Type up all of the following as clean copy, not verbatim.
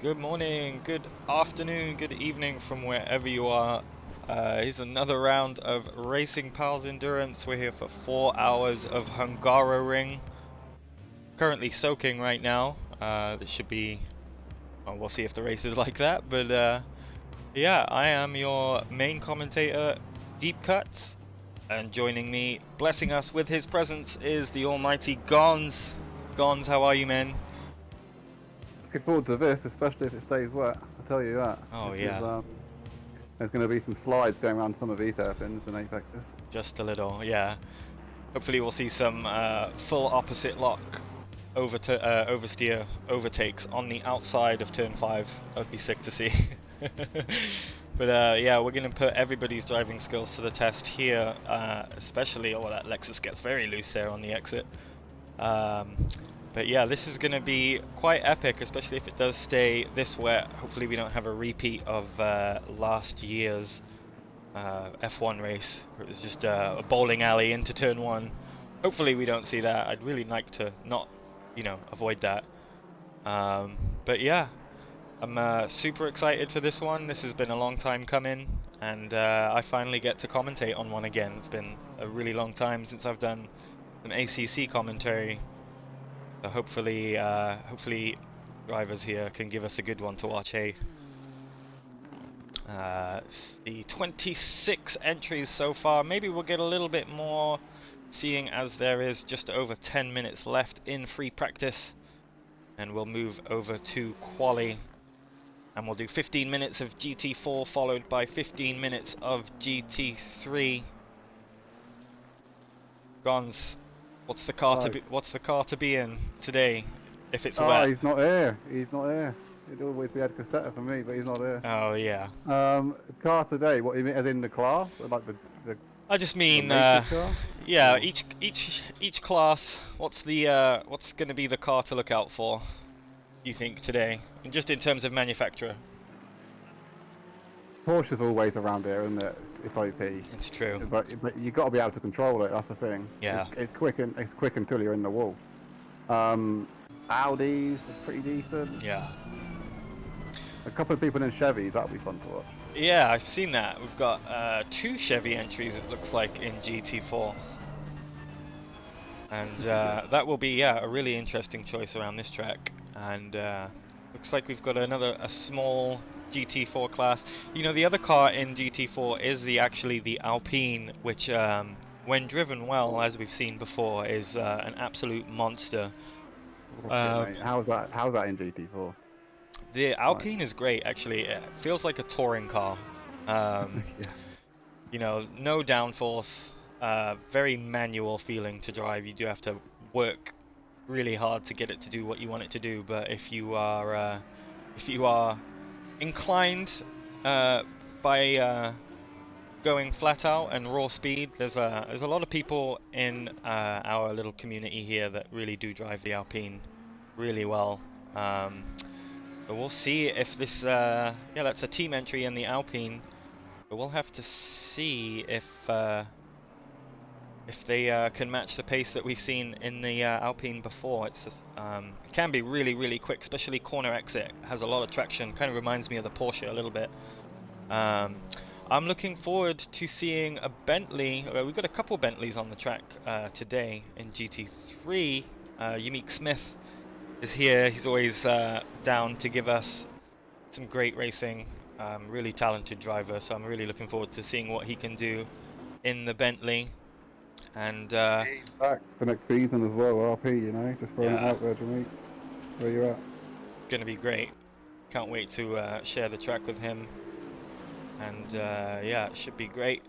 Good morning, good afternoon, good evening from wherever you are. Here's another round of Racing Pals Endurance. We're here for 4 hours of Hungaroring. Currently soaking right now. This should be, well, we'll see if the race is like that. But yeah, I am your main commentator, Deep Cuts. And joining me, blessing us with his presence, is the almighty Gonz. Gonz, how are you, man? Looking forward to this, especially if it stays wet. I'll tell you that. Oh This yeah. is there's going to be some slides going around some of these hairpins and apexes. Just a little, yeah. Hopefully we'll see some full opposite lock oversteer overtakes on the outside of turn 5. That would be sick to see. But yeah, we're going to put everybody's driving skills to the test here, especially, oh, that Lexus gets very loose there on the exit. But yeah, this is going to be quite epic, especially if it does stay this wet. Hopefully we don't have a repeat of last year's F1 race, where it was just a bowling alley into turn 1. Hopefully we don't see that. I'd really like to not, avoid that. But yeah, I'm super excited for this one. This has been a long time coming, and I finally get to commentate on one again. It's been a really long time since I've done some ACC commentary. So hopefully drivers here can give us a good one to watch, hey? The 26 entries so far. Maybe we'll get a little bit more, seeing as there is just over 10 minutes left in free practice. And we'll move over to quali. And we'll do 15 minutes of GT4 followed by 15 minutes of GT3. Gonz, what's the car to be in today if it's Oh, wet? he's not here. He's not here. It'd always be Ed Costetta for me, but he's not here. Oh yeah. Car today. What you mean, as in the class, or like the I just mean, rated car? yeah, Or each class. What's going to be the car to look out for? You think today, and just in terms of manufacturer? Porsche's always around here, isn't it? It's OP. It's true. But you got to be able to control it. That's the thing. Yeah. It's quick until you're in the wall. Audis are pretty decent. Yeah. A couple of people in Chevys, that'll be fun to watch. Yeah, I've seen that. We've got 2 Chevy entries, it looks like, in GT4. And that will be, yeah, a really interesting choice around this track. And looks like we've got a small GT4 class. You know, the other car in GT4 is actually the Alpine, which, when driven well, as we've seen before, is an absolute monster. How's that in GT4? The Alpine is great, actually. It feels like a touring car. Yeah. You know, no downforce, very manual feeling to drive. You do have to work really hard to get it to do what you want it to do. But if you are inclined by going flat out and raw speed, there's a lot of people in our little community here that really do drive the Alpine really well. But we'll see if this, yeah, that's a team entry in the Alpine. But we'll have to see if they can match the pace that we've seen in the Alpine before. It's just, it can be really, really quick, especially corner exit. Has a lot of traction. Kind of reminds me of the Porsche a little bit. I'm looking forward to seeing a Bentley. We've got a couple Bentleys on the track today in GT3. Unique Smith is here. He's always down to give us some great racing. Really talented driver, so I'm really looking forward to seeing what he can do in the Bentley. And He's back for next season as well, RP, you know, just throwing it out there, Jamie. Where you at? Gonna be great. Can't wait to share the track with him. And yeah, it should be great.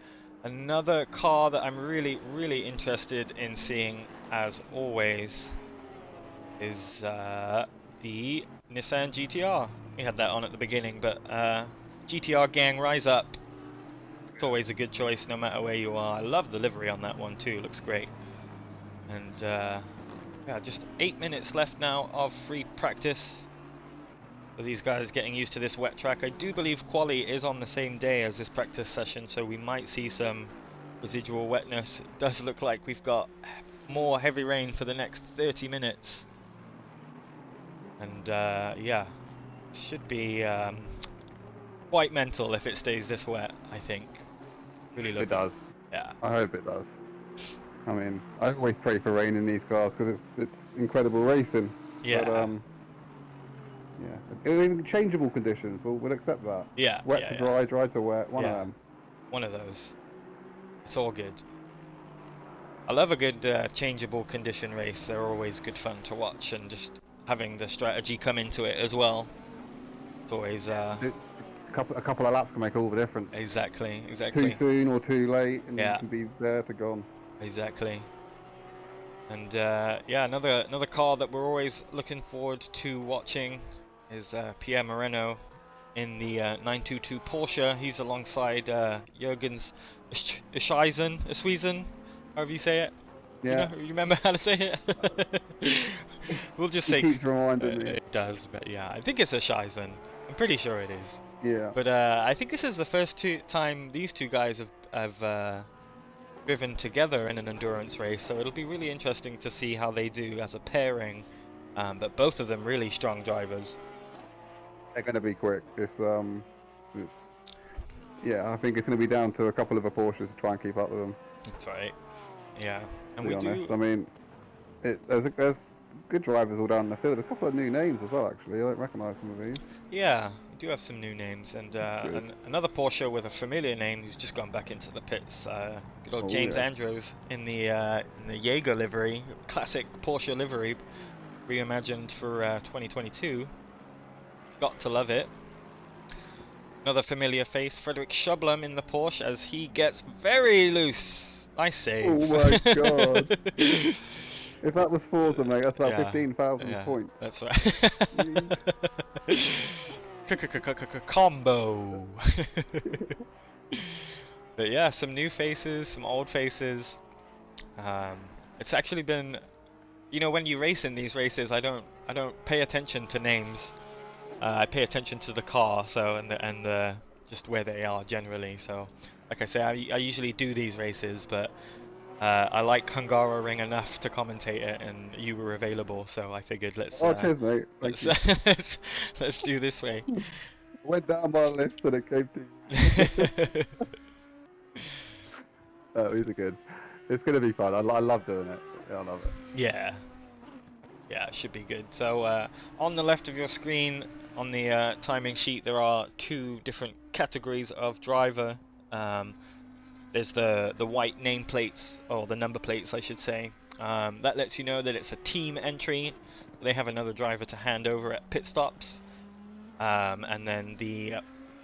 Another car that I'm really, really interested in seeing, as always, is the Nissan GTR. We had that on at the beginning, but GTR gang, rise up. It's always a good choice no matter where you are. I love the livery on that one too, looks great. And yeah, just 8 minutes left now of free practice for these guys getting used to this wet track. I do believe quali is on the same day as this practice session, so we might see some residual wetness. It does look like we've got more heavy rain for the next 30 minutes. And yeah, Should be quite mental if it stays this wet, I think. Really It looking. does. Yeah. I hope it does. I mean, I always pray for rain in these cars because it's incredible racing. Yeah. But yeah, even changeable conditions, we'll accept that. Yeah. Wet Yeah. to Yeah. dry, dry to wet. One of Yeah. them. One of those. It's all good. I love a good changeable condition race. They're always good fun to watch, and just having the strategy come into it as well. It's always A couple of laps can make all the difference. exactly. Too soon or too late, and Yeah. you can be there to gone. Exactly. And yeah, another car that we're always looking forward to watching is Pierre Moreno in the 922 Porsche. He's alongside Jürgens Schweisen, however you say it. Yeah. You remember how to say it? We'll just He say keeps reminding me. it does, but yeah, I think it's a Schweisen. I'm pretty sure it is. Yeah. But I think this is the first time these two guys have driven together in an endurance race, so it'll be really interesting to see how they do as a pairing. But both of them really strong drivers. They're going to be quick. Yeah, I think it's going to be down to a couple of the Porsches to try and keep up with them. That's right. Yeah, and To be we honest, do. I mean, there's good drivers all down the field. A couple of new names as well, actually. I don't recognise some of these. Yeah, we do have some new names, and another Porsche with a familiar name who's just gone back into the pits. Good old James yes. Andrews in the Jaeger livery, classic Porsche livery, reimagined for 2022. Got to love it. Another familiar face, Frederick Schublem in the Porsche as he gets very loose. Nice save. Oh my god. If that was Forza, mate, that's about Yeah, 15,000 yeah, points. that's right. Combo. But yeah, some new faces, some old faces. It's actually been, when you race in these races, I don't pay attention to names. I pay attention to the car, so and just where they are generally. So, like I say, I usually do these races, but I like Hungaroring enough to commentate it, and you were available, so I figured let's. Cheers, mate. Let's let's do this way. Went down my list and it came to you. Oh, these are good. It's going to be fun. I love doing it. Yeah, I love it. Yeah. Yeah, it should be good. So on the left of your screen, on the timing sheet, there are two different categories of driver. There's the white nameplates, or the number plates, I should say. That lets you know that it's a team entry. They have another driver to hand over at pit stops. And then the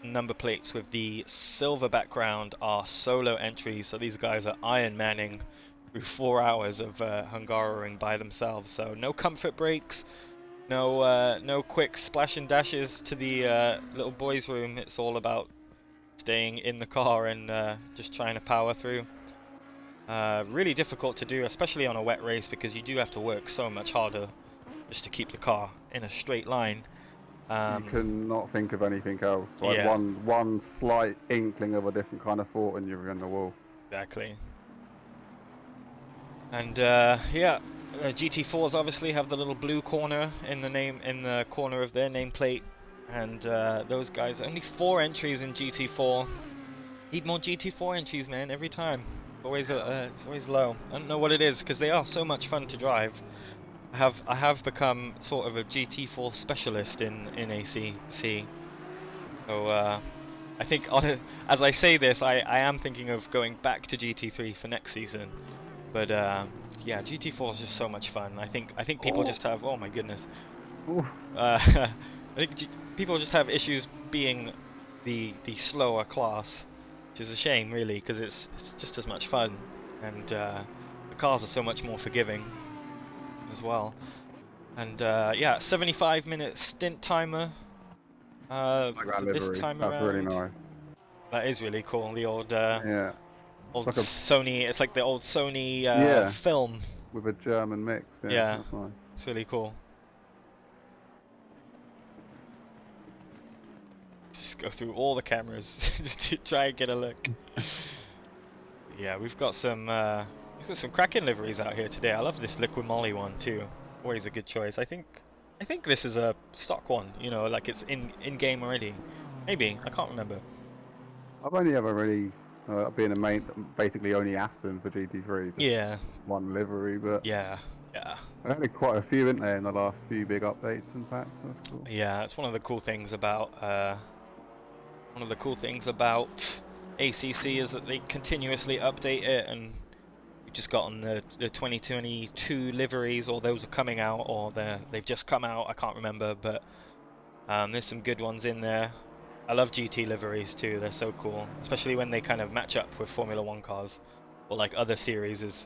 number plates with the silver background are solo entries. So these guys are Iron Manning through 4 hours of Hungaroring by themselves. So no comfort breaks, no quick splash and dashes to the little boys' room. It's all about staying in the car and just trying to power through. Really difficult to do, especially on a wet race, because you do have to work so much harder just to keep the car in a straight line. You cannot think of anything else. Like Yeah. one slight inkling of a different kind of thought and you're in the wall. Exactly. And yeah, GT4s obviously have the little blue corner in the corner of their nameplate, and those guys, only 4 entries in GT4. Need more GT4 entries, man, every time. It's always low. I don't know what it is, because they are so much fun to drive. I have become sort of a GT4 specialist in ACC. So I think as I say this, I am thinking of going back to GT3 for next season. But yeah, GT4 is just so much fun. I think people just have, oh my goodness. I think people just have issues being the slower class, which is a shame really, because it's just as much fun, and the cars are so much more forgiving as well. And yeah, 75-minute stint timer for this time around. That's really nice. That is really cool. The old Yeah. old Like a- Sony. It's like the old Sony Yeah. film. With a German mix. Yeah. That's nice. It's really cool. Just go through all the cameras just to try and get a look. Yeah, we've got some cracking liveries out here today. I love this Liquid Molly one too. Always a good choice. I think I think this is a stock one, you know, like it's in game already. Maybe, I can't remember. I've only ever really been a main, basically only Aston for GT3, just Yeah, one livery, but yeah, yeah. I had quite a few, in there in the last few big updates. In fact, that's cool. Yeah, it's one of the cool things about ACC is that they continuously update it, and we just got on the 2022 liveries, or those are coming out, or they've just come out. I can't remember, but there's some good ones in there. I love GT liveries too. They're so cool, especially when they kind of match up with Formula One cars or like other series as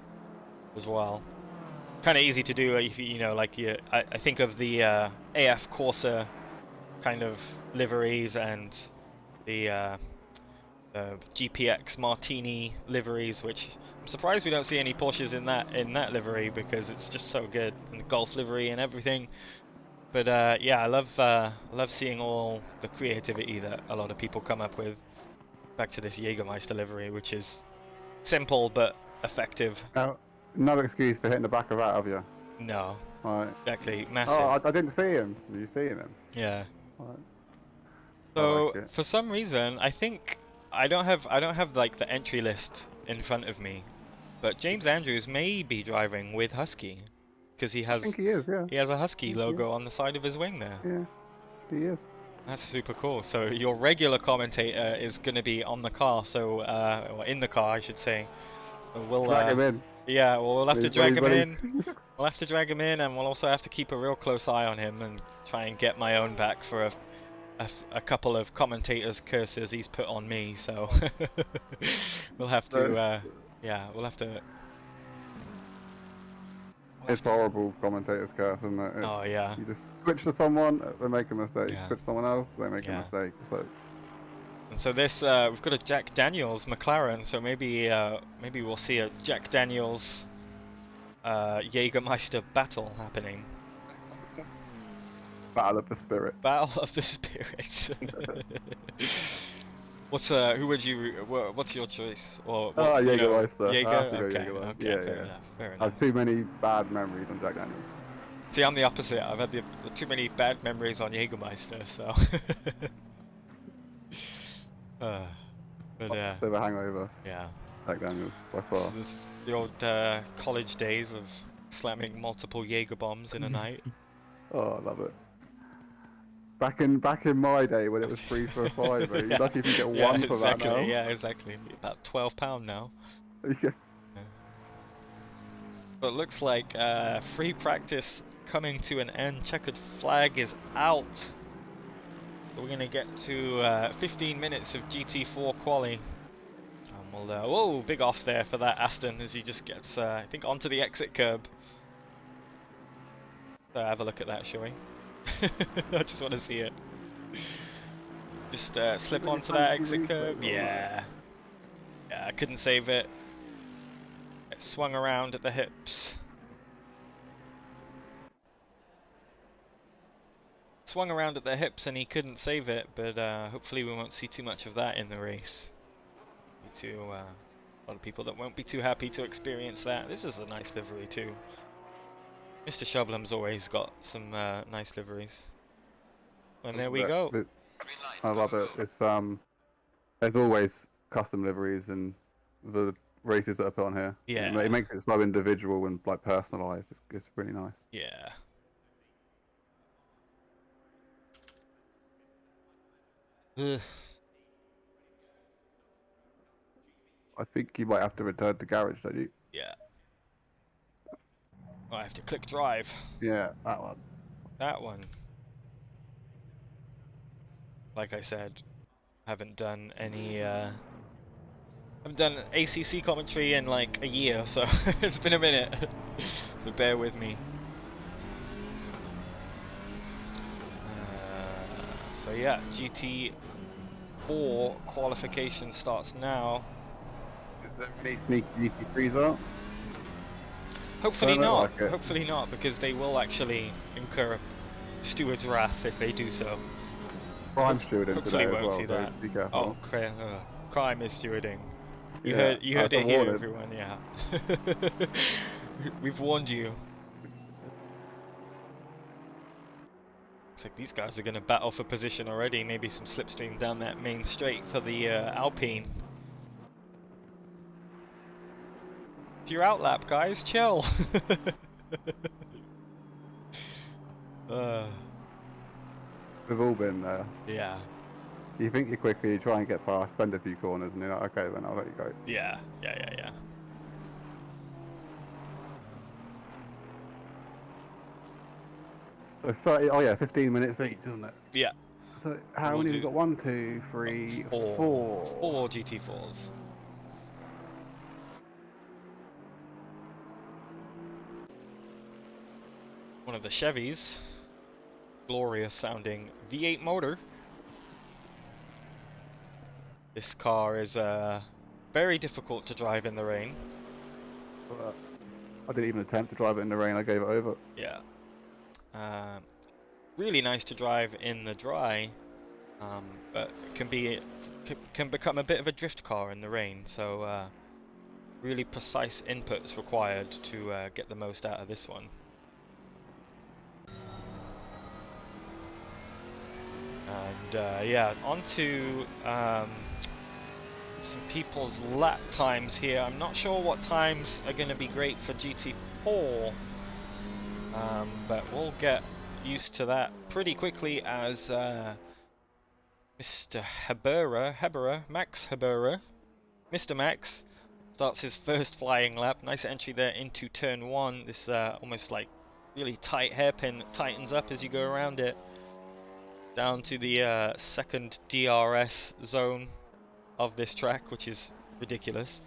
well. Kind of easy to do if you know, like I think of the AF Corsa kind of liveries and the GPX Martini liveries, which I'm surprised we don't see any Porsches in that livery because it's just so good, and the Golf livery and everything. But yeah, I love seeing all the creativity that a lot of people come up with back to this Jägermeister livery, which is simple but effective. Now, no excuse for hitting the back of that, have you? No, Right. exactly, Oh, massive. I didn't see him. Did you see him? Yeah. Right. I like So it. for some reason, I think I don't have like the entry list in front of me, but James Andrews may be driving with Husky because I think he is. Yeah. he has a I Husky think he is. logo on the side of his wing there. Yeah, he is. That's super cool. So your regular commentator is going to be on the car, so or in the car, I should say. So we'll Drag him in. yeah, well, we'll have to drag him When in. he's- We'll have to drag him in, and we'll also have to keep a real close eye on him and try and get my own back for a couple of commentators' curses he's put on me. So we'll have to yeah, we'll have to. It's horrible commentators curse, isn't it? Oh yeah, You just switch to someone, they make a mistake. yeah, Switch to someone else, they make a yeah. mistake. So And so this we've got a Jack Daniels McLaren, so maybe maybe we'll see a Jack Daniels Jägermeister battle happening. battle of the spirit. Battle of the Spirits. What's your choice? Or what, you know, Jägermeister. I Jaeger? have to go Okay, Jägermeister. okay, Yeah, fair yeah. enough, fair I enough. have too many bad memories on Jack Daniels. See, I'm the opposite. I've had too many bad memories on Jägermeister, so. But Bit of a hangover. yeah. Jack Daniels, by far. This is the old college days of slamming multiple Jaeger bombs in a night. Oh, I love it. Back in my day when it was 3 for a five, you're lucky if you get one for that now. Yeah, exactly. About £12 now. Yeah. But it looks like free practice coming to an end. Checkered flag is out. So we're going to get to 15 minutes of GT4 quali. And we'll, whoa, big off there for that Aston as he just gets, I think, onto the exit curb. So have a look at that, shall we? I just want to see it. Just slip onto that exit curb. Yeah. Yeah, I couldn't save it. It swung around at the hips. Swung around at the hips and he couldn't save it, but hopefully we won't see too much of that in the race. A lot of people that won't be too happy to experience that. This is a nice livery too. Mr. Shublam's always got some nice liveries. And there we go. I love it. It's there's always custom liveries and the races that are put on here. Yeah. It makes it so individual and like personalised. It's really nice. Yeah. Ugh. I think you might have to return to garage, don't you? Yeah. Oh, I have to click drive. Yeah, that one. That one. Like I said, haven't done any haven't done ACC commentary in like a year, so it's been a minute. So bear with me. So yeah, GT4 qualification starts now. Is there any sneaky GT3s out? Hopefully I not. like it. Hopefully not, because they will actually incur steward's wrath if they do so. Prime stewarding Hopefully today won't as well, see so that. be careful. Oh, crime is stewarding. You Yeah, heard it here, warning. everyone. Yeah. We've warned you. Looks like these guys are going to battle for position already. Maybe some slipstream down that main straight for the Alpine. It's your outlap, guys. Chill. We've all been there. Yeah. You think you're quicker, you try and get past, spend a few corners, and you're like, okay, then I'll let you go. Yeah. So 30, oh yeah, 15 minutes each, isn't it? Yeah. So how many have we got? 1, 2, 3, 4. 4 GT4s. One of the Chevys. Glorious sounding V8 motor. This car is very difficult to drive in the rain. I didn't even attempt to drive it in the rain, I gave it over. Yeah. Really nice to drive in the dry, but it can become a bit of a drift car in the rain, so really precise inputs required to get the most out of this one. And yeah, on to some people's lap times here. I'm not sure what times are going to be great for GT4, but we'll get used to that pretty quickly as Mr. Max Hebera, Mr. Max starts his first flying lap. Nice entry there into turn 1. This almost like really tight hairpin that tightens up as you go around it. Down to the second DRS zone of this track, which is ridiculous.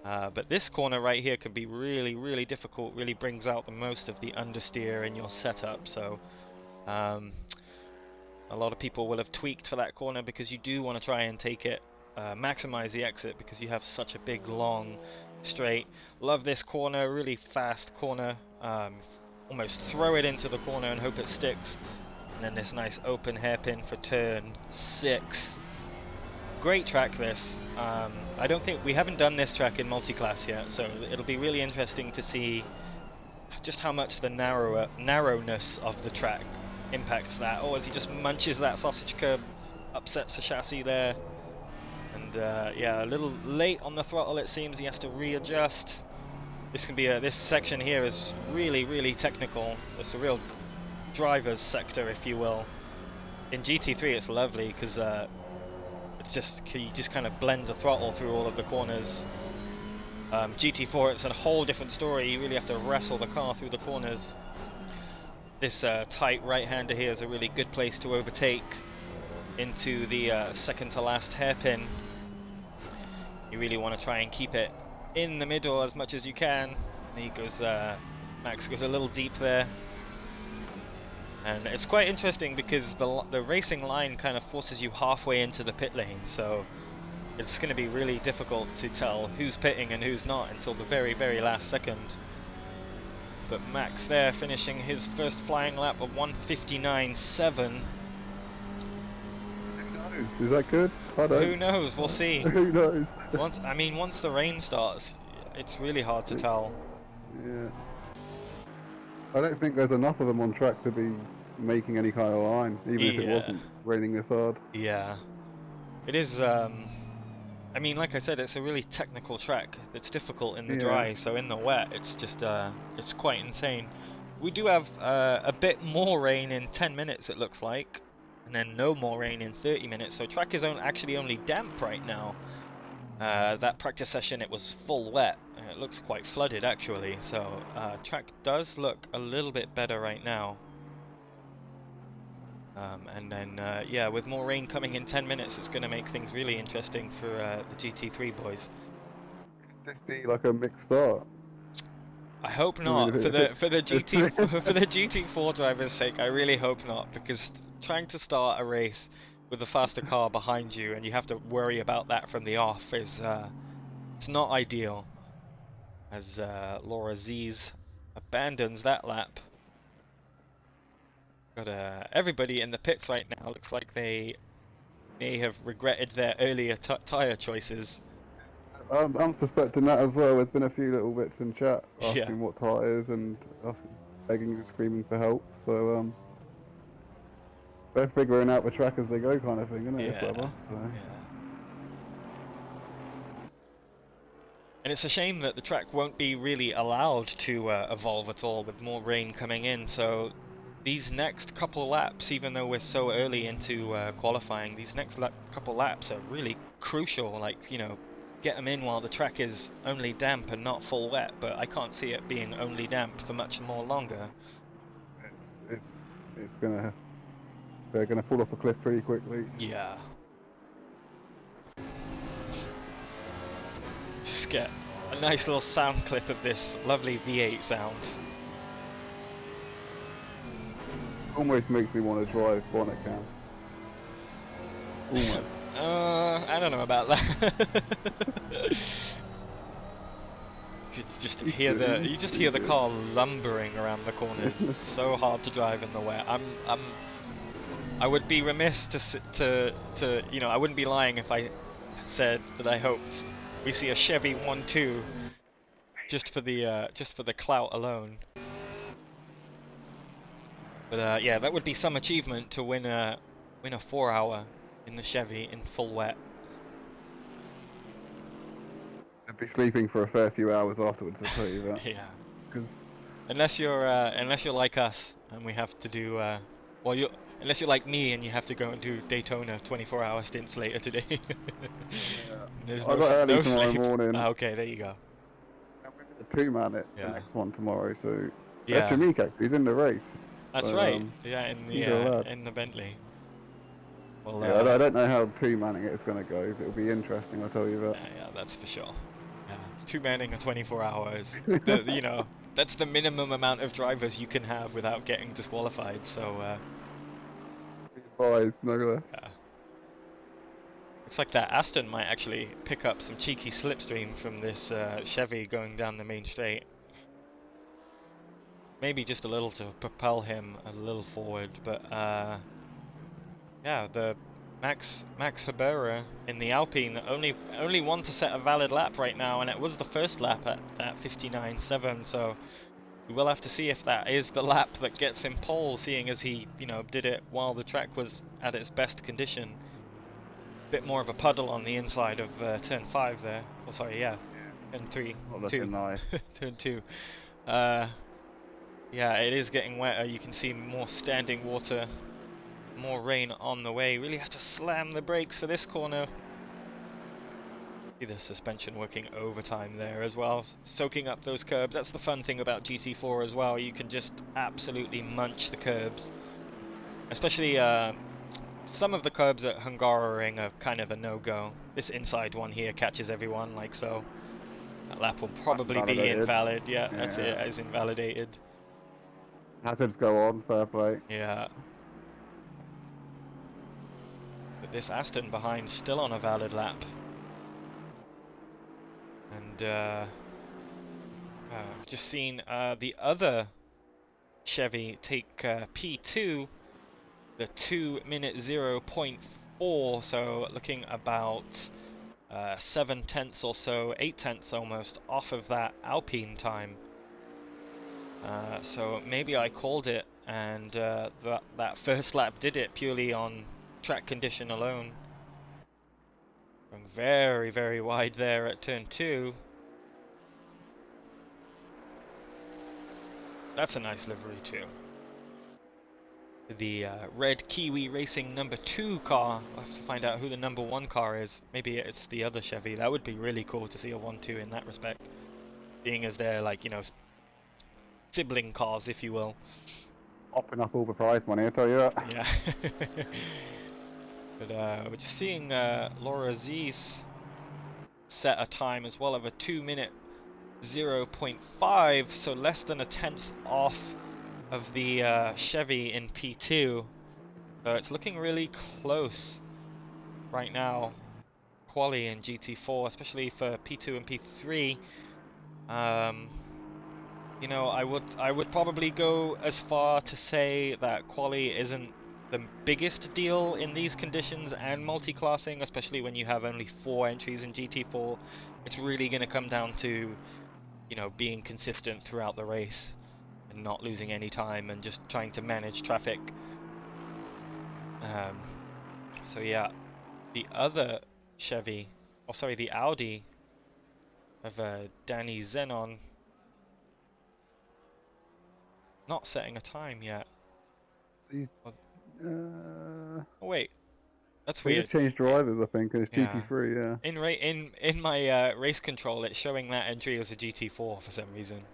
But this corner right here can be really difficult, really brings out the most of the understeer in your setup. So a lot of people will have tweaked for that corner because you do want to try and take it, maximize the exit because you have such a big long straight. Love this corner, really fast corner. Almost throw it into the corner and hope it sticks. And then this nice open hairpin for turn 6. Great track this. I don't think we haven't done this track in multi-class yet, so it'll be really interesting to see just how much the narrowness of the track impacts that. Oh, as he just munches that sausage curb, upsets the chassis there, and yeah, a little late on the throttle it seems. He has to readjust. This can be this section here is really technical. It's a real driver's sector, if you will. In GT3 it's lovely because it's just you just kind of blend the throttle through all of the corners. GT4 it's a whole different story. You really have to wrestle the car through the corners. This tight right-hander here is a really good place to overtake into the second to last hairpin. You really want to try and keep it in the middle as much as you can. And he goes, Max goes a little deep there. And it's quite interesting because the racing line kind of forces you halfway into the pit lane, so it's going to be really difficult to tell who's pitting and who's not until the very last second. But Max there finishing his first flying lap of 1:59.7. Who knows? Is that good? I don't. Who knows? We'll see. Who knows? Once the rain starts, it's really hard to tell. Yeah. I don't think there's enough of them on track to be making any kind of line, even if it wasn't raining this hard. Yeah. It is, I mean, like I said, it's a really technical track. It's difficult in the dry, so in the wet, it's just, it's quite insane. We do have a bit more rain in 10 minutes, it looks like, and then no more rain in 30 minutes, so track is actually only damp right now. That practice session, it was full wet. It looks quite flooded, actually, so track does look a little bit better right now. And then, yeah, with more rain coming in 10 minutes, it's going to make things really interesting for the GT3 boys. Could this be like a mixed start? I hope not. For the GT4 drivers' sake, I really hope not, because trying to start a race with a faster car behind you and you have to worry about that from the off is it's not ideal. As Laura Z's abandons that lap. Got everybody in the pits right now. Looks like they may have regretted their earlier tyre choices. I'm suspecting that as well. There's been a few little bits in chat asking what tyres and asking, begging and screaming for help. So they're figuring out the track as they go, kind of thing, isn't it? This Yeah, weather. So. yeah. And it's a shame that the track won't be really allowed to evolve at all with more rain coming in. So these next couple laps, even though we're so early into qualifying, these next couple laps are really crucial. Like, you know, get them in while the track is only damp and not full wet. But I can't see it being only damp for much more longer. It's gonna they're gonna fall off a cliff pretty quickly. Yeah. Just get a nice little sound clip of this lovely V8 sound. Almost makes me want to drive bonnet cam. Almost. I don't know about that. You just hear the car lumbering around the corners. It's so hard to drive in the wet. I would be remiss to you know, I wouldn't be lying if I said that I hoped we see a Chevy 1-2 just for the clout alone. But yeah, that would be some achievement to win a 4-hour in the Chevy in full wet. I'd be sleeping for a fair few hours afterwards, I'll tell you that. Yeah. Because unless you're like us and we have to do unless you're like me and you have to go and do Daytona 24-hour stints later today. Yeah. I got early tomorrow morning. Ah, okay, there you go. I'm going to two-man it Yeah. the next one tomorrow, so Yeah. Echemika, he's in the race. That's so, right. Yeah, in the Bentley. Well, yeah, I don't know how two-manning it is going to go, but it'll be interesting, I'll tell you that. Yeah, that's for sure. Yeah, two-manning a 24 hours. You know, that's the minimum amount of drivers you can have without getting disqualified. So. Advised, no less. Yeah. Looks like that Aston might actually pick up some cheeky slipstream from this Chevy going down the main straight. Maybe just a little to propel him a little forward, but yeah, the Max Habera in the Alpine only one to set a valid lap right now, and it was the first lap at that 59.7. So we will have to see if that is the lap that gets him pole, seeing as he, you know, did it while the track was at its best condition. Bit more of a puddle on the inside of turn 5 there. Oh, sorry, yeah, turn 3. Not looking nice. Turn 2. Yeah, it is getting wetter. You can see more standing water, more rain on the way. Really has to slam the brakes for this corner. See the suspension working overtime there as well, soaking up those curbs. That's the fun thing about GT4 as well. You can just absolutely munch the curbs, especially some of the curbs at Hungaroring are kind of a no-go. This inside one here catches everyone like so. That lap will probably be invalid. Yeah, that's it. It's invalidated. Hazards go on, fair play. Yeah. But this Aston behind still on a valid lap. And just seen the other Chevy take P2, the 2-minute 0.4, so looking about 7/10 or so, 8/10 almost off of that Alpine time. So maybe I called it, and that first lap did it purely on track condition alone. Going very, very wide there at turn 2. That's a nice livery too. The red Kiwi Racing number 2 car. I'll have to find out who the number 1 car is. Maybe it's the other Chevy. That would be really cool to see a 1-2 in that respect. Being as they're, like, you know, sibling cars, if you will. Hopping up all the prize money, I tell you that. Yeah. But we're just seeing Laura Z's set a time as well of a 2-minute 0.5, so less than a tenth off of the Chevy in P2. So it's looking really close right now, quali in GT4, especially for P2 and P3. You know, I would probably go as far to say that quali isn't the biggest deal in these conditions and multi-classing, especially when you have only 4 entries in GT4. It's really going to come down to, you know, being consistent throughout the race and not losing any time and just trying to manage traffic. So yeah, the other Chevy, oh sorry, the Audi of Danny Zenon, not setting a time yet. These, Oh wait, that's they weird. just changed drivers, I think, and it's Yeah. GT3, yeah. In my race control, it's showing that entry as a GT4 for some reason.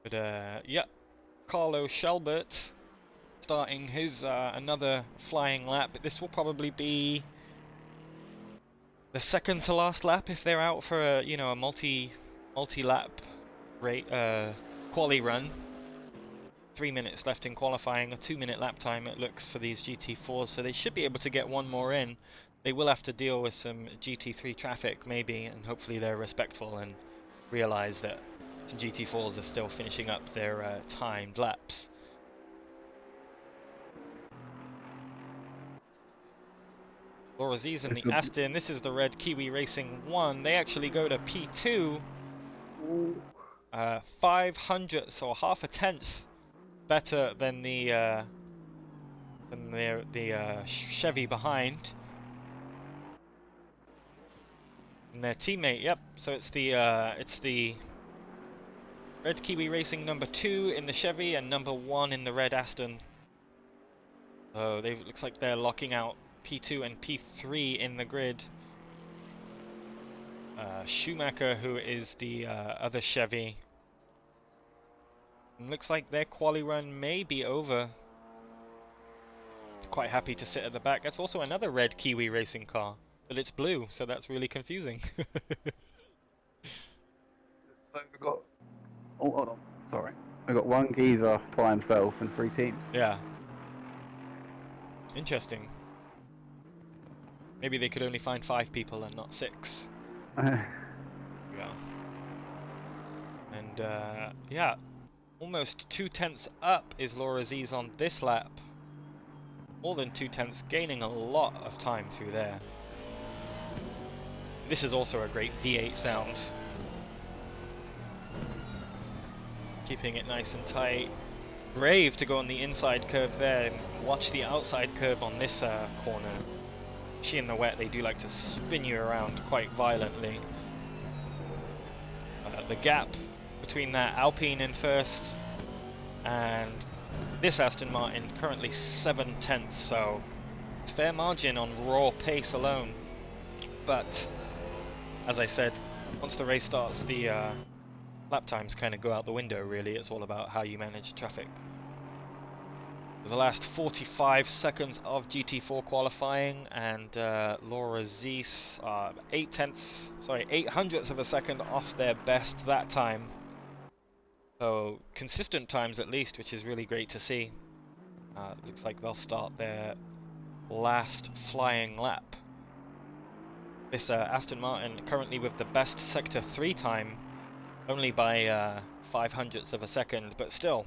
But yeah, Carlo Shelbert starting his another flying lap. This will probably be the second to last lap if they're out for a a multi-lap rate quali run. 3 minutes left in qualifying, a 2-minute lap time it looks for these GT4s, so they should be able to get one more in. They will have to deal with some GT3 traffic maybe, and hopefully they're respectful and realize that some GT4s are still finishing up their timed laps. Laura Z's in the Aston. This is the red Kiwi Racing 1. They actually go to P2. 500ths or half a tenth better than the Chevy behind. And their teammate, yep. So it's the red Kiwi Racing number 2 in the Chevy and number 1 in the red Aston. So looks like they're locking out P2 and P3 in the grid. Schumacher, who is the other Chevy, and looks like their quali run may be over. Quite happy to sit at the back. That's also another red Kiwi Racing car, but it's blue, so that's really confusing. So we've got... Oh, hold on. Sorry. We've got one geezer by himself and 3 teams. Yeah. Interesting. Maybe they could only find 5 people and not 6. Yeah. And yeah, almost 2/10 up is Laura Z's on this lap. More than 2/10, gaining a lot of time through there. This is also a great V8 sound. Keeping it nice and tight. Brave to go on the inside curve there and watch the outside curve on this corner. She in the wet, they do like to spin you around quite violently. The gap between that Alpine in first and this Aston Martin currently 7/10, so fair margin on raw pace alone. But as I said, once the race starts, the lap times kind of go out the window really. It's all about how you manage traffic. The last 45 seconds of GT4 qualifying, and Laura Zeiss 8/100ths of a second off their best that time. So consistent times at least, which is really great to see. Looks like they'll start their last flying lap. This Aston Martin currently with the best Sector 3 time, only by 500ths of a second, but still.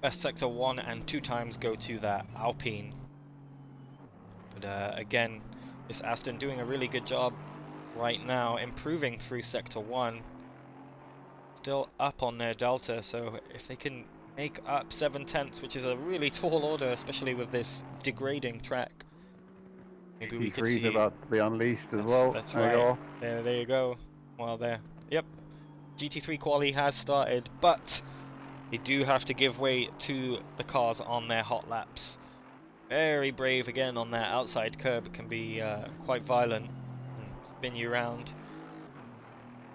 Best Sector 1 and 2 times go to that Alpine. But again, this Aston doing a really good job right now, improving through Sector 1. Still up on their delta, so if they can make up 7/10, which is a really tall order, especially with this degrading track. Maybe we could see... about to be unleashed as well. That's right. There you go. Well, there. Yep. GT3 quali has started, but they do have to give way to the cars on their hot laps. Very brave again on that outside curb. It can be quite violent and spin you around.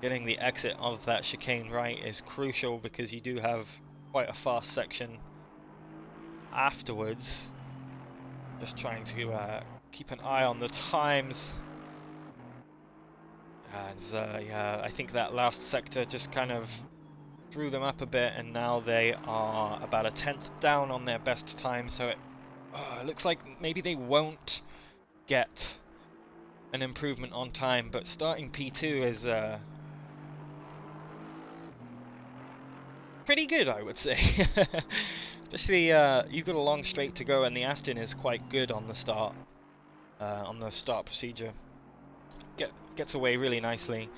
Getting the exit of that chicane right is crucial because you do have quite a fast section afterwards. Just trying to keep an eye on the times. And yeah, I think that last sector just kind of threw them up a bit, and now they are about a 10th down on their best time, so it looks like maybe they won't get an improvement on time, but starting P2 is pretty good, I would say. Especially you've got a long straight to go, and the Aston is quite good on the start procedure. Gets away really nicely.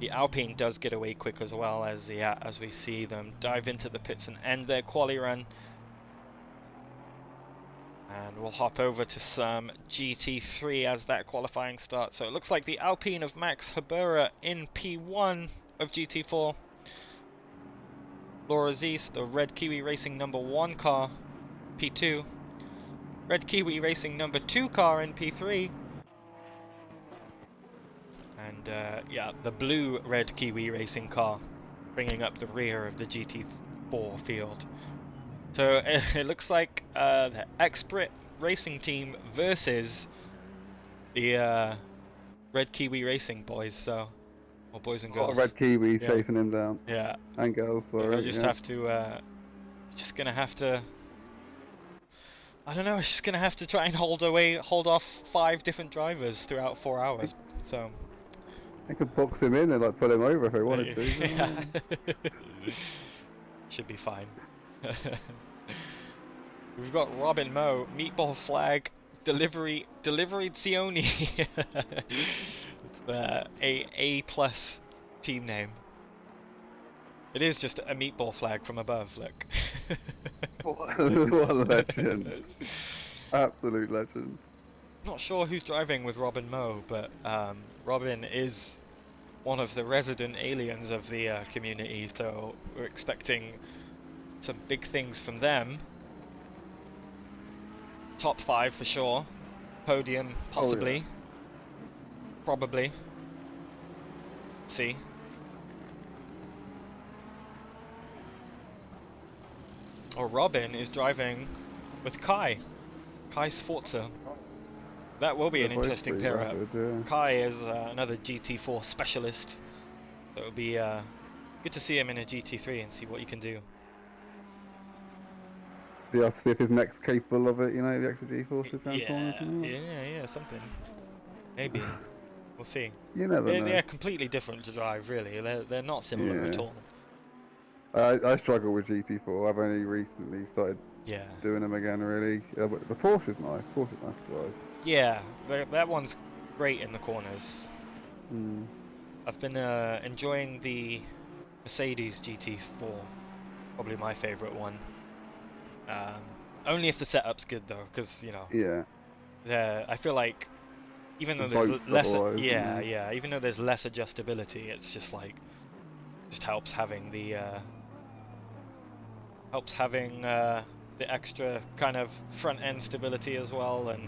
The Alpine does get away quick as well, as we see them dive into the pits and end their quali run. And we'll hop over to some GT3 as that qualifying starts. So it looks like the Alpine of Max Habura in P1 of GT4. Laura Zees, the Red Kiwi Racing #1 car, P2. Red Kiwi Racing #2 car in P3. And yeah, the blue Red Kiwi Racing car bringing up the rear of the GT4 field. So it looks like the X-Brit Racing team versus the Red Kiwi Racing boys, so, or boys and girls. Red Kiwi chasing him down. Yeah. And girls, sorry. I just have to, just gonna have to, I don't know, I'm just gonna have to try and hold off 5 different drivers throughout 4 hours, so. I could box him in and like pull him over if I wanted to. Yeah. Should be fine. We've got Robin Moe, Meatball Flag, Delivery Zioni. It's a plus team name. It is just a meatball flag from above, look. What a legend. Absolute legend. Not sure who's driving with Robin Moe, but Robin is one of the resident aliens of the community, so we're expecting some big things from them. Top 5 for sure. Podium, possibly. Oh, yeah. Probably. See. Or Robin is driving with Kai. Kai Sforza. That will be an interesting pair up. Yeah. Kai is another GT4 specialist. So it'll be good to see him in a GT3 and see what he can do. See if his neck's capable of it, you know, the extra G-forces down corners. Yeah, something. Maybe. We'll see. You never know. They're completely different to drive, really. They're not similar at all. I struggle with GT4. I've only recently started doing them again, really. But the Porsche's nice. Porsche's nice to drive. Yeah, that one's great in the corners. Mm. I've been enjoying the Mercedes GT4. Probably my favourite one. Only if the setup's good though, because you know. Yeah. I feel like even though there's even though there's less adjustability, it's just like helps having the extra kind of front end stability as well. And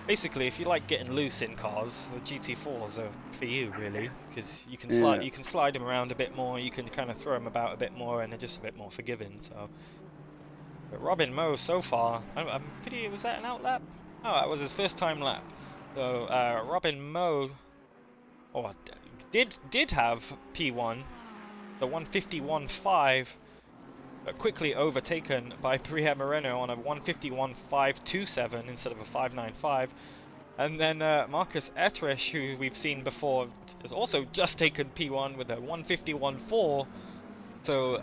basically, if you like getting loose in cars, the GT4s are for you really, because you can slide them around a bit more, you can kind of throw them about a bit more, and they're just a bit more forgiving. So. But Robin Moe so far, was that an outlap? Oh, that was his first time lap. So Robin Moe, did have P1, the 151.5, but quickly overtaken by Priya Moreno on a 151.527 instead of a 595. And then Marcus Etrish, who we've seen before, has also just taken P1 with a 151.4. So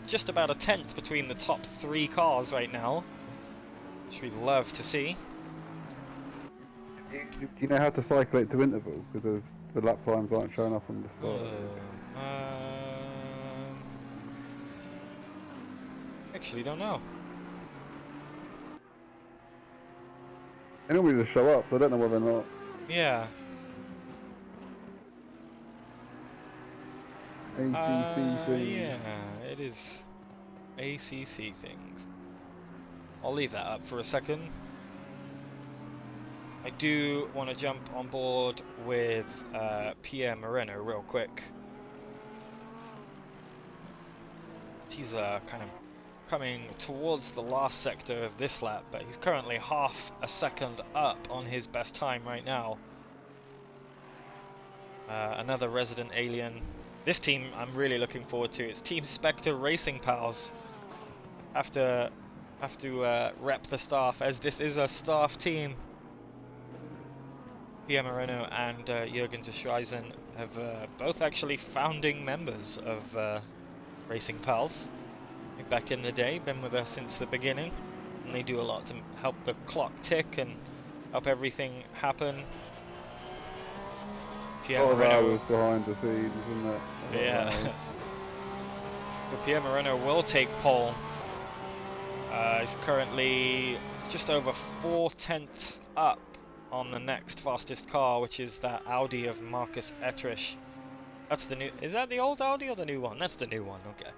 just about a 10th between the top 3 cars right now, which we'd love to see. Do you know how to cycle it to interval? Because the lap times aren't showing up on the side. Actually, don't know. They normally just show up, so I don't know whether or not. Yeah. ACC things. Yeah, it is ACC things. I'll leave that up for a second. I do want to jump on board with Pierre Moreno real quick. He's kind of coming towards the last sector of this lap, but he's currently half a second up on his best time right now. Another resident alien. This team I'm really looking forward to. It's Team Spectre Racing Pals. Have to rep the staff, as this is a staff team. Pierre Moreno and Jürgen de Schreisen have both actually founding members of Racing Pals. Back in the day, been with us since the beginning, and they do a lot to help the clock tick and help everything happen. Pierre A lot of Moreno. hours behind the scenes, isn't it? Yeah. So Pierre Moreno will take pole. He's currently just over 4/10 up on the next fastest car, which is that Audi of Marcus Ettrich. That's the new. Is that the old Audi or the new one? That's the new one. Okay.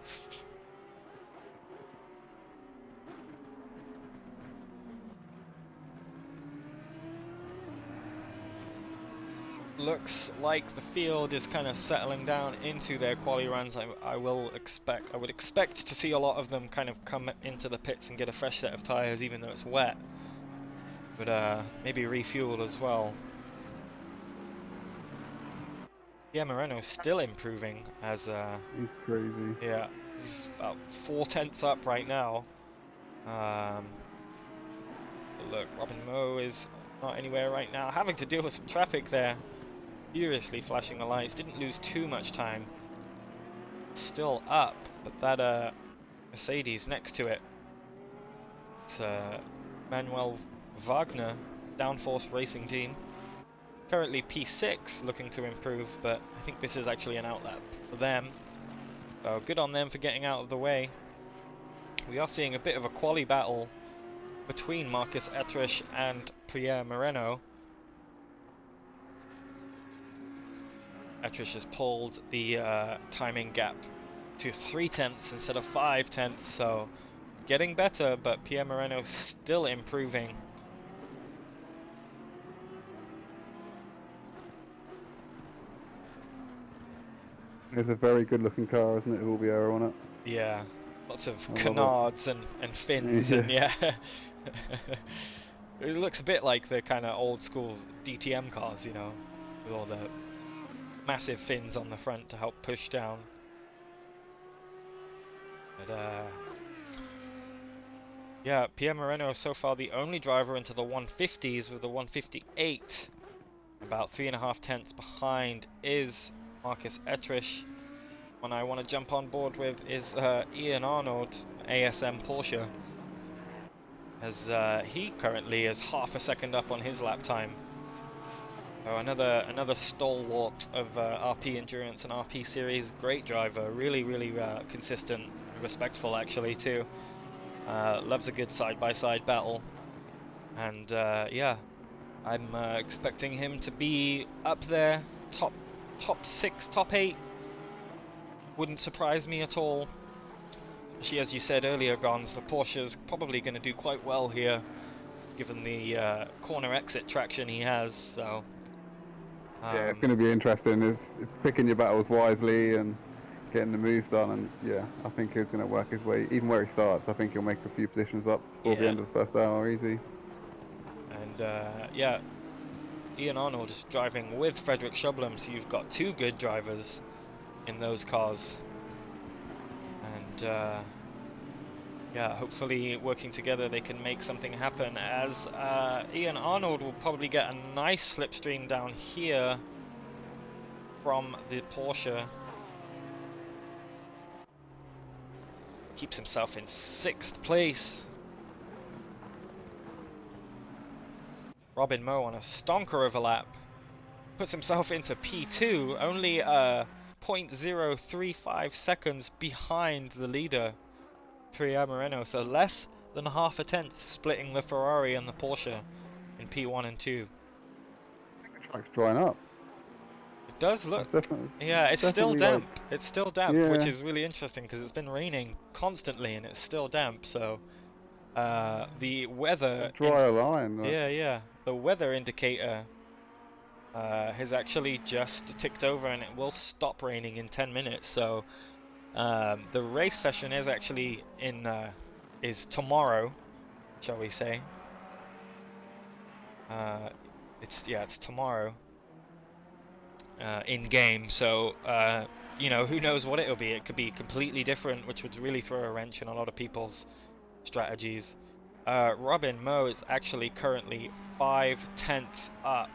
Looks like the field is kind of settling down into their quali runs. I would expect to see a lot of them kind of come into the pits and get a fresh set of tires, even though it's wet. But maybe refuel as well. Yeah, Moreno's still improving as he's crazy. yeah, he's about 4/10 up right now. Look, Robin Moe is not anywhere right now, having to deal with some traffic there. Furiously flashing the lights, didn't lose too much time. Still up, but that Mercedes next to it. It's Manuel Wagner, Downforce Racing Team. Currently P6, looking to improve, but I think this is actually an outlap for them. So good on them for getting out of the way. We are seeing a bit of a quali battle between Marcus Ettrich and Pierre Moreno. Ettrich has pulled the timing gap to 3/10 instead of 5/10, so getting better, but Pierre Moreno still improving. It's a very good looking car, isn't it, with all the aero on it? Yeah, lots of canards and fins, and yeah. It looks a bit like the kind of old school DTM cars, you know, with all the massive fins on the front to help push down. But yeah, Pierre Moreno so far the only driver into the 150s with the 158. About 3.5 behind is Marcus Ettrich. One I want to jump on board with is Ian Arnold, ASM Porsche, as he currently is half a second up on his lap time. So another stalwart of RP Endurance and RP Series. Great driver, really consistent, respectful actually too. Loves a good side-by-side battle, and yeah, I'm expecting him to be up there, top 6, top 8. Wouldn't surprise me at all. Especially as you said earlier, Gonz, the Porsche's probably going to do quite well here, given the corner exit traction he has. So yeah, it's going to be interesting. It's picking your battles wisely and getting the moves done. And yeah, I think he's going to work his way, even where he starts. I think he'll make a few positions up before the end of the first hour, easy. And yeah, Ian Arnold is driving with Frederick Schublem, so you've got two good drivers in those cars. And yeah, hopefully working together they can make something happen, as Ian Arnold will probably get a nice slipstream down here from the Porsche. Keeps himself in 6th place. Robin Moe on a stonker of a lap puts himself into P2, only 0.035 seconds behind the leader, Pierre Moreno, so less than half a tenth splitting the Ferrari and the Porsche in P1 and 2. The track's drying up. It does look, yeah, it's still damp. It's still damp, yeah, which is really interesting because it's been raining constantly and it's still damp. So the weather, dry line. Like. Yeah, the weather indicator has actually just ticked over and it will stop raining in 10 minutes. So the race session is actually is tomorrow, shall we say? It's tomorrow in game. So you know, who knows what it'll be? It could be completely different, which would really throw a wrench in a lot of people's strategies. Robin Moe is actually currently 5/10 up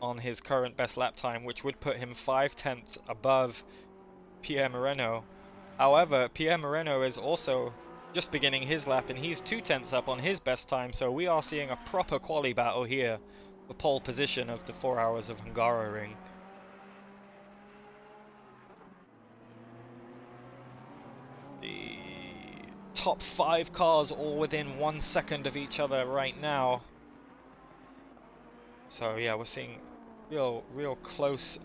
on his current best lap time, which would put him 5/10 above Pierre Moreno. However, Pierre Moreno is also just beginning his lap and he's 2/10 up on his best time, so we are seeing a proper quali battle here the pole position of the 4 hours of Hungaroring. The top 5 cars all within 1 second of each other right now. So yeah, we're seeing real close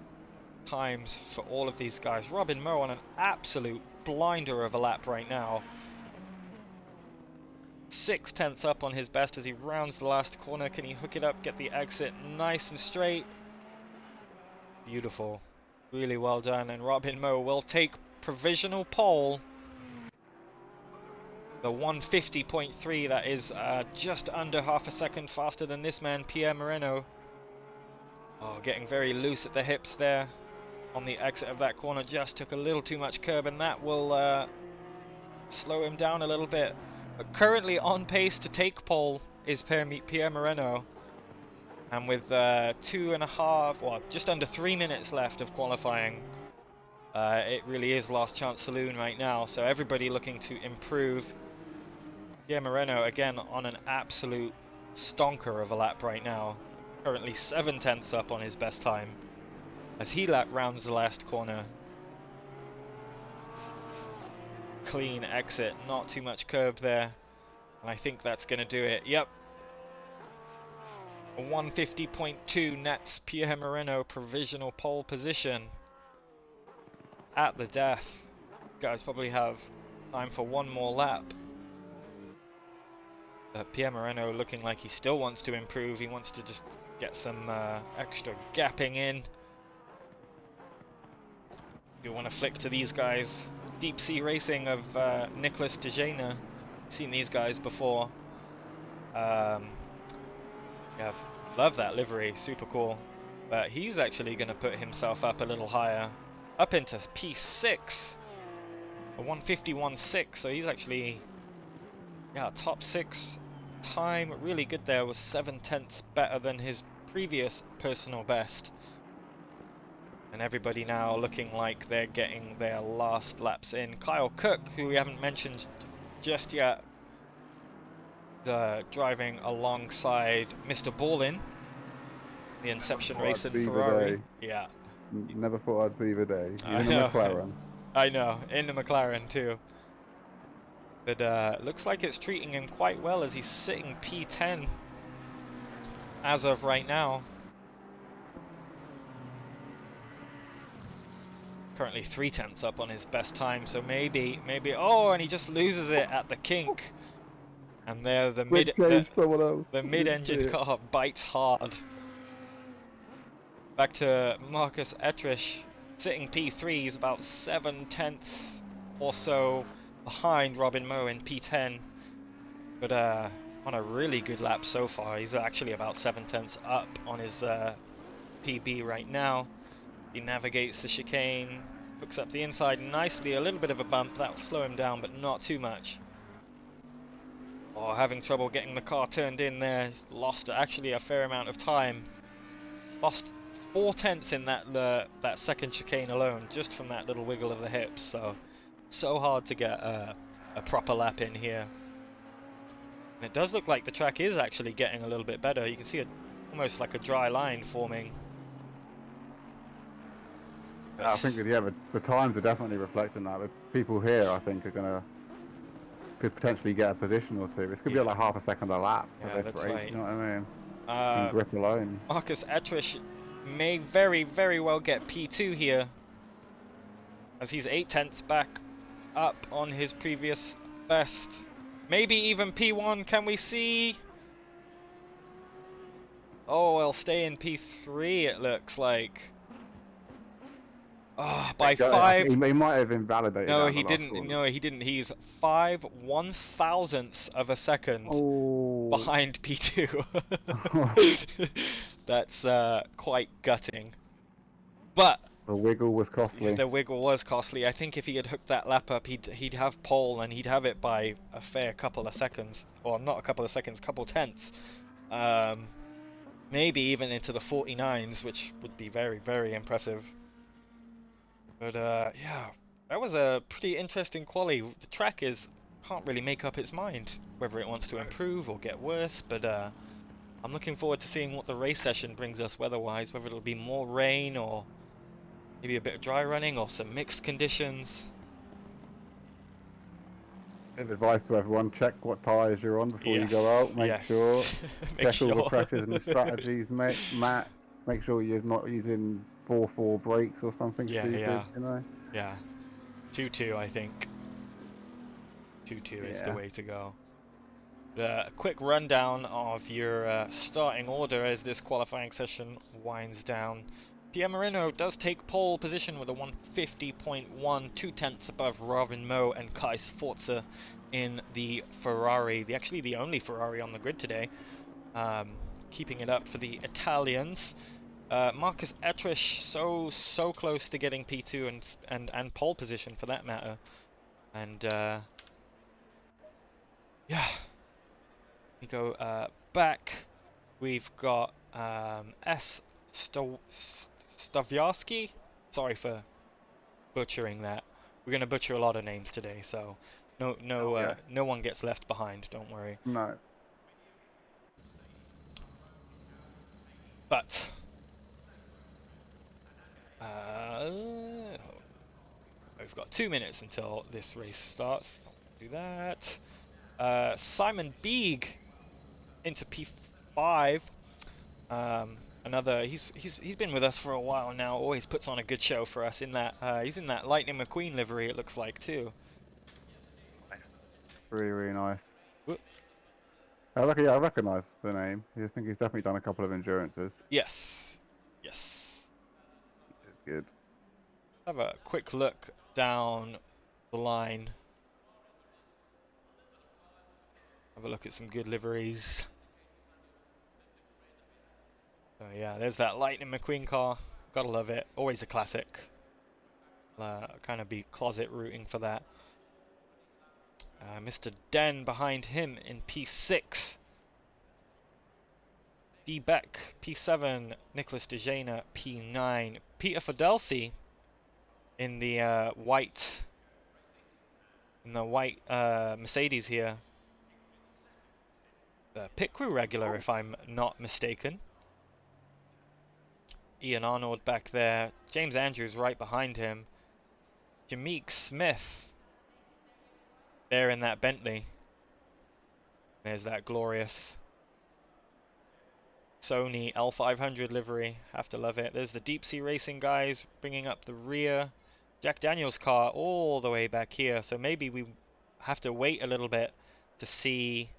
times for all of these guys. Robin Moe on an absolute blinder of a lap right now. 6/10 up on his best as he rounds the last corner. Can he hook it up, get the exit nice and straight? Beautiful. Really well done. And Robin Moe will take provisional pole. The 150.3, that is just under half a second faster than this man, Pierre Moreno. Oh, getting very loose at the hips there on the exit of that corner. Just took a little too much curb, and that will slow him down a little bit. But currently on pace to take pole is Pierre Moreno. And with 2.5, well, just under 3 minutes left of qualifying, it really is last chance saloon right now. So everybody looking to improve. Pierre Moreno again on an absolute stonker of a lap right now. Currently 7/10 up on his best time as he rounds the last corner. Clean exit, not too much curb there, and I think that's going to do it. Yep, a 150.2 nets Pierre Moreno provisional pole position at the death. Guys probably have time for one more lap. Pierre Moreno looking like he still wants to improve. He wants to just get some extra gapping in. You want to flick to these guys. Deep Sea Racing of Nicolas Dejena. Seen these guys before. Yeah, love that livery, super cool. But he's actually going to put himself up a little higher, up into P6, a 151.6. So he's actually, yeah, top 6 time, really good there. Was 7/10 better than his previous personal best. And everybody now looking like they're getting their last laps in. Kyle Cook, who we haven't mentioned just yet, driving alongside Mr. Ballin, the Inception Racing Ferrari. Yeah. Never thought I'd see the day. He's in a McLaren. I know, in the McLaren too. But looks like it's treating him quite well as he's sitting P10 as of right now. Currently 3/10 up on his best time, so maybe, oh, and he just loses it at the kink. And there the mid-engine car bites hard. Back to Marcus Etrish, sitting P3, he's about 7/10 or so behind Robin Moe in P10. But on a really good lap so far. He's actually about 7/10 up on his PB right now. He navigates the chicane, hooks up the inside nicely, a little bit of a bump, that will slow him down, but not too much. Oh, having trouble getting the car turned in there, lost actually a fair amount of time. Lost 4/10 in that second chicane alone, just from that little wiggle of the hips, so hard to get a proper lap in here. And it does look like the track is actually getting a little bit better. You can see almost like a dry line forming. I think that, the times are definitely reflecting that. The people here, I think, could potentially get a position or two. This could be like half a second a lap at this rate. Right. You know what I mean? In grip alone. Marcus Etrish may very, very well get P2 here, as he's 8/10 back up on his previous best. Maybe even P1. Can we see? Oh, he'll stay in P3. It looks like. Oh, by 5. He might have invalidated. No, he didn't. No, he didn't. He's 5 1/1000ths of a second behind P2. That's quite gutting. But the wiggle was costly. The wiggle was costly. I think if he had hooked that lap up, he'd have pole, and he'd have it by a fair couple of seconds, or not a couple of seconds, couple tenths. Maybe even into the 49s, which would be very, very impressive. But yeah, that was a pretty interesting quali. The track can't really make up its mind whether it wants to improve or get worse, but I'm looking forward to seeing what the race session brings us weather-wise, whether it'll be more rain or maybe a bit of dry running or some mixed conditions. Bit of advice to everyone: check what tyres you're on before you go out. Make Yes. sure. Make Check all the sure. pressures and the strategies, mate. Matt, make sure you're not using 4-4 brakes or something stupid. You know. Yeah. 2-2, I think. 2-2 is the Yeah. way to go. A quick rundown of your starting order as this qualifying session winds down. Pierre Marino does take pole position with a 150.1, 2/10 above Robin Moe and Kai Sforza in the Ferrari. Actually the only Ferrari on the grid today. Keeping it up for the Italians. Marcus Etrish so close to getting P2 and pole position for that matter. And yeah. We go back. We've got Staviarski. Sorry for butchering that. We're gonna butcher a lot of names today, so no one gets left behind. Don't worry. No. But we've got 2 minutes until this race starts. Do that. Simon Beeg into P5. He's been with us for a while now. Always puts on a good show for us. In that he's in that Lightning McQueen livery. It looks like too. Nice. Really nice. Whoop. I recognise the name. I think he's definitely done a couple of endurances. Yes. It's good. Have a quick look down the line. Have a look at some good liveries. So yeah, there's that Lightning McQueen car. Gotta love it. Always a classic. Kind of be closet rooting for that. Mr. Den behind him in P6. D. Beck P7. Nicholas DeJana P9. Peter Fidelsi in the white Mercedes here. The pit crew regular, if I'm not mistaken. Ian Arnold back there. James Andrews right behind him. Jameek Smith there in that Bentley. There's that glorious Sony L500 livery. Have to love it. There's the Deep Sea Racing guys bringing up the rear. Jack Daniels' car all the way back here. So maybe we have to wait a little bit to see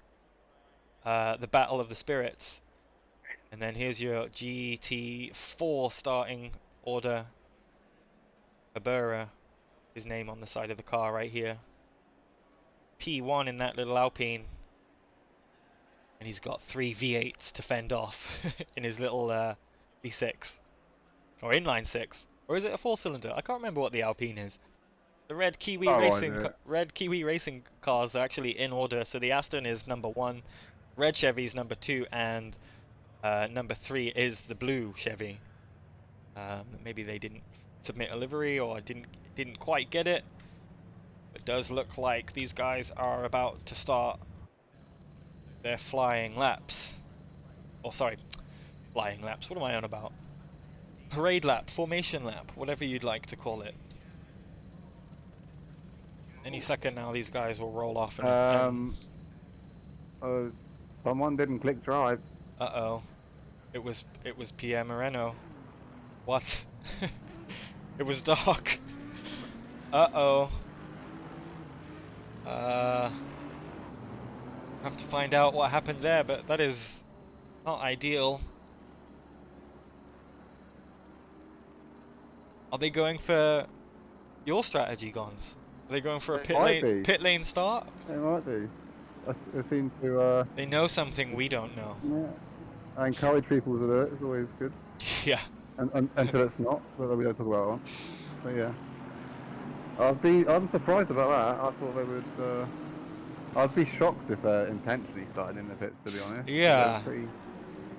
the Battle of the Spirits. And then here's your GT4 starting order. Abera, his name on the side of the car right here. P1 in that little Alpine. And he's got 3 V8s to fend off in his little V6. Or inline 6. Or is it a 4-cylinder? I can't remember what the Alpine is. The red Kiwi Racing cars are actually in order. So the Aston is number 1, red Chevy's number 2, and number 3 is the blue Chevy. Maybe they didn't submit a livery or didn't quite get it. It does look like these guys are about to start their flying laps. Oh, sorry, flying laps. What am I on about? Parade lap, formation lap, whatever you'd like to call it. Any second now, these guys will roll off. Someone didn't click drive. Uh-oh. It was Pierre Moreno. What? It was dark. Uh-oh. Have to find out what happened there, but that is not ideal. Are they going for your strategy, Gonz? Are they going for a pit lane start? They might do. They seem to. They know something we don't know. Yeah. I encourage people to do it. It's always good. Yeah. And until it's not, but we don't talk about it. But yeah. I'm surprised about that. I thought they would. I'd be shocked if they're intentionally starting in the pits, to be honest. Yeah.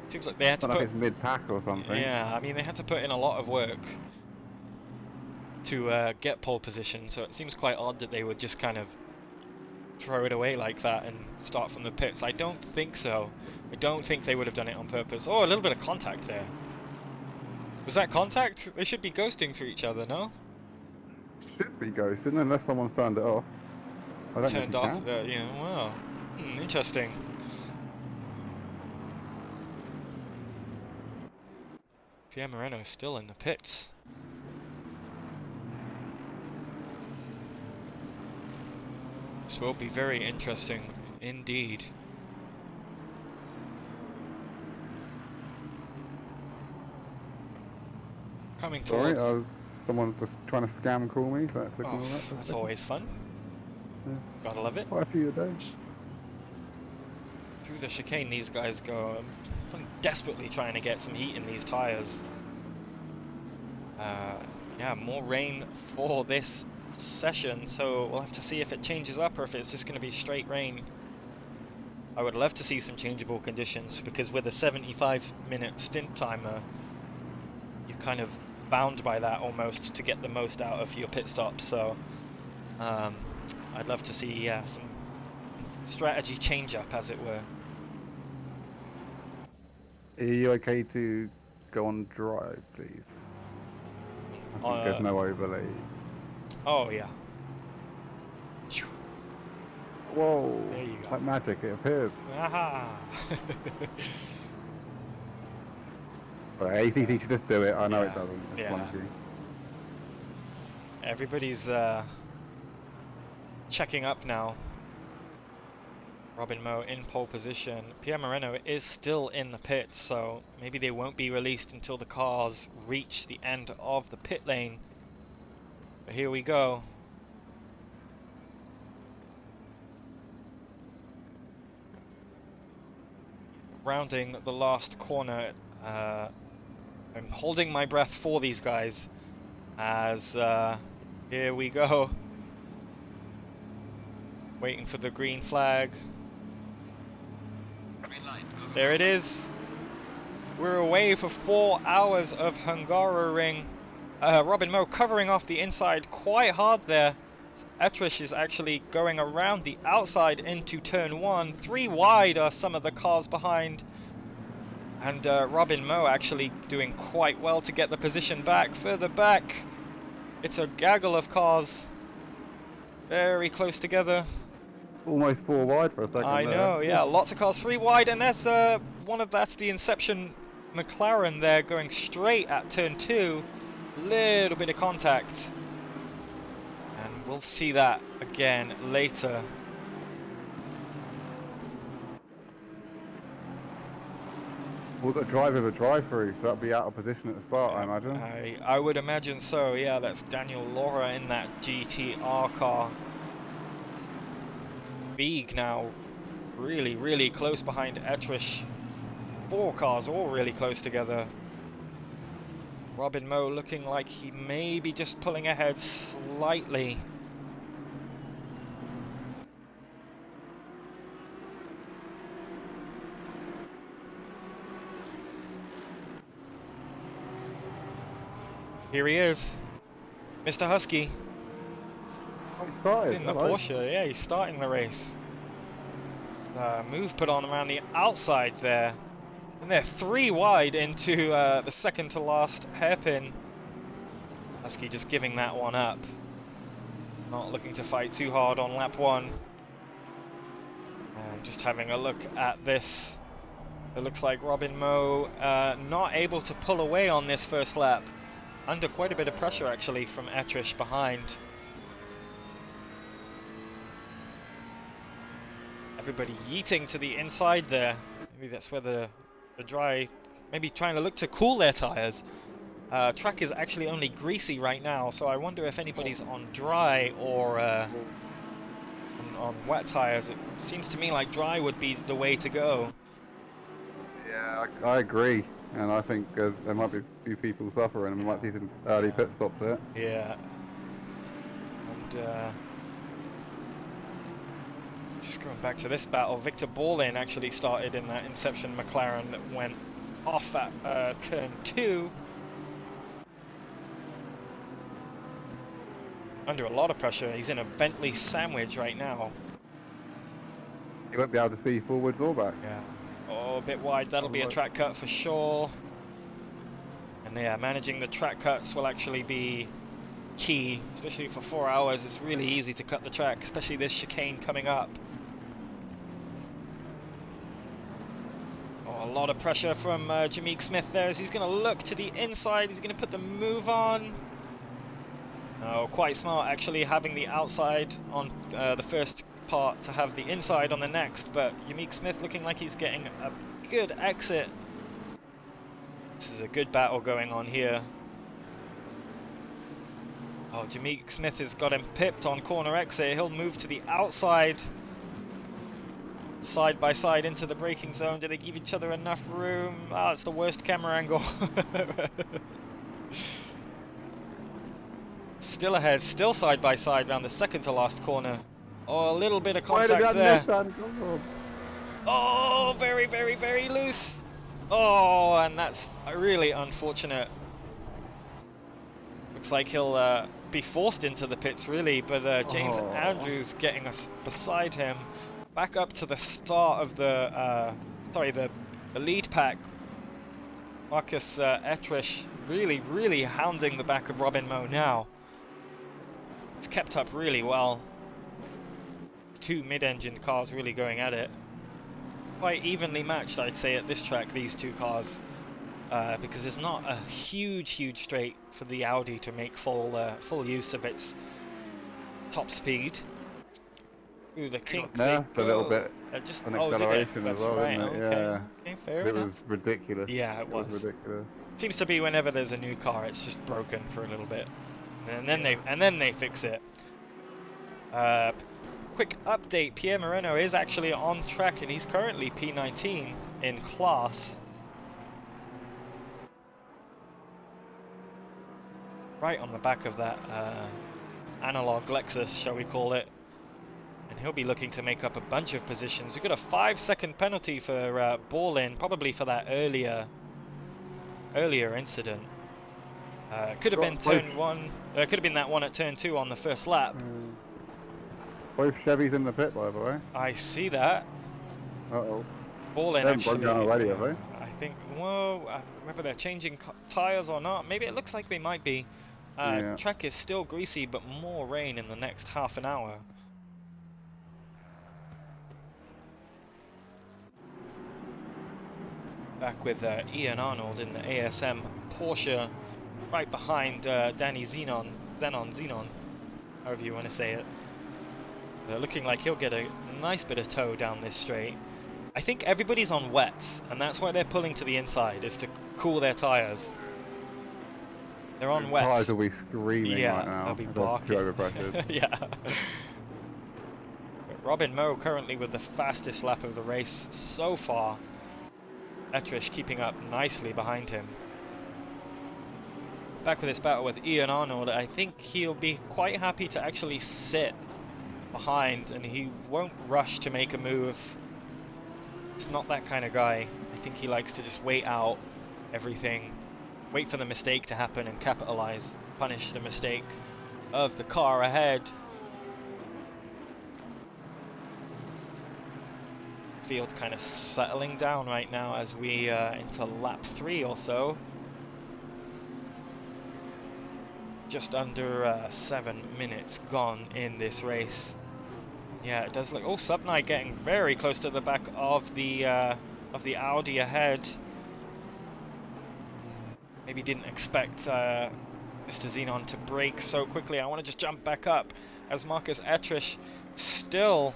Seems like they had to put. Like it's mid-pack or something. Yeah, I mean they had to put in a lot of work to get pole position, so it seems quite odd that they would just kind of throw it away like that and start from the pits. I don't think so. I don't think they would have done it on purpose. Oh, a little bit of contact there. Was that contact? They should be ghosting through each other, no? Should be ghosting unless someone's turned it off. I don't Turned know if you off the, yeah, wow. Interesting. Pierre Moreno's still in the pits. This will be very interesting indeed. Coming Sorry, towards... someone just trying to scam call me. So Oh, that's always fun. Yeah. Gotta love it. Quite a few a day. Through the chicane these guys go. I'm desperately trying to get some heat in these tyres. Yeah, more rain for this session, so we'll have to see if it changes up or if it's just going to be straight rain. I would love to see some changeable conditions, because with a 75-minute stint timer, you're kind of bound by that almost to get the most out of your pit stops. So I'd love to see some strategy change up, as it were. Are you okay to go on drive, please? I think there's no overlays. Oh yeah. Whoa! There you go. Like magic, it appears. Aha! But ACT should just do it. I know it doesn't. It's Yeah. clunky. Everybody's checking up now. Robin Moe in pole position. Pierre Moreno is still in the pit, so maybe they won't be released until the cars reach the end of the pit lane. But here we go. Rounding the last corner. I'm holding my breath for these guys as here we go. Waiting for the green flag. There it is. We're away for 4 hours of Hungaroring. Robin Moe covering off the inside quite hard there. Etrish is actually going around the outside into turn 1. 3 wide are some of the cars behind. And Robin Moe actually doing quite well to get the position back. Further back, it's a gaggle of cars. Very close together. Almost 4 wide for a second. I know, yeah, lots of cars 3 wide, and there's that's the Inception McLaren there going straight at turn 2. Little bit of contact, and we'll see that again later. We've got a driver with a drive-through, so that'll be out of position at the start, I imagine. I would imagine so, yeah. That's Daniel Laura in that GTR car. Beeg now really, really close behind Etrish. 4 cars all really close together. Robin Moe looking like he may be just pulling ahead slightly. Here he is, Mr. Husky. Oh, he started. In the Porsche, yeah, he's starting the race. Move put on around the outside there. And they're 3 wide into the second to last hairpin. Husky just giving that one up. Not looking to fight too hard on lap 1. And just having a look at this. It looks like Robin Moe not able to pull away on this first lap. Under quite a bit of pressure actually from Etrish behind. Everybody yeeting to the inside there. Maybe that's where the dry, maybe trying to look to cool their tyres. Track is actually only greasy right now, so I wonder if anybody's on dry or on wet tyres. It seems to me like dry would be the way to go. Yeah, I agree. And I think there might be a few people suffering, and we might see some early pit stops here. Yeah. And just going back to this battle, Victor Borlin actually started in that Inception McLaren that went off at turn 2. Under a lot of pressure. He's in a Bentley sandwich right now. You won't be able to see forwards or back. Yeah. Oh, a bit wide. That'll be a track cut for sure. And yeah, managing the track cuts will actually be key, especially for 4 hours. It's really easy to cut the track, especially this chicane coming up. Oh, a lot of pressure from Jameek Smith there as he's going to look to the inside. He's going to put the move on. Oh, quite smart actually having the outside on the first part to have the inside on the next, but Jameek Smith looking like he's getting a good exit. This is a good battle going on here. Oh, Jameek Smith has got him pipped on corner exit. He'll move to the outside. Side by side into the braking zone. Do they give each other enough room? Ah, it's the worst camera angle. Still ahead, still side by side around the second to last corner. Oh, a little bit of contact there. Oh, very, very, very loose. Oh, and that's really unfortunate. Looks like he'll be forced into the pits really, but James Andrews getting us beside him. Back up to the start of the, the lead pack. Marcus Etrish really hounding the back of Robin Moe now. It's kept up really well. Two mid-engine cars really going at it. Quite evenly matched, I'd say, at this track, these two cars. Because there's not a huge straight for the Audi to make full use of its top speed. Ooh, the kink. No, a little bit. Just an acceleration as well, right, didn't it? okay. Yeah. Okay, fair it enough. was ridiculous. Yeah, it was. Ridiculous. Seems to be whenever there's a new car, it's just broken for a little bit, and then they fix it. Quick update: Pierre Moreno is actually on track, and he's currently P19 in class. Right on the back of that analog Lexus, shall we call it? And he'll be looking to make up a bunch of positions. We've got a 5-second penalty for ball-in, probably for that earlier incident. Could have been turn 1. Could have been that one at turn 2 on the first lap. Both Chevys in the pit, by the way. I see that. Uh-oh. Ball-in They haven't actually. broken down already, have they? I think. Whoa. Whether they're changing tires or not. Maybe it looks like they might be. Yeah. Track is still greasy, but more rain in the next half an hour. Back with Ian Arnold in the ASM Porsche, right behind Danny Zenon, however you want to say it. Looking like he'll get a nice bit of tow down this straight. I think everybody's on wets, and that's why they're pulling to the inside, is to cool their tyres. They're on wets. Tyres will be screaming right now. They'll be barking. Too overpressured. Yeah. Robin Moe currently with the fastest lap of the race so far. Etrish keeping up nicely behind him. Back with this battle with Ian Arnold, I think he'll be quite happy to actually sit behind, and he won't rush to make a move. He's not that kind of guy. I think he likes to just wait out everything, wait for the mistake to happen and capitalize, punish the mistake of the car ahead. Field kind of settling down right now as we into lap 3 or so. Just under 7 minutes gone in this race. Yeah, it does look. Oh, Subnight getting very close to the back of the Audi ahead. Maybe didn't expect Mr. Xenon to brake so quickly. I want to just jump back up as Marcus Etrish still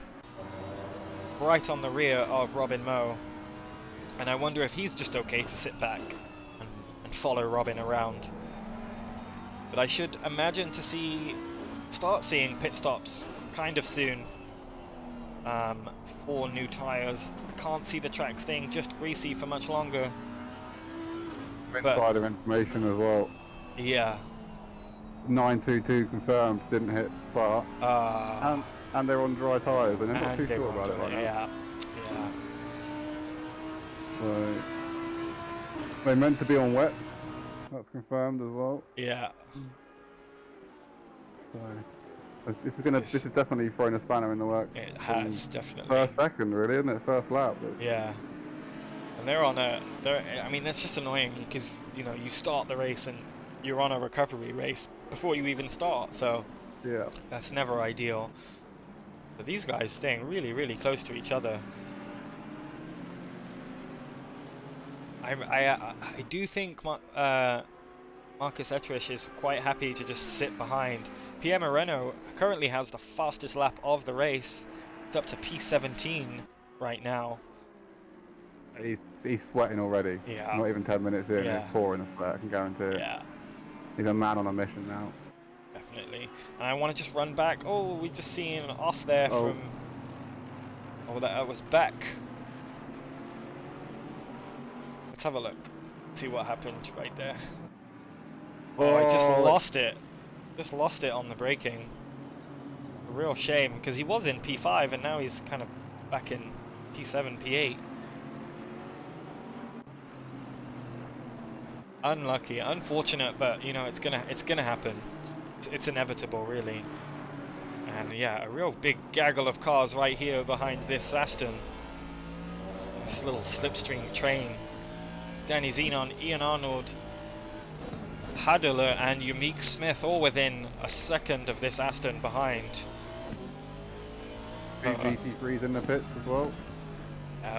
right on the rear of Robin Moe, and I wonder if he's just okay to sit back and follow Robin around. But I should imagine to start seeing pit stops kind of soon for new tyres. Can't see the track staying just greasy for much longer. Insider information as well. Yeah. 922 confirmed, didn't hit start. And they're on dry tyres, and they're not too sure about it right now. Yeah. So, they meant to be on wets. That's confirmed as well. Yeah. So, This is definitely throwing a spanner in the works. It has, definitely. First second, really, isn't it? First lap. Yeah. And I mean, that's just annoying because, you know, you start the race and you're on a recovery race before you even start, so yeah, that's never ideal. But these guys staying really, really close to each other. I do think Marcus Etrish is quite happy to just sit behind. Pierre Moreno currently has the fastest lap of the race. It's up to P17 right now. He's sweating already. Yeah. Not even 10 minutes in, Yeah. he's pouring a sweat, I can guarantee it. Yeah. He's a man on a mission now. Definitely. And I want to just run back. Oh, we just seen off there from... Oh, that was Beck. Let's have a look. See what happened right there. Oh, I just lost it. Just lost it on the braking. A real shame, because he was in P5 and now he's kind of back in P7, P8. Unlucky, unfortunate, but you know it's gonna happen. It's inevitable, really. And yeah, a real big gaggle of cars right here behind this Aston. This little slipstream train. Danny Xenon, Ian Arnold, Hadler and Yumik Smith all within a second of this Aston behind. GT3s in the pits as well.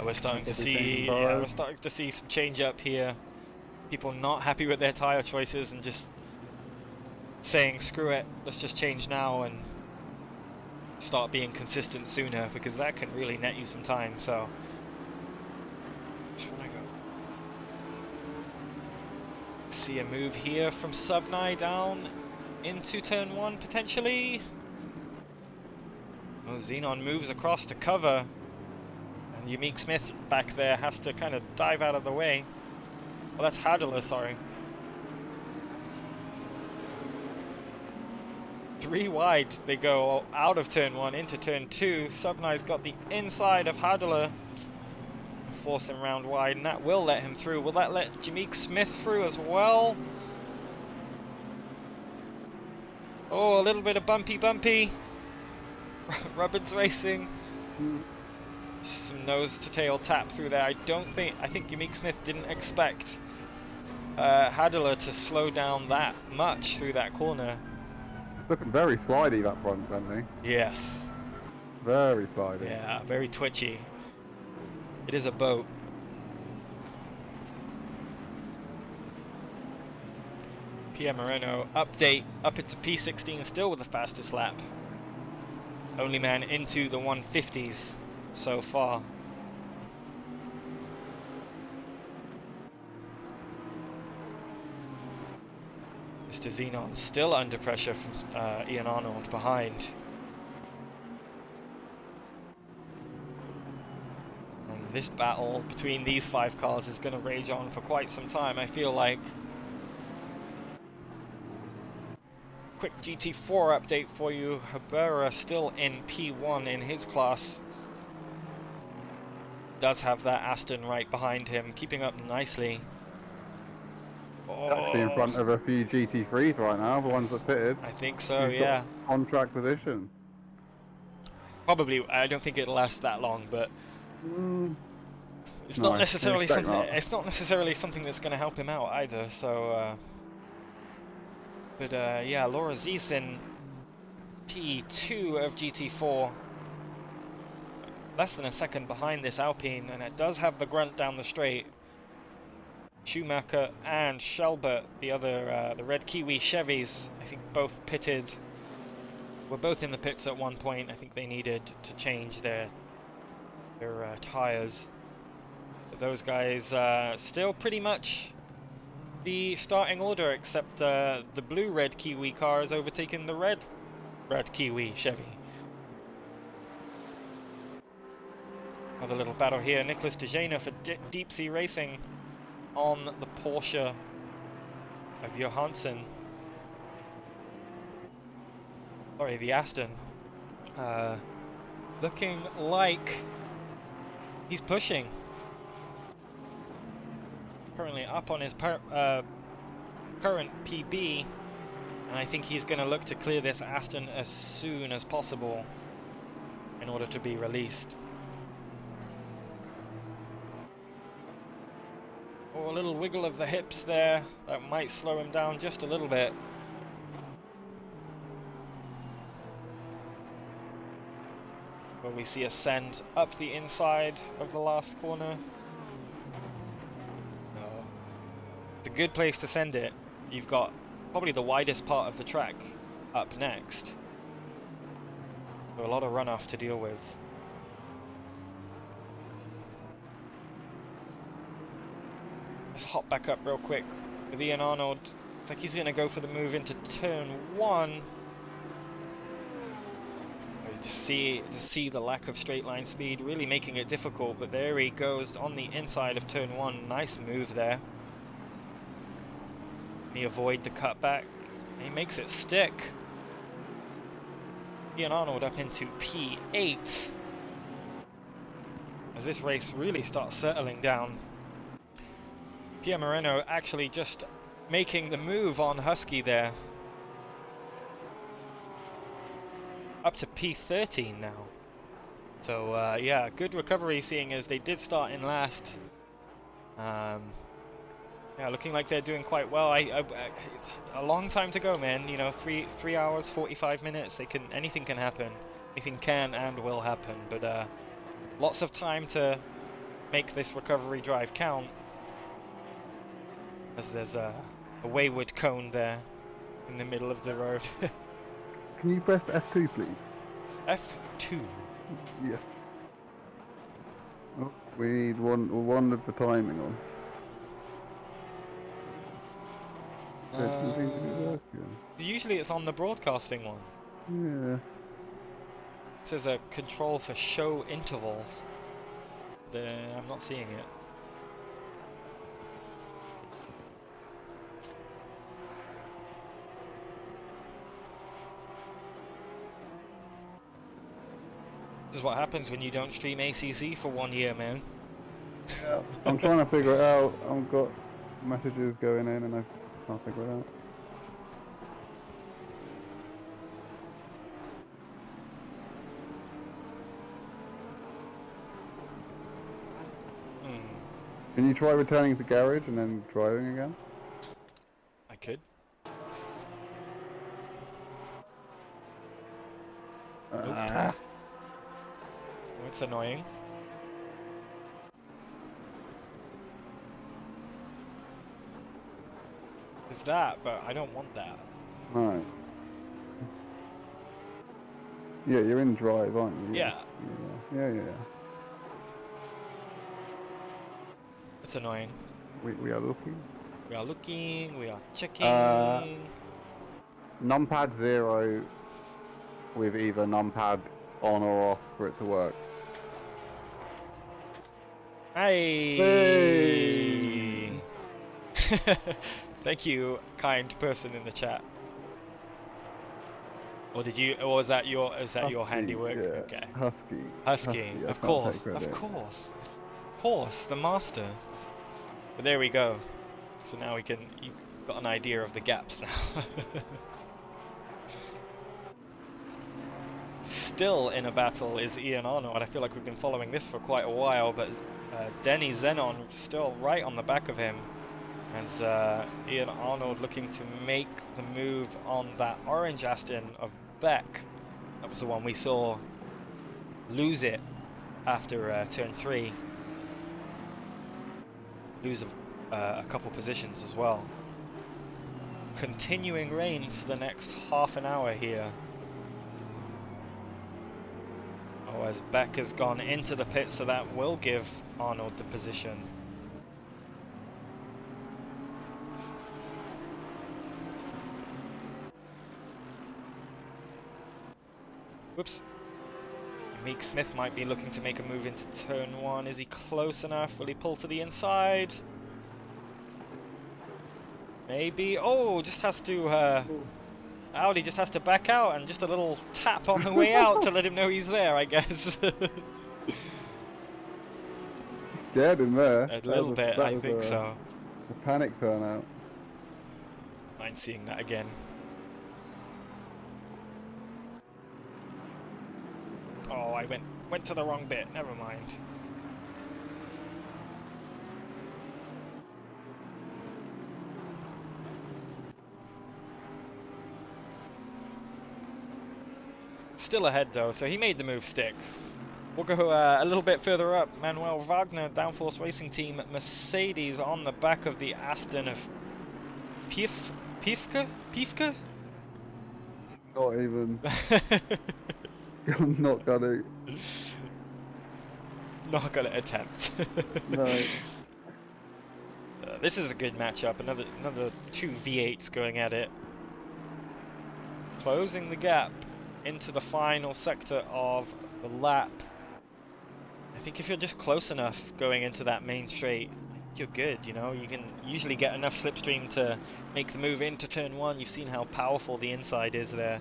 We're starting to see some change up here. People not happy with their tyre choices and just saying screw it, let's just change now and start being consistent sooner, because that can really net you some time. So just wanna go see a move here from Subnai down into turn 1 potentially. Oh, Xenon moves across to cover, and Yumik Smith back there has to kind of dive out of the way. Oh, that's Hadler, sorry. 3 wide, they go out of turn 1 into turn 2. Subnai's got the inside of Hadler, force him round wide, and that will let him through. Will that let Yumik Smith through as well? Oh, a little bit of bumpy. Roberts Racing. Some nose to tail tap through there. I think Yumik Smith didn't expect Hadler to slow down that much through that corner. It's looking very slidey, that front, Bentley. Yes. Very slidey. Yeah, very twitchy. It is a boat. Pierre Moreno update up into P16 still with the fastest lap. Only man into the 150s so far. Mr. Xenon still under pressure from Ian Arnold behind. And this battle between these 5 cars is going to rage on for quite some time, I feel like. Quick GT4 update for you. Habera still in P1 in his class. Does have that Aston right behind him, keeping up nicely. Actually in front of a few GT3s right now, the ones that pitted. I think so, He's yeah. got on track position. Probably, I don't think it'll last that long, but it's not necessarily something. It's not necessarily something that's going to help him out either. So, but yeah, Laura Z's in P2 of GT4, less than a second behind this Alpine, and it does have the grunt down the straight. Schumacher and Shelbert, the other, the red Kiwi Chevys, I think both pitted. Were both in the pits at one point. I think they needed to change their tires. But those guys still pretty much the starting order, except the blue-red Kiwi car has overtaken the red Kiwi Chevy. Another little battle here. Nicholas DeJana for Deep Sea Racing on the Porsche of Johansson. Sorry, the Aston. Looking like he's pushing. Currently up on his current PB. And I think he's going to look to clear this Aston as soon as possible in order to be released. Oh, a little wiggle of the hips there. That might slow him down just a little bit. But we see a send up the inside of the last corner. Oh. It's a good place to send it. You've got probably the widest part of the track up next. So a lot of runoff to deal with. Let's hop back up real quick with Ian Arnold. Looks like he's going to go for the move into turn 1. Just see the lack of straight line speed, really making it difficult, but there he goes on the inside of turn 1. Nice move there. He avoid the cutback. He makes it stick. Ian Arnold up into P8 as this race really starts settling down. Pierre Moreno actually just making the move on Husky there. Up to P13 now. So yeah, good recovery seeing as they did start in last. Yeah, looking like they're doing quite well. A long time to go, man. You know, 3 hours 45 minutes. Anything can happen. Anything can and will happen. But lots of time to make this recovery drive count. As there's a wayward cone there in the middle of the road. Can you press F2, please? F2. Yes. Oh, we need one of the timing on. Usually it's on the broadcasting one. Yeah. It says a control for show intervals. I'm not seeing it. This is what happens when you don't stream ACC for 1 year, man. Yeah. I'm trying to figure it out. I've got messages going in and I can't figure it out. Can you try returning to garage and then driving again? I could. Nope. Oh, it's annoying. It's that, but I don't want that. Right. Yeah, you're in drive, aren't you? Yeah. Yeah. It's annoying. We are looking. We are looking, we are checking. Numpad 0 with either numpad on or off for it to work. Hey! Thank you, kind person in the chat. Or did you? Or was that your? Is that your handiwork? Yeah. Okay. Husky. Of course. The master. But there we go. So now you've got an idea of the gaps now. Still in a battle is Ian Arnold. I feel like we've been following this for quite a while, but Denny Zenon still right on the back of him. As Ian Arnold looking to make the move on that orange Aston of Beck. That was the one we saw lose it after turn 3. Lose a couple positions as well. Continuing rain for the next half an hour here. Oh, as Beck has gone into the pit, so that will give Arnold the position. Whoops. Meek Smith might be looking to make a move into turn 1. Is he close enough? Will he pull to the inside? Maybe. Oh, just has to. Audi just has to back out and just a little tap on the way out to let him know he's there, I guess. Scared him there. A little bit, I think so. A panic turnout. Mind seeing that again. I went to the wrong bit. Never mind. Still ahead though, so he made the move stick. We'll go a little bit further up. Manuel Wagner, Downforce Racing Team, Mercedes on the back of the Aston of Piefke? Not even. I'm not gonna. Not gonna attempt. No. This is a good matchup. Another two V8s going at it. Closing the gap into the final sector of the lap. I think if you're just close enough going into that main straight, you're good, you know. You can usually get enough slipstream to make the move into turn 1. You've seen how powerful the inside is there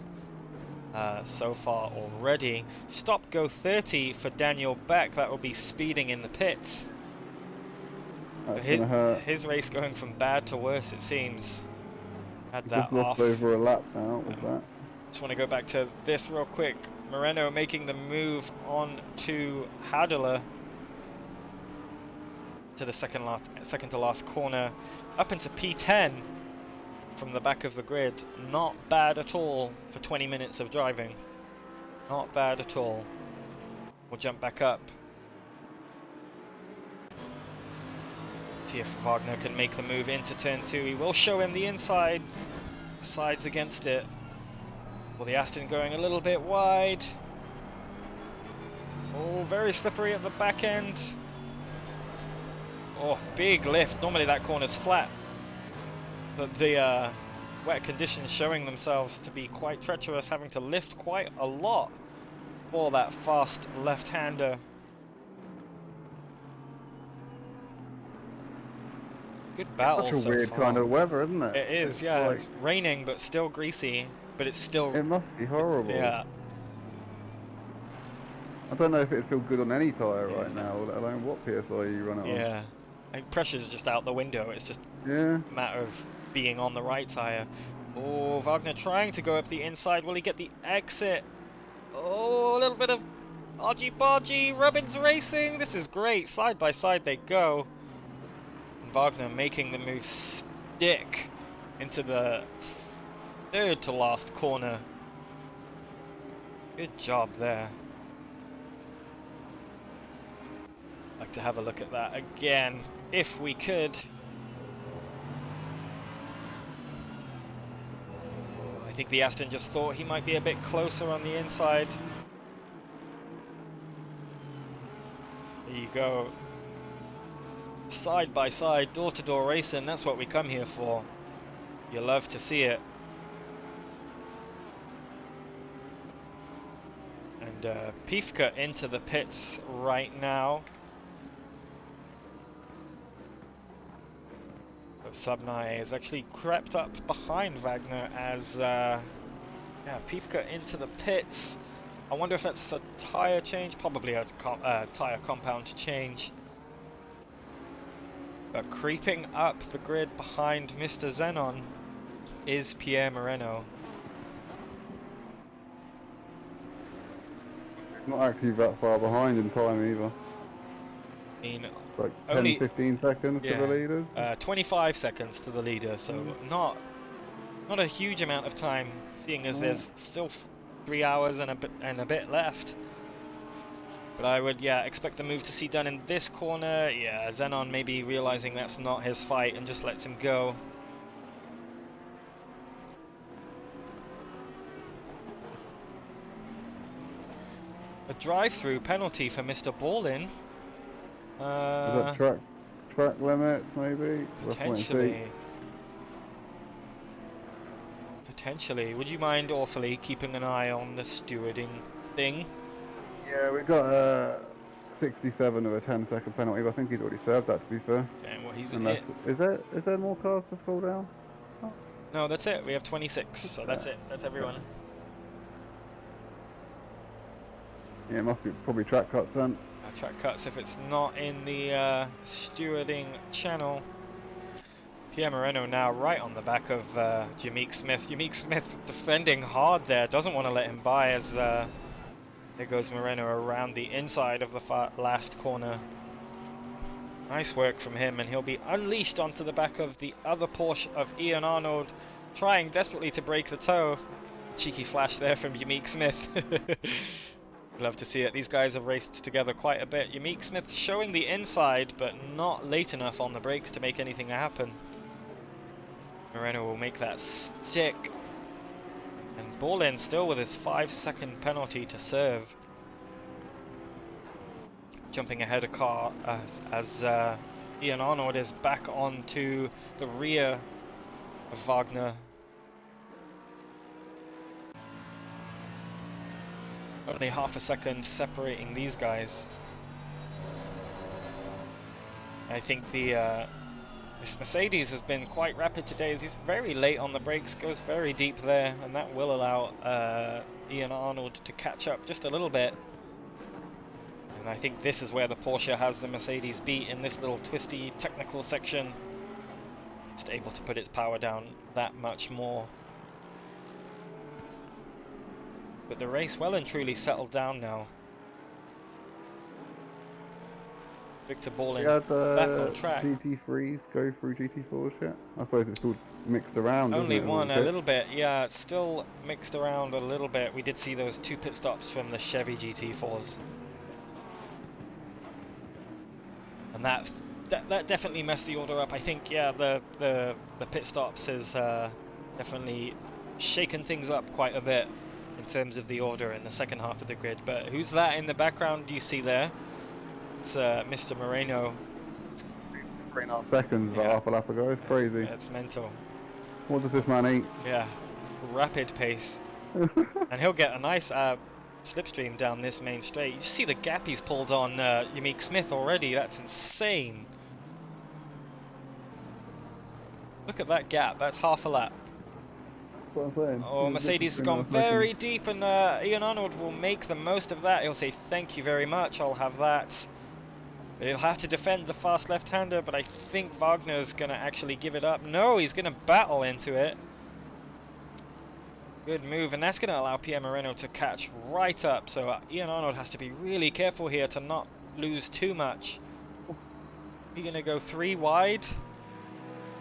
so far already. Stop go 30 for Daniel Beck. That will be speeding in the pits. That's gonna hurt. His race going from bad to worse, it seems. Had He that just lost off. over a lap now with that. Just want to go back to this real quick. Moreno making the move on to Hadler to the second to last corner, up into P10 from the back of the grid. Not bad at all for 20 minutes of driving. Not bad at all. We'll jump back up. See if Wagner can make the move into turn 2. He will show him the inside. Sides against it. Well, the Aston going a little bit wide. Oh, very slippery at the back end. Oh, big lift. Normally that corner's flat. But the wet conditions showing themselves to be quite treacherous, having to lift quite a lot for that fast left-hander. Good battle so far. It's such a weird kind of weather, isn't it? It is, yeah. It's raining, but still greasy. But it's still... It must be horrible. Yeah. I don't know if it'd feel good on any tyre right now, let alone what PSI you run it on. Yeah. Like, pressure's just out the window. It's just a matter of being on the right tyre. Oh, Wagner trying to go up the inside. Will he get the exit? Oh, a little bit of argy-bargy. Robbins racing. This is great. Side by side they go. And Wagner making the move stick into the third to last corner. Good job there. Like to have a look at that again, if we could. I think the Aston just thought he might be a bit closer on the inside. There you go. Side by side, door to door racing, that's what we come here for. You love to see it. And Piefke into the pits right now. Subnai has actually crept up behind Wagner as Piefke into the pits. I wonder if that's a tyre change, probably a tyre compound change. But creeping up the grid behind Mr. Zenon is Pierre Moreno. Not actually that far behind in time either. I mean, like 10-15 seconds to the leaders. 25 seconds to the leader, so not a huge amount of time, seeing as there's still 3 hours and a bit left. But I would expect the move to see done in this corner. Yeah, Zenon maybe realizing that's not his fight and just lets him go. A drive-through penalty for Mr. Ballin. Is that track limits maybe? Potentially. Potentially. Would you mind awfully keeping an eye on the stewarding thing? Yeah, we got a 67 of a 10-second penalty, but I think he's already served that, to be fair. Okay, well he's Unless, is there more cars to scroll down? Oh. No, that's it. We have 26, so that's it. That's everyone. Yeah, it must be probably track cuts then. Track cuts if it's not in the stewarding channel. Pierre Moreno now right on the back of Jameek Smith. Jameek Smith defending hard there, doesn't want to let him by as There goes Moreno around the inside of the last corner. Nice work from him, and he'll be unleashed onto the back of the other Porsche of Ian Arnold, trying desperately to break the toe. Cheeky flash there from Ymeek Smith. Love to see it. These guys have raced together quite a bit. Ymeek Smith showing the inside, but not late enough on the brakes to make anything happen. Moreno will make that stick. And ball in still with his 5-second penalty to serve. Jumping ahead of car as Ian Arnold is back onto the rear of Wagner. Only half a second separating these guys. I think this Mercedes has been quite rapid today, as he's very late on the brakes, goes very deep there, and that will allow Ian Arnold to catch up just a little bit. And I think this is where the Porsche has the Mercedes beat, in this little twisty technical section. Just able to put its power down that much more. But the race well and truly settled down now. Victor Ballin back on track. GT3s go through GT4s yet? I suppose it's all mixed around. Only one, a little bit. Yeah, it's still mixed around a little bit. We did see those 2 pit stops from the Chevy GT4s. And that definitely messed the order up. I think, yeah, the pit stops has definitely shaken things up quite a bit in terms of the order in the second half of the grid. But who's that in the background you see there? It's Mr. Moreno. 3.5 seconds, about half a lap ago. It's crazy. It's mental. What does this man eat? Yeah, rapid pace. And he'll get a nice slipstream down this main straight. You see the gap he's pulled on Ymeek Smith already. That's insane. Look at that gap. That's half a lap. That's what I'm saying. Oh, Mercedes has gone very deep, and Ian Arnold will make the most of that. He'll say, thank you very much, I'll have that. But he'll have to defend the fast left-hander, but I think Wagner's going to actually give it up. No, he's going to battle into it. Good move, and that's going to allow Pierre Moreno to catch right up. So Ian Arnold has to be really careful here to not lose too much. He's going to go 3 wide.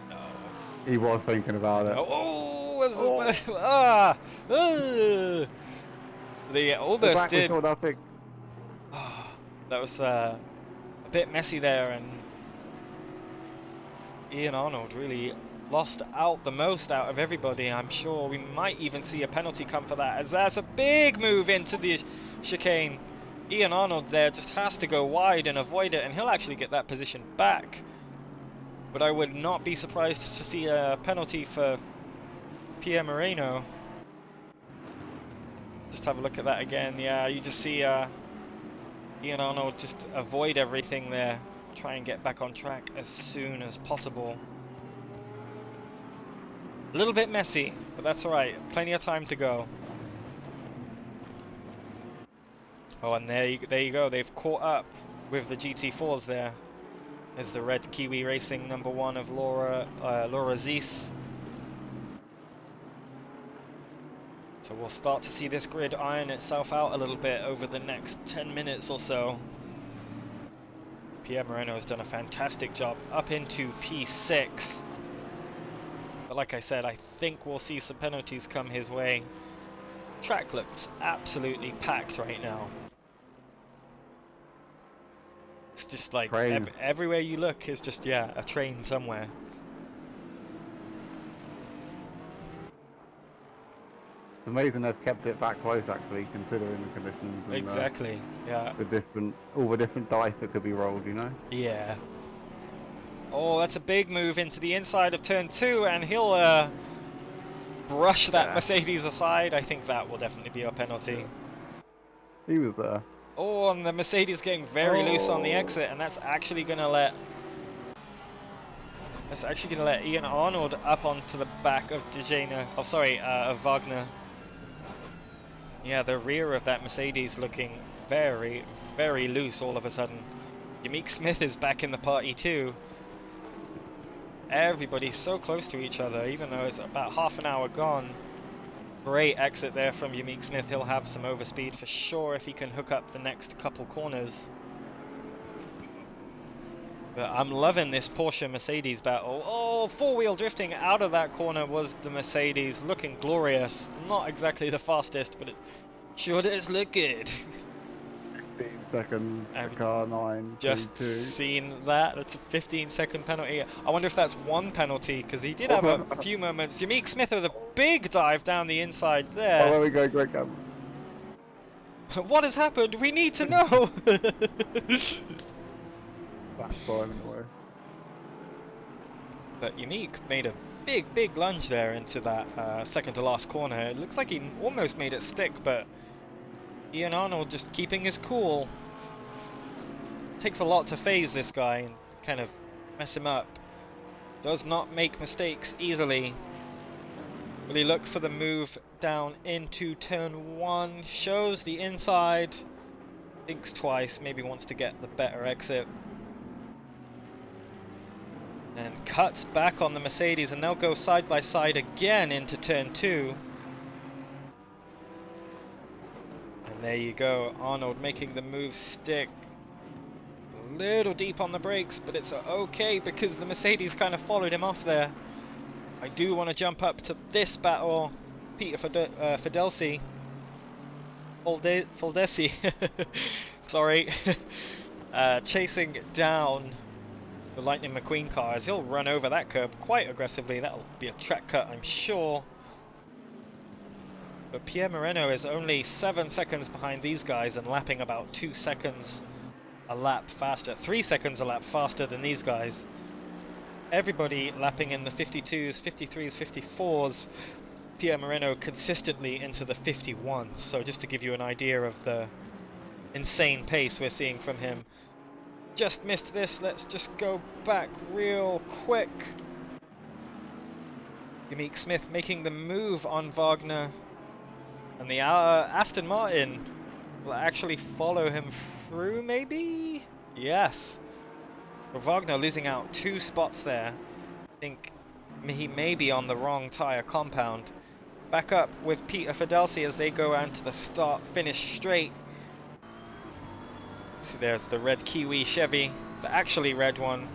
No. He was thinking about it. The almost did. That was a bit messy there, and Ian Arnold really lost out the most out of everybody. I'm sure we might even see a penalty come for that, as that's a big move into the chicane. Ian Arnold there just has to go wide and avoid it, and he'll actually get that position back. But I would not be surprised to see a penalty for Pierre Moreno. Just have a look at that again. Yeah, you just see Ian Arnold just avoid everything there, try and get back on track as soon as possible. A little bit messy, but that's alright, plenty of time to go. Oh, and there you go, they've caught up with the GT4s there. There's the red Kiwi Racing #1 of Laura Zeiss. So we'll start to see this grid iron itself out a little bit over the next 10 minutes or so. Pierre Moreno has done a fantastic job up into P6. But like I said, I think we'll see some penalties come his way. Track looks absolutely packed right now. It's just like everywhere you look is just, yeah, a train somewhere. It's amazing they've kept it that close, actually, considering the conditions. And, exactly, yeah. All the different dice that could be rolled, you know? Yeah. Oh, that's a big move into the inside of turn 2, and he'll brush that Mercedes aside. I think that will definitely be a penalty. He was there. Oh, and the Mercedes getting very loose on the exit, and that's actually going to let Ian Arnold up onto the back of of Wagner. Yeah, the rear of that Mercedes looking very, very loose all of a sudden. Ymeek Smith is back in the party too. Everybody's so close to each other, even though it's about half an hour gone. Great exit there from Unique Smith. He'll have some overspeed for sure if he can hook up the next couple corners. But I'm loving this Porsche Mercedes battle. Oh, four-wheel drifting out of that corner was the Mercedes, looking glorious. Not exactly the fastest, but it sure does look good. 15 seconds, the I've car 9, just 2. seen that. That's a 15-second penalty. I wonder if that's one penalty, because he did have a few moments. Unique Smith with a big dive down the inside there. Oh, there we go, great camera. What has happened? We need to know! That's fine anyway. But Unique made a big lunge there into that second to last corner. It looks like he almost made it stick, but Ian Arnold just keeping his cool. Takes a lot to phase this guy and kind of mess him up. Does not make mistakes easily. Will he look for the move down into turn 1? Shows the inside. Thinks twice, maybe wants to get the better exit. And cuts back on the Mercedes, and they'll go side by side again into turn 2. And there you go, Arnold making the move stick. A little deep on the brakes, but it's okay because the Mercedes kind of followed him off there. I do want to jump up to this battle. Peter Fidelsi. Faldesi. Sorry. Chasing down the Lightning McQueen car as he'll run over that curb quite aggressively. That'll be a track cut, I'm sure. But Pierre Moreno is only 7 seconds behind these guys and lapping about 2 seconds a lap faster. 3 seconds a lap faster than these guys. Everybody lapping in the 52s, 53s, 54s. Pierre Moreno consistently into the 51s. So just to give you an idea of the insane pace we're seeing from him. Just missed this. Let's just go back real quick. Unique Smith making the move on Wagner. And the Aston Martin will actually follow him through, maybe? Yes. But Wagner losing out 2 spots there. I think he may be on the wrong tyre compound. Back up with Peter Fidelsi as they go out to the start-finish straight. See, there's the red Kiwi Chevy, the actually red one.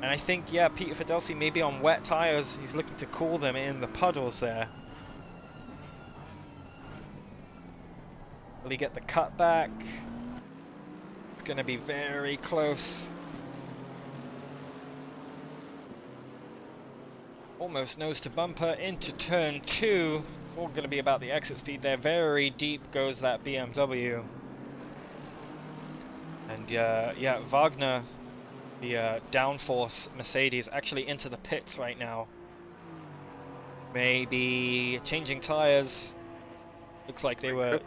And I think, yeah, Peter Fidelsi may be on wet tyres. He's looking to cool them in the puddles there. Will he get the cut back? It's going to be very close. Almost nose to bumper into turn 2. It's all going to be about the exit speed there. Very deep goes that BMW. And yeah, Wagner, the downforce Mercedes, actually into the pits right now. Maybe changing tires. Looks like they were.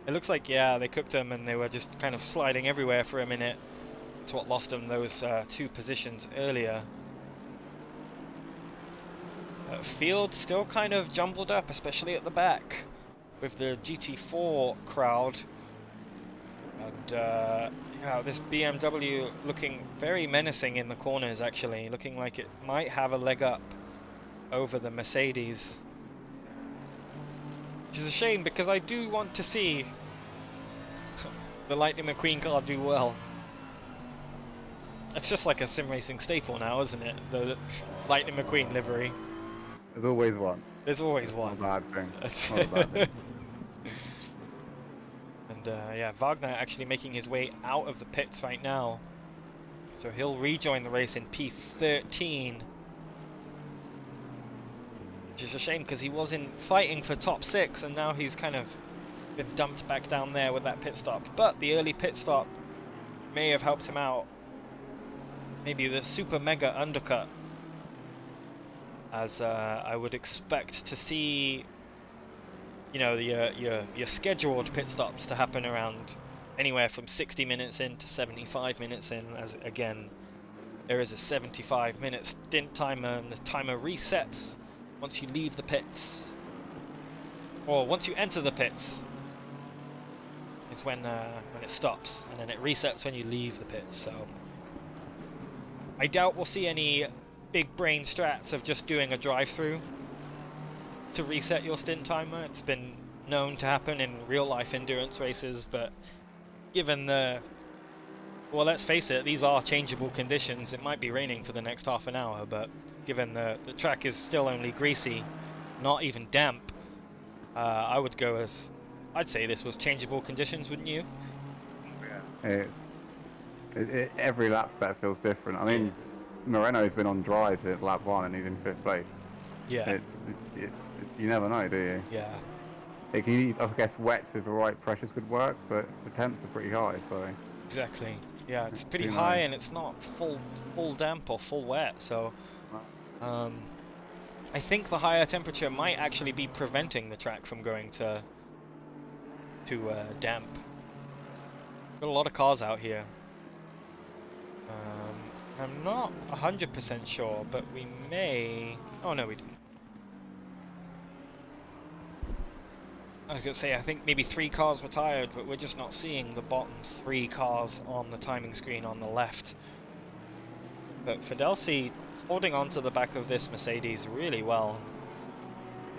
It looks like, yeah, they cooked them and they were just kind of sliding everywhere for a minute. It's what lost them those 2 positions earlier. Field still kind of jumbled up, especially at the back, with the GT4 crowd. And yeah, this BMW looking very menacing in the corners, actually, looking like it might have a leg up over the Mercedes. Which is a shame, because I do want to see the Lightning McQueen car do well. It's just like a sim racing staple now, isn't it? The Lightning McQueen livery. There's always one. There's always one. Not a bad thing. Not a bad thing. And yeah, Wagner actually making his way out of the pits right now. So he'll rejoin the race in P13. Which is a shame because he wasn't fighting for top 6 and now he's kind of been dumped back down there with that pit stop. But the early pit stop may have helped him out. Maybe the super mega undercut. As I would expect to see, you know, your scheduled pit stops to happen around anywhere from 60 minutes in to 75 minutes in, as again there is a 75-minute stint timer and the timer resets once you leave the pits, or once you enter the pits is when it stops, and then it resets when you leave the pits. So I doubt we'll see any big brain strats of just doing a drive-through. to reset your stint timer. It's been known to happen in real life endurance races, but given the, well, let's face it, these are changeable conditions. It might be raining for the next half an hour, but given the track is still only greasy, not even damp, I would go as, I'd say this was changeable conditions, wouldn't you? Yeah. Every lap that feels different. I mean, Moreno's been on dries at lap 1 and he's in 5th place. Yeah. You never know, do you? Yeah. I guess wets if the right pressures could work, but the temps are pretty high, so. Exactly. Yeah, it's pretty Who high knows? and it's not full damp or full wet, so I think the higher temperature might actually be preventing the track from going to damp. Got a lot of cars out here. I'm not 100% sure, but we may. Oh no, we didn't. I was gonna say, I think maybe 3 cars retired, but we're just not seeing the bottom 3 cars on the timing screen on the left. But Fidelsi holding on to the back of this Mercedes really well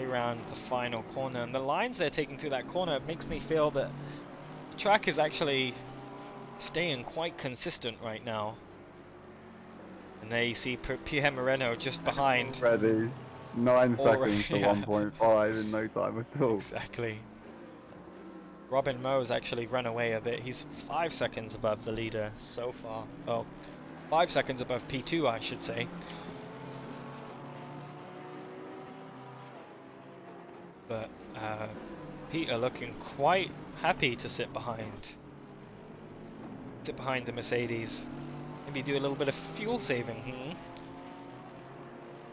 around the final corner, and the lines they're taking through that corner makes me feel that the track is actually staying quite consistent right now. And there you see Pierre Moreno just behind. Ready. 9 seconds to yeah. 1.5 in no time at all. Exactly. Robin Moe's actually run away a bit. He's 5 seconds above the leader so far. Oh, 5 seconds above P2, I should say. But Peter looking quite happy to sit behind the Mercedes. Maybe do a little bit of fuel saving.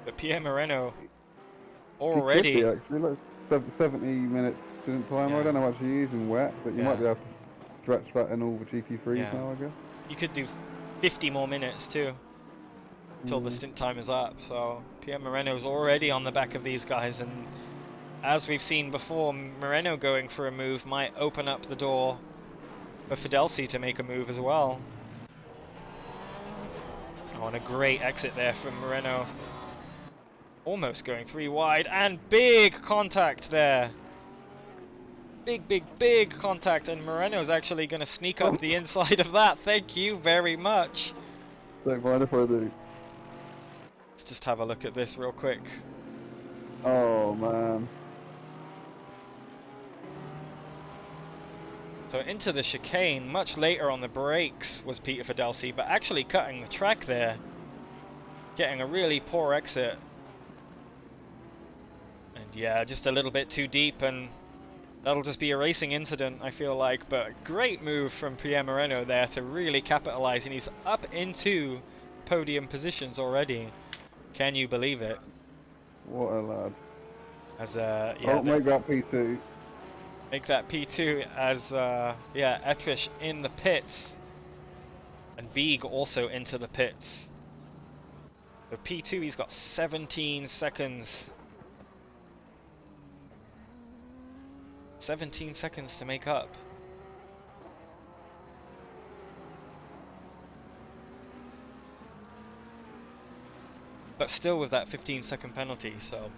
But Pierre Moreno already. He could be, actually. Look, 70 minutes stint timer. Yeah. I don't know how much you use in wet, but you might be able to stretch that in all the GT3s now, I guess. You could do 50 more minutes too, until the stint time is up. So Pierre Moreno's already on the back of these guys, and as we've seen before, Moreno going for a move might open up the door for Fidelsi to make a move as well. Oh, and a great exit there from Moreno. Almost going 3 wide, and big contact there. Big contact, and Moreno's actually going to sneak up the inside of that. Thank you very much. Don't mind if I do. Let's just have a look at this real quick. Oh, man. So into the chicane, much later on the brakes was Peter Fidelsi, but actually cutting the track there. Getting a really poor exit. And yeah, just a little bit too deep, and that'll just be a racing incident, I feel like. But great move from Pierre Moreno there to really capitalize, and he's up into podium positions already. Can you believe it? What a lad. As yeah, oh, make that P2. Make that P2 as yeah, Etrish in the pits, and Vieg also into the pits. So P2, he's got 17 seconds. 17 seconds to make up. But still with that 15-second penalty, so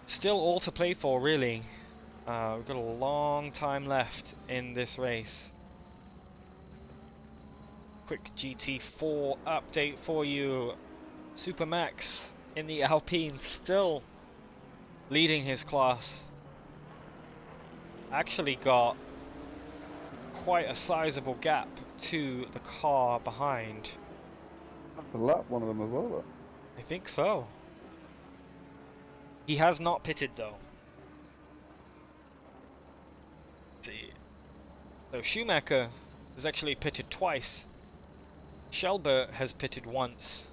still all to play for, really. We've got a long time left in this race. Quick GT4 update for you. Supermax in the Alpine still leading his class. Actually got quite a sizable gap to the car behind. That's a lap, one of them as well, though. I think so. He has not pitted though. So Schumacher has actually pitted twice. Shelbert has pitted once.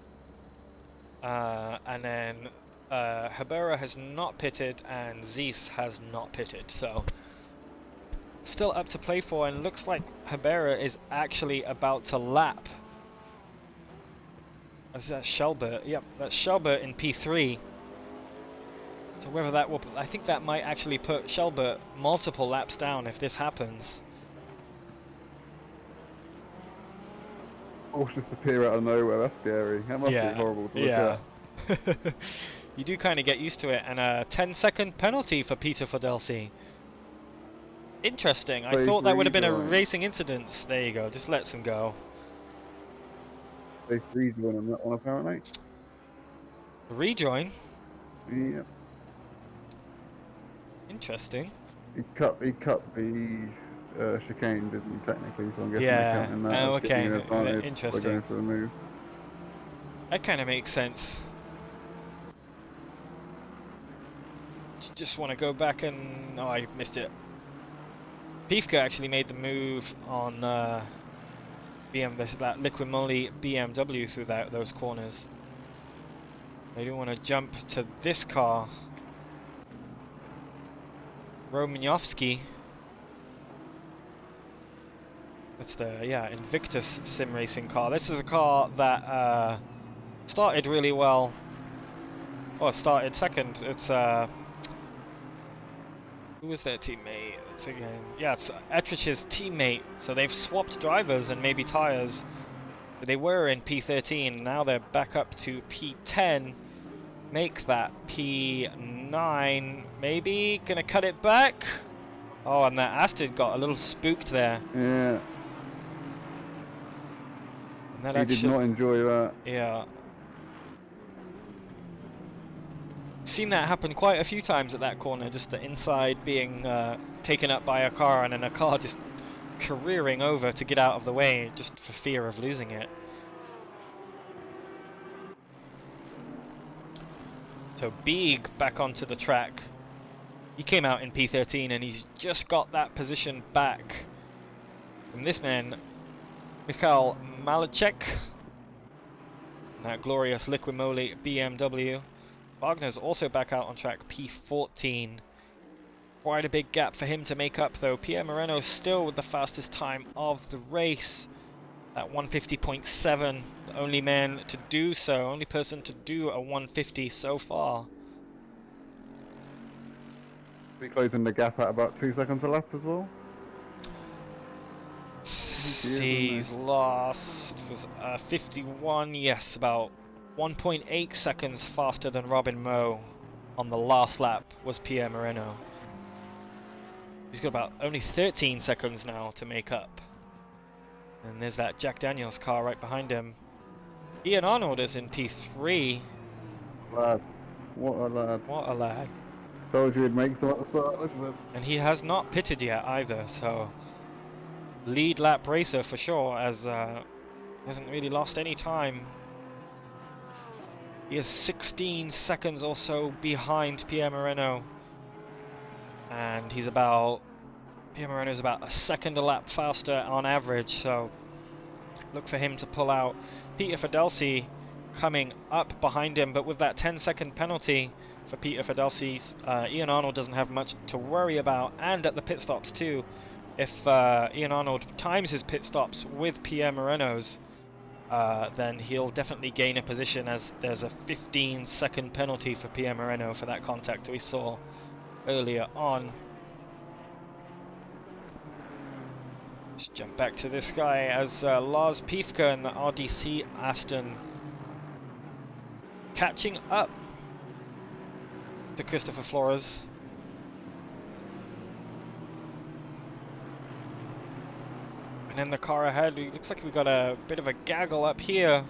And then Habera has not pitted, and Zeiss has not pitted. So still up to play for, and looks like Habera is actually about to lap. That's Shelbert. Yep, that's Shelbert in P3. So whether that will, I think that might actually put Shelbert multiple laps down if this happens. Oh, just appear out of nowhere. That's scary. That must be horrible to look at. You do kind of get used to it, and a 10-second penalty for Peter Fidelsi. Interesting. I thought that would have been a racing incident. There you go. Just lets him go. They rejoin on that one apparently. Rejoin? Yeah. Interesting. He cut the chicane, didn't he, technically, so I'm guessing Yeah. they're counting that. Oh, okay. Interesting. Going for the move. That kind of makes sense. Just want to go back and... Oh, I missed it. Pifka actually made the move on that liquid moly BMW through those corners. They do want to jump to this car. Romanovsky. That's the Invictus sim racing car. This is a car that started really well. Well, started second. It's who was their teammate? It's Ettrich's teammate. So they've swapped drivers and maybe tires. But they were in P13. Now they're back up to P10. Make that P9. Maybe gonna cut it back. Oh, and that Aston got a little spooked there. Yeah. And that he did not enjoy that. Yeah. Seen that happen quite a few times at that corner, just the inside being taken up by a car and then a car just careering over to get out of the way just for fear of losing it. So Bieg back onto the track. He came out in P13 and he's just got that position back from this man, Michal Malacek. That glorious liquid moly BMW. Wagner's also back out on track, P14. Quite a big gap for him to make up though. Pierre Moreno still with the fastest time of the race at 150.7. The only man to do so, only person to do a 150 so far. Is he closing the gap at about 2 seconds a lap as well? He's lost, was 51, yes, about 1.8 seconds faster than Robin Moe on the last lap was Pierre Moreno. He's got about only 13 seconds now to make up. And there's that Jack Daniels car right behind him. Ian Arnold is in P3. Lad. What a lad. What a lad. Told you he'd make some at the start, look at him. And he has not pitted yet either, so lead lap racer for sure, as hasn't really lost any time. He is 16 seconds or so behind Pierre Moreno. And Pierre Moreno's about a second a lap faster on average, so look for him to pull out. Peter Fidelsi coming up behind him, but with that 10-second penalty for Peter Fidelsi, Ian Arnold doesn't have much to worry about, and at the pit stops too. If Ian Arnold times his pit stops with Pierre Moreno's, then he'll definitely gain a position, as there's a 15-second penalty for Pierre Moreno for that contact we saw earlier on. Just jump back to this guy as Lars Pifka and the RDC Aston catching up to Christopher Flores. And then the car ahead, it looks like we've got a bit of a gaggle up here,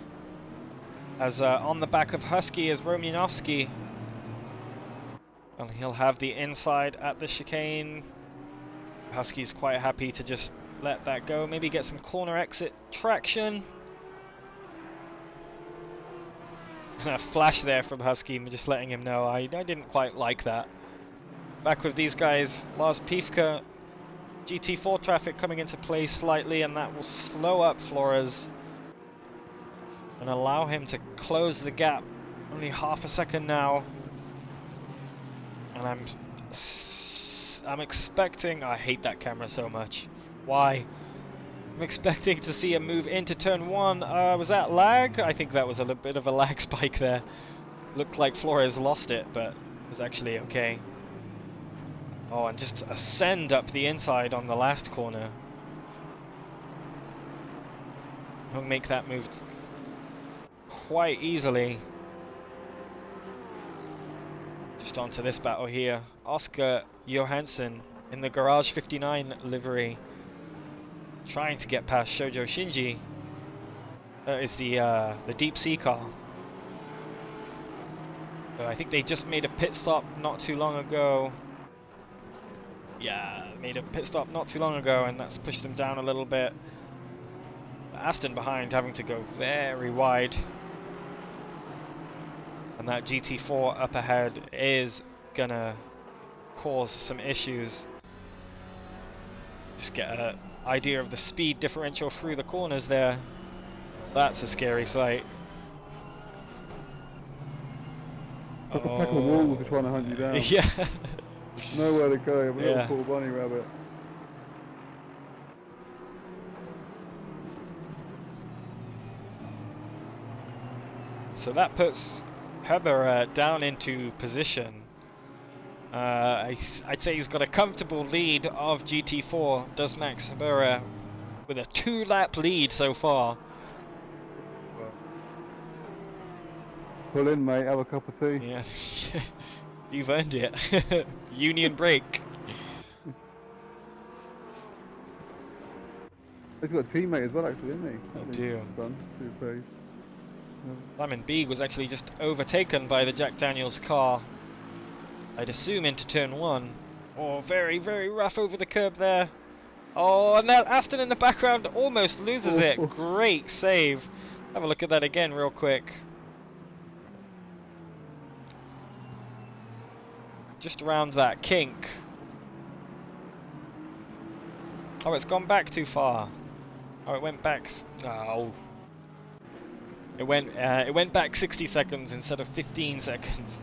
as on the back of Husky is Romanovsky. And he'll have the inside at the chicane. Husky's quite happy to just let that go, maybe get some corner exit traction. And a flash there from Husky, just letting him know I didn't quite like that. Back with these guys, Lars Pifka. GT4 traffic coming into play slightly, and that will slow up Flores and allow him to close the gap. Only half a second now, and I'm expecting, I hate that camera so much. Why? I'm expecting to see a move into turn 1. Was that lag? I think that was a little bit of a lag spike there. Looked like Flores lost it, but it was actually okay. Oh, and just ascend up the inside on the last corner. He'll make that move quite easily. Just onto this battle here. Oscar Johansson in the Garage 59 livery, trying to get past Shoujo Shinji. That is the deep sea car. So I think they just made a pit stop not too long ago. Yeah, made a pit stop not too long ago, and that's pushed them down a little bit. Aston behind, having to go very wide. And that GT4 up ahead is gonna cause some issues. Just get an idea of the speed differential through the corners there. That's a scary sight. Like a pack of wolves are trying to hunt you down. Yeah. Nowhere to go, a little Yeah. poor bunny rabbit. So that puts Heber down into position. I'd say he's got a comfortable lead of GT4, does Max Heber, with a 2-lap lead so far. Pull in, mate, have a cup of tea. Yeah, you've earned it. Union break. He's got a teammate as well, actually, isn't he? They do. Done, 2 pace. Simon Beeg was actually just overtaken by the Jack Daniels car. I'd assume into turn 1. Oh, very, very rough over the curb there. Oh, and that Aston in the background almost loses it. Great save. Have a look at that again real quick. Just around that kink. Oh, it's gone back too far. Oh, it went back. Oh. It went back 60 seconds instead of 15 seconds.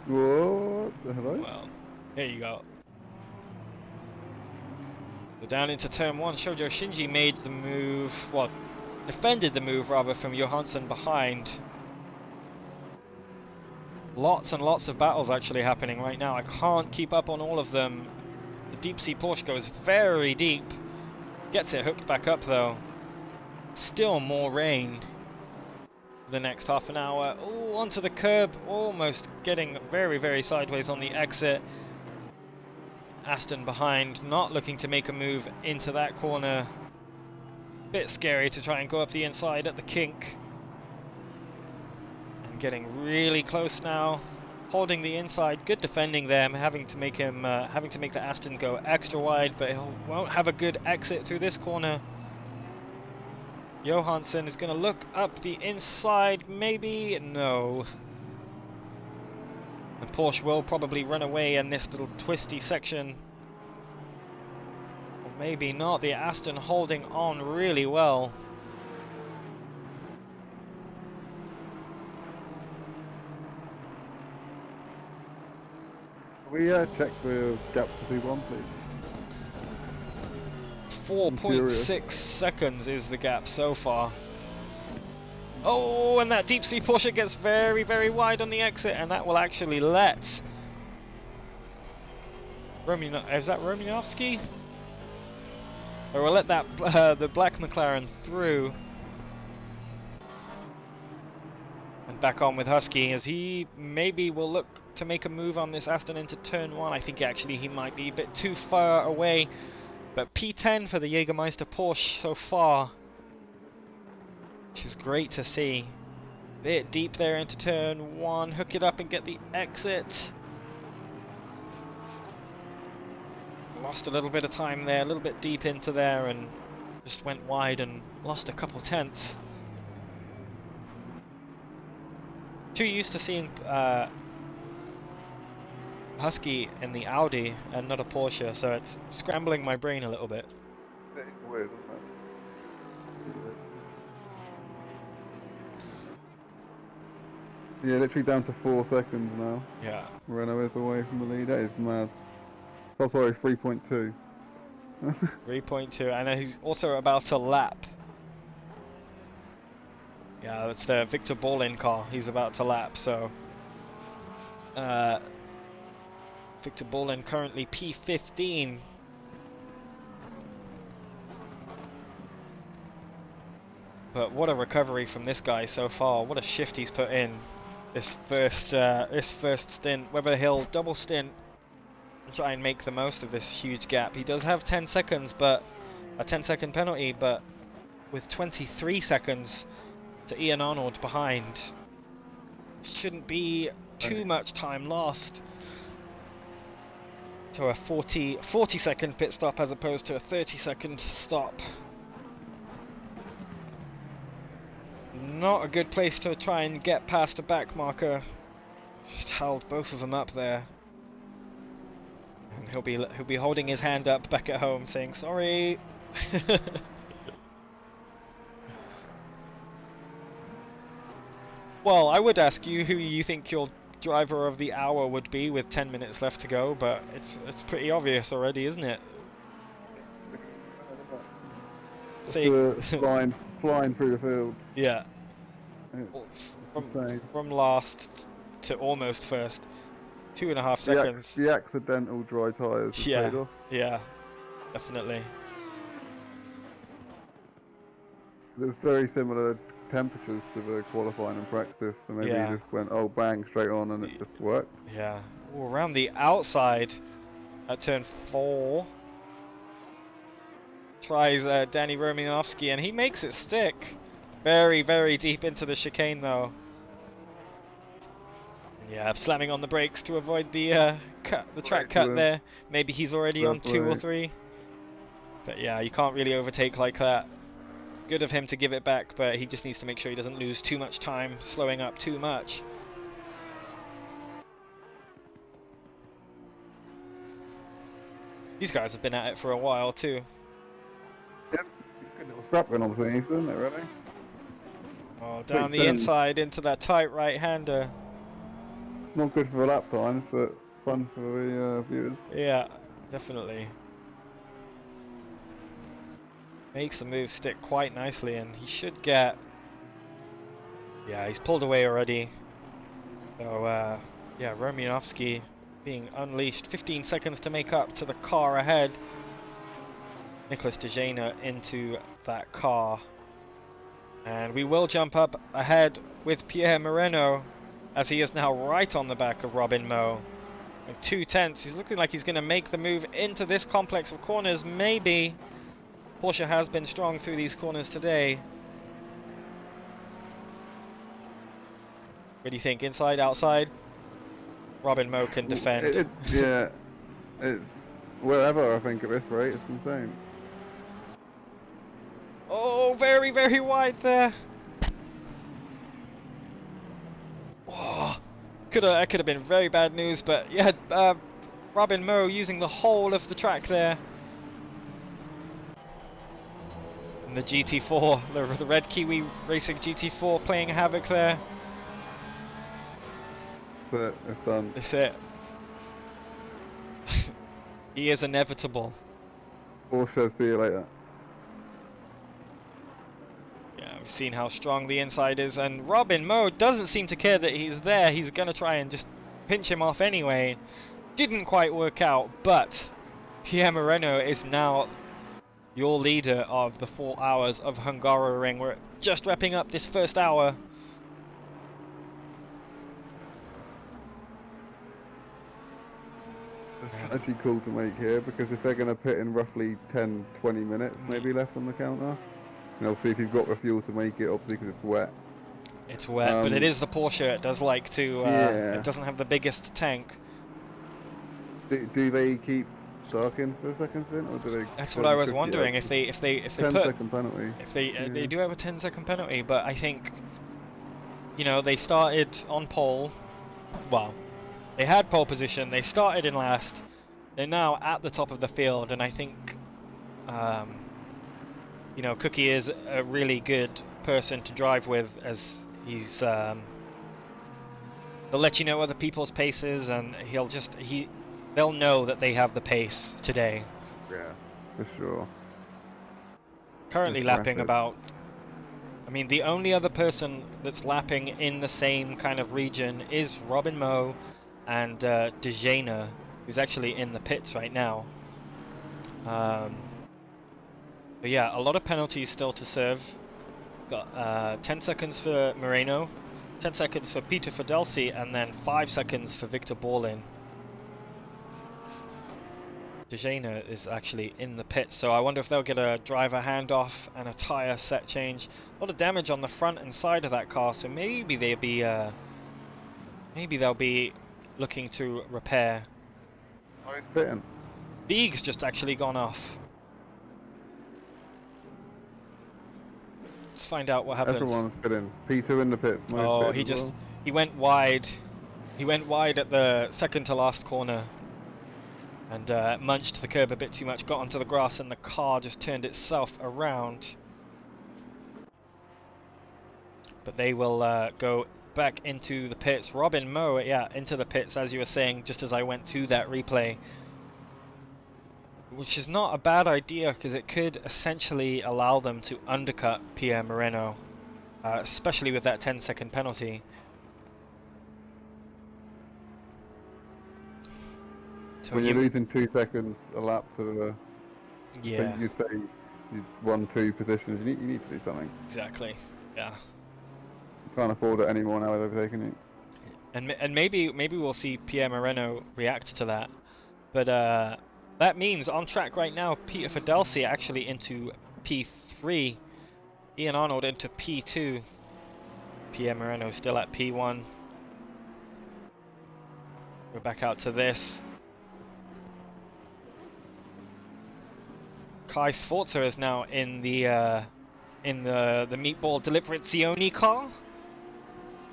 What the hello? Well, there you go. So down into turn 1, Shoujo Shinji made the move, well, defended the move rather from Johansson behind. Lots and lots of battles actually happening right now. I can't keep up on all of them. The deep sea Porsche goes very deep. Gets it hooked back up though. Still more rain. The next half an hour. Oh, onto the curb. Almost getting very, very sideways on the exit. Aston behind, not looking to make a move into that corner. Bit scary to try and go up the inside at the kink. And getting really close now. Holding the inside, good defending them, having to make the Aston go extra wide, but he won't have a good exit through this corner. Johansson is going to look up the inside, maybe? No. And Porsche will probably run away in this little twisty section. Or maybe not, the Aston holding on really well. Can we check the gap to P1, please? 4.6 seconds is the gap so far. Oh, and that deep sea Porsche gets very, very wide on the exit, and that will actually let is that Romanovsky? Or we'll let that the black McLaren through. And back on with Husky as he maybe will look to make a move on this Aston into turn 1. I think actually he might be a bit too far away. But P10 for the Jägermeister Porsche so far, which is great to see. Bit deep there into turn 1, hook it up and get the exit. Lost a little bit of time there, a little bit deep into there, and just went wide and lost a couple tenths. Too used to seeing Husky in the Audi and not a Porsche, so it's scrambling my brain a little bit. It's weird, isn't it? Yeah, literally down to 4 seconds now. Yeah. Renault is away from the lead. That is mad. Oh, sorry, 3.2. 3.2, and he's also about to lap. Yeah, that's the Victor Bolin car. He's about to lap, so Victor Bolin currently P15. But what a recovery from this guy so far. What a shift he's put in. this first stint, whether he'll double stint and try and make the most of this huge gap. He does have 10 seconds, but a 10-second penalty, but with 23 seconds to Ian Arnold behind, shouldn't be too much time lost. To a 40-second pit stop as opposed to a 30-second stop. Not a good place to try and get past a back marker. Just held both of them up there. And he'll be holding his hand up back at home saying sorry. Well, I would ask you who you think your driver of the hour would be with 10 minutes left to go, but it's pretty obvious already, isn't it? Flying through the field. Yeah. It's insane. From last to almost first, 2.5 seconds. The accidental dry tyres. Yeah. Yeah. Definitely. There's very similar temperatures to the qualifying and practice, so maybe he just went bang straight on and it just worked. Yeah. Ooh, around the outside at turn 4 tries Danny Romanovsky and he makes it stick. Very, very deep into the chicane though. Yeah, slamming on the brakes to avoid the track cut there. Maybe he's already on 2 or 3. But yeah, you can't really overtake like that. Good of him to give it back, but he just needs to make sure he doesn't lose too much time, slowing up too much. These guys have been at it for a while too. Yep, good little scrap going on between these, isn't it, really? Oh, down the inside into that tight right-hander. Not good for the lap times, but fun for the viewers. Yeah, definitely. Makes the move stick quite nicely, and he should get... Yeah, he's pulled away already. So, yeah, Romanovsky being unleashed. 15 seconds to make up to the car ahead. Nicholas Dejana into that car. And we will jump up ahead with Pierre Moreno, as he is now right on the back of Robin Moe. And 2/10, he's looking like he's going to make the move into this complex of corners, maybe. Porsche has been strong through these corners today. What do you think? Inside, outside? Robin Moe can defend. Yeah, it's wherever, I think, at this rate. It's insane. Oh, very, very wide there. Oh, that could have been very bad news, but yeah, Robin Moe using the whole of the track there. And the GT4, the Red Kiwi Racing GT4 playing havoc there. That's it, it's done. That's it. He is inevitable. Porsche, see you later. Yeah, we've seen how strong the inside is, and Robin Moe doesn't seem to care that he's there. He's going to try and just pinch him off anyway. Didn't quite work out, but Pierre Moreno is now your leader of the 4 hours of Hungaroring. We're just wrapping up this first hour. It's actually cool to make here, because if they're going to put in roughly 10-20 minutes maybe left on the counter, and obviously if you've got the fuel to make it, obviously because it's wet. It's wet, but it is the Porsche. It does like to, it doesn't have the biggest tank. Do they keep dark in for a second stint, or do they? That's what I was wondering. If they 10-second penalty. If they do have a 10-second penalty, but I think, you know, they started on pole. Well, they had pole position. They started in last. They're now at the top of the field, and I think, you know, Cookie is a really good person to drive with, as he's he'll let you know other people's paces, and they'll know that they have the pace today. Yeah, for sure. Currently lapping about, I mean, the only other person that's lapping in the same kind of region is Robin Moe and Dejana, who's actually in the pits right now. But yeah, a lot of penalties still to serve. Got 10 seconds for Moreno, 10 seconds for Peter Fidelsi, and then 5 seconds for Victor Borlin. Dejana is actually in the pit, so I wonder if they'll get a driver handoff and a tyre set change. A lot of damage on the front and side of that car, so maybe they'll be looking to repair. Oh, he's pitting. Beeg's just actually gone off. Let's find out what happens. Everyone's pitting. P2 in the pits. Oh, he went wide. He went wide at the second to last corner. And munched the curb a bit too much, got onto the grass, and the car just turned itself around. But they will go back into the pits. Robin Moe, yeah, into the pits, as you were saying, just as I went to that replay. Which is not a bad idea, because it could essentially allow them to undercut Pierre Moreno, especially with that 10-second penalty. So when you're losing 2 seconds a lap to, yeah, so you say you won 2 positions, you need to do something. Exactly. Yeah. You can't afford it anymore now with overtaking you. And maybe we'll see Pierre Moreno react to that, but that means on track right now, Peter Fidelsi actually into P3, Ian Arnold into P2, Pierre Moreno still at P1. We're back out to this. Kai Sforza is now in the meatball deliberazione car.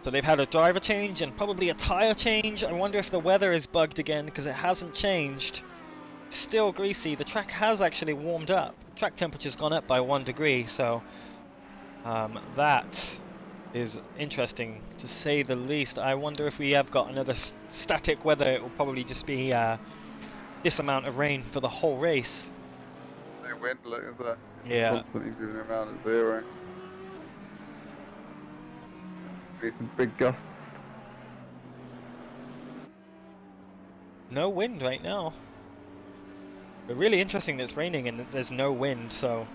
So they've had a driver change and probably a tyre change. I wonder if the weather is bugged again, because it hasn't changed. Still greasy. The track has actually warmed up. Track temperature's gone up by 1 degree, so that is interesting to say the least. I wonder if we have got another static weather. It will probably just be this amount of rain for the whole race. No wind, look at that. Yeah. Constantly moving around at 0. Need some big gusts. No wind right now. But really interesting that it's raining and there's no wind, so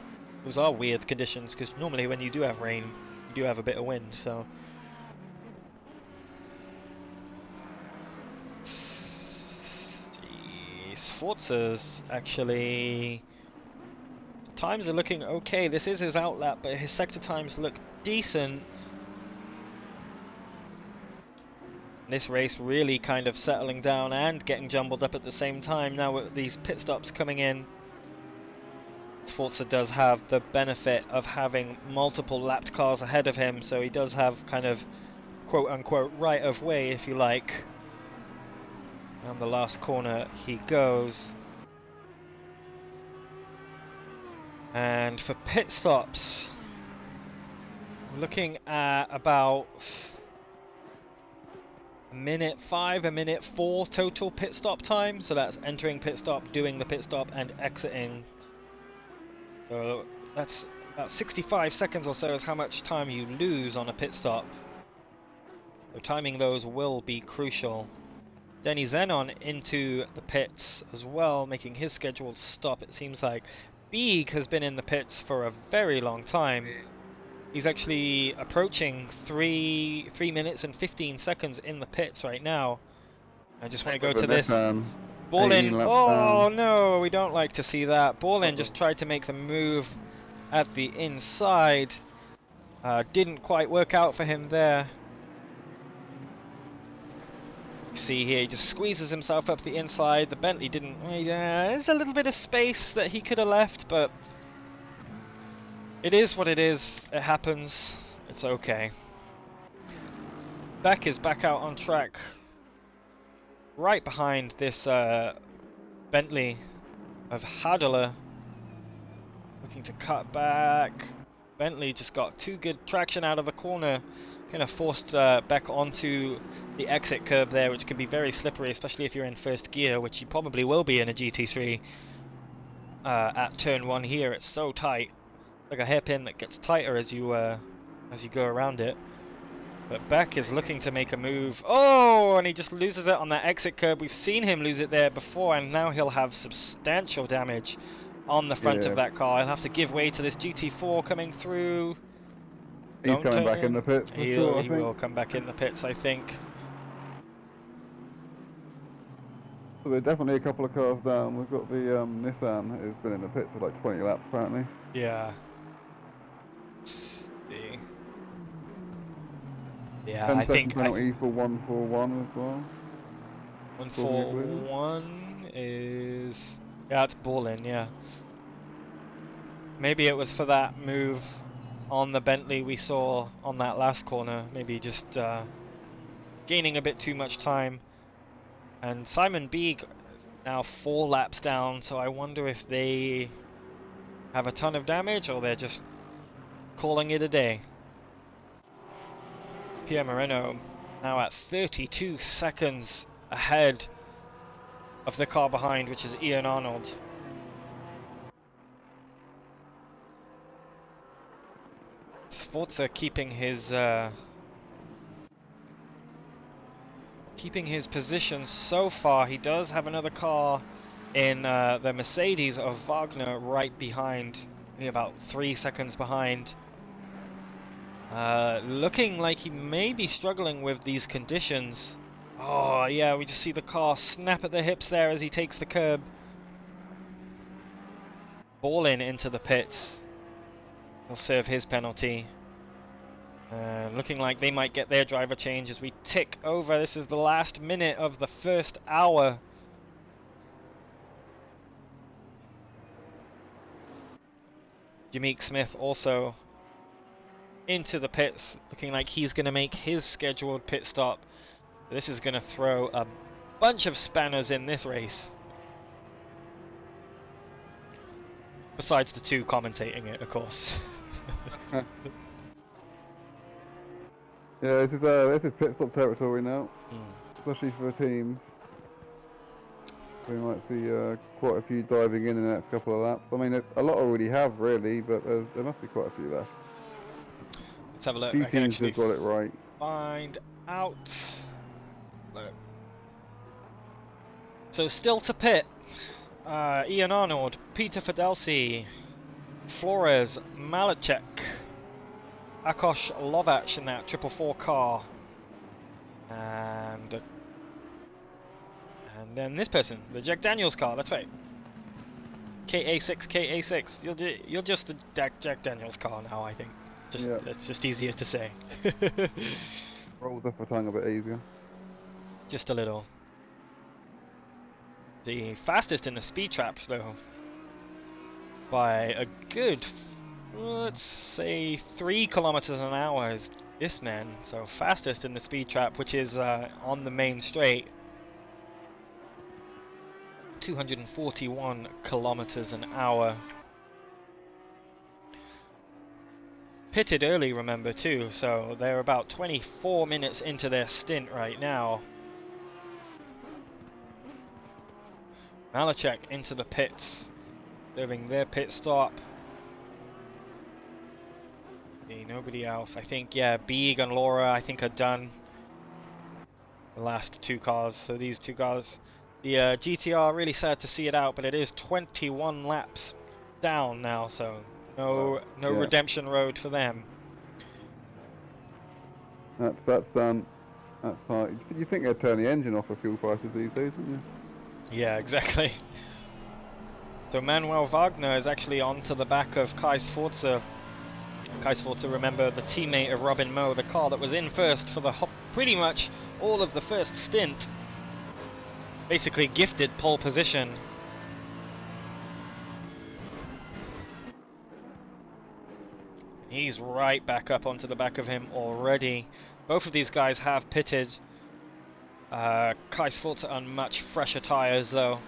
those are weird conditions, because normally when you do have rain, you do have a bit of wind, so. Sforza's actually, times are looking okay. This is his outlap, but his sector times look decent. This race really kind of settling down and getting jumbled up at the same time now with these pit stops coming in. Sforza does have the benefit of having multiple lapped cars ahead of him, so he does have kind of quote-unquote right of way, if you like. Around the last corner he goes. And for pit stops, we're looking at about a minute 5, a minute 4 total pit stop time. So that's entering pit stop, doing the pit stop, and exiting. So that's about 65 seconds or so is how much time you lose on a pit stop. So timing those will be crucial. Denny Zenon into the pits as well, making his scheduled stop. It seems like Beeg has been in the pits for a very long time. He's actually approaching 3 minutes and 15 seconds in the pits right now. I just want to go to this. Borlin, oh no, we don't like to see that. Borlin just tried to make the move at the inside. Didn't quite work out for him there. You see here, he just squeezes himself up the inside. The Bentley didn't. There's a little bit of space that he could have left, but it is what it is. It happens. It's okay. Beck is back out on track, right behind this Bentley of Hadeler, looking to cut back. Bentley just got too good traction out of the corner, kind of forced Beck onto the exit curb there, which can be very slippery, especially if you're in first gear, which you probably will be in a GT3 at turn 1 here. It's so tight, like a hairpin that gets tighter as you go around it. But Beck is looking to make a move. Oh, and he just loses it on that exit curb. We've seen him lose it there before, and now he'll have substantial damage on the front of that car. He'll have to give way to this GT4 coming through. He's Don't coming turn back in the pits for sure, I He think. will come back in the pits, I think. So we're definitely a couple of cars down. We've got the Nissan has been in the pits for like 20 laps apparently. Yeah. Let's see. Yeah, 10 I second think penalty for 141 as well. 141 is, yeah, it's balling, yeah. Maybe it was for that move on the Bentley we saw on that last corner. Maybe just gaining a bit too much time. And Simon Beeg is now 4 laps down, so I wonder if they have a ton of damage or they're just calling it a day. Pierre Moreno now at 32 seconds ahead of the car behind, which is Ian Arnold. Sforza keeping his position so far. He does have another car in the Mercedes of Wagner right behind, only about 3 seconds behind. Looking like he may be struggling with these conditions. Oh yeah, we just see the car snap at the hips there as he takes the curb. Balling into the pits. He'll serve his penalty. Looking like they might get their driver change as we tick over. This is the last minute of the first hour. Jameek Smith also into the pits, looking like he's going to make his scheduled pit stop. This is going to throw a bunch of spanners in this race. Besides the 2 commentating it, of course. Yeah, this is pit stop territory now, Mm. especially for the teams. We might see quite a few diving in the next couple of laps. I mean, a lot already have really, but there must be quite a few left. Let's have a look. A few I can teams actually have got it right. find out. Look. So still to pit. Ian Arnold, Peter Fidelsi, Flores, Malachek, Akos Lovac in that 444 car, and then this person, the Jack Daniels car. That's right. KA6. You're just the Jack Daniels car now. I think. It's just easier to say. Rolls off the tongue a bit easier. Just a little. The fastest in the speed trap, though, by a good, let's say, 3 kilometers an hour is this man. So fastest in the speed trap, which is on the main straight, 241 kilometers an hour. Pitted early, remember, too, so they're about 24 minutes into their stint right now. Malachek into the pits, serving their pit stop. Nobody else. I think, yeah, Beeg and Laura, I think, are done. The last 2 cars. So these 2 cars. The GTR, really sad to see it out, but it is 21 laps down now, so no redemption road for them. That's done. That's part. You think they'd turn the engine off for fuel prices these days, wouldn't you? Yeah, exactly. So Manuel Wagner is actually onto the back of Kai Sforza. Kai Sforza, remember, the teammate of Robin Moe, the car that was in first for pretty much all of the first stint. Basically gifted pole position. He's right back up onto the back of him already. Both of these guys have pitted. Kai Sforza on much fresher tyres though.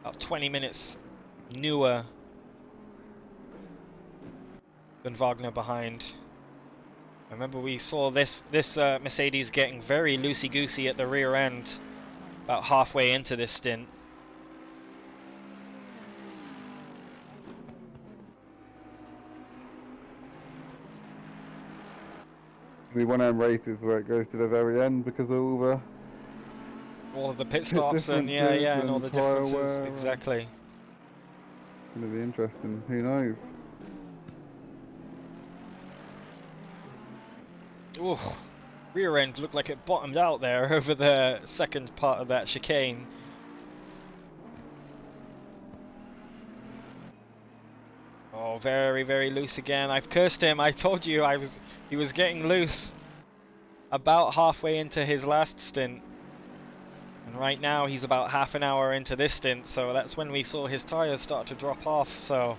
About 20 minutes newer than Wagner behind. Remember, we saw this Mercedes getting very loosey-goosey at the rear end about halfway into this stint. We one of them races where it goes to the very end because of all of the pit stops and and all the differences. Wear. Exactly. It's going to be interesting. Who knows? Ooh, rear end looked like it bottomed out there over the second part of that chicane. Oh, very, very loose again. I've cursed him. I told you he was getting loose about halfway into his last stint. And right now he's about half an hour into this stint, so that's when we saw his tyres start to drop off. So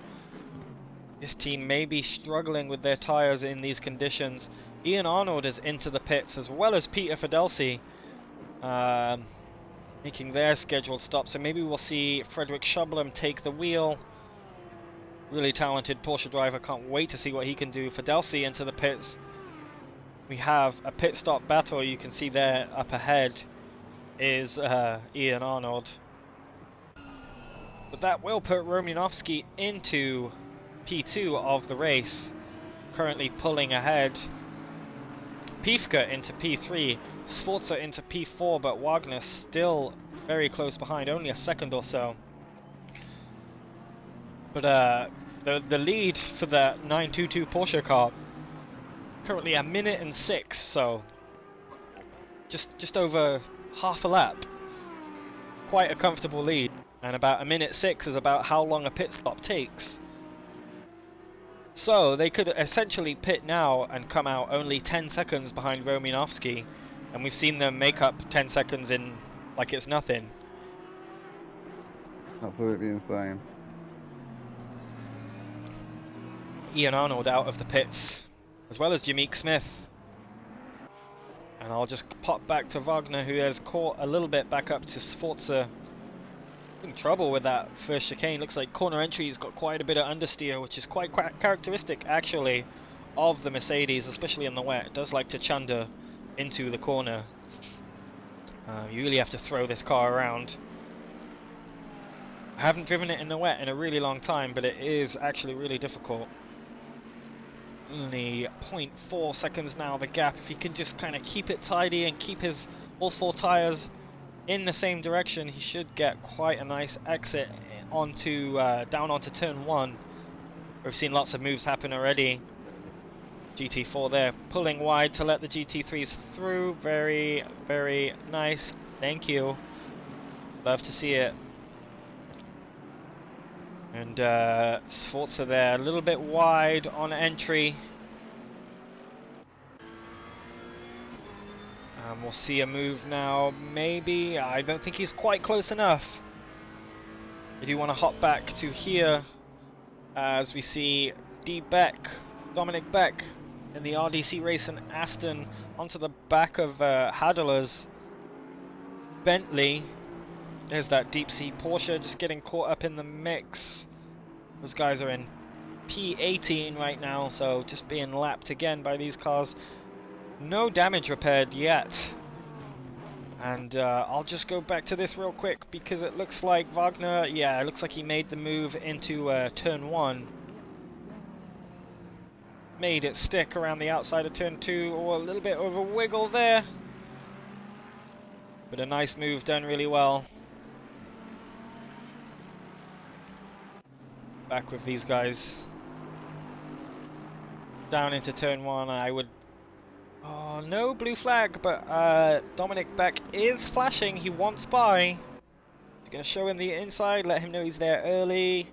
this team may be struggling with their tyres in these conditions. Ian Arnold is into the pits, as well as Peter Fidelci, making their scheduled stop. So maybe we'll see Frederick Schublem take the wheel. Really talented Porsche driver, can't wait to see what he can do. Fidelci into the pits. We have a pit stop battle. You can see there up ahead is Ian Arnold. But that will put Romanovsky into P2 of the race, currently pulling ahead. Pifka into P3, Sforza into P4, but Wagner still very close behind, only a second or so. But the lead for the 922 Porsche car, currently a minute and 6, so just over half a lap. Quite a comfortable lead, and about a minute 6 is about how long a pit stop takes. So they could essentially pit now and come out only 10 seconds behind Romanovsky, and we've seen them make up 10 seconds in like it's nothing. Absolutely insane. Ian Arnold out of the pits, as well as Jameek Smith. And I'll just pop back to Wagner, who has caught a little bit back up to Sforza. In trouble with that first chicane. Looks like corner entry's got quite a bit of understeer, which is quite characteristic actually of the Mercedes, especially in the wet. It does like to chunder into the corner. You really have to throw this car around. I haven't driven it in the wet in a really long time, but it is actually really difficult. Only 0.4 seconds now the gap. If he can just kind of keep it tidy and keep his all 4 tyres in the same direction, he should get quite a nice exit onto down onto turn 1. We've seen lots of moves happen already. GT4 there pulling wide to let the GT3s through. Very, very nice. Thank you. Love to see it. And Sforza there, a little bit wide on entry. We'll see a move now, maybe. I don't think he's quite close enough. I do want to hop back to here as we see Dominic Beck in the RDC race and Aston onto the back of Hadler's Bentley. There's that deep sea Porsche just getting caught up in the mix. Those guys are in P18 right now, so just being lapped again by these cars. No damage repaired yet. And I'll just go back to this real quick because it looks like Wagner, yeah, it looks like he made the move into turn 1. Made it stick around the outside of turn 2, or a little bit of a wiggle there. But a nice move done really well. Back with these guys. Down into turn 1, I would... Oh, no blue flag, but Dominic Beck is flashing. He wants by. He's going to show him the inside, let him know he's there early.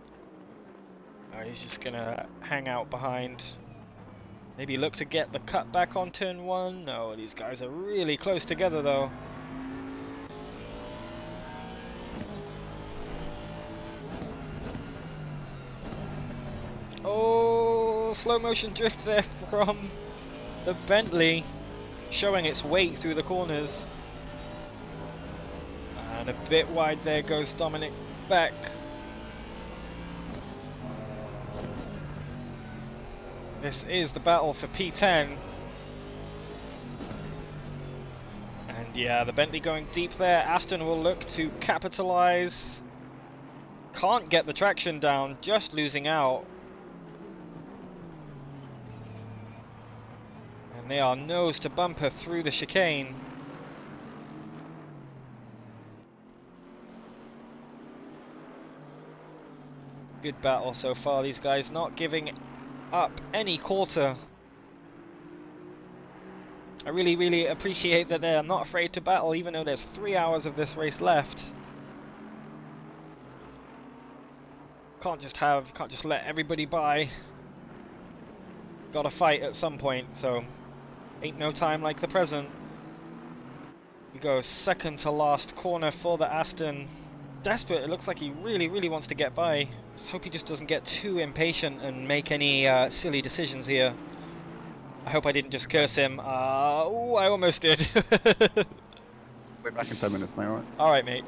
Oh, he's just going to hang out behind. Maybe look to get the cut back on turn 1. No, these guys are really close together though. Oh, slow motion drift there from the Bentley, showing its weight through the corners. And a bit wide there goes Dominic Beck. This is the battle for P10. And yeah, the Bentley going deep there. Aston will look to capitalize. Can't get the traction down, just losing out. And they are nose to bumper through the chicane. Good battle so far, these guys not giving up any quarter. I really, really appreciate that they're not afraid to battle, even though there's 3 hours of this race left. Can't just let everybody by. Gotta fight at some point, so ain't no time like the present. We go second to last corner for the Aston. Desperate, it looks like he really, really wants to get by. Let's hope he just doesn't get too impatient and make any silly decisions here. I hope I didn't just curse him. Oh, I almost did. We're back in 10 minutes, mate, alright? Alright, mate.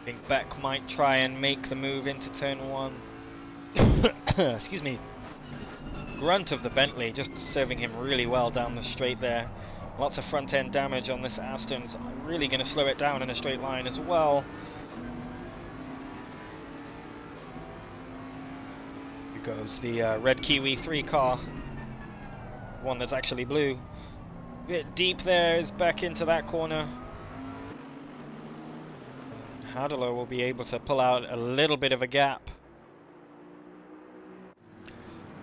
I think Beck might try and make the move into turn 1. Excuse me. Grunt of the Bentley just serving him really well down the straight there. Lots of front end damage on this Aston. So I'm really going to slow it down in a straight line as well. Here goes the red Kiwi 3 car. One that's actually blue. Bit deep there is Beck into that corner. Hadler will be able to pull out a little bit of a gap.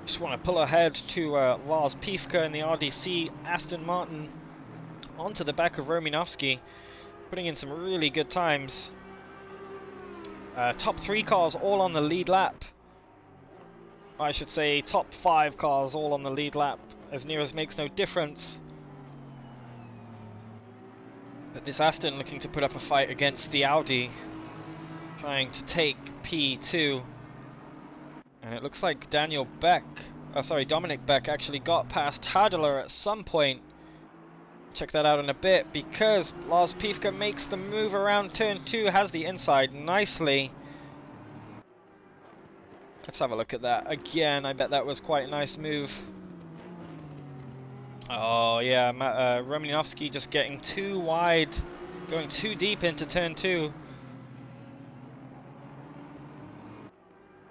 Just want to pull ahead to Lars Piefke in the RDC Aston Martin onto the back of Romanovsky, putting in some really good times. Top 3 cars all on the lead lap. I should say top 5 cars all on the lead lap, as near as makes no difference. But this Aston looking to put up a fight against the Audi, trying to take P2. And it looks like Dominic Beck actually got past Hadler at some point. Check that out in a bit, because Lars Piefke makes the move around turn 2, has the inside nicely. Let's have a look at that again. I bet that was quite a nice move. Oh yeah, Romanovsky just getting too wide, going too deep into turn 2.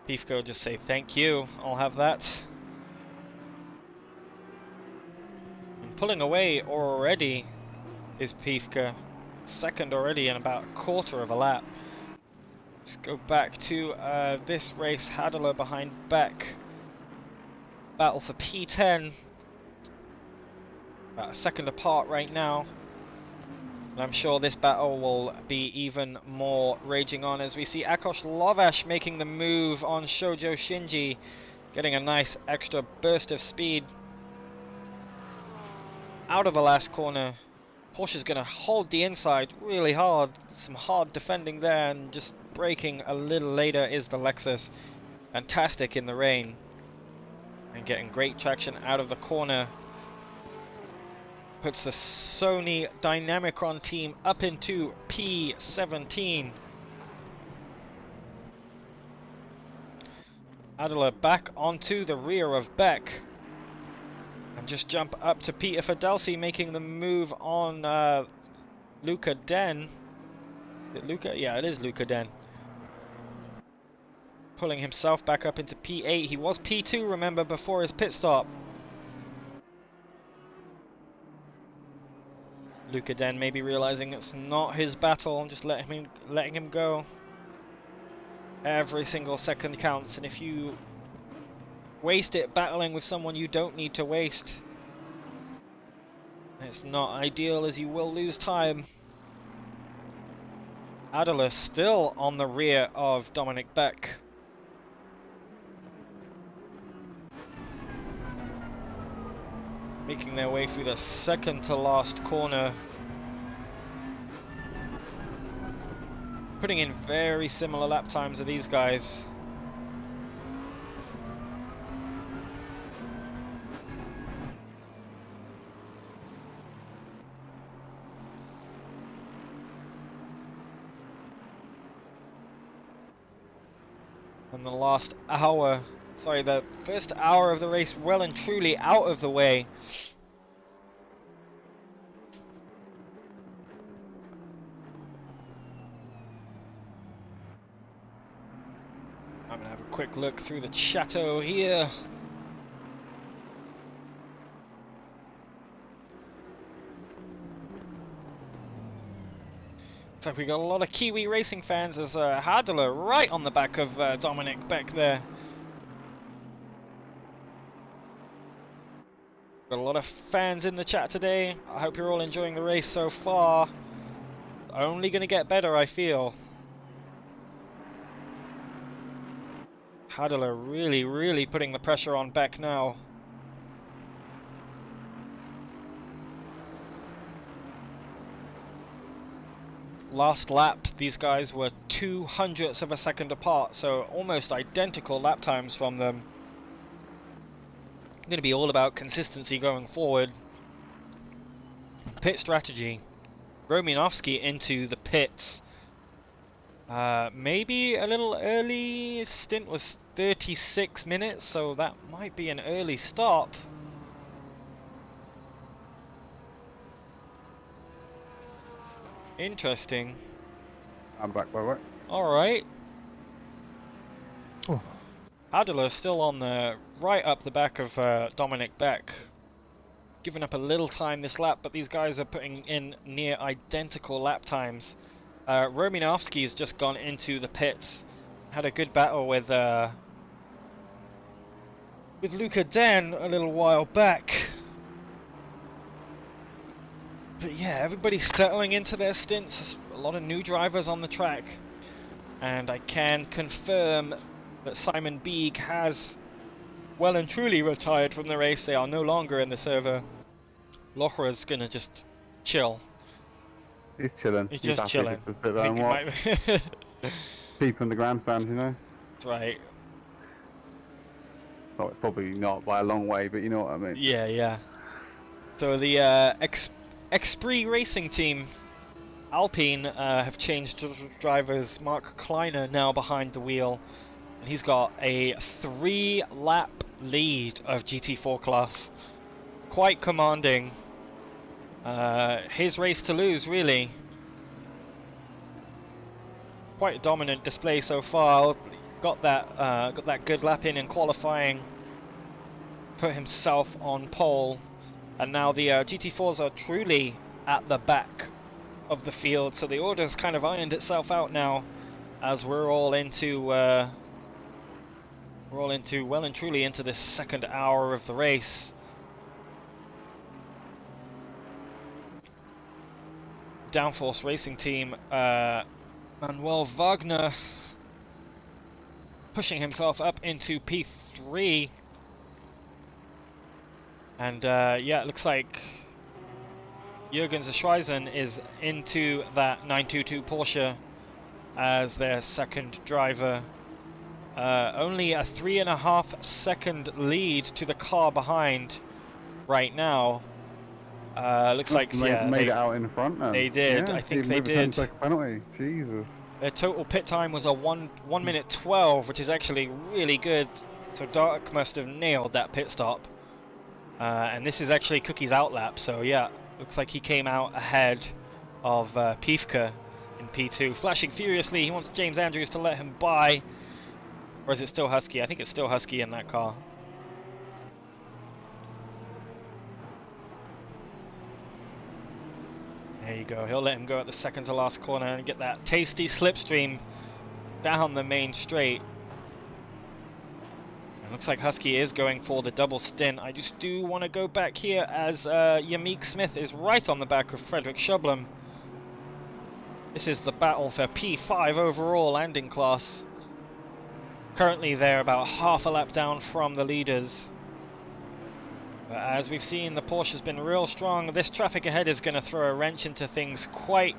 Piefke will just say thank you, I'll have that. And pulling away already is Piefke, second already in about a quarter of a lap. Let's go back to this race. Hadler behind Beck. Battle for P10. About a second apart right now. And I'm sure this battle will be even more raging on as we see Akos Lovash making the move on Shoujo Shinji, getting a nice extra burst of speed out of the last corner. Porsche's going to hold the inside really hard. Some hard defending there, and just braking a little later is the Lexus. Fantastic in the rain and getting great traction out of the corner. Puts the Sony Dynamicron team up into P17. Adler back onto the rear of Beck. And just jump up to Peter Fidelsi, making the move on Luca Den. Is it Luca? Yeah, it is Luca Den. Pulling himself back up into P8. He was P2, remember, before his pit stop. Luca Den maybe realizing it's not his battle and just letting him go. Every single second counts, and if you waste it battling with someone you don't need to waste, it's not ideal, as you will lose time. Adler still on the rear of Dominic Beck. Making their way through the second to last corner. Putting in very similar lap times of these guys. And the last hour, sorry, the first hour of the race well and truly out of the way. I'm going to have a quick look through the chateau here. So we got a lot of Kiwi racing fans as Hadler right on the back of Dominic Beck there. Got a lot of fans in the chat today. I hope you're all enjoying the race so far. Only going to get better, I feel. Hadler really putting the pressure on Beck now. Last lap, these guys were 0.02 of a second apart, so almost identical lap times from them. Going to be all about consistency going forward. Pit strategy. Romanovsky into the pits. Maybe a little early. Stint was 36 minutes, so that might be an early stop. Interesting. I'm back, by the way. Alright. Oh. Adler still on the right up the back of Dominic Beck. Giving up a little time this lap, but these guys are putting in near identical lap times. Romanovsky's just gone into the pits. Had a good battle with Luca Den a little while back. But yeah, everybody's settling into their stints. There's a lot of new drivers on the track. And I can confirm that Simon Beeg has well and truly retired from the race. They are no longer in the server. Lochra's gonna just chill. He's chilling. He's just happy chilling. Just to sit there and watch. People in the grandstand, you know? Right. Well, it's probably not by a long way, but you know what I mean. Yeah. So the Esprit Racing team, Alpine, have changed drivers. Mark Kleiner now behind the wheel. And he's got a 3-lap lead of GT4 class. Quite commanding. His race to lose, really. Quite a dominant display so far. Got that good lap in qualifying. Put himself on pole. And now the GT4s are truly at the back of the field, so the order's kind of ironed itself out now, as we're all into well and truly into this second hour of the race. Downforce Racing Team, Manuel Wagner pushing himself up into P3. And yeah, it looks like Jürgen Schweisen is into that 922 Porsche as their second driver. Only a 3.5 second lead to the car behind right now. Looks like made it out in front. Then. They did. Yeah, I think they did. 10-second penalty. Jesus. Their total pit time was a 1 minute 12, which is actually really good. So Dark must have nailed that pit stop. And this is actually Cookie's outlap, so yeah, looks like he came out ahead of Piefke in P2. Flashing furiously, he wants James Andrews to let him by. Or is it still Husky? I think it's still Husky in that car. There you go, he'll let him go at the second to last corner and get that tasty slipstream down the main straight. Looks like Husky is going for the double stint. I just do want to go back here as Yamik Smith is right on the back of Frederick Schublem. This is the battle for P5 overall and in class. Currently they're about half a lap down from the leaders. But as we've seen, the Porsche has been real strong. This traffic ahead is going to throw a wrench into things quite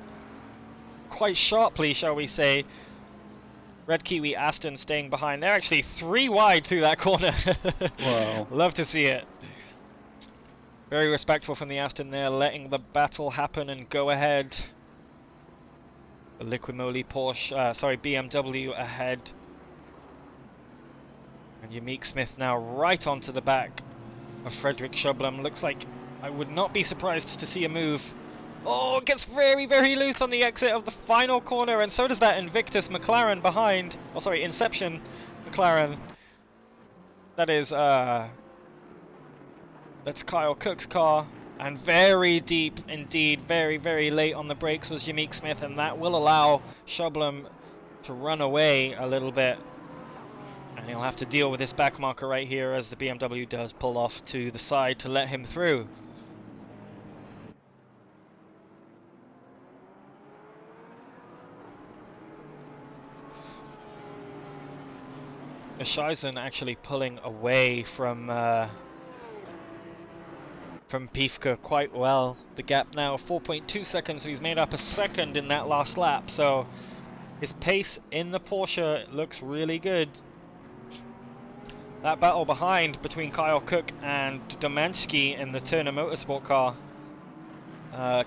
sharply, shall we say. Red Kiwi Aston staying behind. They're actually 3 wide through that corner. Wow. Love to see it. Very respectful from the Aston there, letting the battle happen and go ahead. The Liquimoly Porsche, BMW ahead. And Yamik Smith now right onto the back of Frederick Schublem. Looks like I would not be surprised to see a move. Oh, it gets very loose on the exit of the final corner, and so does that Invictus McLaren behind. Oh, sorry, Inception McLaren. That is, that's Kyle Cook's car. And very deep indeed, very, very late on the brakes was Jameek Smith, and that will allow Shublum to run away a little bit. And he'll have to deal with this back marker right here as the BMW does pull off to the side to let him through. Shizen actually pulling away from Pifka quite well. The gap now 4.2 seconds, so he's made up a second in that last lap. So his pace in the Porsche looks really good. That battle behind between Kyle Cook and Domanski in the Turner Motorsport car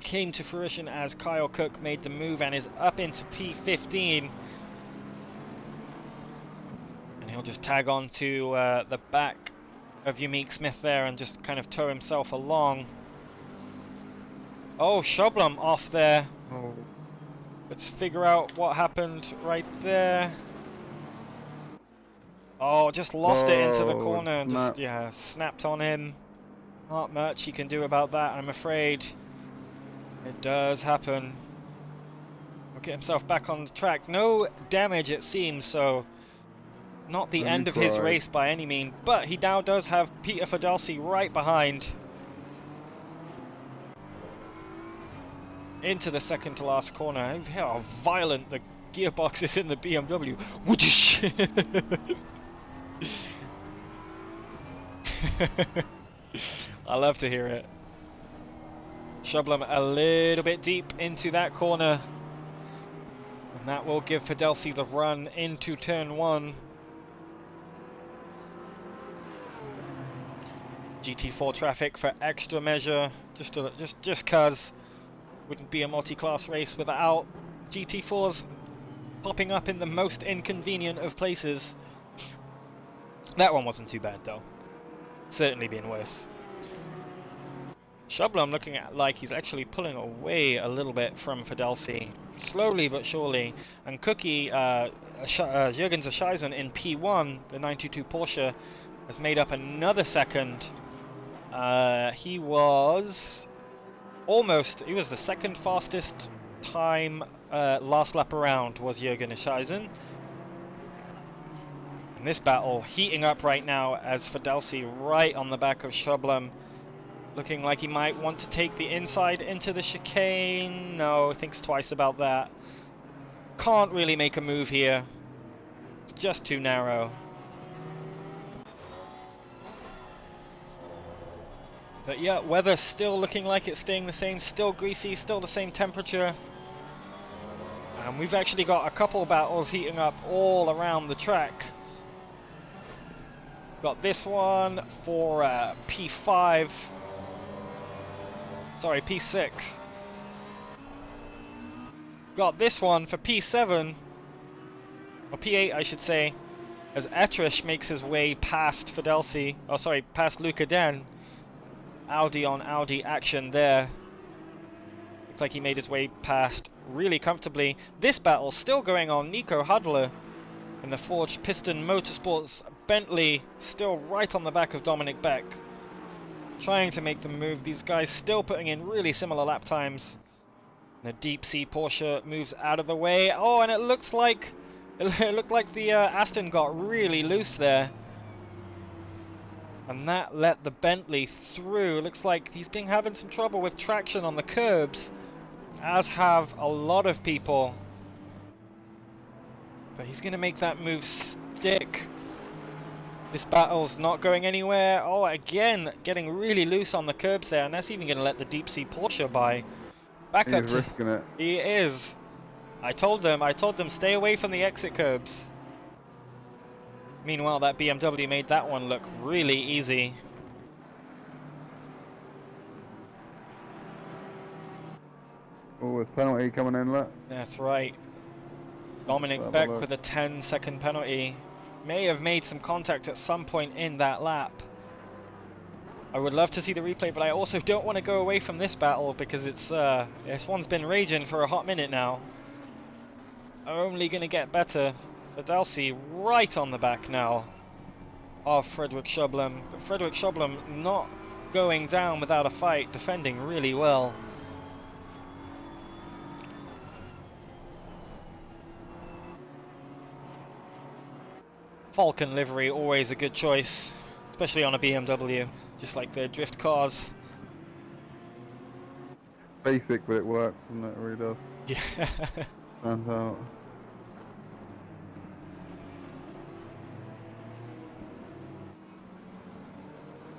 came to fruition as Kyle Cook made the move and is up into P15. And he'll just tag on to the back of Jameek Smith there and just kind of tow himself along. Oh, Shublum off there. Oh. Let's figure out what happened right there. Oh, just lost it into the corner and just, yeah, snapped on him. Not much he can do about that, I'm afraid. It does happen. He'll get himself back on the track. No damage, it seems, so not the end of his race by any means, but he now does have Peter Fidelsi right behind. Into the second to last corner. How violent the gearbox is in the BMW. Whoosh! I love to hear it. Shublum a little bit deep into that corner. And that will give Fidelsi the run into turn 1. GT4 traffic for extra measure, just cause wouldn't be a multi-class race without GT4s popping up in the most inconvenient of places. That one wasn't too bad though. Certainly been worse. Shublum looking at like he's actually pulling away a little bit from Fidelsi, slowly but surely. And Cookie, Jürgen Zerscheisen in P1, the 922 Porsche, has made up another second. He was the second fastest time last lap around was Jürgen Zerscheisen. And this battle heating up right now as Fidelsi right on the back of Shublum, looking like he might want to take the inside into the chicane. No, thinks twice about that. Can't really make a move here. It's just too narrow. But yeah, weather still looking like it's staying the same, still greasy, still the same temperature. And we've actually got a couple battles heating up all around the track. Got this one for P5. Sorry, P6. Got this one for P7. Or P8, I should say. As Etrish makes his way past Fidelsi. Oh, sorry, past Luca Den. Audi on Audi action there. Looks like he made his way past really comfortably. This battle still going on. Nico Hudler in the Forged Piston Motorsports Bentley, still right on the back of Dominic Beck, trying to make the move. These guys still putting in really similar lap times. The Deep Sea Porsche moves out of the way. Oh, and it looked like the Aston got really loose there. And that let the Bentley through. Looks like he's been having some trouble with traction on the curbs, as have a lot of people. But he's going to make that move stick. This battle's not going anywhere. Oh, again, getting really loose on the curbs there, and that's even going to let the Deep Sea Porsche by. Back up to... risking it. He is. I told them, stay away from the exit curbs. Meanwhile, that BMW made that one look really easy. Oh, with penalty coming in, look. That's right. Dominic Beck with a 10-second penalty. May have made some contact at some point in that lap. I would love to see the replay, but I also don't want to go away from this battle because this one's been raging for a hot minute now. Only going to get better. Fidelsi right on the back now of Frederick Shublum. But Frederick Shublum not going down without a fight, defending really well. Falcon livery, always a good choice, especially on a BMW, just like the drift cars. Basic, but it works, doesn't it? It really does. Yeah. Stands out.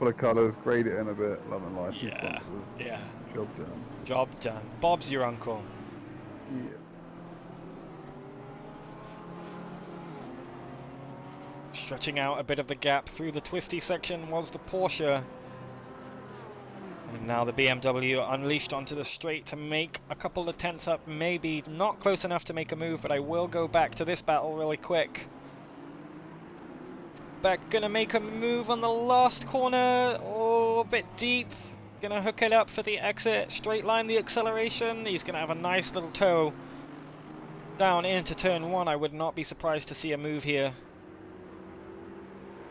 Full of colours, grade it in a bit, love and life. Yeah, yeah. Job done. Job done. Bob's your uncle. Yeah. Stretching out a bit of the gap through the twisty section was the Porsche. And now the BMW unleashed onto the straight to make a couple of tenths up, maybe not close enough to make a move, but I will go back to this battle really quick. Beck gonna make a move on the last corner, oh, a bit deep. Gonna hook it up for the exit, straight line the acceleration. He's gonna have a nice little toe down into turn 1. I would not be surprised to see a move here.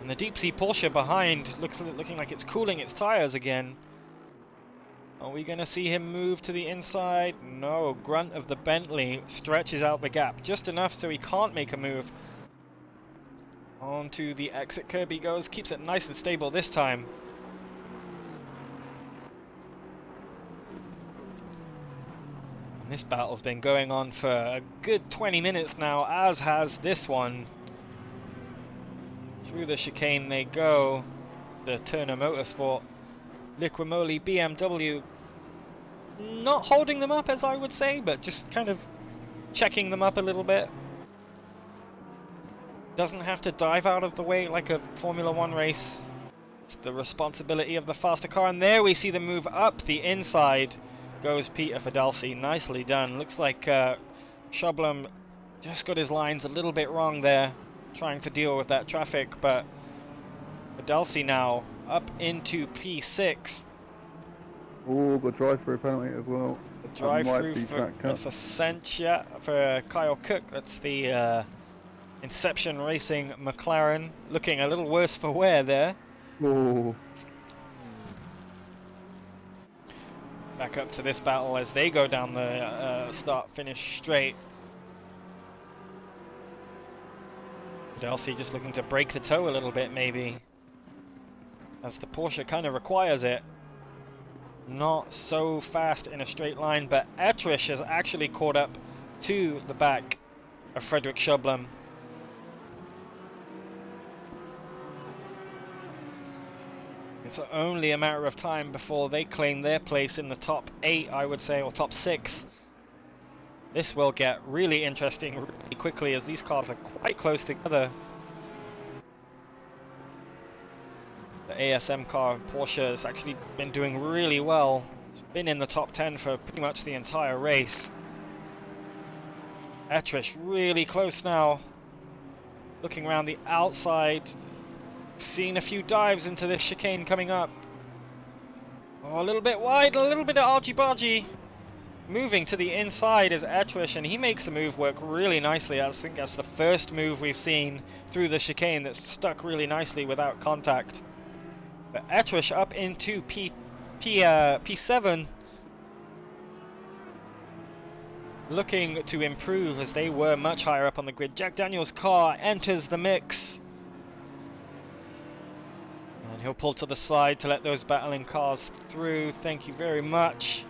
And the deep sea Porsche behind looking like it's cooling its tires again. Are we going to see him move to the inside? No, grunt of the Bentley stretches out the gap just enough so he can't make a move. Onto the exit curb he goes, keeps it nice and stable this time. And this battle's been going on for a good 20 minutes now, as has this one. Through the chicane they go, the Turner Motorsport. Liquimoli BMW not holding them up, as I would say, but just kind of checking them up a little bit. Doesn't have to dive out of the way like a Formula 1 race. It's the responsibility of the faster car, and there we see the move up the inside. Goes Peter Fidalsi, nicely done. Looks like Schublem just got his lines a little bit wrong there, trying to deal with that traffic, but Fidalsi now up into P6. Oh, the drive-through penalty as well. The drive-through for Sencha, for Kyle Cook. That's the Inception Racing McLaren. Looking a little worse for wear there. Oh. Back up to this battle as they go down the start-finish straight. Fidalsi just looking to break the toe a little bit, maybe, as the Porsche kind of requires it. Not so fast in a straight line, but Etrich has actually caught up to the back of Frederick Schublem. It's only a matter of time before they claim their place in the top 8, I would say, or top 6. This will get really interesting really quickly, as these cars are quite close together. The ASM car, Porsche, has actually been doing really well. It's been in the top 10 for pretty much the entire race. Etrich really close now. Looking around the outside. Seeing a few dives into this chicane coming up. Oh, a little bit wide, a little bit of argy-bargy. Moving to the inside is Etrich, and he makes the move work really nicely. I think that's the first move we've seen through the chicane that's stuck really nicely without contact. But Etrich up into P7. Looking to improve, as they were much higher up on the grid. Jack Daniels' car enters the mix. And he'll pull to the side to let those battling cars through. Thank you very much.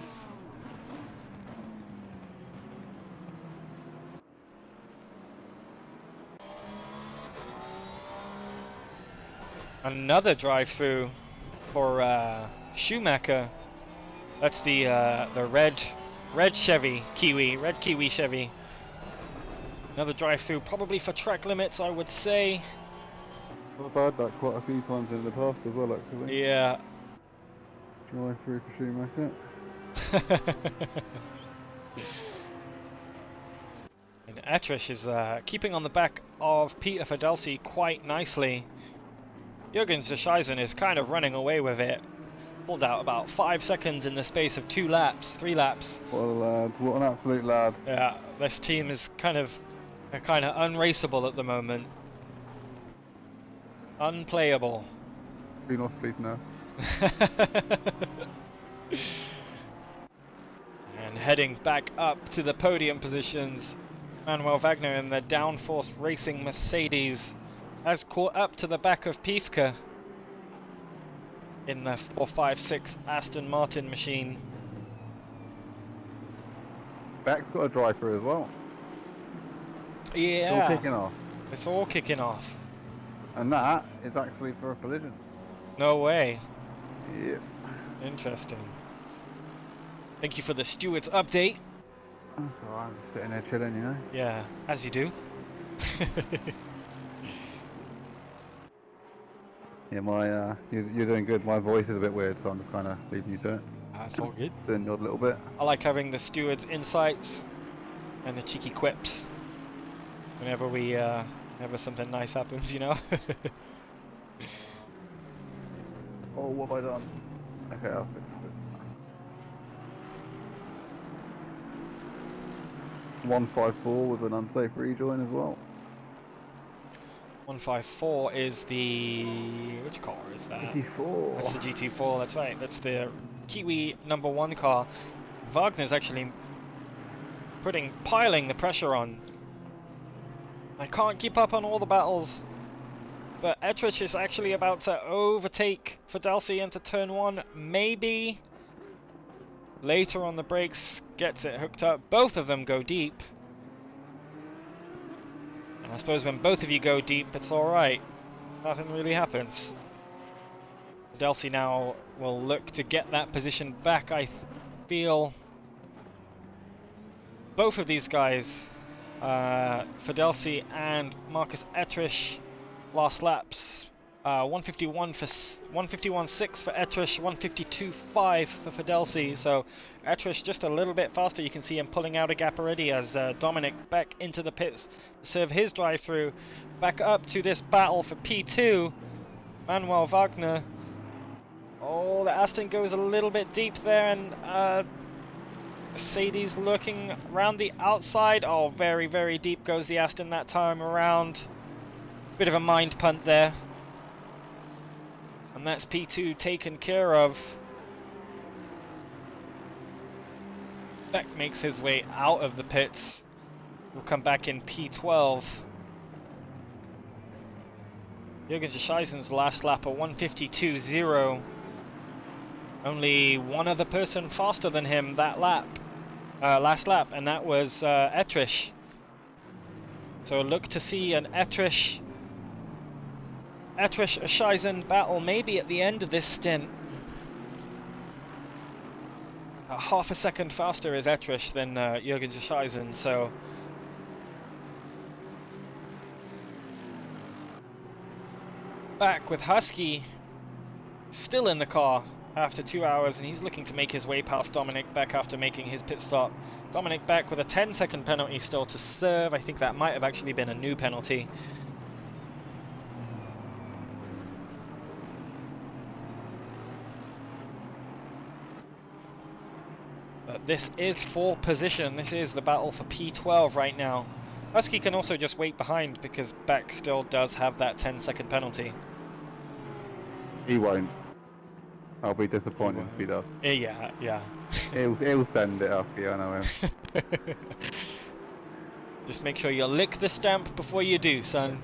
Another drive-through for Schumacher. That's the red Chevy Kiwi, red Kiwi Chevy. Another drive-through, probably for track limits, I would say. I've had that quite a few times in the past as well, actually. Yeah. Drive-through for Schumacher. And Etrich is keeping on the back of Peter Fidalsi quite nicely. Jürgen Zescheisen is kind of running away with it. He's pulled out about 5 seconds in the space of 2 laps, 3 laps. What a lad, what an absolute lad. Yeah, this team is kind of unraceable at the moment. Unplayable. Be nice, please, now. And heading back up to the podium positions, Manuel Wagner in the Downforce Racing Mercedes has caught up to the back of Piefke in the 456 Aston Martin machine. Beck's got a drive through as well. Yeah, It's all kicking off. It's all kicking off. And that is actually for a collision. No way. Yep. Interesting. Thank you for the stewards update. That's alright, I'm just sitting there chilling, you know. Yeah, as you do. Yeah, my you're doing good. My voice is a bit weird, so I'm just kind of leaving you to it. That's all good. Doing the odd little bit. I like having the stewards' insights and the cheeky quips whenever whenever something nice happens, you know. Oh, what have I done? Okay, I fixed it. 154 with an unsafe rejoin as well. 154 is the... which car is that? GT4. That's the GT4, that's right. That's the Kiwi #1 car. Wagner's actually piling the pressure on. I can't keep up on all the battles, but Ettrich is actually about to overtake Fidelsi into turn 1. Maybe later on the brakes gets it hooked up. Both of them go deep. And I suppose when both of you go deep, it's alright. Nothing really happens. Fidelsi now will look to get that position back. I feel both of these guys, Fidelsi and Marcus Ettrich, last laps, 151 for 151.6 for Ettrich, 152.5 for Fidelsi. So Ettrich just a little bit faster. You can see him pulling out a gap already as Dominic back into the pits to serve his drive through. Back up to this battle for P2. Manuel Wagner. Oh, the Aston goes a little bit deep there, and Mercedes looking around the outside. Oh, very, very deep goes the Aston that time around. Bit of a mind punt there. And that's P2 taken care of. Beck makes his way out of the pits. We'll come back in P12. Jürgen Scheisen's last lap, a 152.0. Only one other person faster than him that lap, last lap, and that was Ettrich. So look to see an Ettrich-Scheisen battle maybe at the end of this stint. Half a second faster is Ettrich than Jürgen Scheisen, so back with Husky still in the car after 2 hours, and he's looking to make his way past Dominic Beck after making his pit stop. Dominic Beck with a 10-second penalty still to serve. I think that might have actually been a new penalty. But this is for position. This is the battle for P12 right now. Husky can also just wait behind because Beck still does have that 10-second penalty. He won't. I'll be disappointed if he does. Yeah, yeah. He'll send it, Husky, I know him. Just make sure you lick the stamp before you do, son.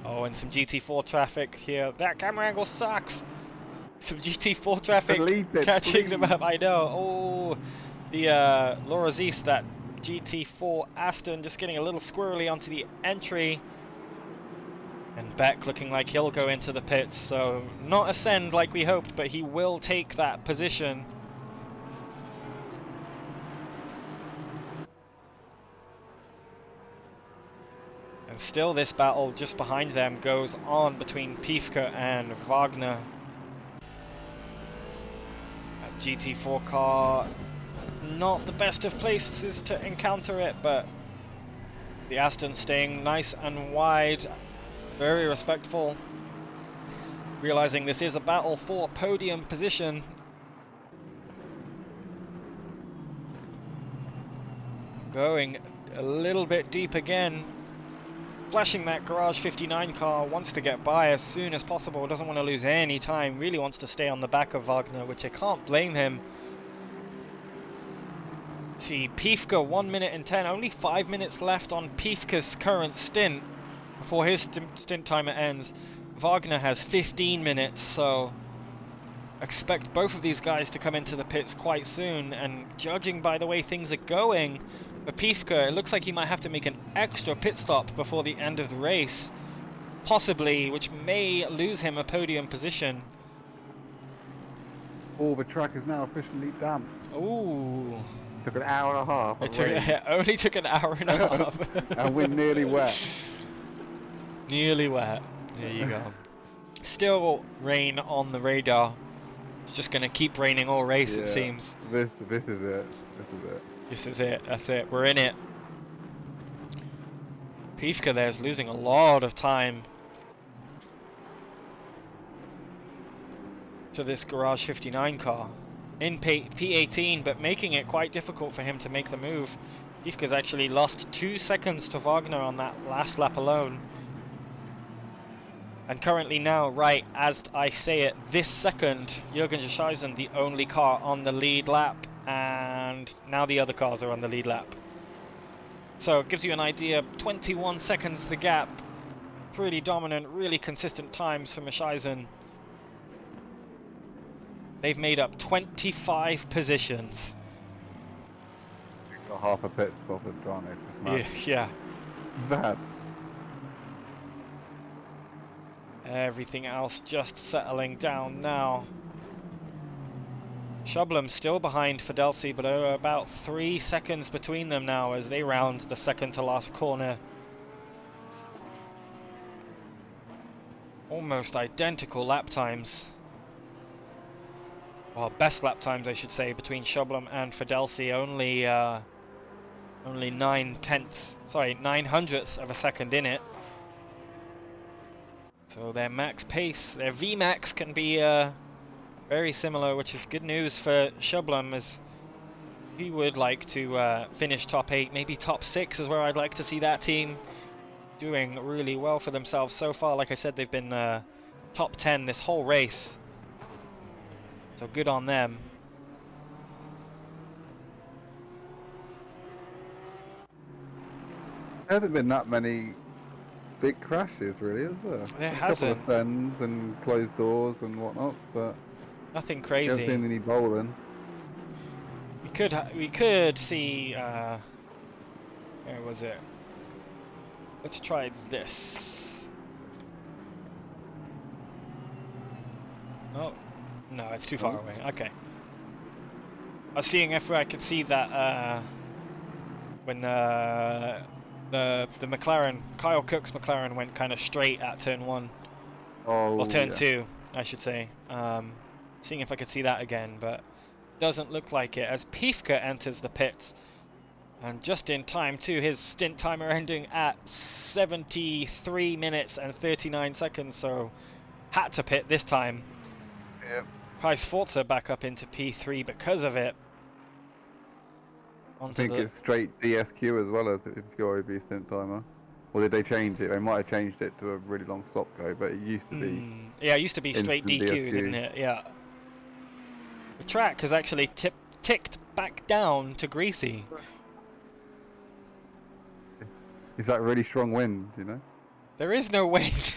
Oh, and some GT4 traffic here. That camera angle sucks. Some GT4 traffic catching them up. I know. Oh, the Laura Zeiss, that GT4 Aston, just getting a little squirrely onto the entry. And Beck looking like he'll go into the pits, so not ascend like we hoped, but he will take that position. And still this battle just behind them goes on between Piefke and Wagner. That GT4 car, not the best of places to encounter it, but the Aston staying nice and wide. Very respectful, realizing this is a battle for podium position. Going a little bit deep again. flashing that Garage 59 car, wants to get by as soon as possible, doesn't want to lose any time, really wants to stay on the back of Wagner, which I can't blame him. See, Piefke 1 minute and 10, only 5 minutes left on Piefke's current stint before his stint timer ends. Wagner has 15 minutes, so expect both of these guys to come into the pits quite soon, and judging by the way things are going, for Piefke, it looks like he might have to make an extra pit stop before the end of the race, possibly, which may lose him a podium position. Oh, the track is now officially damp. Ooh. Took an hour and a half. It only took an hour and a half. And we're nearly wet. Nearly wet. There you go. Still rain on the radar. It's just going to keep raining all race, it seems. This is it. This is it. This is it. That's it. We're in it. Piefke there's losing a lot of time to this Garage 59 car in P18, but making it quite difficult for him to make the move. Piefke's actually lost 2 seconds to Wagner on that last lap alone. And currently now, right as I say it, this second, Jürgen Schaisen, the only car on the lead lap, and now the other cars are on the lead lap. So it gives you an idea, 21 seconds the gap. Pretty dominant, really consistent times for Schaisen. They've made up 25 positions. Got half a pit stop at Garnet. Yeah. It's bad. Everything else just settling down now. Schublem still behind Fidelsi, but about 3 seconds between them now as they round the second to last corner. Almost identical lap times. Well, best lap times I should say between Schublem and Fidelsi. Only 9 hundredths of a second in it. So their max pace, their VMAX can be very similar, which is good news for Schublem, as he would like to finish top 8, maybe top 6 is where I'd like to see that team doing really well for themselves so far. Like I said, they've been top 10 this whole race, so good on them. There hasn't been that many big crashes, really, is there? There A hasn't. couple of sends and closed doors and whatnot, but Nothing there crazy. hasn't been any bowling. We could see. Where was it? Let's try this. Oh, no, it's too far away. Okay. I was seeing if I could see that when the McLaren, Kyle Cook's McLaren went kind of straight at turn 1. Oh, Or turn yeah. 2, I should say. Seeing if I could see that again, but doesn't look like it as Piefke enters the pits. And just in time too, his stint timer ending at 73 minutes and 39 seconds, so had to pit this time. Yep. Kai Sforza back up into P3 because of it. I think it's straight DSQ as well as if you're over your stint timer. Or did they change it? They might have changed it to a really long stop go, but it used to be. Yeah, it used to be straight instant DQ, DSQ. didn't it? Yeah. The track has actually ticked back down to greasy. Is that really strong wind, you know? There is no wind.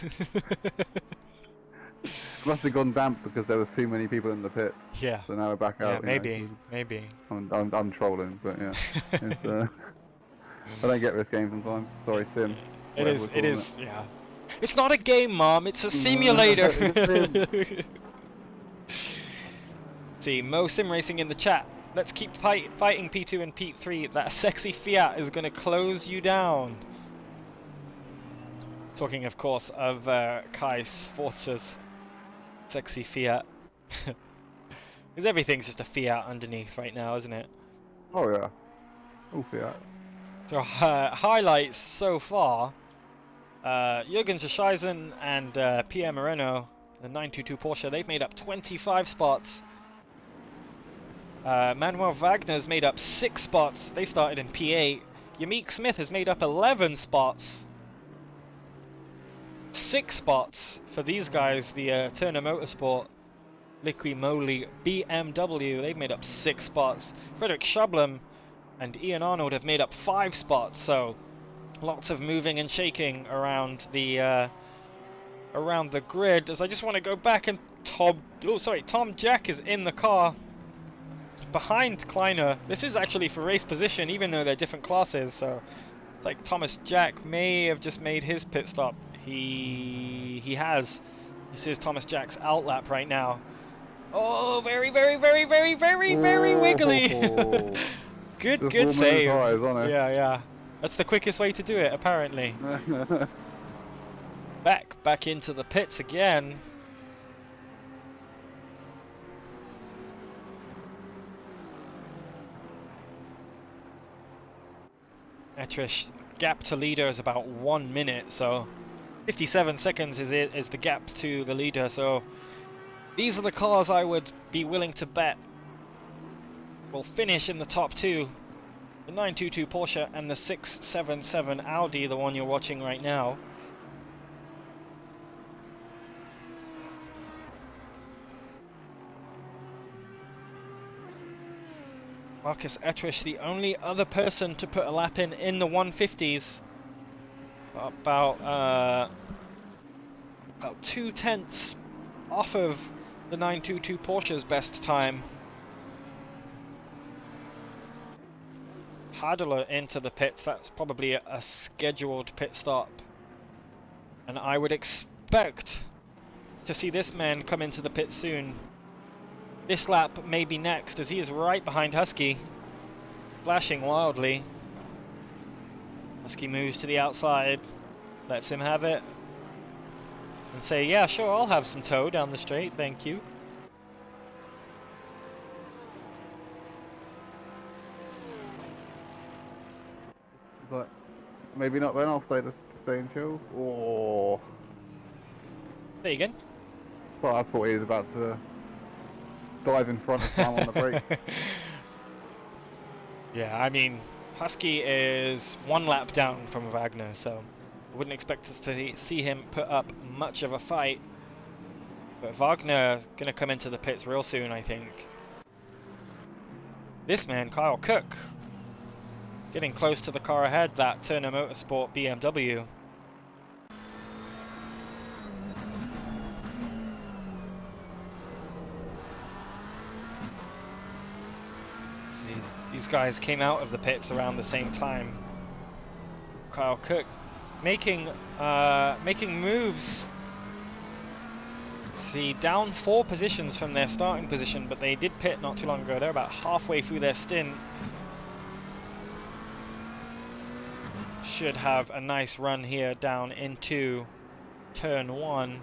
It must have gone damp because there was too many people in the pits. Yeah. So now we're back out. Yeah, you know. maybe. I'm trolling, but yeah. It's, I don't get this game sometimes. Sorry, sim. It whatever we're calling is, yeah. It's not a game, Mom, it's a simulator. See, Mo Sim Racing in the chat. Let's keep fighting P2 and P3. That sexy Fiat is going to close you down. Talking, of course, of Kai Sforza's sexy Fiat. Because everything's just a Fiat underneath right now, isn't it? Oh yeah. Oh yeah. So highlights so far: Jürgen Schaisen and Pierre Moreno, the 922 Porsche, they've made up 25 spots. Manuel Wagner's made up 6 spots. They started in P8. Yamik Smith has made up 11 spots. 6 spots for these guys, the Turner Motorsport Liqui Moly BMW. They've made up 6 spots. Frederick Schablem and Ian Arnold have made up 5 spots, so lots of moving and shaking around the grid. As I just want to go back and Tom Jack is in the car behind Kleiner. This is actually for race position, even though they're different classes, so it's like Thomas Jack may have just made his pit stop. He has. This is Thomas Jack's outlap right now. Oh, very wiggly. good save. Yeah. That's the quickest way to do it, apparently. Back into the pits again. Etrish gap to leader is about 1 minute, so 57 seconds is the gap to the leader. So these are the cars I would be willing to bet will finish in the top 2. The 922 Porsche and the 677 Audi, the one you're watching right now. Marcus Etrish, the only other person to put a lap in the 150s. About 2/10 off of the 922 Porsche's best time. Hadler into the pits. That's probably a scheduled pit stop, and I would expect to see this man come into the pit soon. This lap may be next, as he is right behind Husky, flashing wildly. Husky moves to the outside, lets him have it, and say, yeah, sure, I'll have some tow down the straight, thank you. But maybe not then, I'll stay and chill. Oh. There you go. Well, I thought he was about to dive in front of Sam on the brakes. Yeah, I mean, Husky is 1 lap down from Wagner, so I wouldn't expect us to see him put up much of a fight. But Wagner gonna come into the pits real soon, I think. This man, Kyle Cook, getting close to the car ahead, that Turner Motorsport BMW. These guys came out of the pits around the same time. Kyle Cook making moves. See, down 4 positions from their starting position, but they did pit not too long ago. They're about halfway through their stint. Should have a nice run here down into turn 1.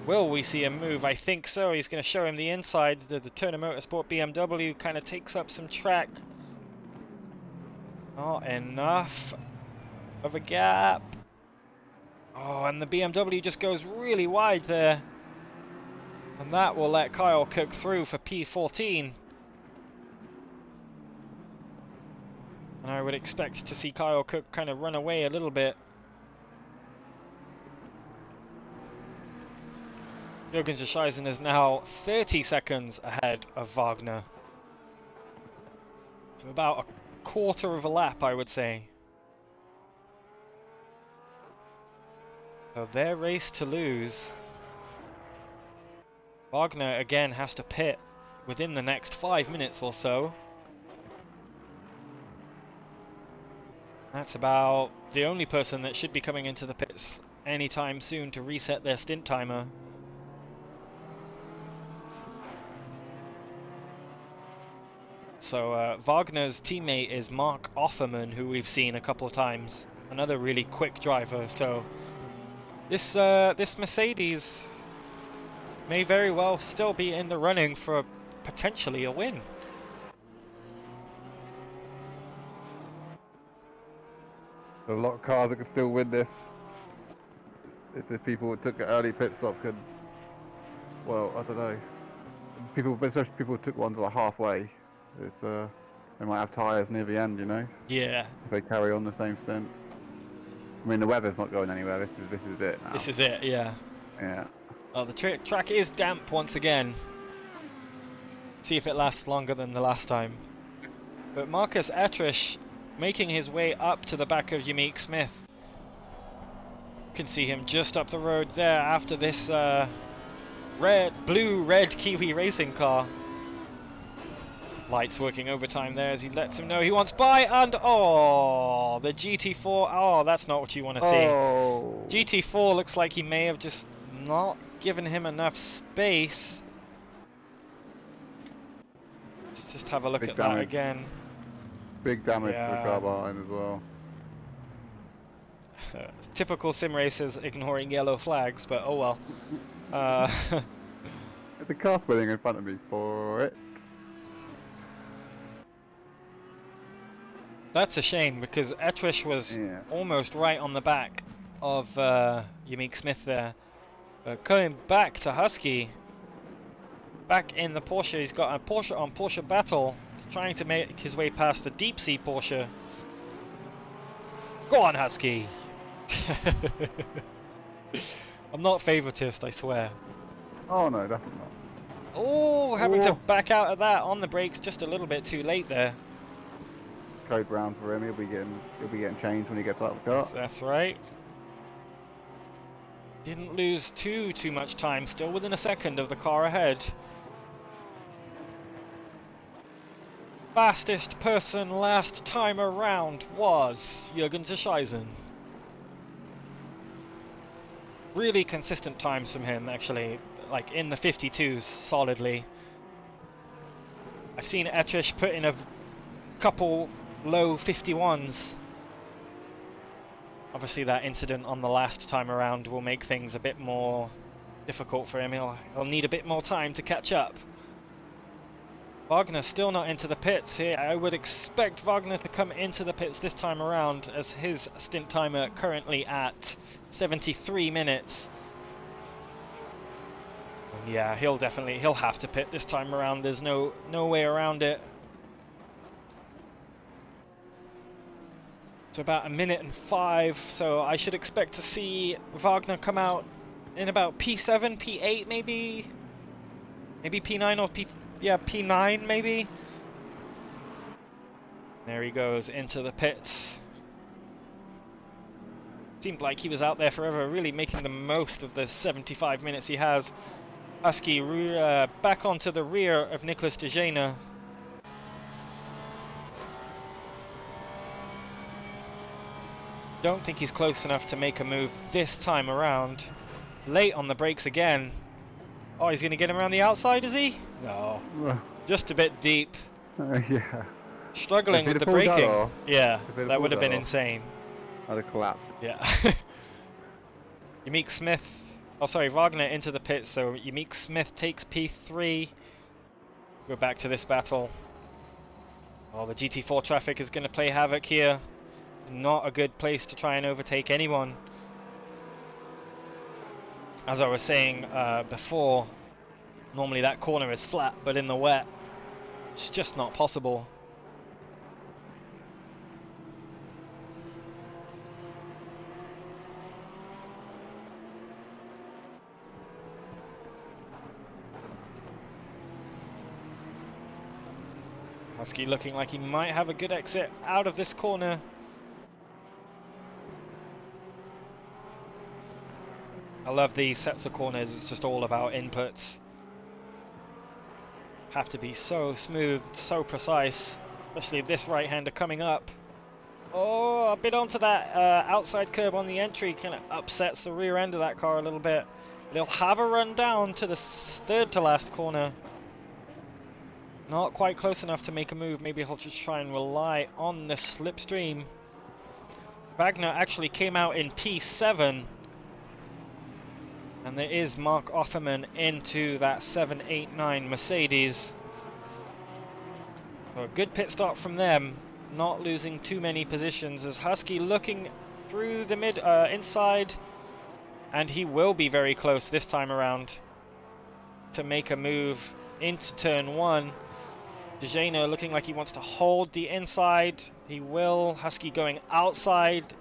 Will we see a move? I think so. He's going to show him the inside. The Turner Motorsport BMW kind of takes up some track. Not enough of a gap. Oh, and the BMW just goes really wide there. And that will let Kyle Cook through for P14. And I would expect to see Kyle Cook kind of run away a little bit. Jürgen Zescheisen is now 30 seconds ahead of Wagner. So about a quarter of a lap, I would say. So their race to lose. Wagner again has to pit within the next 5 minutes or so. That's about the only person that should be coming into the pits anytime soon to reset their stint timer. So Wagner's teammate is Mark Offerman, who we've seen a couple of times. Another really quick driver. So this Mercedes may very well still be in the running for potentially a win. There are a lot of cars that could still win this. It's if people who took an early pit stop could, well, I don't know. Especially people who took ones like halfway. It's they might have tyres near the end, you know. Yeah. If they carry on the same stints. I mean, the weather's not going anywhere. This is it now. This is it, yeah. Yeah. Oh, the track is damp once again. See if it lasts longer than the last time. But Marcus Etrish making his way up to the back of Ymeek Smith. You can see him just up the road there after this blue-red Kiwi racing car. Lights working overtime there as he lets him know he wants by, and oh, the GT4, oh, that's not what you want to see. GT4 looks like he may have just not given him enough space. Let's just have a look at that again. Big damage for the car behind as well. Typical sim racers ignoring yellow flags, but oh well. There's a car spinning in front of me for it. That's a shame because Etrish was almost right on the back of Ymeek Smith there. Going back to Husky, back in the Porsche, he's got a Porsche on Porsche battle, trying to make his way past the deep sea Porsche. Go on, Husky! I'm not favouritist, I swear. Oh no, definitely not. Oh, having to back out of that on the brakes just a little bit too late there. It's code brown for him. He'll be getting changed when he gets out of the car. That's right. Didn't lose too much time. Still within a second of the car ahead. Fastest person last time around was Jürgen Zerscheisen. Really consistent times from him, actually, like in the 52s solidly. I've seen Etrish put in a couple low 51s. Obviously that incident on the last time around will make things a bit more difficult for him. He'll need a bit more time to catch up. Wagner still not into the pits here. I would expect Wagner to come into the pits this time around as his stint timer currently at 73 minutes. And yeah, he'll have to pit this time around. There's no way around it. So about 1:05, so I should expect to see Wagner come out in about P7, P8 maybe P9 or P9 maybe. There he goes into the pits. Seemed like he was out there forever, really making the most of the 75 minutes he has. Husky back onto the rear of Nicolas de Gene. Don't think he's close enough to make a move this time around. Late on the brakes again. Oh, he's going to get him around the outside, is he? No. Just a bit deep. Yeah. Struggling with the braking. Yeah, that would have been insane. I'd have collapsed. Yeah. Ymeek Smith. Oh, sorry, Wagner into the pits, so Ymeek Smith takes P3. We're back to this battle. Oh, the GT4 traffic is going to play havoc here. Not a good place to try and overtake anyone. As I was saying before, normally that corner is flat, but in the wet, it's just not possible. Husky looking like he might have a good exit out of this corner. I love these sets of corners, it's just all about inputs. Have to be so smooth, so precise, especially this right-hander coming up. Oh, a bit onto that outside curb on the entry, kind of upsets the rear end of that car a little bit. But he'll have a run down to the third to last corner. Not quite close enough to make a move. Maybe he'll just try and rely on the slipstream. Wagner actually came out in P7. And there is Mark Offerman into that 789 Mercedes. So a good pit stop from them. Not losing too many positions as Husky looking through the inside. And he will be very close this time around to make a move into turn 1. De Gene looking like he wants to hold the inside. He will. Husky going outside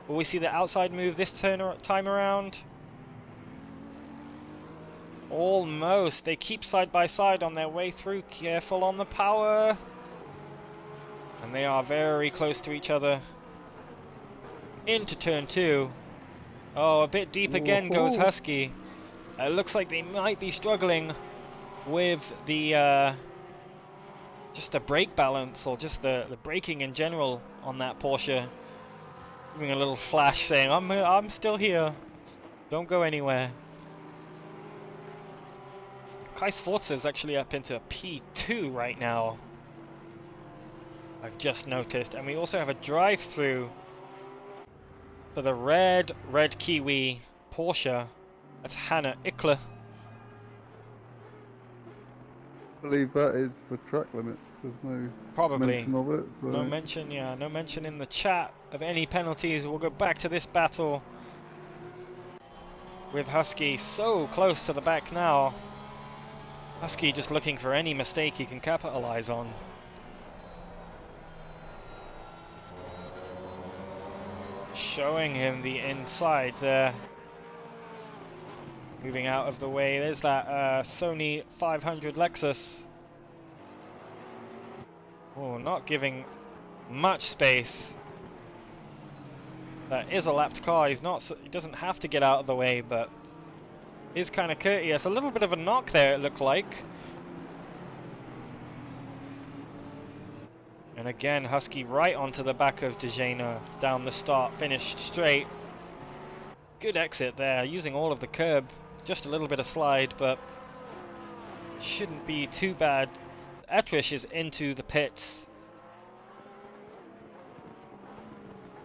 Will we see the outside move this time around? Almost. They keep side by side on their way through. Careful on the power. And they are very close to each other. Into turn 2. Oh, a bit deep again goes Husky. It looks like they might be struggling with the just the brake balance, or just the braking in general on that Porsche. Giving a little flash saying, I'm still here. Don't go anywhere. Forza is actually up into P2 right now. I've just noticed. And we also have a drive-through for the red Kiwi Porsche. That's Hannah Ickler. I believe that is for track limits. There's no mention of it. So. No mention, yeah, no mention in the chat of any penalties. We'll go back to this battle with Husky so close to the back now. Husky just looking for any mistake he can capitalize on. Showing him the inside there. Moving out of the way. There's that Sony 500 Lexus. Oh, not giving much space. That is a lapped car. He doesn't have to get out of the way, but is kind of courteous. A little bit of a knock there, it looked like. And again, Husky right onto the back of Dejana down the start, finished straight. Good exit there, using all of the curb. Just a little bit of slide, but shouldn't be too bad. Etrish is into the pits.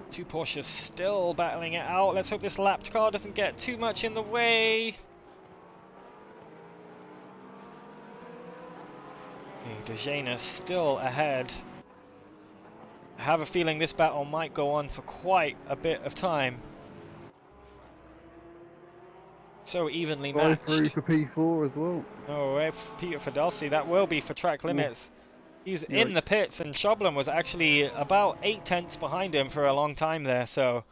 Two Porsches still battling it out. Let's hope this lapped car doesn't get too much in the way. Dejana still ahead. I have a feeling this battle might go on for quite a bit of time. So evenly matched. Through for P4 as well. No way for Peter Fidelsi. That will be for track limits. He's in the pits, and Schoblin was actually about 8/10 behind him for a long time there. So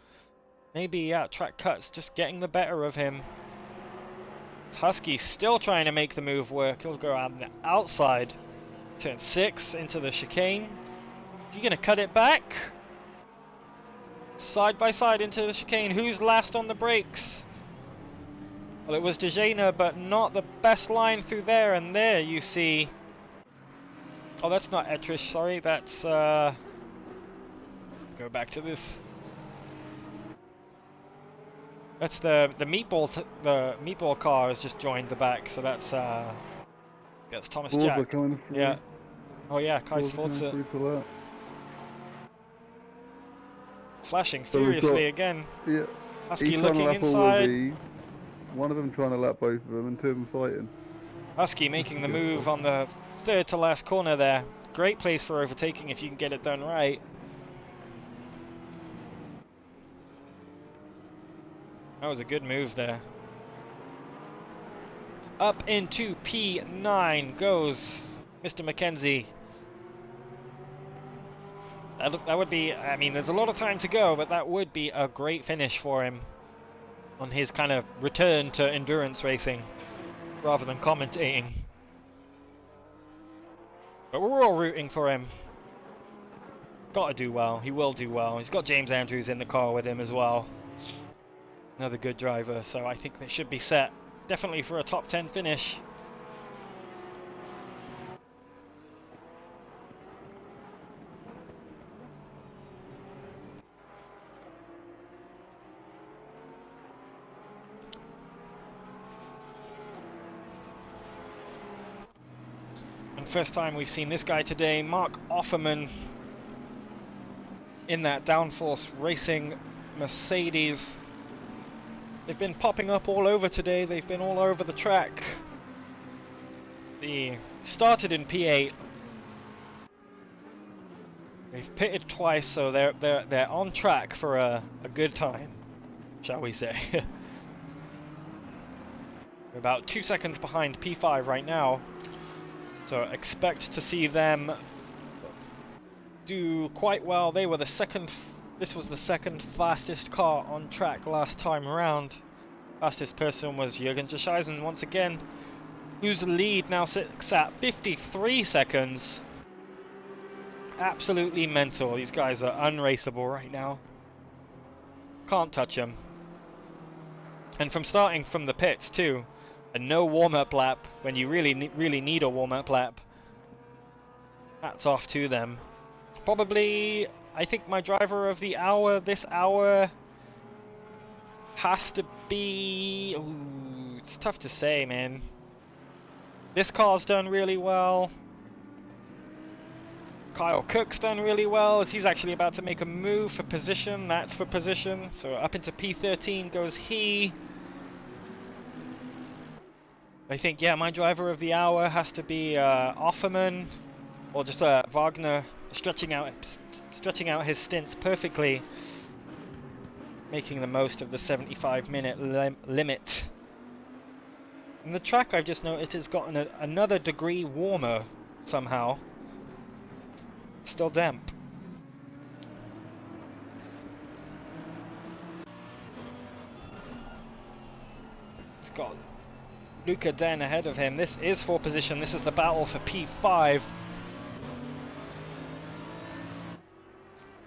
maybe, yeah, track cuts just getting the better of him. Husky still trying to make the move work. He'll go on the outside. Turn 6 into the chicane. Is he going to cut it back? Side by side into the chicane. Who's last on the brakes? Well, it was Dejana, but not the best line through there. And there you see... Oh, that's not Etrish, sorry. That's... Go back to this. That's the meatball car has just joined the back, so that's Thomas Forza Jack. Coming through. Yeah. Oh yeah, Kais Forza. Flashing furiously again. Yeah. Husky looking inside. One of them trying to lap both of them, and two of them fighting. Husky making the move on the third to last corner there. Great place for overtaking if you can get it done right. That was a good move there. Up into P9 goes Mr. McKenzie. That would be, I mean, there's a lot of time to go, but that would be a great finish for him on his kind of return to endurance racing rather than commentating. But we're all rooting for him. Got to do well. He will do well. He's got James Andrews in the car with him as well. Another good driver, so I think they should be set. Definitely for a top 10 finish. And first time we've seen this guy today, Mark Offerman, in that Downforce Racing Mercedes. They've been popping up all over today. They've been all over the track. They started in P8. They've pitted twice, so they're on track for a good time, shall we say? We're about 2 seconds behind P5 right now, so expect to see them do quite well. They were the second This was the second fastest car on track last time around. Fastest person was Jürgen Jascheisen once again, whose lead now sits at 53 seconds. Absolutely mental. These guys are unraceable right now. Can't touch them. And from starting from the pits too, and no warm-up lap when you really need a warm-up lap. Hats off to them. Probably, I think my driver of the hour this hour has to be... Ooh, it's tough to say, man. This car's done really well. Kyle Cook's done really well, as he's actually about to make a move for position. That's for position. So up into P13 goes he. I think, yeah, my driver of the hour has to be Offerman, or just Wagner, stretching out his stints perfectly, making the most of the 75-minute limit. And the track, I've just noticed, has gotten another degree warmer somehow. Still damp. It's got Luca Den ahead of him. This is for position. This is the battle for P5.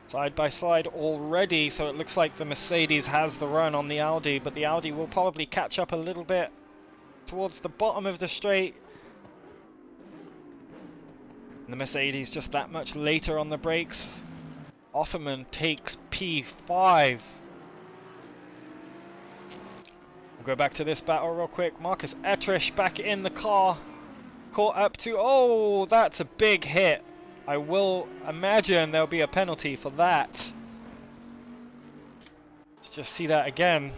Side by side already, so it looks like the Mercedes has the run on the Audi, but the Audi will probably catch up a little bit towards the bottom of the straight. And the Mercedes just that much later on the brakes. Offerman takes P5. We'll go back to this battle real quick. Marcus Ettrish back in the car. Caught up to... Oh, that's a big hit. I will imagine there'll be a penalty for that. Let's just see that again.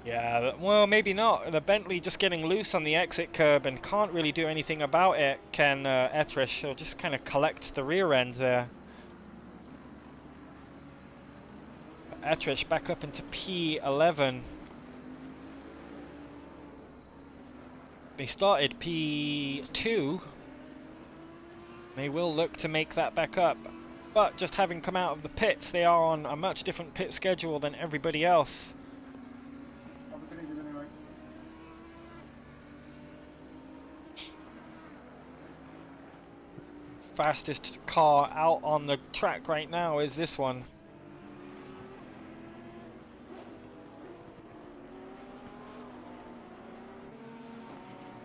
Yeah, well, maybe not. The Bentley just getting loose on the exit curb and can't really do anything about it, can Ettrish. He'll just kind of collect the rear end there. Ettrish back up into P11. They started P2. They will look to make that back up. But just having come out of the pits, they are on a much different pit schedule than everybody else. Fastest car out on the track right now is this one.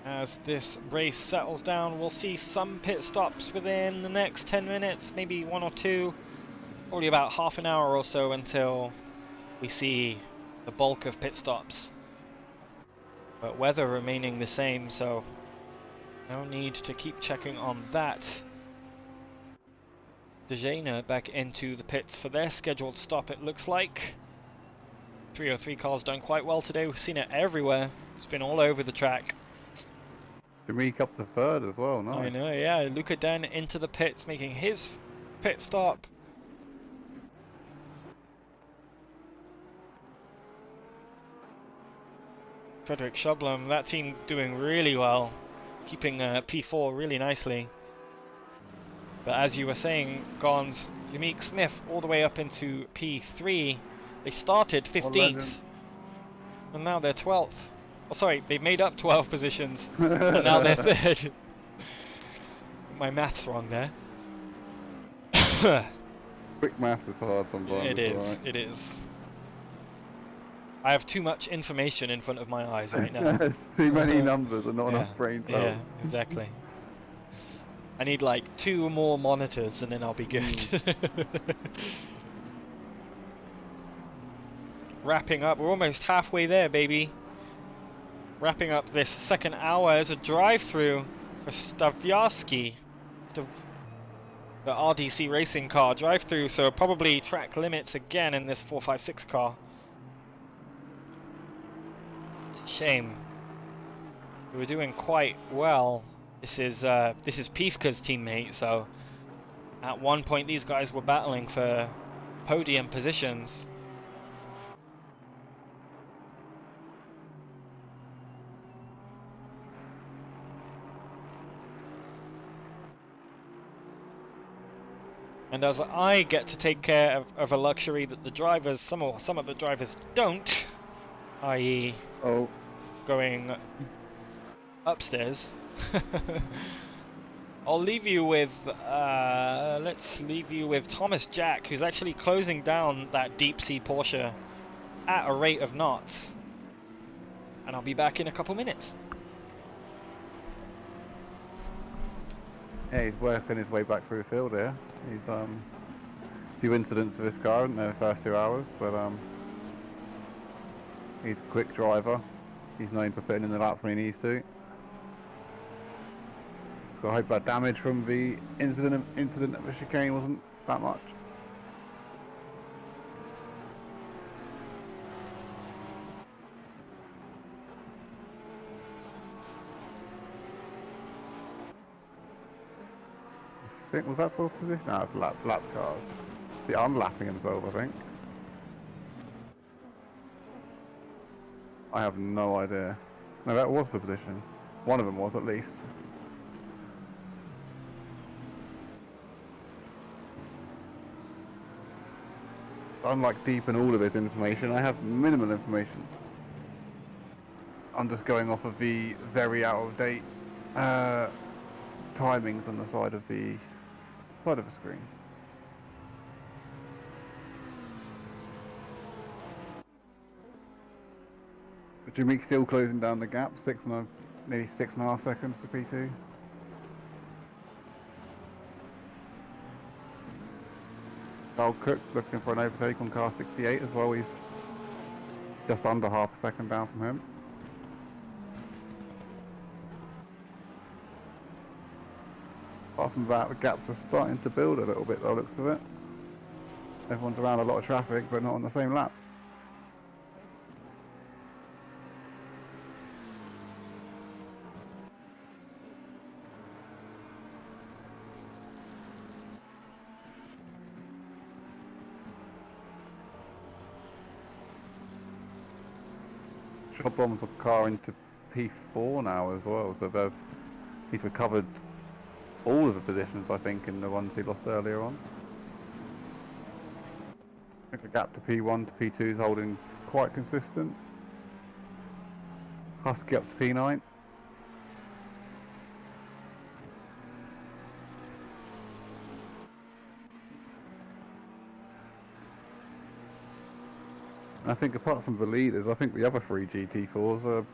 As this race settles down, we'll see some pit stops within the next 10 minutes, maybe one or two. Probably about half an hour or so until we see the bulk of pit stops. But weather remaining the same, so no need to keep checking on that. Dejana back into the pits for their scheduled stop, it looks like. 303 cars done quite well today. We've seen it everywhere. It's been all over the track. Jamik up to third as well, nice. I know, yeah. Luca Den into the pits, making his pit stop. Frederick Schublem, that team doing really well, keeping P4 really nicely. But as you were saying, Gonz, Jamik Smith all the way up into P3. They started 15th, and now they're 12th. Oh, sorry, they made up 12 positions, and now they're third. My math's wrong there. Quick maths is hard sometimes. It is, right. it is. I have too much information in front of my eyes right now. Too many numbers and not Yeah, enough brain cells. yeah, exactly. I need like 2 more monitors and then I'll be good. Wrapping up, we're almost halfway there, baby. Wrapping up this second hour as a drive-through for Staviarski. The RDC racing car drive-through, so probably track limits again in this 456 car. It's a shame. We were doing quite well. This is Pifka's teammate, so at one point these guys were battling for podium positions. And as I get to take care of a luxury that the drivers, some of the drivers don't, i.e. Oh, going upstairs, I'll leave you with, let's leave you with Thomas Jack, who's actually closing down that deep sea Porsche at a rate of knots. And I'll be back in a couple minutes. yeah, he's working his way back through the field here. He's a few incidents with this car in the first 2 hours, but he's a quick driver. He's known for putting in the laps when he needs to. So I hope that damage from the incident of the chicane wasn't that much. I think, was that for position? No, it's lap cars. The unlapping himself, I think. I have no idea. No, that was for position. One of them was, at least. So I'm like deep in all of his information. I have minimal information. I'm just going off of the very out of date timings on the side of the screen. But Jameek still closing down the gap, nearly 6.5 seconds to P2. Carl Cook's looking for an overtake on car 68 as well. He's just under half a second down from him. Apart from that, the gaps are starting to build a little bit by the looks of it. Everyone's around a lot of traffic, but not on the same lap. Shot bombs the car into P4 now as well, so he's recovered all of the positions, I think, in the ones he lost earlier on. I think the gap to P1 to P2 is holding quite consistent. Husky up to P9. I think apart from the leaders, I think the other 3 GT4s are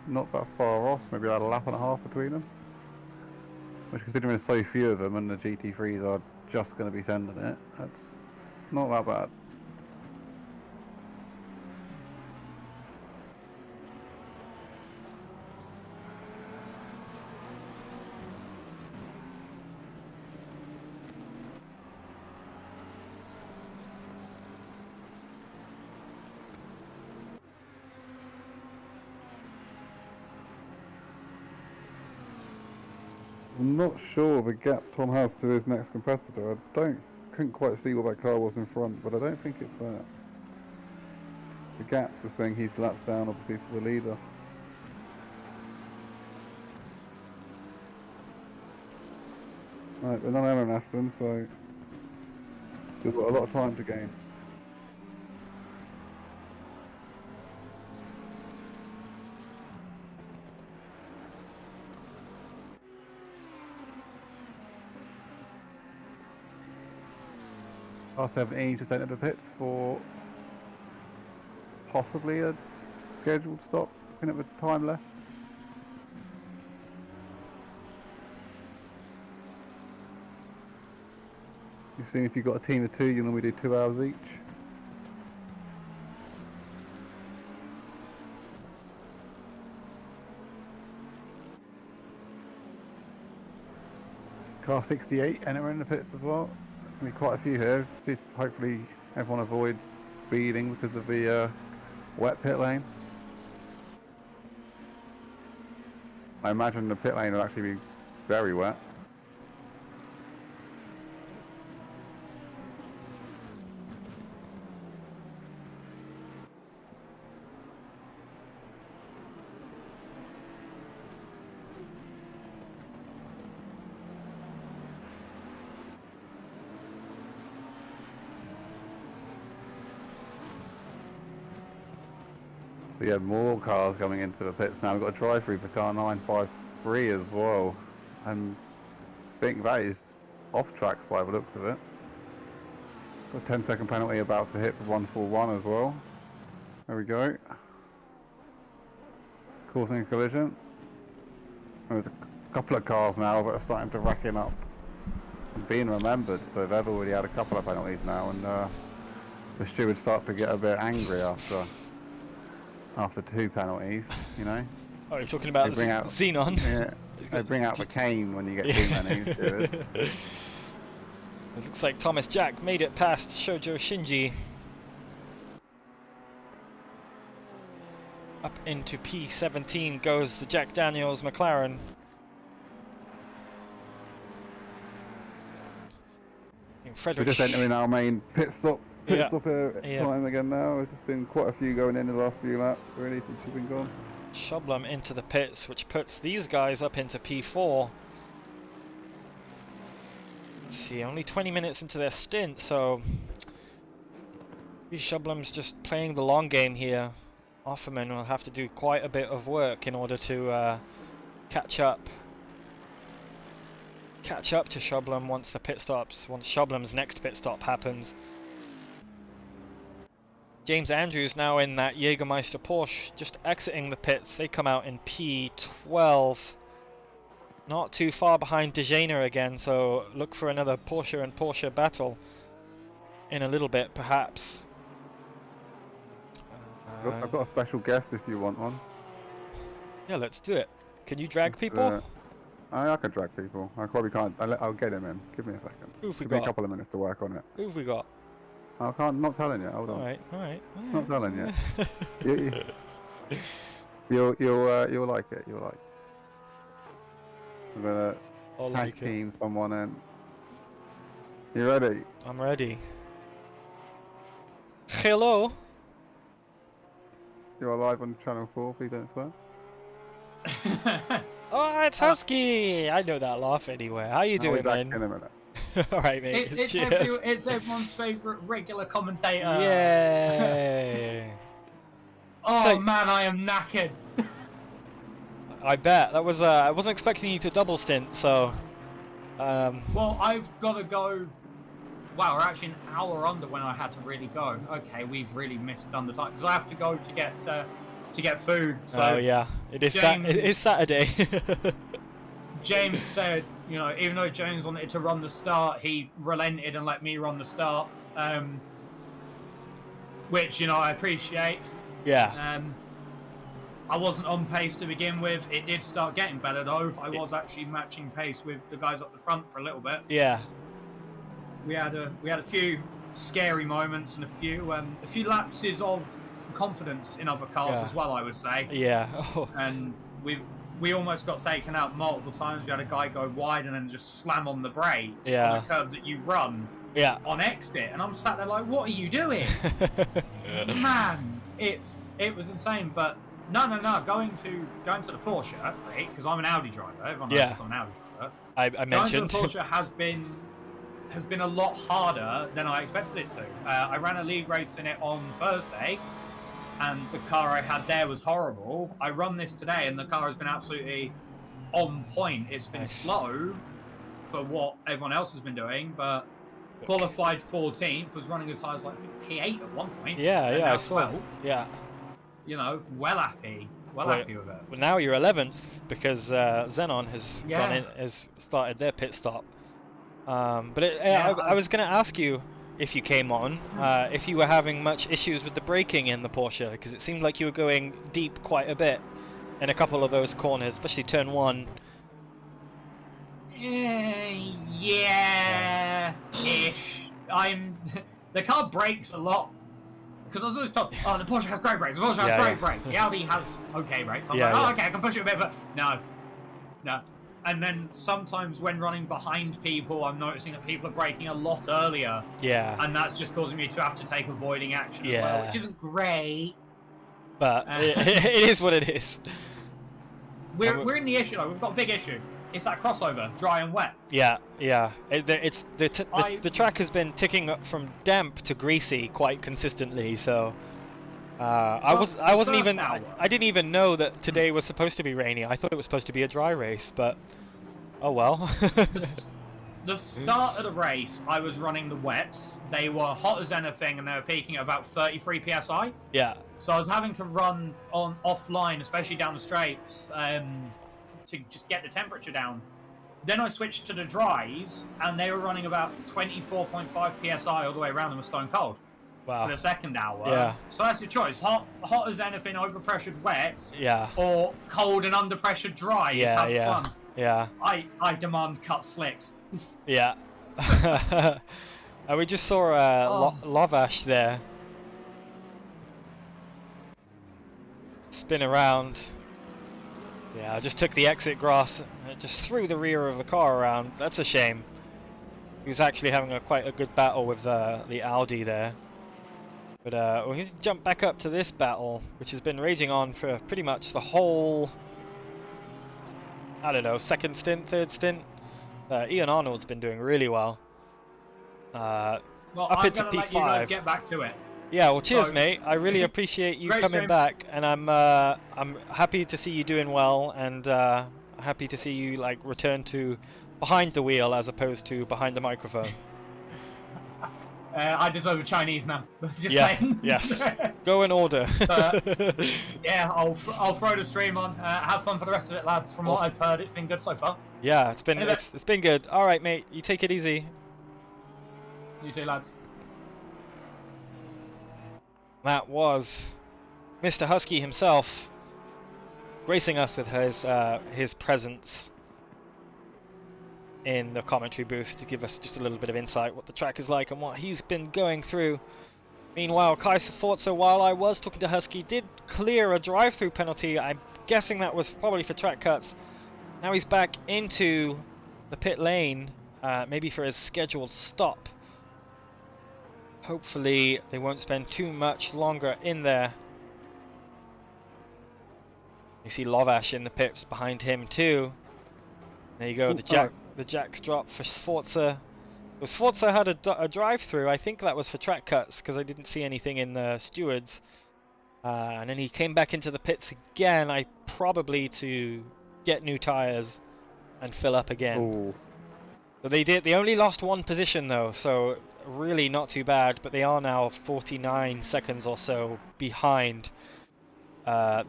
not that far off, maybe about a lap and a half between them. Which, considering there's so few of them and the GT3s are just going to be sending it, that's not that bad. I'm not sure the gap Tom has to his next competitor. Couldn't quite see what that car was in front, but I don't think it's that. The gaps are saying he's laps down, obviously, to the leader. Right, they're not Aaron Aston, so they've got a lot of time to gain. R17 just entered the pits for possibly a scheduled stop, looking at the time left. You see, if you've got a team of 2, you normally do 2 hours each. Car 68 entering the pits as well. There's going to be quite a few here. See if hopefully everyone avoids speeding because of the wet pit lane. I imagine the pit lane will actually be very wet. But yeah, more cars coming into the pits now. We've got a drive-through for car 953 as well. And I think that is off tracks by the looks of it. Got a 10-second penalty about to hit for 141 as well. There we go. Causing a collision. There's a couple of cars now that are starting to rack up and being remembered, so they've already had a couple of penalties now, and the stewards start to get a bit angry after 2 penalties, you know. Oh, you're talking about Xenon? Yeah, they bring out the cane when you get too many stewards. It looks like Thomas Jack made it past Shoujo Shinji. Up into P17 goes the Jack Daniels McLaren. We're just entering our main pit stop time again now. There's just been quite a few going in the last few laps really since you've been gone. Shublum into the pits, which puts these guys up into P4. Let's see, only 20 minutes into their stint, so Shublum's just playing the long game here. Offerman will have to do quite a bit of work in order to catch up to Shublum once Shublum's next pit stop happens. James Andrews now in that Jägermeister Porsche, just exiting the pits. They come out in P12. Not too far behind Dejaner again, so look for another Porsche and Porsche battle in a little bit, perhaps. I've got a special guest if you want one. Yeah, let's do it. Can you drag people? I can drag people. I probably can't. I'll get him in. Give me a second. Give me a couple of minutes to work on it. Who've we got? I can't. Not telling you. Hold on. All right. Not telling you. You'll like it. You'll like. I'm gonna tag team someone in. You ready? I'm ready. Hello. You are live on Channel 4. Please don't swear. Oh, it's Husky! I know that laugh anyway. How you doing, man? In a minute. Alright, mate. It's everyone's favourite regular commentator. Yay! Man, I am knackered. I bet. That was I wasn't expecting you to double stint, so well, I've got to go. Wow, we're actually an hour under when I had to really go. Okay, we've really done the time because I have to go to get food. So oh yeah, it is Saturday. James said, you know, even though James wanted to run the start, he relented and let me run the start, which, you know, I appreciate. Yeah. I wasn't on pace to begin with. It did start getting better though. I was actually matching pace with the guys up the front for a little bit. Yeah. We had a few scary moments and a few lapses of confidence in other cars as well, I would say. Yeah. And we almost got taken out multiple times. We had a guy go wide and then just slam on the brakes on a curb that you run on exit, and I'm sat there like, what are you doing? Man, it was insane. But no, going to the Porsche, right? Because I'm an Audi driver. Everyone knows I'm an Audi driver. I mentioned going to the Porsche has been a lot harder than I expected it to. I ran a league race in it on Thursday, and the car I had there was horrible. I run this today, and the car has been absolutely on point. It's been slow for what everyone else has been doing, but qualified 14th, was running as high as like P8 at one point. Yeah, I saw. Yeah. You know, happy with it. Well, now you're 11th because Xenon has started their pit stop. But I was going to ask you, if you came on, if you were having much issues with the braking in the Porsche, because it seemed like you were going deep quite a bit in a couple of those corners, especially turn 1. Yeah-ish. The car brakes a lot, because I was always told, the Porsche has great brakes, the Porsche has great brakes, the Audi has okay brakes. I'm like, okay, I can push it a bit, but no. And then sometimes when running behind people, I'm noticing that people are braking a lot earlier. Yeah. And that's just causing me to have to take avoiding action as well, which isn't great. But it is what it is. We're in the issue though. We've got a big issue. It's that crossover, dry and wet. Yeah. It's the track has been ticking up from damp to greasy quite consistently, so I didn't even know that today was supposed to be rainy. I thought it was supposed to be a dry race, but oh well. The start of the race, I was running the wets. They were hot as anything, and they were peaking at about 33 psi. Yeah. So I was having to run on offline, especially down the straights, to just get the temperature down. Then I switched to the dries, and they were running about 24.5 psi all the way around and were stone cold. Wow. For the second hour. Yeah. So that's your choice: hot as anything, overpressured wets. Yeah. Or cold and underpressured dries. Yeah. Have Yeah. fun. Yeah. I demand cut slicks. Yeah. And we just saw Lovash there. Spin around. Yeah, I just took the exit grass and just threw the rear of the car around. That's a shame. He was actually having quite a good battle with the Audi there. But we're going to jump back up to this battle, which has been raging on for pretty much the whole, I don't know, second stint, third stint. Ian Arnold's been doing really well. Well, up I'm into gonna P5. let you guys get back to it. Yeah, well, cheers, So- mate. I really appreciate you Great coming stream. back, and I'm happy to see you doing well, and happy to see you like return to behind the wheel as opposed to behind the microphone. I deserve a Chinese now. Just Yeah. saying. Yes. Go in order. Yeah, I'll throw the stream on. Have fun for the rest of it, lads. From what I've heard, it's been good so far. Yeah, it's been Anyway. it's been good. All right, mate. You take it easy. You too, lads. That was Mr. Husky himself, gracing us with his presence in the commentary booth to give us just a little bit of insight what the track is like and what he's been going through. Meanwhile, Kaiser Forza, while I was talking to Husky, did clear a drive-through penalty. I'm guessing that was probably for track cuts. Now he's back into the pit lane, maybe for his scheduled stop. Hopefully they won't spend too much longer in there. You see Lovash in the pits behind him too. There you go, the Jack's drop for Sforza. Well, Sforza had a drive-through. I think that was for track cuts because I didn't see anything in the stewards. And then he came back into the pits again, probably to get new tires and fill up again. Ooh. So they only lost one position though, so really not too bad, but they are now 49 seconds or so behind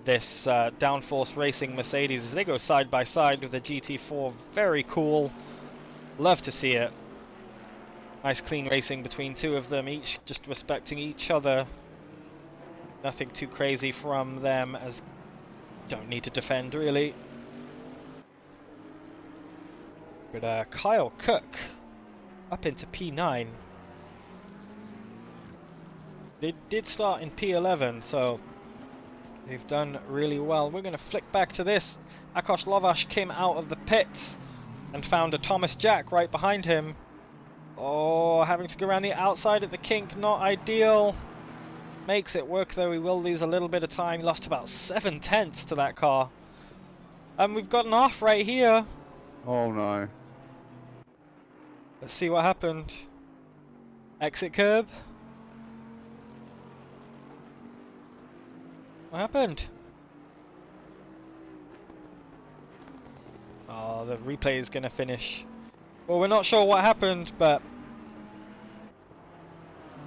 this Downforce Racing Mercedes as they go side by side with the GT4. Very cool. Love to see it. Nice clean racing between two of them, each just respecting each other. Nothing too crazy from them, as don't need to defend really. But Kyle Cook up into P9. They did start in P11, so they've done really well. We're going to flick back to this. Akash Lovash came out of the pits and found a Thomas Jack right behind him. Oh, having to go around the outside at the kink, not ideal. Makes it work though, he will lose a little bit of time. He lost about 7/10 to that car. And we've got an off right here. Oh no. Let's see what happened. Exit curb. What happened? Oh, the replay is going to finish. Well, we're not sure what happened, but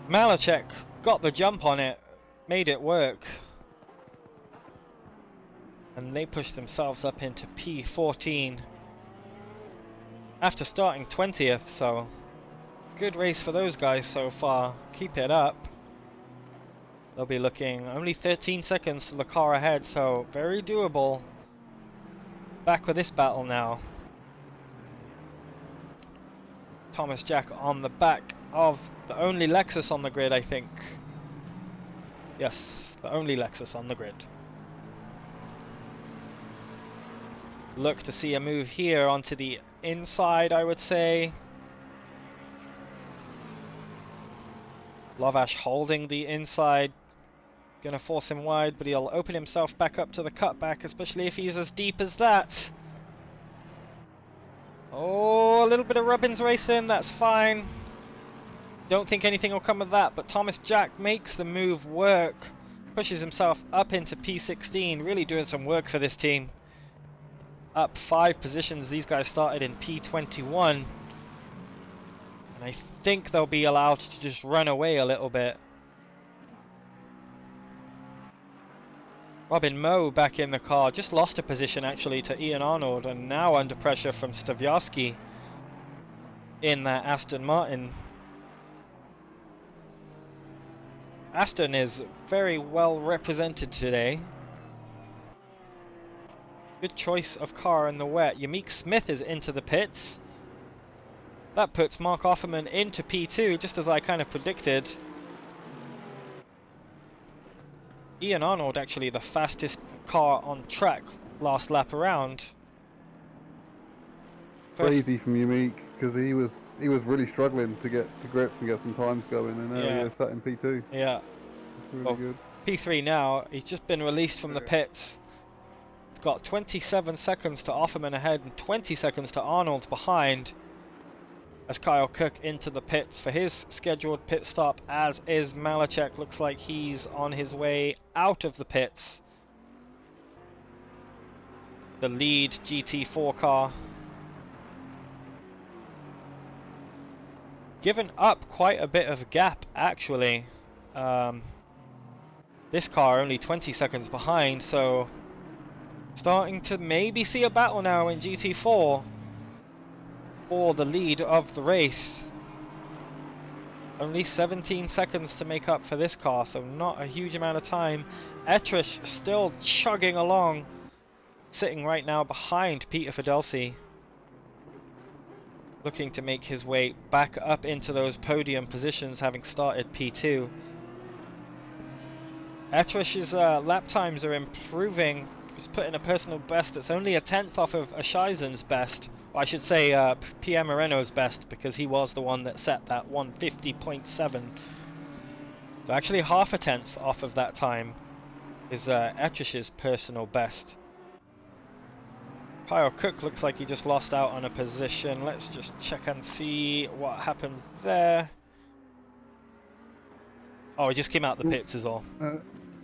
Malachek got the jump on it, made it work. And they pushed themselves up into P14 after starting 20th, so good race for those guys so far. Keep it up. They'll be looking only 13 seconds to the car ahead, so very doable. Back with this battle now. Thomas Jack on the back of the only Lexus on the grid, I think. Yes, the only Lexus on the grid. Look to see a move here onto the inside, I would say. Lovash holding the inside. Gonna force him wide, but he'll open himself back up to the cutback, especially if he's as deep as that. Oh, a little bit of Robbins racing, that's fine. Don't think anything will come of that, but Thomas Jack makes the move work. pushes himself up into P16, really doing some work for this team. Up 5 positions. These guys started in P21. And I think they'll be allowed to just run away a little bit. Robin Moe back in the car, just lost a position actually to Ian Arnold, and now under pressure from Staviarski in that Aston Martin. Aston is very well represented today. Good choice of car in the wet. Yamik Smith is into the pits. That puts Mark Offerman into P2, just as I kind of predicted. Ian Arnold actually the fastest car on track last lap around. Crazy from Yamik, because he was really struggling to get to grips and get some times going, and now he is sat in P2. Yeah. It's really good. P3 now. He's just been released from the pits. He's got 27 seconds to Offerman ahead and 20 seconds to Arnold behind. As Kyle Cook into the pits for his scheduled pit stop, as is Malachek. Looks like he's on his way out of the pits. The lead GT4 car. Given up quite a bit of gap actually. This car only 20 seconds behind, so starting to maybe see a battle now in GT4 for the lead of the race. Only 17 seconds to make up for this car, so not a huge amount of time. Etrish still chugging along, sitting right now behind Peter Fidelsi, looking to make his way back up into those podium positions, having started P2. Etrish's lap times are improving. He's put in a personal best that's only a 10th off of Ashaizen's best. Well, I should say Pierre Moreno's best, because he was the one that set that 150.7. So actually half a 10th off of that time is Etrish's personal best. Kyle Cook looks like he just lost out on a position. Let's just check and see what happened there. Oh, he just came out the pits is all.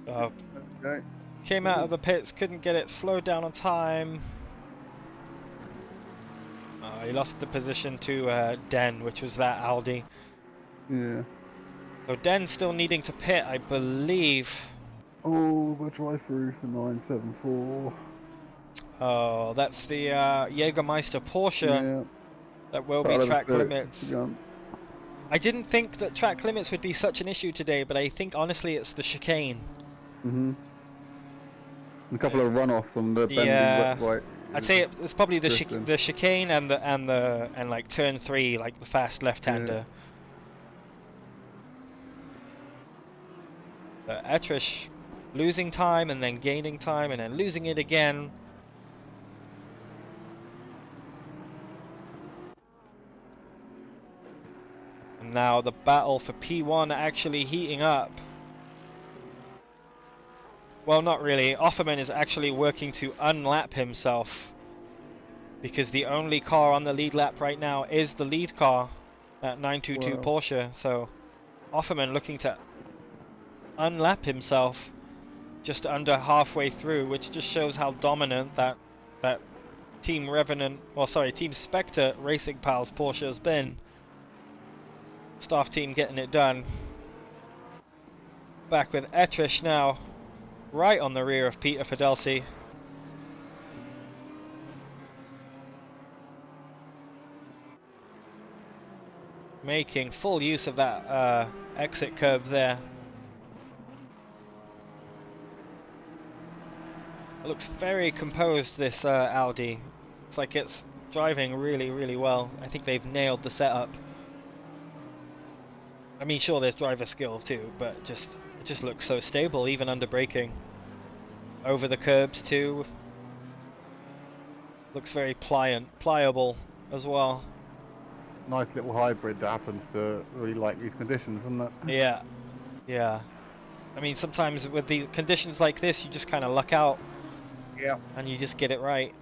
Okay. Came out of the pits, couldn't get it slowed down on time. He lost the position to Den, which was that Aldi. Yeah. So Den's still needing to pit, I believe. Oh, we'll drive through for 974. Oh, that's the Jägermeister Porsche that will be track limits. I didn't think that track limits would be such an issue today, but I think honestly it's the chicane. A couple of runoffs on the bendy right. I'd say it's probably the chicane and like turn 3, like the fast left-hander. Etrish losing time and then gaining time and then losing it again. And now the battle for P1 actually heating up. Well, not really. Offerman is actually working to unlap himself, because the only car on the lead lap right now is the lead car, that 922 Porsche. So Offerman looking to unlap himself just under halfway through, which just shows how dominant that Team Team Spectre Racing Pals Porsche has been. Staff team getting it done. Back with Etrish now, right on the rear of Peter Fidelsi. Making full use of that exit curve there. It looks very composed, this Audi. It's like it's driving really, really well. I think they've nailed the setup. I mean, sure, there's driver skill too, but it just looks so stable, even under braking. Over the curbs too. Looks very pliable as well. Nice little hybrid that happens to really like these conditions, isn't it? Yeah, yeah. I mean, sometimes with these conditions like this, you just kind of luck out. Yeah. And you just get it right,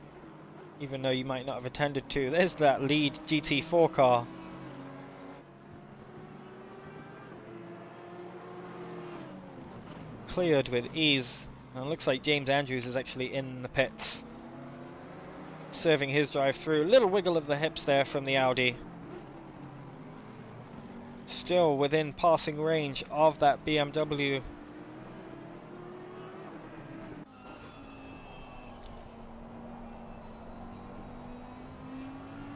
even though you might not have intended to. There's that lead GT4 car. cleared with ease. And it looks like James Andrews is actually in the pits, serving his drive through. Little wiggle of the hips there from the Audi. Still within passing range of that BMW.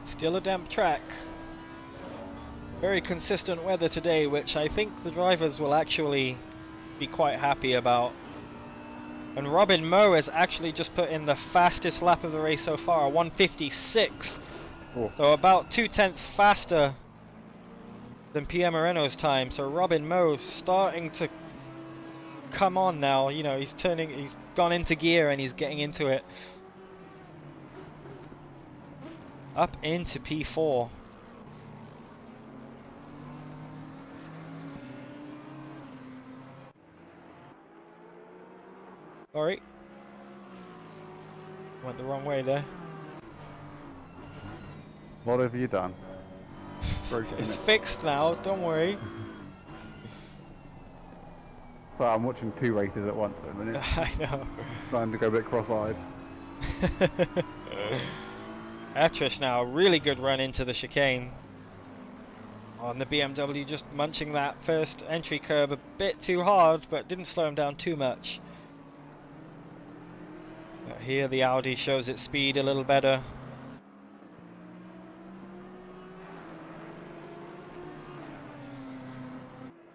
Still a damp track. Very consistent weather today, which I think the drivers will actually be quite happy about. And Robin Moe has actually just put in the fastest lap of the race so far, 1:56. Oh. So about 2/10 faster than Pierre Moreno's time. So Robin Moe starting to come on now. You know, he's gone into gear and he's getting into it. Up into P4. Sorry. Went the wrong way there. What have you done? It's fixed now, don't worry. So I'm watching 2 races at once at the minute. I know. It's starting to go a bit cross-eyed. Atrish now, really good run into the chicane. On the BMW, just munching that first entry curb a bit too hard, but didn't slow him down too much. But here the Audi shows its speed a little better.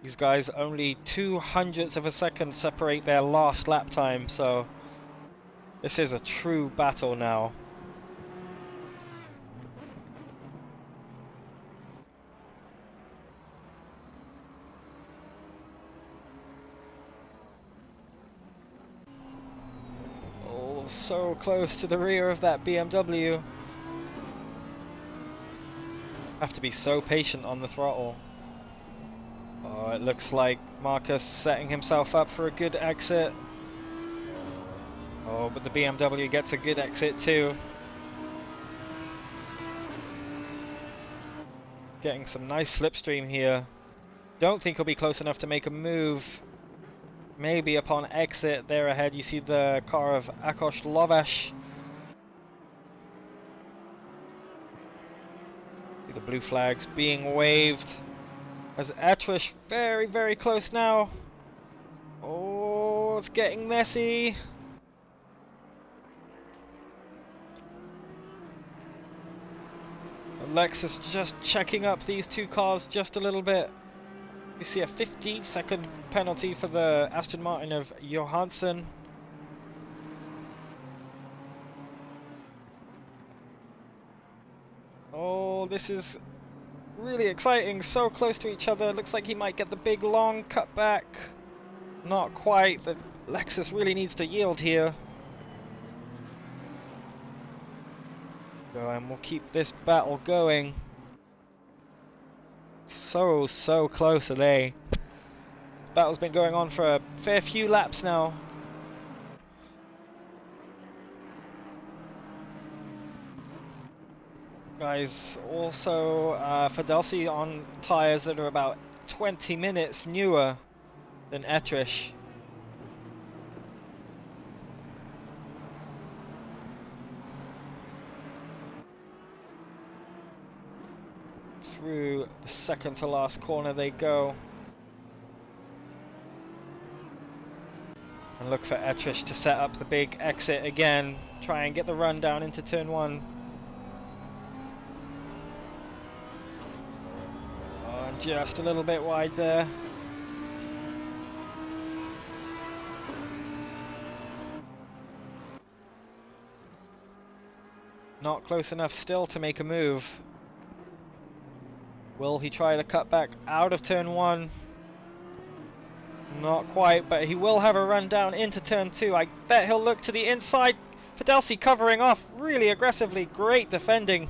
These guys only 0.02 of a second separate their last lap time, so this is a true battle now. Oh, so close to the rear of that BMW. Have to be so patient on the throttle. Oh, it looks like Marcus setting himself up for a good exit. Oh, but the BMW gets a good exit too. Getting some nice slipstream here. Don't think he'll be close enough to make a move. Maybe upon exit there ahead you see the car of Akos Lovash. See the blue flags being waved. As Atrish very, very close now. Oh, it's getting messy. Lexus just checking up these two cars just a little bit. We see a 15-second penalty for the Aston Martin of Johansson. Oh, this is really exciting, so close to each other. Looks like he might get the big long cutback. Not quite. The Lexus really needs to yield here. So, and we'll keep this battle going. So close today. Battle's been going on for a fair few laps now. Guys, also Fidelsi on tyres that are about 20 minutes newer than Etrish. Through the second to last corner they go. And look for Etrish to set up the big exit again. Try and get the run down into turn 1. Just a little bit wide there. Not close enough still to make a move. Will he try the cutback out of turn 1? Not quite, but he will have a run down into turn 2. I bet he'll look to the inside. Fidelsi covering off really aggressively. Great defending.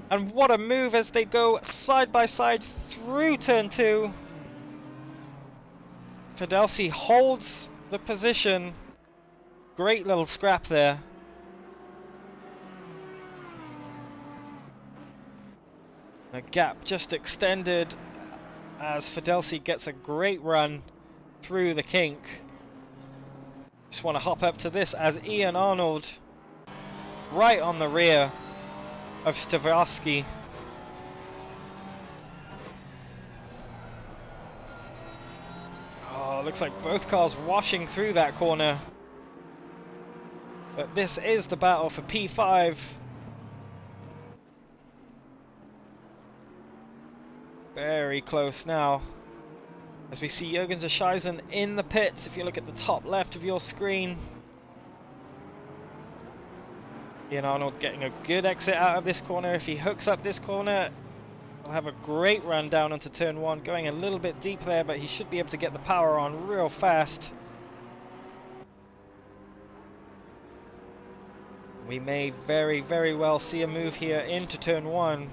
And what a move as they go side by side through turn 2. Fidelsi holds the position. Great little scrap there. The gap just extended as Fidelsi gets a great run through the kink. Just want to hop up to this as Ian Arnold right on the rear of Stavarsky. Oh, looks like both cars washing through that corner. But this is the battle for P5. Very close now. As we see Jürgen Zescheisen in the pits, if you look at the top left of your screen. Ian Arnold getting a good exit out of this corner. If he hooks up this corner, he'll have a great run down onto turn 1, going a little bit deep there, but he should be able to get the power on real fast. We may very, very well see a move here into turn 1.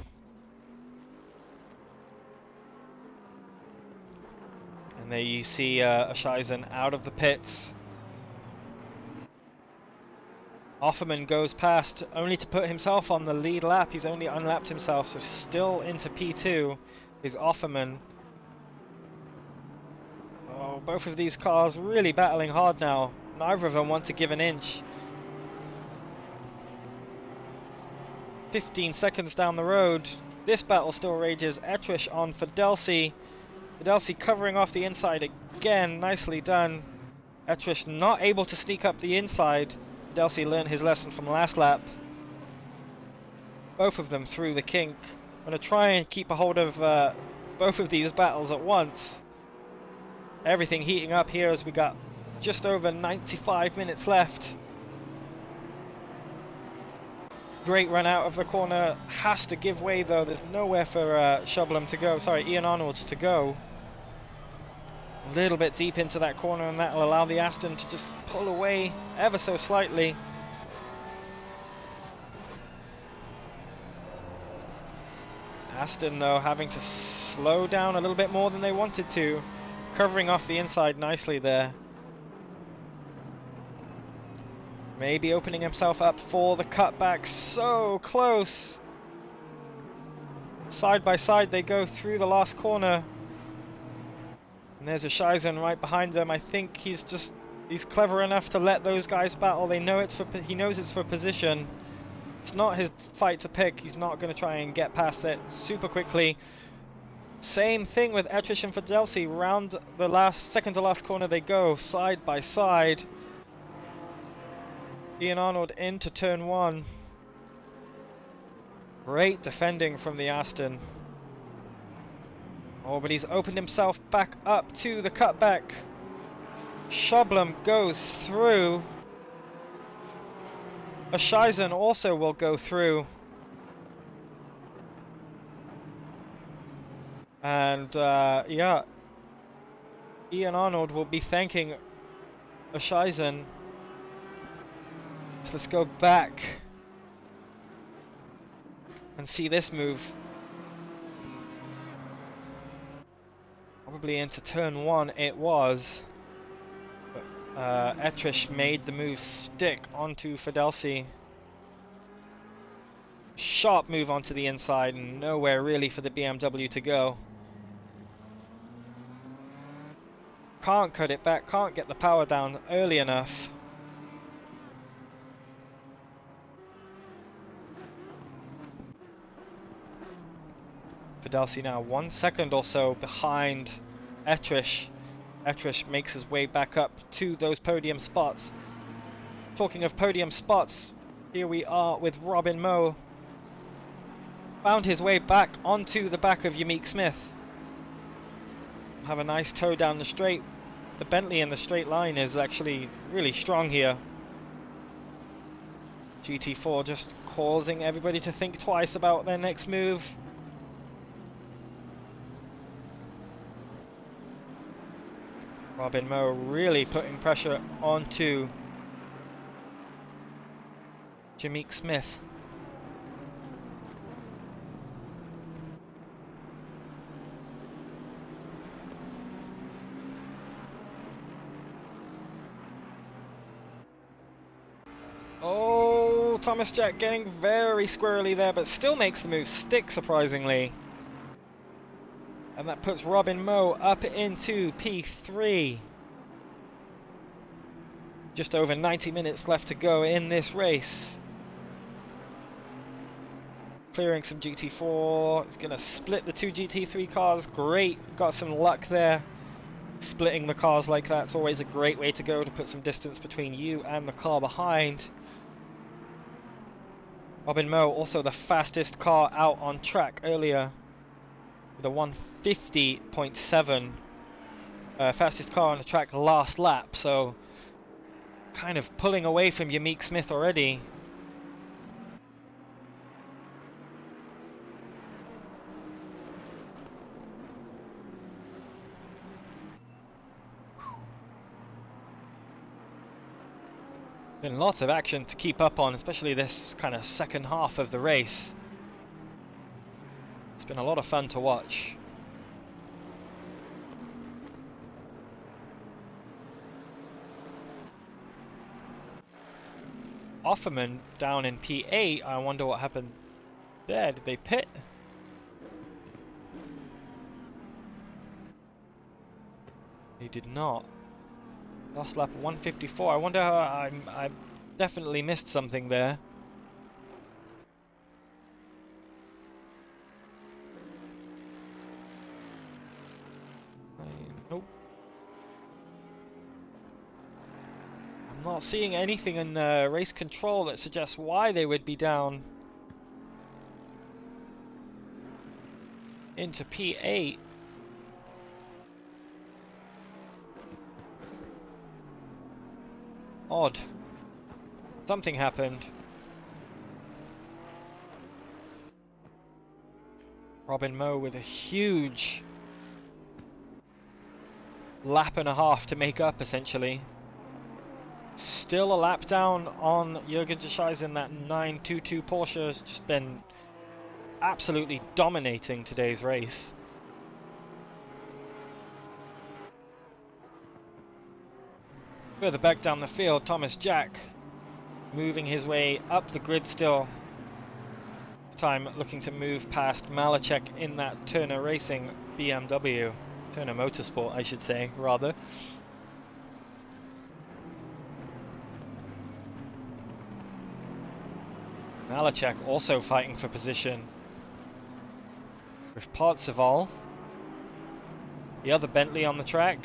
And there you see Zescheisen out of the pits. Offerman goes past, only to put himself on the lead lap. He's only unlapped himself, so still into P2 is Offerman. Oh, both of these cars really battling hard now. Neither of them want to give an inch. 15 seconds down the road. This battle still rages. Etrish on Fidelsi. Fidelsi covering off the inside again. Nicely done. Etrish not able to sneak up the inside. Fidelsi learned his lesson from last lap. Both of them through the kink. I'm going to try and keep a hold of both of these battles at once. Everything heating up here as we got just over 95 minutes left. Great run out of the corner. Has to give way though. There's nowhere for Shublem to go. Sorry, Ian Arnold to go. A little bit deep into that corner, and that will allow the Aston to just pull away ever so slightly. Aston though having to slow down a little bit more than they wanted to, covering off the inside nicely there. Maybe opening himself up for the cutback. So close. Side by side they go through the last corner. And there's a Zescheisen right behind them. I think he's clever enough to let those guys battle. They know he knows it's for position. It's not his fight to pick. He's not going to try and get past it super quickly. Same thing with Etrish and Fidelsi. Round the second to last corner they go, side by side. Ian Arnold into turn 1. Great defending from the Aston. Oh, but he's opened himself back up to the cutback. Shublem goes through. Zescheisen also will go through. And yeah, Ian Arnold will be thanking Zescheisen. So let's go back and see this move. Probably into turn 1 it was. But Etrish made the move stick onto Fidelsi. Sharp move onto the inside and nowhere really for the BMW to go. Can't cut it back, can't get the power down early enough. Fidelsi now 1 second or so behind Etrish. Etrish makes his way back up to those podium spots. Talking of podium spots, here we are with Robin Moe. Found his way back onto the back of Yamik Smith. Have a nice tow down the straight. The Bentley in the straight line is actually really strong here. GT4 just causing everybody to think twice about their next move. Robin Moe really putting pressure onto Yamik Smith. Oh, Thomas Jack getting very squirrely there, but still makes the move stick surprisingly. And that puts Robin Moe up into P3. Just over 90 minutes left to go in this race. Clearing some GT4. He's going to split the two GT3 cars. Great. Got some luck there. Splitting the cars like that's always a great way to go, to put some distance between you and the car behind. Robin Moe, also the fastest car out on track earlier, with a 150.7. Fastest car on the track last lap, so kind of pulling away from Yamik Smith already. Been lots of action to keep up on, especially this kind of second half of the race. It's been a lot of fun to watch. Offerman down in P8, I wonder what happened there. Did they pit? They did not. Last lap 154. I wonder how I definitely missed something there. Nope. I'm not seeing anything in race control that suggests why they would be down into P8. Odd. Something happened. Robin Moe with a huge lap and a half to make up, essentially. Still a lap down on Jürgen Descheisen. That 922 Porsche has just been absolutely dominating today's race. Further back down the field, Thomas Jack moving his way up the grid still. This time looking to move past Malachek in that Turner Racing BMW. Turner Motorsport, I should say, rather. Malachek also fighting for position with Parzival, the other Bentley on the track.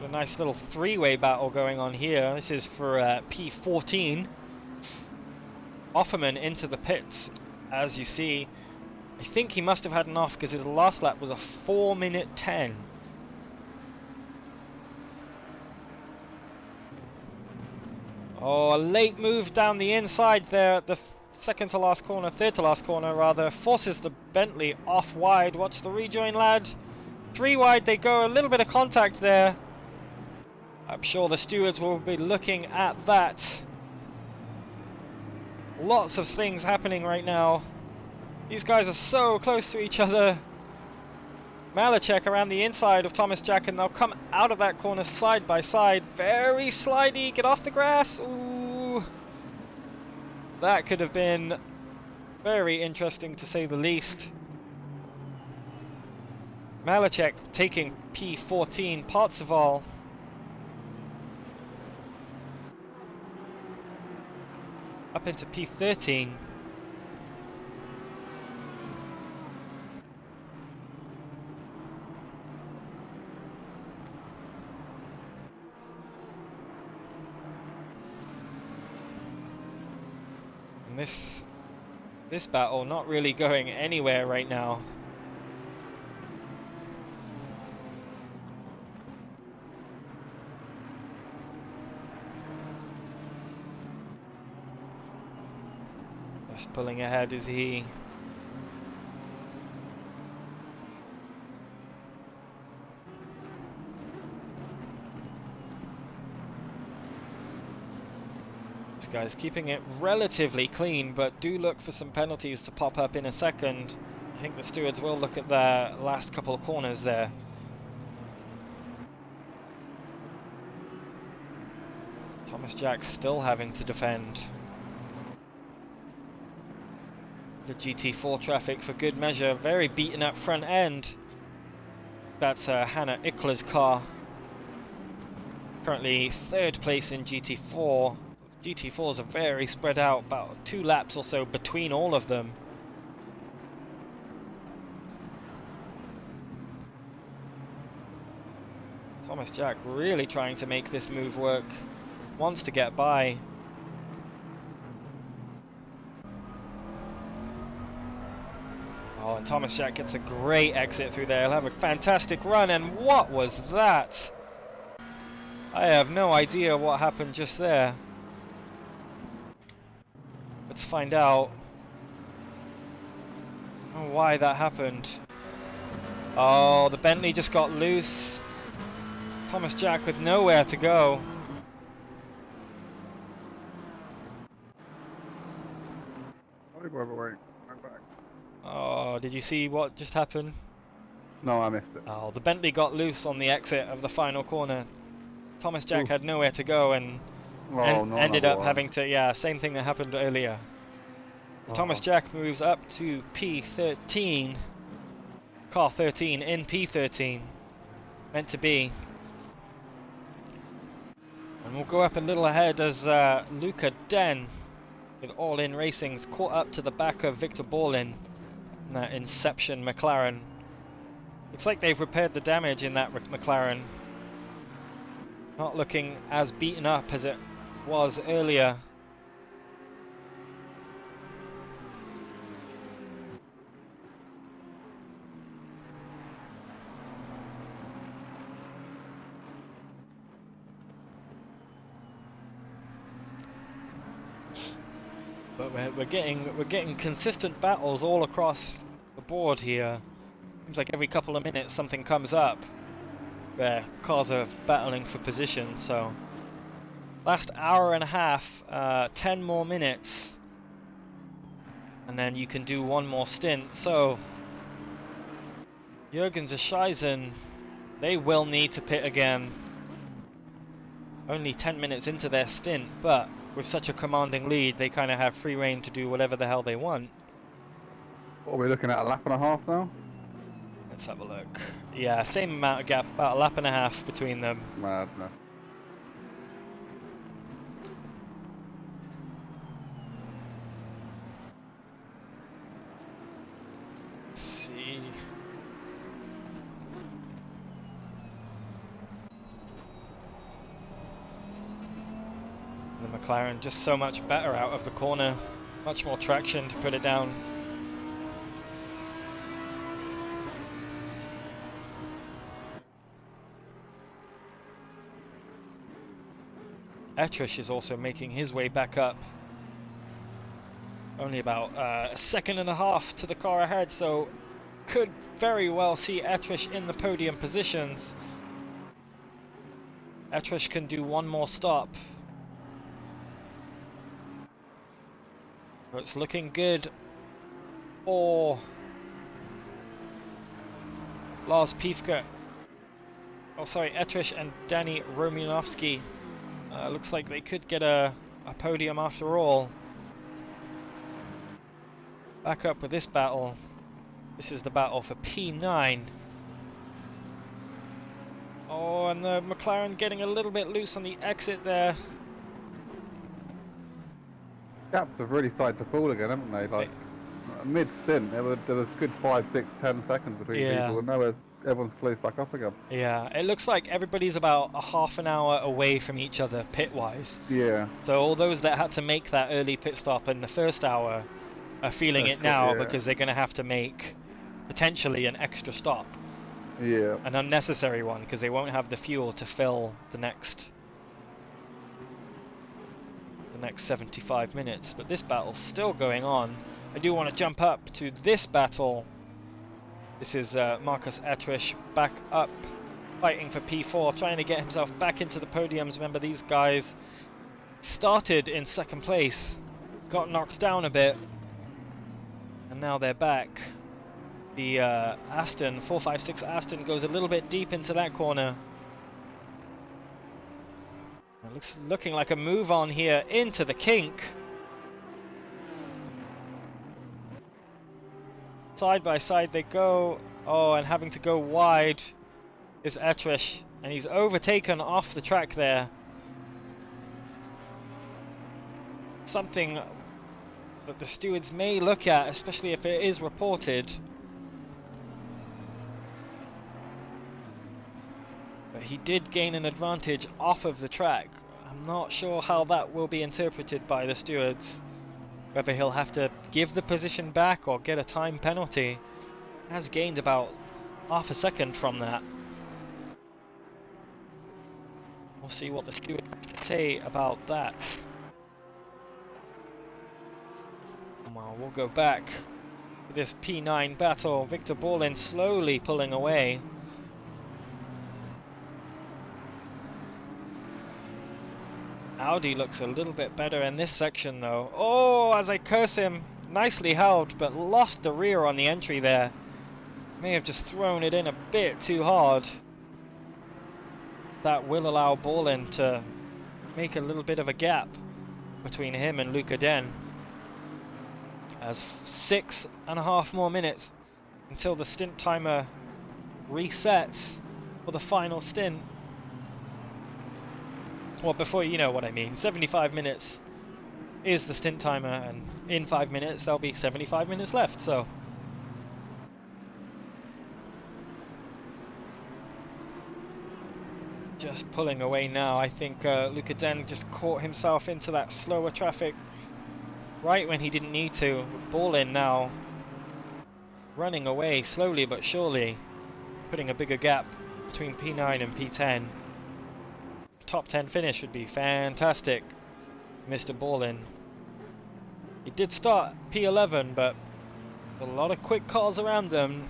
A nice little three-way battle going on here. This is for P14. Offerman into the pits, as you see. I think he must have had an off because his last lap was a 4:10. Oh, a late move down the inside there at the second to last corner, third to last corner rather. Forces the Bentley off wide. Watch the rejoin, lad. 3 wide they go. A little bit of contact there. I'm sure the stewards will be looking at that. Lots of things happening right now. These guys are so close to each other. Malachek around the inside of Thomas Jack, and they'll come out of that corner side by side. Very slidey. Get off the grass. Ooh. That could have been very interesting, to say the least. Malachek taking P14. Parzival up into P13. And this battle not really going anywhere right now. Pulling ahead is he. This guy's keeping it relatively clean, but do look for some penalties to pop up in a second. I think the stewards will look at their last couple of corners there. Thomas Jack still having to defend the GT4 traffic for good measure. Very beaten up front end. That's Hannah Ickler's car. Currently 3rd place in GT4. GT4s are very spread out, about 2 laps or so between all of them. Thomas Jack really trying to make this move work. Wants to get by. Oh, and Thomas Jack gets a great exit through there. He'll have a fantastic run, and what was that? I have no idea what happened just there. Let's find out. I don't know why that happened. Oh, the Bentley just got loose. Thomas Jack with nowhere to go. Sorry, by the way. I'm back. Oh, did you see what just happened? No, I missed it. Oh, the Bentley got loose on the exit of the final corner. Thomas Jack had nowhere to go and ended up having to, yeah, same thing that happened earlier. Thomas Jack moves up to P13. Car 13 in P13. Meant to be. And we'll go up a little ahead as Luca Den with All In Racing's caught up to the back of Victor Borlin in that Inception McLaren. Looks like they've repaired the damage in that McLaren. Not looking as beaten up as it was earlier. But we're getting consistent battles all across the board here. Seems like every couple of minutes something comes up where cars are battling for position. So last hour and a half, 10 more minutes, and then you can do one more stint. So Jürgen Zescheisen, they will need to pit again. Only 10 minutes into their stint, but with such a commanding lead, they kind of have free reign to do whatever the hell they want. What are we looking at, a lap and a half now? Let's have a look. Yeah, same amount of gap, about a lap and a half between them. Madness. Let's see. The McLaren just so much better out of the corner. Much more traction to put it down. Etrish is also making his way back up. Only about a second and a half to the car ahead, so could very well see Etrish in the podium positions. Etrish can do one more stop. So it's looking good for Lars Piefke. Oh, sorry, Etrish and Danny Romanovsky. Looks like they could get a podium after all. Back up with this battle. This is the battle for P9. Oh, and the McLaren getting a little bit loose on the exit there. Gaps have really started to fall again, haven't they? Like mid-stint, there was good 5, 6, 10 seconds between people, and now everyone's close back up again. Yeah, it looks like everybody's about a half an hour away from each other pit-wise. Yeah. So all those that had to make that early pit stop in the first hour are feeling it now because they're going to have to make potentially an extra stop. Yeah. An unnecessary one because they won't have the fuel to fill the next 75 minutes. But this battle's still going on. I do want to jump up to this battle. This is Marcus Etrish back up, fighting for P4, trying to get himself back into the podiums. Remember, these guys started in second place, got knocked down a bit, and now they're back. The Aston, 456 Aston, goes a little bit deep into that corner. It looking like a move on here into the kink. Side by side they go. Oh, and having to go wide is Etrish. And he's overtaken off the track there. Something that the stewards may look at, especially if it is reported. But he did gain an advantage off of the track. I'm not sure how that will be interpreted by the stewards. Whether he'll have to give the position back or get a time penalty. He has gained about half a second from that. We'll see what the stewards say about that. Well, we'll go back to this P9 battle. Victor Borlin slowly pulling away. Audi looks a little bit better in this section though. Oh, as I curse him, nicely held, but lost the rear on the entry there. May have just thrown it in a bit too hard. That will allow Borlin to make a little bit of a gap between him and Luca Den. As 6.5 more minutes until the stint timer resets for the final stint. Well, before, you know what I mean. 75 minutes is the stint timer, and in 5 minutes there'll be 75 minutes left, so. Just pulling away now. I think Luca Den just caught himself into that slower traffic right when he didn't need to. Borlin now running away slowly but surely, putting a bigger gap between P9 and P10. Top 10 finish would be fantastic, Mr. Borlin. He did start P11, but a lot of quick cars around them.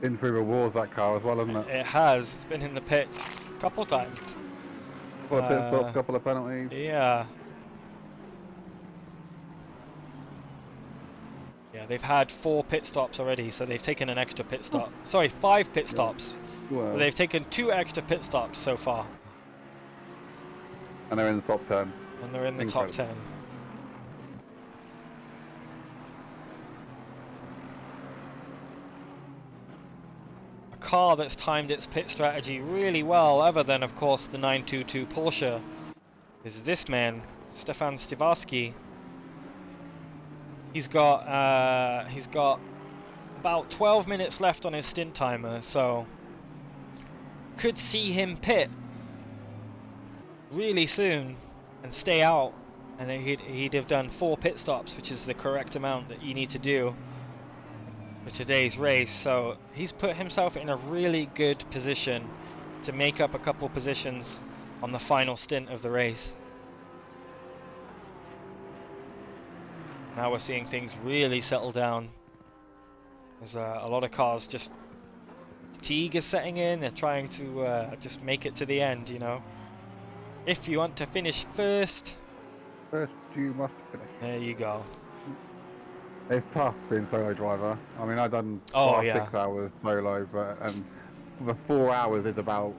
Been through the wars, that car as well, hasn't it? It has. It's been in the pits a couple times. Couple of pit stops, couple of penalties. Yeah. Yeah, they've had 4 pit stops already, so they've taken an extra pit stop. Sorry, 5 pit stops. Well. They've taken 2 extra pit stops so far. And they're in the top 10. And they're in the top 10. A car that's timed its pit strategy really well, other than of course the 922 Porsche, is this man, Stefan Stivarski. He's got about 12 minutes left on his stint timer, so could see him pit really soon and stay out, and then he'd have done 4 pit stops, which is the correct amount that you need to do for today's race. So he's put himself in a really good position to make up a couple positions on the final stint of the race. Now we're seeing things really settle down. There's a lot of cars just, fatigue is setting in. They're trying to just make it to the end, you know. If you want to finish first, you must finish. There you go. It's tough being solo driver. I mean, I've done 6 hours solo, but the 4 hours is about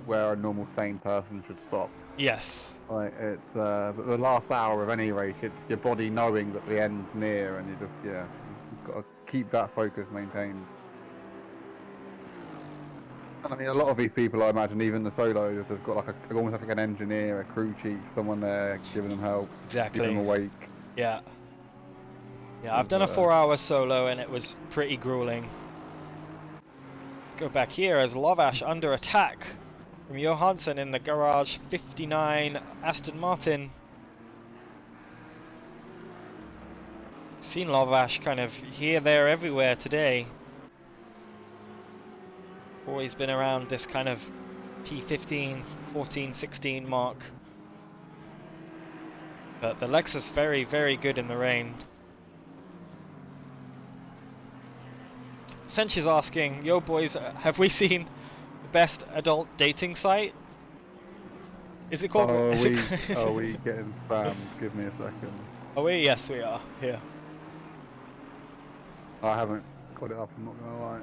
where a normal sane person should stop. Yes. Like it's but the last hour of any race, it's your body knowing that the end's near, and you just you've got to keep that focus maintained. And I mean, a lot of these people, I imagine, even the solos, have got like almost like an engineer, a crew chief, someone there giving them help, Exactly. keeping them awake. Yeah. Yeah, I've done a 4-hour solo and it was pretty grueling. Let's go back here as Lovash under attack from Johansson in the garage 59 Aston Martin. Seen Lovash kind of here, there, everywhere today. Always been around this kind of P15, 14, 16 mark. But the Lexus very, very good in the rain. Sench is asking, yo boys, have we seen the best adult dating site? Is it called? Are we getting spammed? Give me a second. Oh, yes, we are. Here. I haven't got it up, I'm not gonna lie.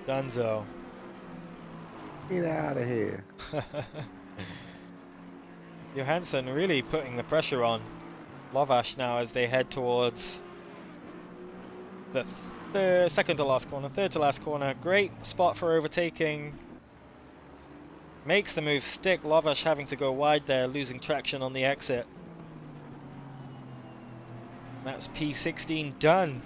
Dunzo. Get out of here. Johansson really putting the pressure on Lovash now as they head towards the second to last corner, third to last corner. Great spot for overtaking. Makes the move stick. Lovash having to go wide there, losing traction on the exit. That's P16 done.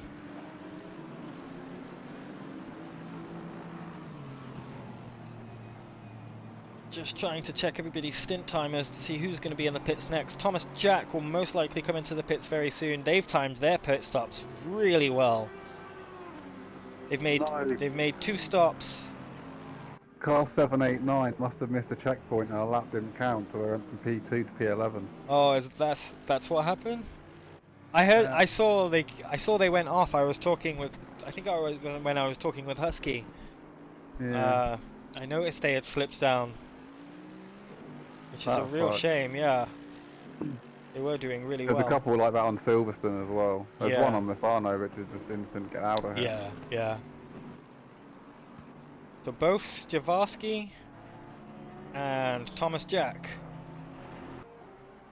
Just trying to check everybody's stint timers to see who's going to be in the pits next. Thomas Jack will most likely come into the pits very soon. They've timed their pit stops really well. They've made 2 stops. Car 789 must have missed a checkpoint and a lap didn't count, so we went from P2 to P11. Oh, that's what happened? I heard. Yeah. I saw they went off. I was talking with. I think I was when I was talking with Husky. Yeah. I noticed they had slipped down. Which is a real shame, yeah. They were doing really well. There's a couple like that on Silverstone as well. There's one on Misano which is just instant get out of here. Yeah, yeah. So both Stavarsky and Thomas Jack.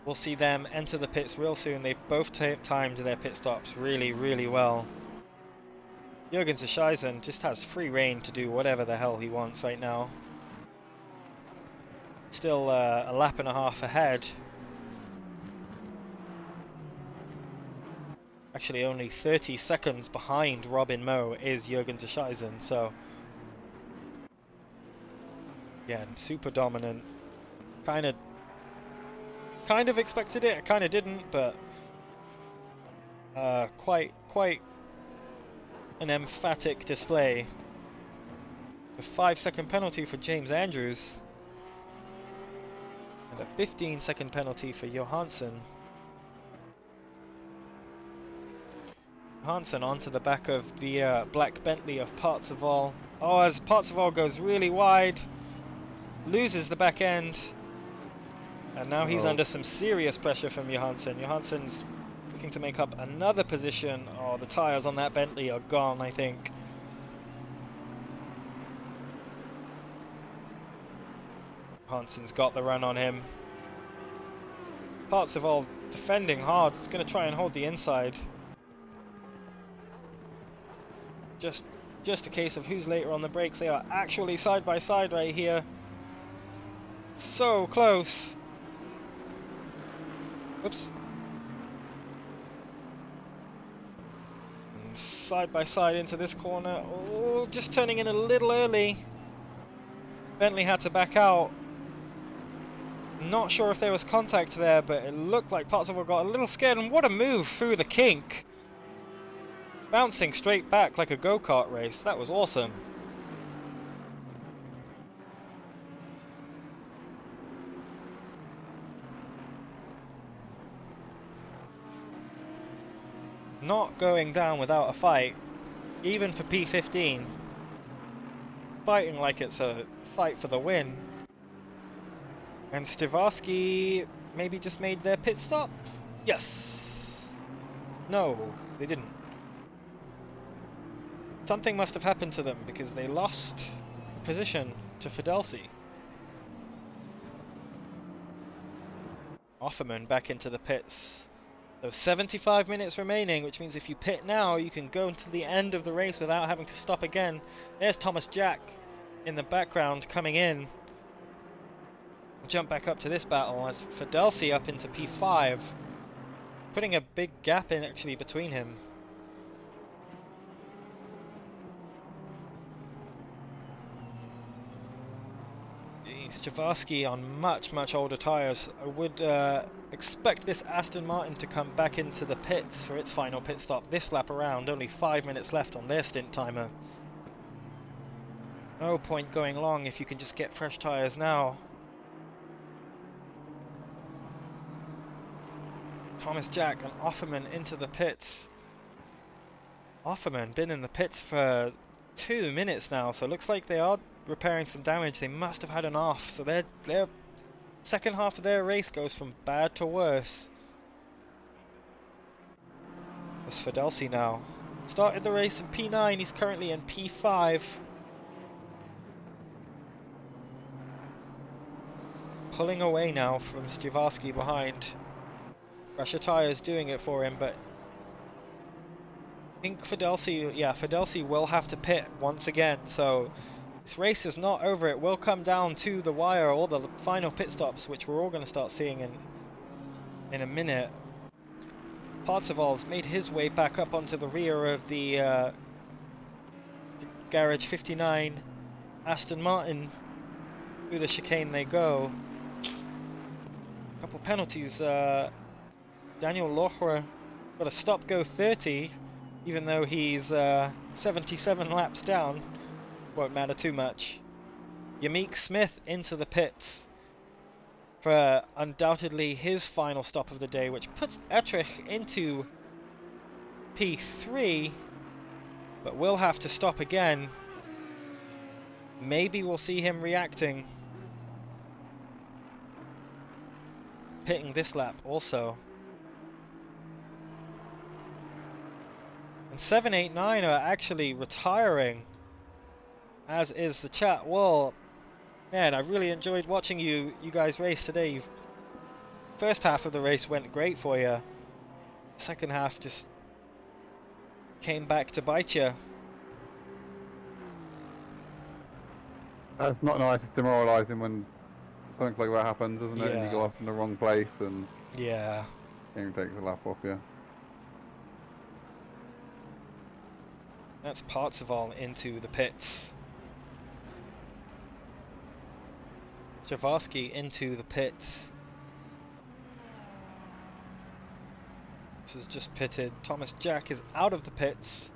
We'll see them enter the pits real soon. They've both timed their pit stops really, really well. Jürgen Zescheisen just has free reign to do whatever the hell he wants right now. Still a lap and a half ahead. Actually only 30 seconds behind Robin Moe is Jürgen Zescheisen, so again, super dominant. Kind of expected it, I kind of didn't, but quite an emphatic display. A 5-second penalty for James Andrews. And a 15-second penalty for Johansson. Johansson onto the back of the black Bentley of Parzival. Oh, as Parzival goes really wide, loses the back end, and now he's under some serious pressure from Johansson. Johansson's looking to make up another position. Oh, the tyres on that Bentley are gone, I think. Johansson's got the run on him. Parzival defending hard. It's going to try and hold the inside. Just a case of who's later on the brakes. They are actually side by side right here. So close. Oops. And side by side into this corner. Oh, just turning in a little early. Bentley had to back out. Not sure if there was contact there, but it looked like Parzival got a little scared, and what a move through the kink. Bouncing straight back like a go-kart race. That was awesome. Not going down without a fight, even for P15. Fighting like it's a fight for the win. And Stavarsky maybe just made their pit stop? Yes. No, they didn't. Something must have happened to them because they lost position to Fidelsi. Offerman back into the pits. So 75 minutes remaining, which means if you pit now, you can go until the end of the race without having to stop again. There's Thomas Jack in the background coming in. We'll jump back up to this battle as Fidelsi up into P5, putting a big gap in actually between him. Stavarsky on much older tyres. I would expect this Aston Martin to come back into the pits for its final pit stop this lap around. Only 5 minutes left on their stint timer. No point going long if you can just get fresh tyres now. Thomas Jack and Offerman into the pits. Offerman been in the pits for 2 minutes now, so it looks like they are repairing some damage. They must have had an off, so their second half of their race goes from bad to worse. It's Fidelsi now. Started the race in P9, he's currently in P5. Pulling away now from Stavarsky behind. Russia Tyres doing it for him, but I think Fidelsi will have to pit once again, so this race is not over. It will come down to the wire, or the final pit stops, which we're all going to start seeing in a minute. Parzival's made his way back up onto the rear of the Garage 59 Aston Martin. Through the chicane they go. Couple penalties. Daniel Lochra got a stop-go 30, even though he's 77 laps down. Won't matter too much. Yamik Smith into the pits for undoubtedly his final stop of the day, which puts Ettrich into P3, but will have to stop again. Maybe we'll see him reacting. Pitting this lap also. And 789 are actually retiring, as is the chat. Well, man, I really enjoyed watching you guys race today. First half of the race went great for you. Second half just came back to bite you. It's not nice. It's demoralising when something like that happens, isn't it? And you go off in the wrong place and yeah, game takes a lap off you. That's Parzival into the pits. Javarsky into the pits. This is just pitted. Thomas Jack is out of the pits.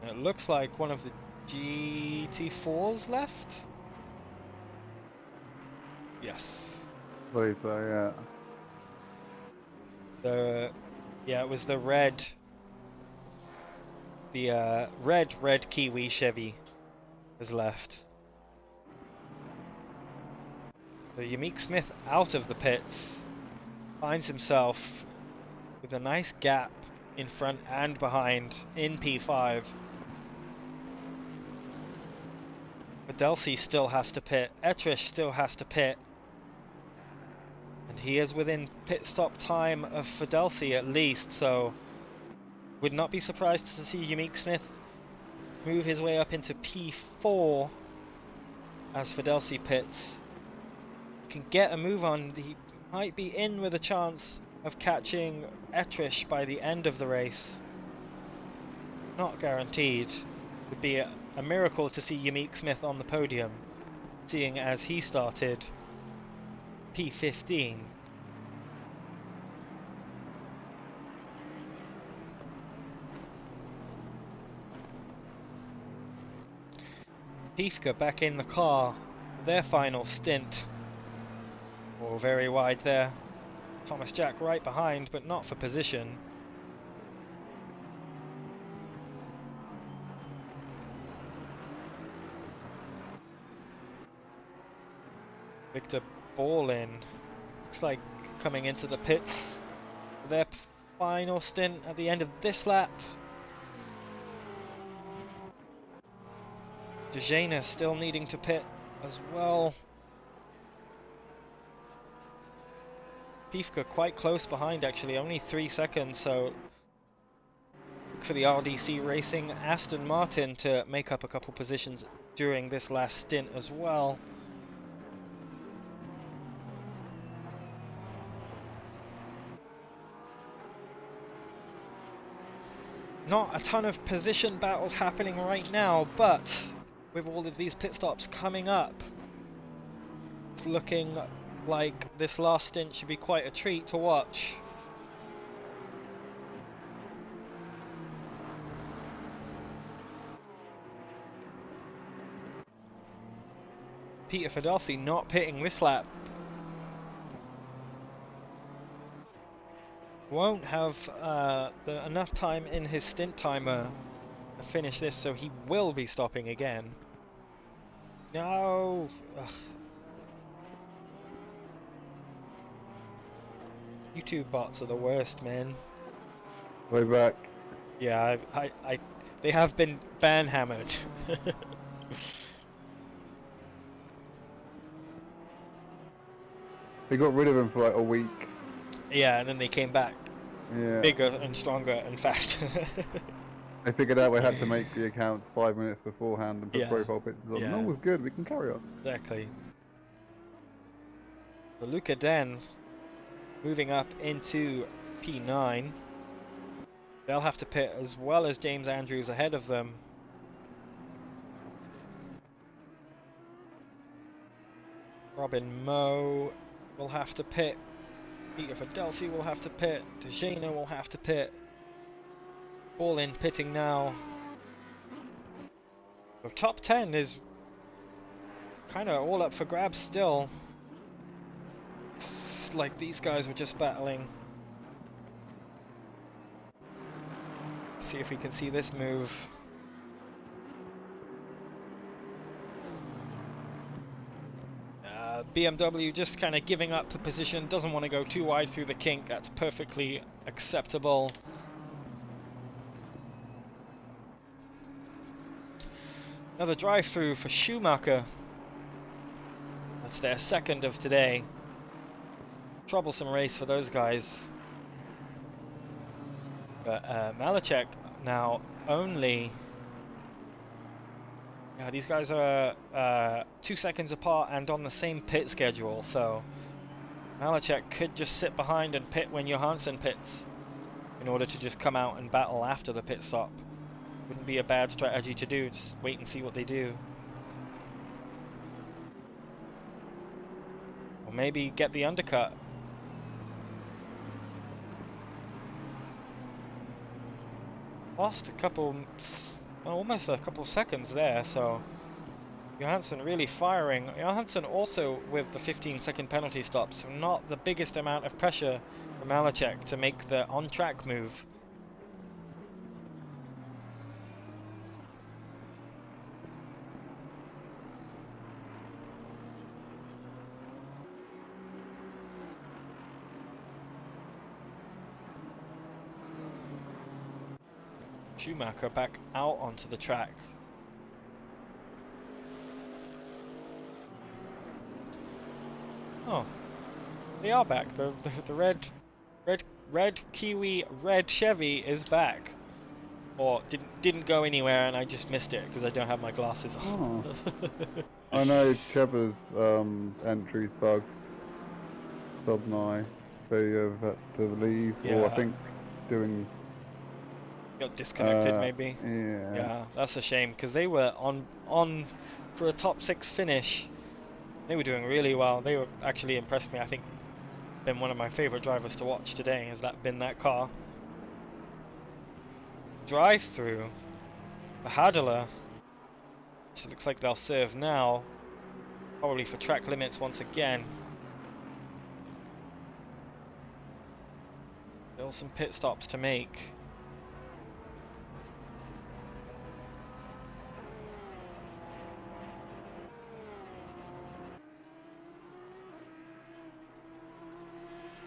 And it looks like one of the GT4s left. Yes. I believe so, yeah. It was the red Kiwi Chevy has left. So Yamik Smith out of the pits finds himself with a nice gap in front and behind in P5. Fidelsi still has to pit. Ettrich still has to pit. And he is within pit stop time of Fidelsi at least, so would not be surprised to see Yamik Smith move his way up into P4 as Fidelsi pits. Can get a move on. He might be in with a chance of catching Ettrich by the end of the race. Not guaranteed. Would be a miracle to see Yamik Smith on the podium, seeing as he started P15. Pifka back in the car, their final stint. Oh, very wide there. Thomas Jack right behind, but not for position. Victor Borlin looks like coming into the pits for their final stint at the end of this lap. Dejana still needing to pit as well. Pifka quite close behind actually, only 3 seconds, so look for the RDC Racing Aston Martin to make up a couple positions during this last stint as well. Not a ton of position battles happening right now, but with all of these pit stops coming up, it's looking like this last stint should be quite a treat to watch. Peter Fidelsi not pitting this lap. Won't have enough time in his stint timer to finish this, so he will be stopping again. No! Ugh. YouTube bots are the worst, man. Way back. Yeah, I They have been ban-hammered. They got rid of him for like a week. Yeah, and then they came back. Yeah. Bigger and stronger and faster. They figured out we had to make the accounts 5 minutes beforehand and put Yeah. profile pictures on. Yeah. No, it was good. We can carry on. Exactly. So Luca Den moving up into P9. They'll have to pit as well as James Andrews ahead of them. Robin Moe will have to pit. Peter Fidelsi will have to pit. DeJana will have to pit. All in pitting now. The top 10 is kind of all up for grabs still. It's like these guys were just battling. Let's see if we can see this move. BMW just kind of giving up the position, doesn't want to go too wide through the kink. That's perfectly acceptable. Another drive-through for Schumacher. That's their second of today. Troublesome race for those guys. But Malachek now only... Yeah, these guys are 2 seconds apart and on the same pit schedule, so Malachek could just sit behind and pit when Johansson pits in order to just come out and battle after the pit stop. Wouldn't be a bad strategy to do, just wait and see what they do. Or maybe get the undercut. Lost a couple... almost a couple seconds there, so Johansson really firing. Johansson also with the 15-second penalty stop, so not the biggest amount of pressure for Malachek to make the on-track move. Schumacher back out onto the track. Oh, they are back. The red Kiwi red Chevy is back, or didn't go anywhere, and I just missed it because I don't have my glasses on. Oh. I know Cheba's entry's bugged. Subnai, they have had to leave, or I think doing. Got disconnected maybe. Yeah. Yeah, that's a shame because they were on for a top 6 finish. They were doing really well. They were actually impressed me. I think been one of my favorite drivers to watch today. Has that been that car? Drive through for Hadler. So it looks like they'll serve now, probably for track limits once again. Still some pit stops to make.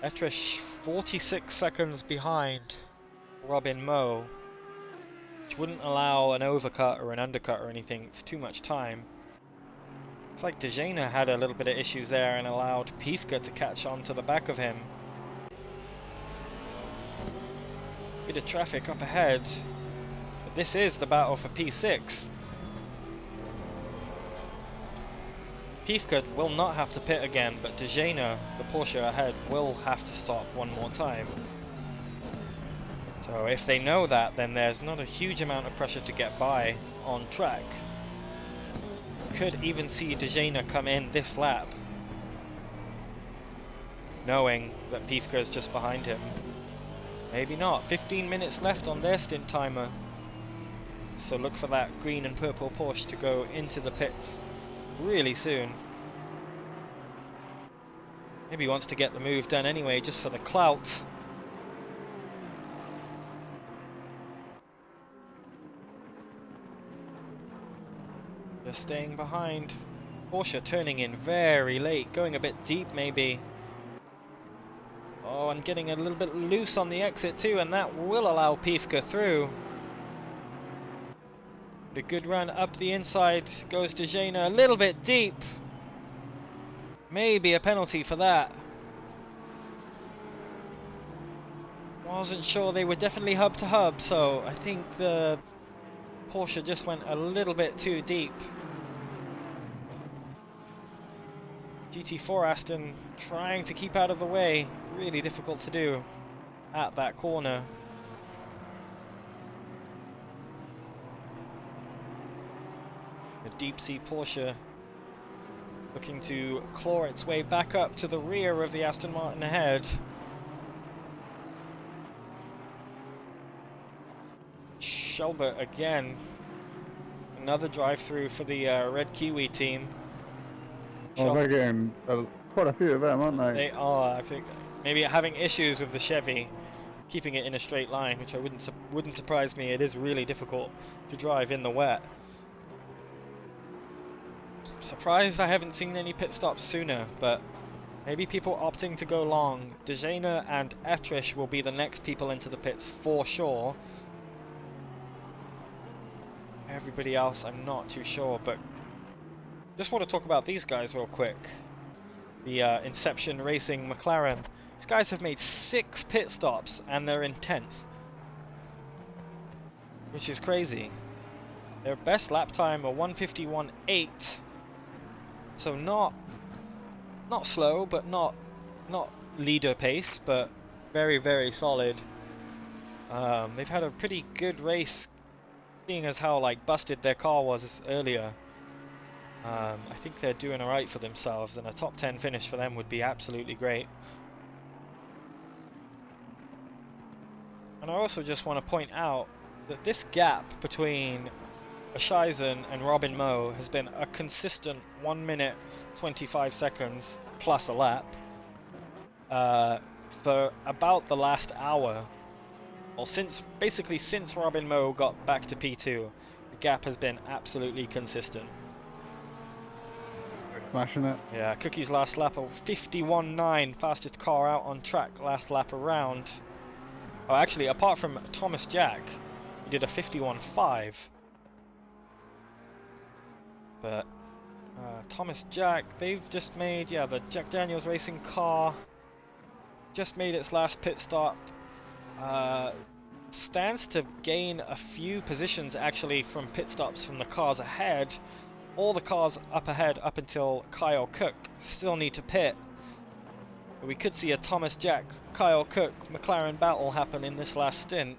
Etrish 46 seconds behind Robin Moe, which wouldn't allow an overcut or an undercut or anything. It's too much time. It's like DeJana had a little bit of issues there and allowed Pifka to catch on to the back of him. Bit of traffic up ahead, but this is the battle for P6. Pifka will not have to pit again, but DeJana, the Porsche ahead, will have to stop one more time. So if they know that, then there's not a huge amount of pressure to get by on track. Could even see DeJana come in this lap, knowing that Pifka is just behind him. Maybe not. 15 minutes left on their stint timer. So look for that green and purple Porsche to go into the pits really soon. Maybe he wants to get the move done anyway, just for the clout. Just staying behind. Porsche turning in very late, going a bit deep maybe. Oh, and getting a little bit loose on the exit too, and that will allow Pifka through. The good run up the inside goes to Jana, a little bit deep. Maybe a penalty for that. Wasn't sure, they were definitely hub to hub, so I think the Porsche just went a little bit too deep. GT4 Aston trying to keep out of the way, really difficult to do at that corner. The deep sea Porsche looking to claw its way back up to the rear of the Aston Martin ahead. Shelbert again, another drive-through for the Red Kiwi team. Oh, they're getting quite a few of them, aren't they? They are. I think maybe having issues with the Chevy, keeping it in a straight line, which I wouldn't surprise me. It is really difficult to drive in the wet. Surprised I haven't seen any pit stops sooner, but maybe people opting to go long. Dejana and Etrish will be the next people into the pits for sure. Everybody else, I'm not too sure, but just want to talk about these guys real quick. The Inception Racing McLaren. These guys have made 6 pit stops and they're in 10th, which is crazy. Their best lap time a 1:51.8, so not slow, but not leader paced, but very solid. They've had a pretty good race, seeing as how like busted their car was earlier. I think they're doing alright for themselves, and a top 10 finish for them would be absolutely great. And I also just want to point out that this gap between Eisen and Robin Moe has been a consistent 1 minute 25 seconds plus a lap for about the last hour. Well, basically since Robin Moe got back to P2, the gap has been absolutely consistent. Smashing it. Yeah, Cookie's last lap of 51.9, fastest car out on track last lap around. Oh, actually, apart from Thomas Jack, he did a 51.5. But Thomas Jack, they've just made, yeah, the Jack Daniels Racing car just made its last pit stop. Stands to gain a few positions actually from pit stops from the cars ahead. All the cars up ahead up until Kyle Cook still need to pit. But we could see a Thomas Jack, Kyle Cook, McLaren battle happen in this last stint.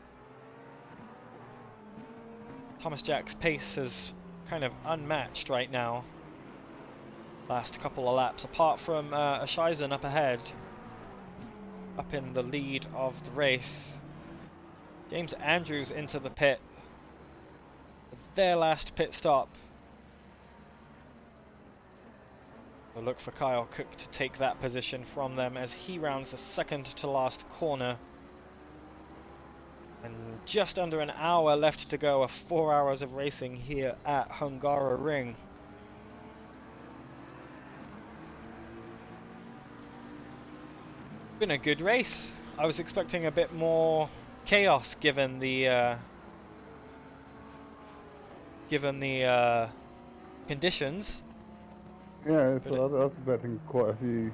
Thomas Jack's pace is kind of unmatched right now. Last couple of laps, apart from Eisen up ahead, up in the lead of the race. James Andrews into the pit. Their last pit stop. We'll look for Kyle Cook to take that position from them as he rounds the second to last corner. And just under an hour left to go, 4 hours of racing here at Hungaroring. Been a good race. I was expecting a bit more chaos given the conditions. Yeah, I was expecting quite a few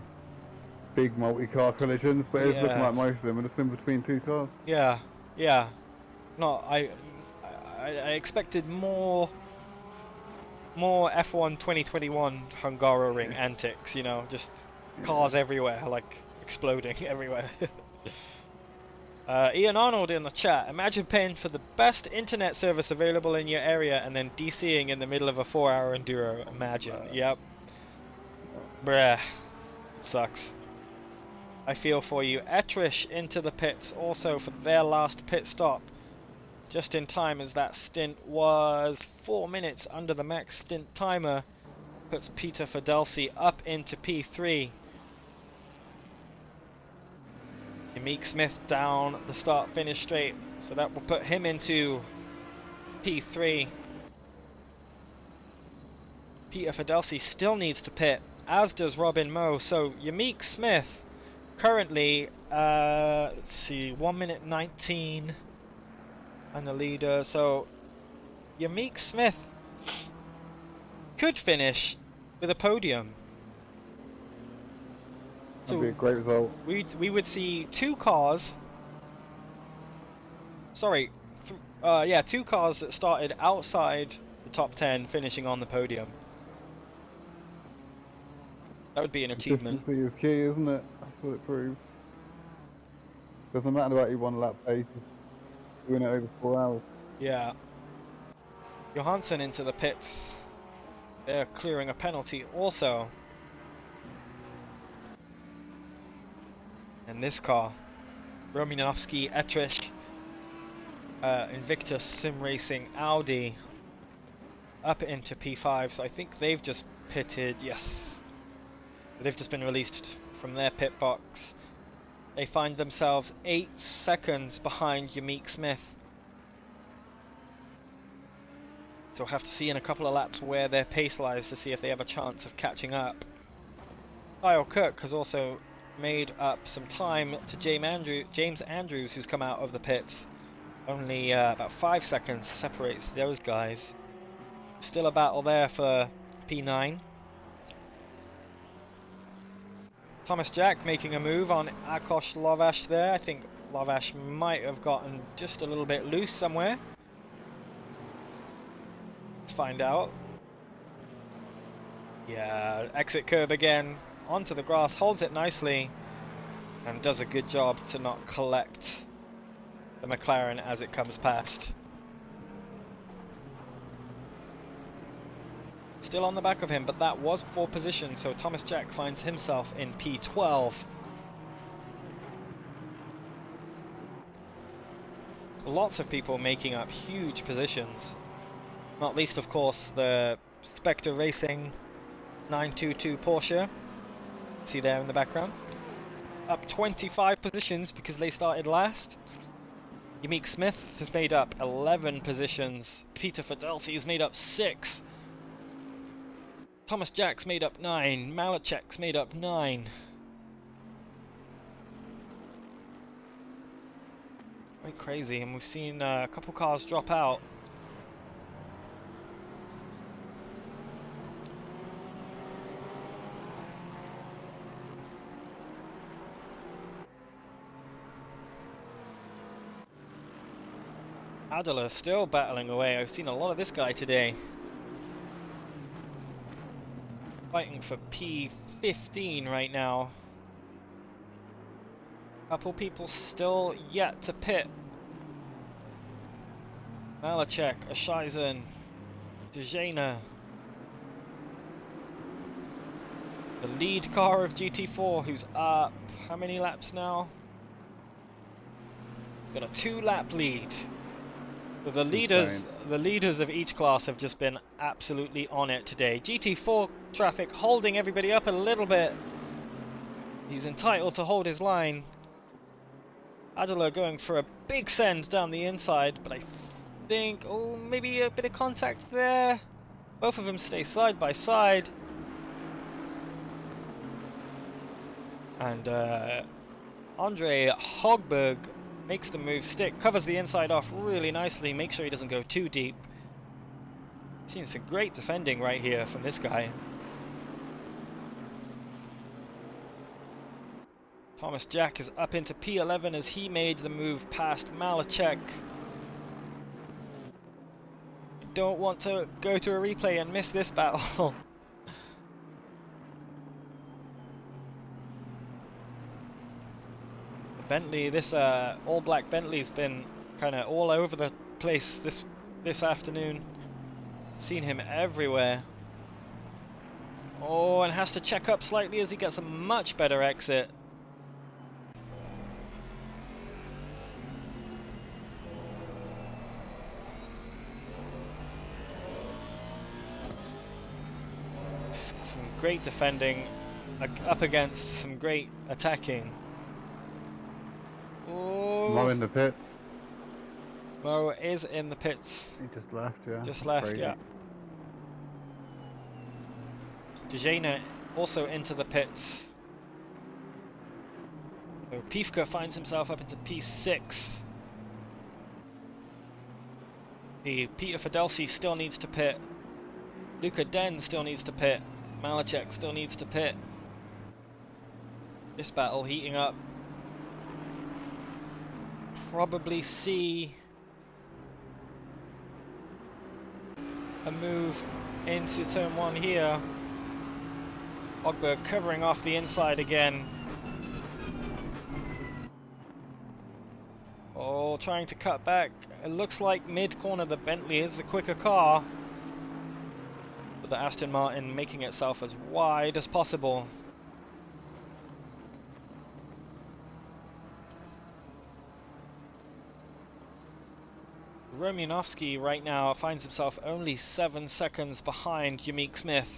big multi-car collisions, but it's looking like most of them have just been between 2 cars. Yeah, yeah. No, I expected more F1 2021 Hungaroring antics, you know, just cars everywhere, like exploding everywhere. Ian Arnold in the chat, imagine paying for the best internet service available in your area and then DCing in the middle of a 4-hour enduro. Imagine. Yep. Bruh. Sucks. I feel for you. Etrish into the pits also for their last pit stop. Just in time as that stint was 4 minutes under the max stint timer. Puts Peter Fidelsi up into P3. Meek Smith down the start finish straight, so that will put him into P3. Peter Fidelsi still needs to pit, as does Robin Moe. So Meek Smith currently, let's see, 1 minute 19 and the leader. So Yamik Smith could finish with a podium. That'd be a great result. We would see two cars. Sorry, yeah, two cars that started outside the top 10 finishing on the podium. That would be an achievement. Consistency is key, isn't it? That's what it proves. Doesn't matter about you 1 lap pace, doing it over 4 hours. Yeah. Johansson into the pits. They're clearing a penalty also. And this car, Romanovsky, Etrich, Invictus Sim Racing, Audi, up into P5. So I think they've just pitted. Yes, they've just been released from their pit box. They find themselves 8 seconds behind Yamik Smith. So we'll have to see in a couple of laps where their pace lies to see if they have a chance of catching up. Kyle Cook has also made up some time to James Andrews, who's come out of the pits. Only about 5 seconds separates those guys. Still a battle there for P9. Thomas Jack making a move on Akos Lovash there. I think Lovash might have gotten just a little bit loose somewhere. Let's find out. Yeah, exit curb again. Onto the grass, holds it nicely, and does a good job to not collect the McLaren as it comes past. Still on the back of him, but that was for position, so Thomas Jack finds himself in P12. Lots of people making up huge positions. Not least, of course, the Spectre Racing 922 Porsche. See there in the background. Up 25 positions because they started last. Yamik Smith has made up 11 positions. Peter Fidelsi has made up 6. Thomas Jack's made up 9. Malachek's made up 9. Quite crazy, and we've seen a couple cars drop out. Adler still battling away. I've seen a lot of this guy today. Fighting for P15 right now. Couple people still yet to pit. Malachek, Ashaizen, Dejana. The lead car of GT4 who's up. How many laps now? Got a 2-lap lead. So the leaders of each class have just been absolutely on it today. GT4 traffic holding everybody up a little bit. He's entitled to hold his line. Adler going for a big send down the inside, but I think, oh, maybe a bit of contact there. Both of them stay side by side. And Andre Hogberg makes the move stick, covers the inside off really nicely, makes sure he doesn't go too deep. Seen some great defending right here from this guy. Thomas Jack is up into P11 as he made the move past Malachek. Don't want to go to a replay and miss this battle. Bentley, this all black Bentley's been kind of all over the place this afternoon. Seen him everywhere. Oh, and has to check up slightly as he gets a much better exit. Some great defending up against some great attacking. Oh. Mo in the pits. Mo is in the pits. He just left, yeah. Just That's left, crazy. yeah. Dejana also into the pits. So Pifka finds himself up into P6. Peter Fidelsi still needs to pit. Luca Den still needs to pit. Malachek still needs to pit. This battle heating up. Probably see a move into turn 1 here. Ogberg covering off the inside again. Oh, trying to cut back. It looks like mid-corner the Bentley is the quicker car. But the Aston Martin making itself as wide as possible. Romanovsky right now finds himself only 7 seconds behind Yamik Smith.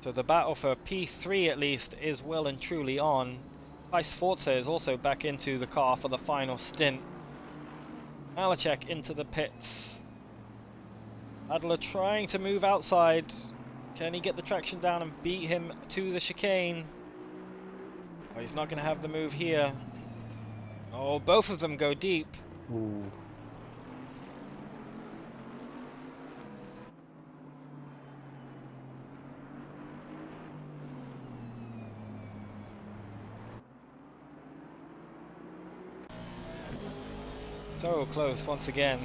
So the battle for P3 at least is well and truly on. Vice Forza is also back into the car for the final stint. Malachek into the pits. Adler trying to move outside. Can he get the traction down and beat him to the chicane? Oh, he's not going to have the move here. Oh, both of them go deep. Ooh. So close once again.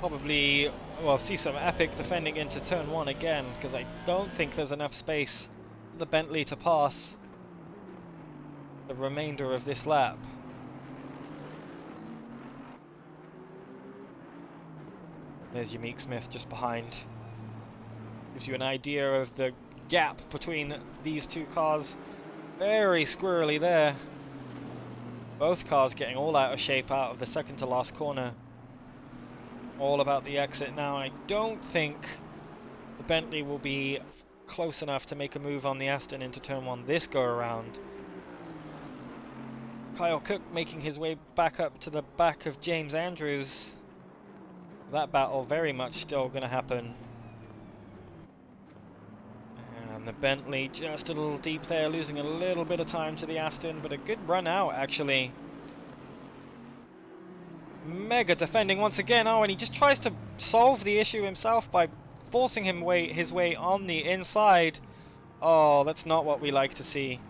Probably, well, see some epic defending into turn 1 again, because I don't think there's enough space for the Bentley to pass the remainder of this lap. There's Yamik Smith just behind. Gives you an idea of the gap between these two cars. Very squirrely there. Both cars getting all out of shape out of the second to last corner. All about the exit now. I don't think the Bentley will be close enough to make a move on the Aston into turn 1 this go around. Kyle Cook making his way back up to the back of James Andrews. That battle very much still going to happen. And the Bentley just a little deep there, losing a little bit of time to the Aston, but a good run out actually. Mega defending once again. Oh, and he just tries to solve the issue himself by forcing his way on the inside. Oh, that's not what we like to see.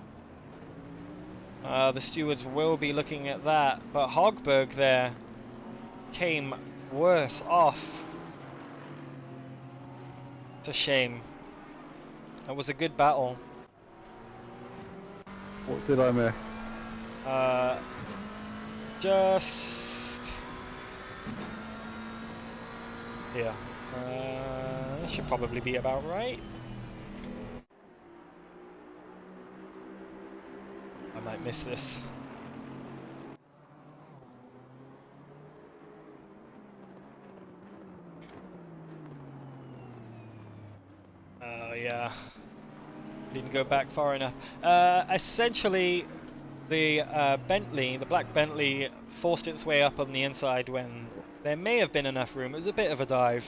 The stewards will be looking at that, but Hogberg there came worse off. It's a shame. That was a good battle. What did I miss? Just here. That should probably be about right. I might miss this. Oh yeah, didn't go back far enough. Essentially, the Bentley, the black Bentley, forced its way up on the inside when there may have been enough room. It was a bit of a dive,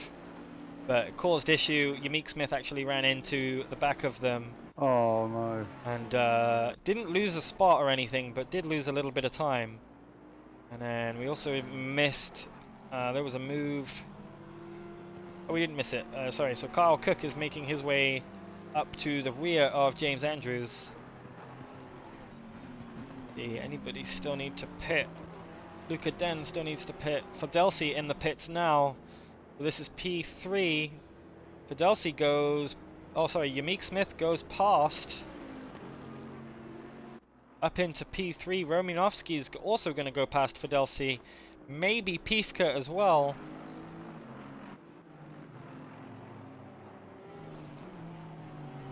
but it caused issue. Yamik Smith actually ran into the back of them. Oh no. And didn't lose a spot or anything, but did lose a little bit of time. And then we also missed, there was a move. Oh, we didn't miss it. Sorry, so Kyle Cook is making his way up to the rear of James Andrews. Anybody still need to pit? Luca Den still needs to pit. Fidelsi in the pits now. So this is P3. Fidelsi goes... Oh, sorry, Yamik Smith goes past. Up into P3. Romanovsky is also going to go past Fidelsi. Maybe Pifka as well.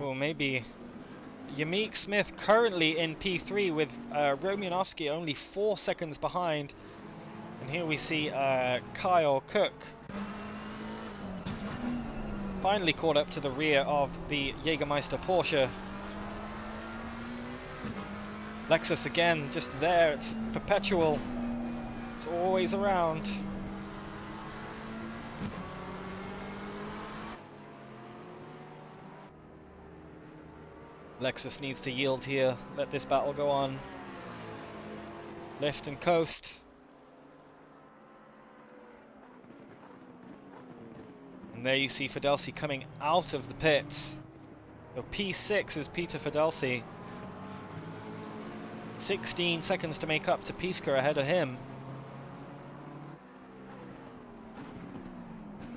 Well, maybe Yamik Smith currently in P3 with Romanovsky only 4 seconds behind. And here we see Kyle Cook finally caught up to the rear of the Jägermeister Porsche. Lexus again, just there, it's perpetual. It's always around. Lexus needs to yield here, let this battle go on. Lift and coast. And there you see Fidelsi coming out of the pits. So P6 is Peter Fidelsi. 16 seconds to make up to Piefke ahead of him.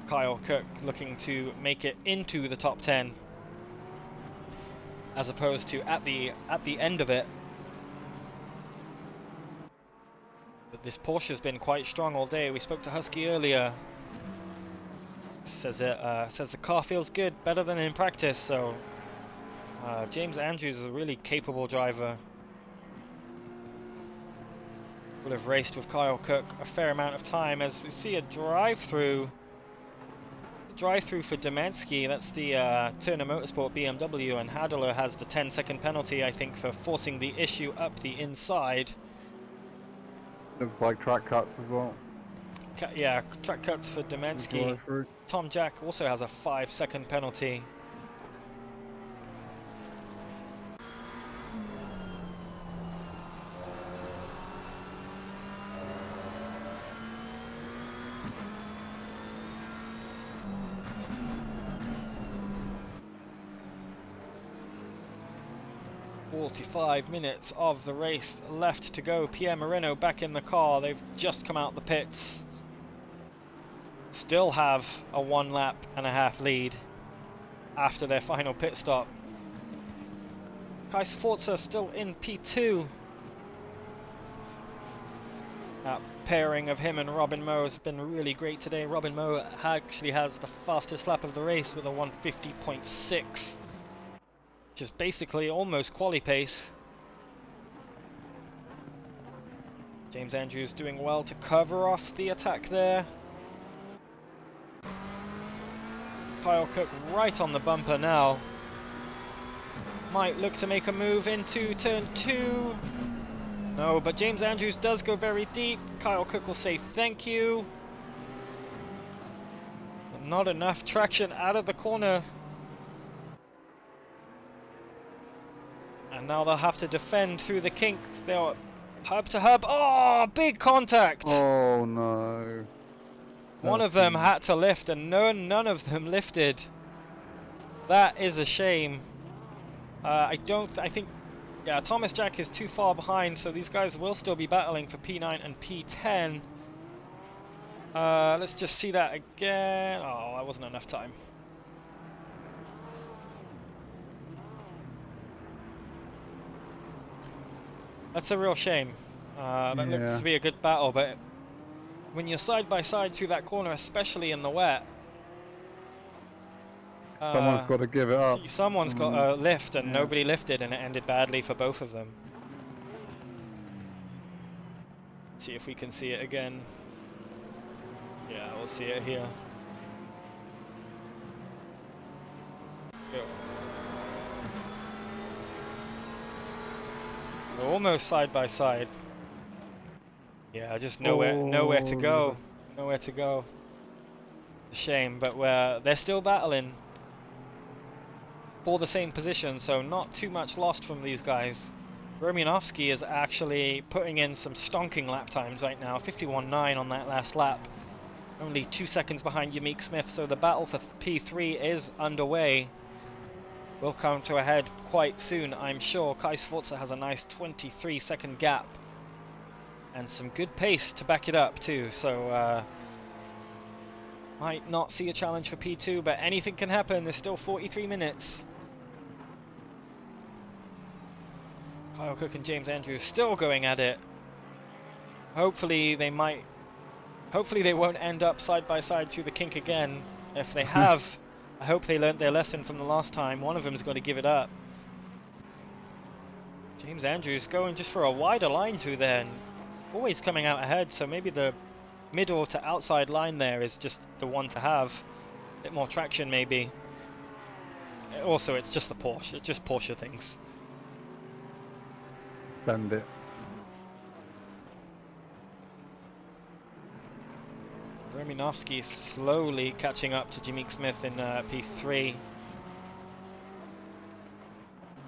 Kyle Cook looking to make it into the top 10, as opposed to at the end of it. But this Porsche's been quite strong all day. We spoke to Husky earlier. Says the car feels good, better than in practice. So James Andrews is a really capable driver. Would have raced with Kyle Cook a fair amount of time, as we see a drive-through for Domansky. That's the Turner Motorsport BMW, and Hadler has the 10-second penalty, I think, for forcing the issue up the inside. Looks like track cuts as well. Yeah, track cuts for Domansky. Tom Jack also has a 5-second penalty. "45 minutes of the race left to go." Pierre Moreno back in the car. They've just come out the pits. Still have a 1.5 lap lead after their final pit stop. Kai Sforza still in P2. That pairing of him and Robin Moe has been really great today. Robin Moe actually has the fastest lap of the race with a 1:50.6. Which is basically almost quali pace. James Andrews doing well to cover off the attack there. Kyle Cook right on the bumper now. Might look to make a move into turn 2. No, but James Andrews does go very deep. Kyle Cook will say thank you. But not enough traction out of the corner. And now they'll have to defend through the kink. They're hub to hub. Oh, big contact! Oh no. One of them had to lift, and none of them lifted. That is a shame. I think, yeah, Thomas Jack is too far behind, so these guys will still be battling for P9 and P10. Let's just see that again. Oh, that wasn't enough time. That's a real shame. That looks to be a good battle, but when you're side by side through that corner, especially in the wet, someone's got to give it up. Someone's got to lift, and nobody lifted, and it ended badly for both of them. Let's see if we can see it again. Yeah, we'll see it here. Go. We're almost side by side. Yeah, just nowhere to go. Nowhere to go. A shame, but they're still battling for the same position, so not too much lost from these guys. Romanovsky is actually putting in some stonking lap times right now. 51.9 on that last lap. Only 2 seconds behind Yamik Smith, so the battle for P3 is underway. Will come to a head quite soon, I'm sure. Kai Sforza has a nice 23-second gap. And some good pace to back it up too, so might not see a challenge for P2, but anything can happen. There's still 43 minutes. Kyle Cook and James Andrews still going at it. Hopefully they won't end up side by side through the kink again. If they have, I hope they learnt their lesson from the last time. One of them's got to give it up. James Andrews going just for a wider line through there, and always coming out ahead, so maybe the middle to outside line there is just the one to have. A bit more traction maybe. Also, it's just the Porsche. It's just Porsche things. Send it. Romanovsky slowly catching up to Jimmy Smith in P3.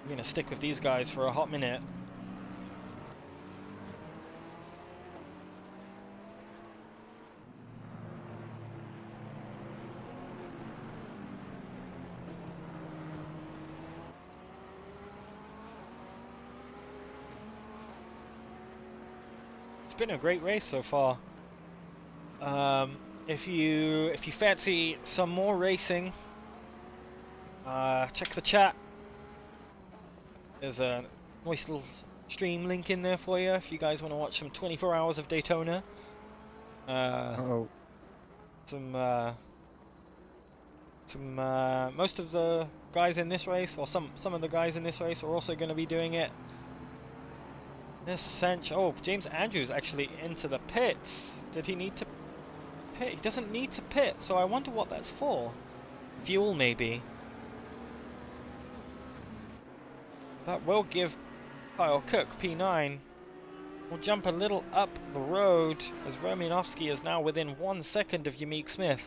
We're going to stick with these guys for a hot minute. been a great race so far. If you fancy some more racing, check the chat. There's a nice little stream link in there for you if you guys want to watch some 24 hours of Daytona. Most of the guys in this race, or some of the guys in this race, are also going to be doing it. Oh, James Andrews actually into the pits. Did he need to pit? He doesn't need to pit, so I wonder what that's for. Fuel, maybe. That will give Kyle Cook, P9, will jump a little up the road, as Romanovsky is now within 1 second of Yamik Smith.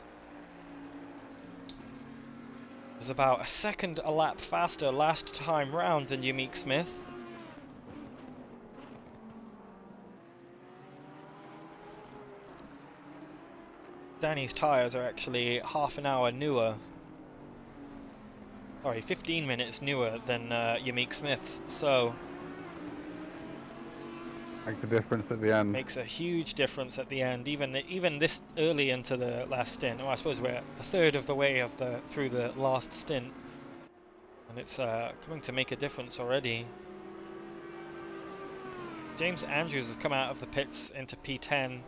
Was about a second a lap faster last time round than Yamik Smith. Danny's tyres are actually half an hour newer. Sorry, 15 minutes newer than Yamik Smith's, so makes a difference at the end. Makes a huge difference at the end, even this early into the last stint. Oh, I suppose we're a third of the way through the last stint, and it's coming to make a difference already. James Andrews has come out of the pits into P10,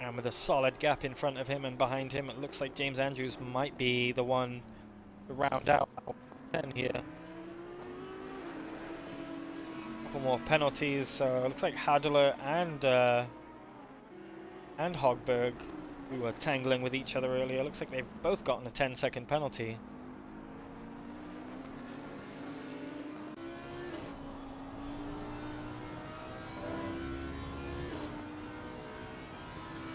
and with a solid gap in front of him and behind him, it looks like James Andrews might be the one to round out 10 here. Couple more penalties, so it looks like Hadler and Hogberg, who were tangling with each other earlier, looks like they've both gotten a 10-second penalty.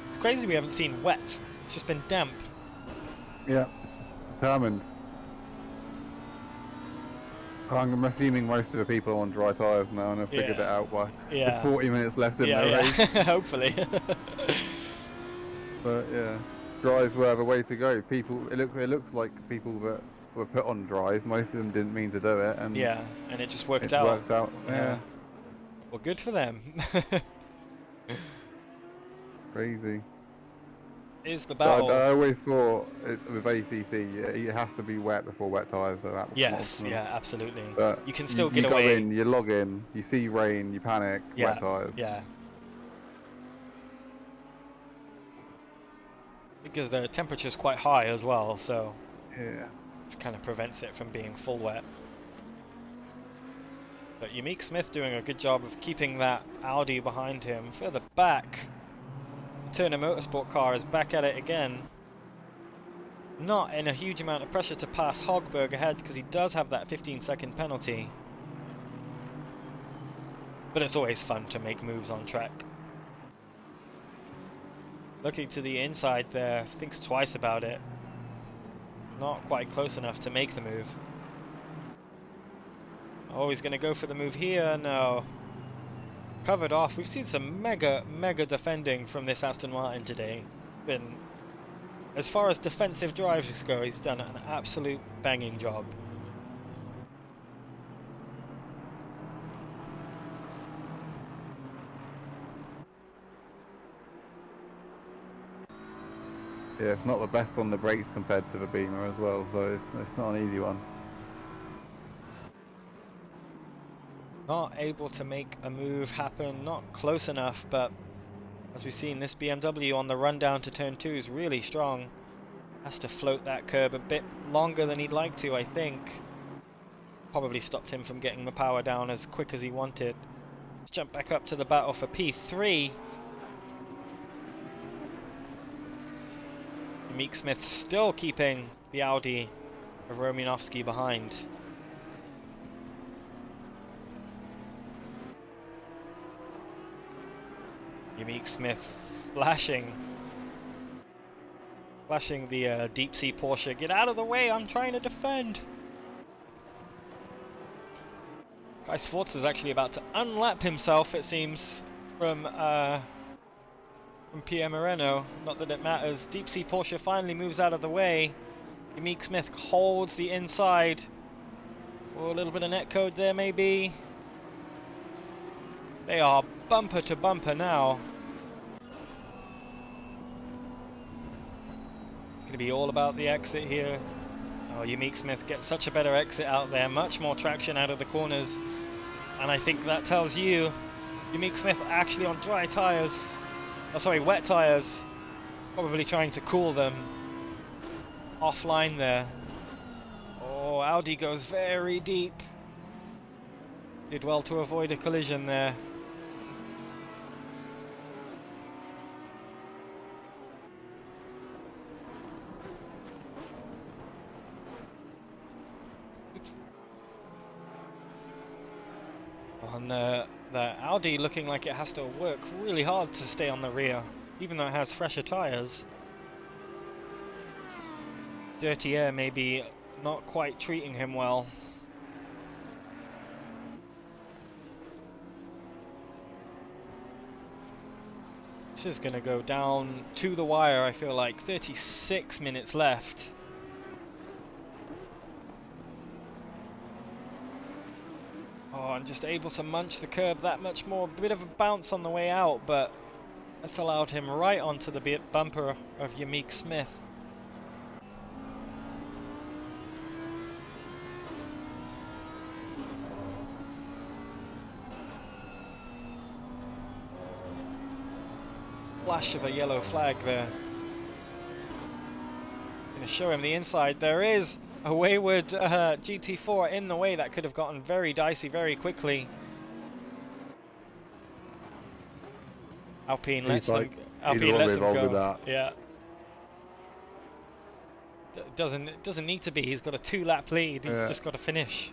It's crazy we haven't seen wet, it's just been damp. Yeah, it's determined. I'm assuming most of the people are on dry tyres now and have figured it out by with 40 minutes left in their race. Hopefully. But yeah, dries were the way to go. It looks like people that were put on dries, most of them didn't mean to do it, and and it just worked out. Yeah. Well, good for them. Crazy. Is the battle? I always thought with ACC, it has to be wet before wet tyres. So that yes, absolutely. But you can still you get away. Go in, you log in, you see rain, you panic, wet tyres. Yeah. Because the temperature's quite high as well, so yeah, it kind of prevents it from being full wet. But Yamik Smith doing a good job of keeping that Audi behind him. Further back, the Turner Motorsport car is back at it again. Not in a huge amount of pressure to pass Hogberg ahead because he does have that 15-second penalty. But it's always fun to make moves on track. Looking to the inside there, thinks twice about it. Not quite close enough to make the move. Oh, he's going to go for the move here. No. Covered off. We've seen some mega defending from this Aston Martin today. It's been, as far as defensive drives go, he's done an absolute banging job. Yeah, it's not the best on the brakes compared to the Beamer as well, so it's not an easy one. Not able to make a move happen, not close enough, but as we've seen, this BMW on the run down to turn 2 is really strong. Has to float that curb a bit longer than he'd like to, I think. Probably stopped him from getting the power down as quick as he wanted. Let's jump back up to the battle for P3. Meek Smith still keeping the Audi of Romanovsky behind. Yamik Smith flashing the deep sea Porsche. Get out of the way, I'm trying to defend. Guy Sforza is actually about to unlap himself, it seems, from Pierre Moreno. Not that it matters. Deep sea Porsche finally moves out of the way. Yamik Smith holds the inside. Oh, a little bit of netcode there maybe. They are bumper to bumper now. Going to be all about the exit here. Oh, Unique Smith gets such a better exit out there, much more traction out of the corners. And I think that tells you Unique Smith actually on dry tyres. Oh, sorry, wet tyres. Probably trying to cool them offline there. Oh, Audi goes very deep. Did well to avoid a collision there. And the Audi looking like it has to work really hard to stay on the rear, even though it has fresher tyres. Dirty air maybe not quite treating him well. This is going to go down to the wire, I feel like. 36 minutes left. Oh, I'm just able to munch the curb that much more. A bit of a bounce on the way out, but that's allowed him right onto the bumper of Unique Smith. Flash of a yellow flag there. Gonna show him the inside. There is a wayward GT4 in the way that could have gotten very dicey very quickly. Alpine lets them go. Yeah. Doesn't need to be. He's got a 2-lap lead. He's just got to finish.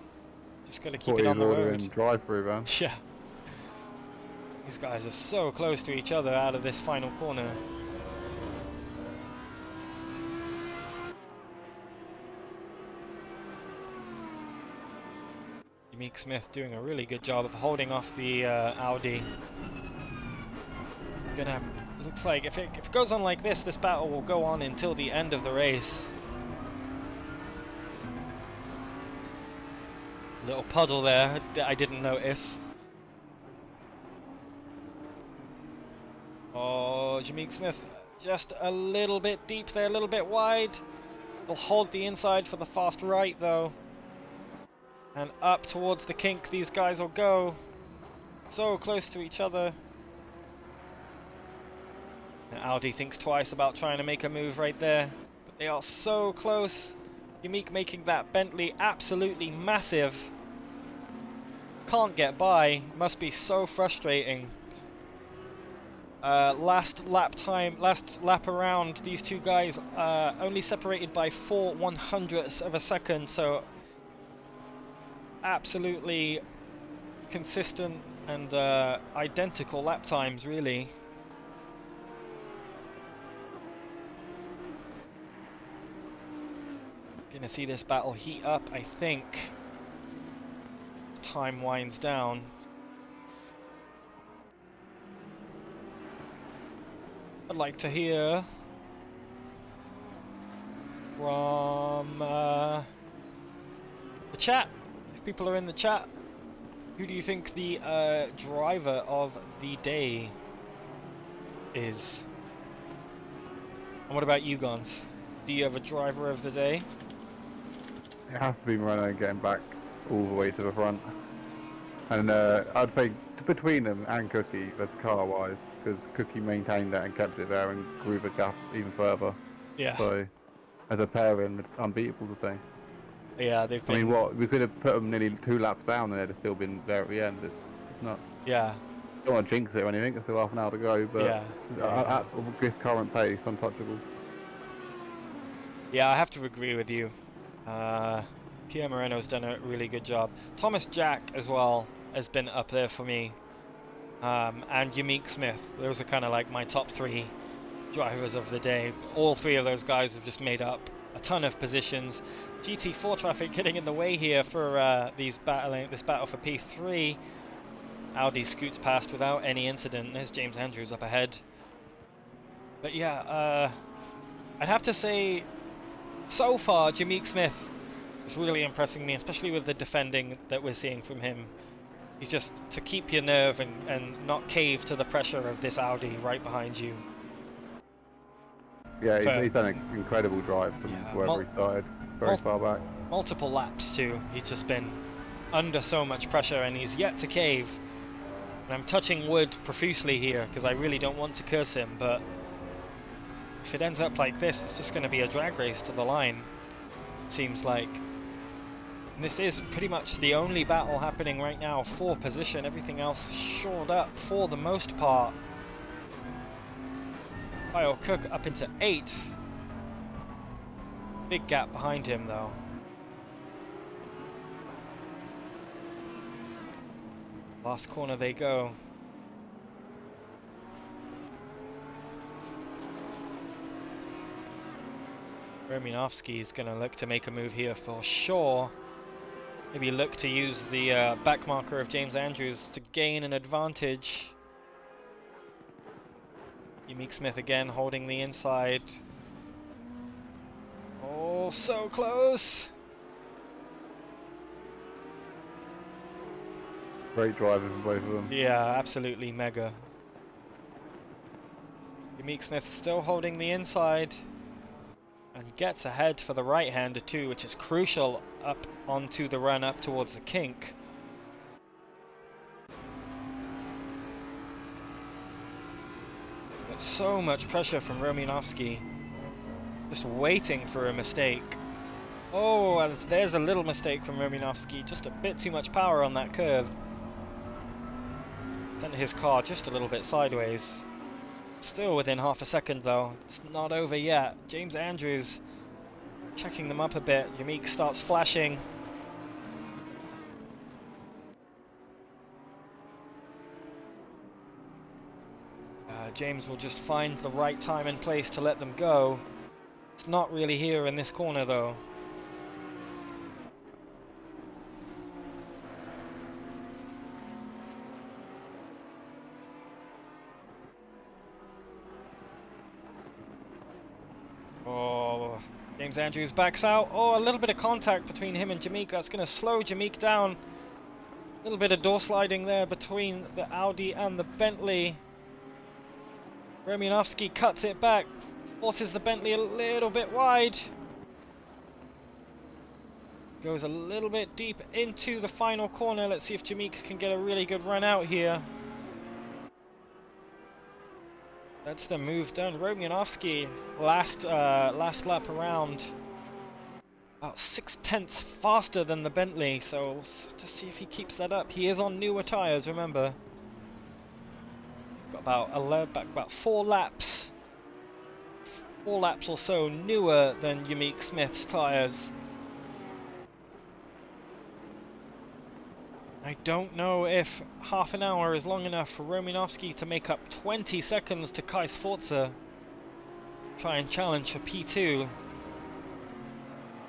Just got to keep it on the road. Drive-through, man. Yeah. These guys are so close to each other out of this final corner. Unique Smith doing a really good job of holding off the Audi. Looks like if it goes on like this, this battle will go on until the end of the race. Little puddle there that I didn't notice. Oh, Unique Smith just a little bit deep there, a little bit wide. Will hold the inside for the fast right though. And up towards the kink these guys will go. So close to each other. And Audi thinks twice about trying to make a move right there. But they are so close. Unique making that Bentley absolutely massive. Can't get by. Must be so frustrating. Last lap around, these two guys only separated by 4/100ths of a second, so absolutely consistent and identical lap times, really. Gonna see this battle heat up, I think. Time winds down. I'd like to hear from the chat. If people are in the chat, who do you think the driver of the day is? And what about you, Gonz? Do you have a driver of the day? It has to be Moreno getting back all the way to the front. And I'd say between them and Cookie, that's car-wise, because Cookie maintained that and kept it there and grew the gap even further. Yeah. So, as a pairing, it's unbeatable to say. Yeah, they've been... I mean, what? We could have put them nearly 2 laps down and they'd have still been there at the end. It's not... Yeah. I don't want to jinx it or anything, there's still half an hour to go, but at this current pace, untouchable. Yeah, I have to agree with you. Pierre Moreno's done a really good job. Thomas Jack as well has been up there for me. And Unique Smith. Those are kind of like my top 3 drivers of the day. All 3 of those guys have just made up a ton of positions. GT4 traffic getting in the way here for this battle for P3. Audi scoots past without any incident. There's James Andrews up ahead. But yeah, I'd have to say, so far, Unique Smith is really impressing me, especially with the defending that we're seeing from him. He's just to keep your nerve and not cave to the pressure of this Audi right behind you. Yeah, he's done an incredible drive from wherever he started, very far back. Multiple laps too. He's just been under so much pressure and he's yet to cave. And I'm touching wood profusely here because I really don't want to curse him, but if it ends up like this, it's just going to be a drag race to the line, it seems like. And this is pretty much the only battle happening right now for position. Everything else shored up for the most part. Kyle Cook up into 8th. Big gap behind him though. Last corner they go. Romanovsky is going to look to make a move here for sure. Maybe look to use the back marker of James Andrews to gain an advantage. Unique Smith again holding the inside. Oh, so close! Great drivers from both of them. Yeah, absolutely mega. Unique Smith still holding the inside. And gets ahead for the right-hander too, which is crucial up onto the run up towards the kink. Got so much pressure from Romanovsky. Just waiting for a mistake. Oh, and there's a little mistake from Romanovsky. Just a bit too much power on that curve. Sent his car just a little bit sideways. Still within half a second though. It's not over yet. James Andrews checking them up a bit. Yamik starts flashing. James will just find the right time and place to let them go. It's not really here in this corner though. Oh, James Andrews backs out. Oh, a little bit of contact between him and Jamik. That's going to slow Jamik down. A little bit of door sliding there between the Audi and the Bentley. Romanovsky cuts it back, forces the Bentley a little bit wide. Goes a little bit deep into the final corner. Let's see if Jamik can get a really good run out here. That's the move done. Romanovsky last lap around, about 6/10 faster than the Bentley. So to see if he keeps that up. He is on newer tyres, remember. Got about 4 laps. 4 laps or so newer than Yamik Smith's tyres. I don't know if half an hour is long enough for Romanovsky to make up 20 seconds to Kai Sforza. Try and challenge for P2.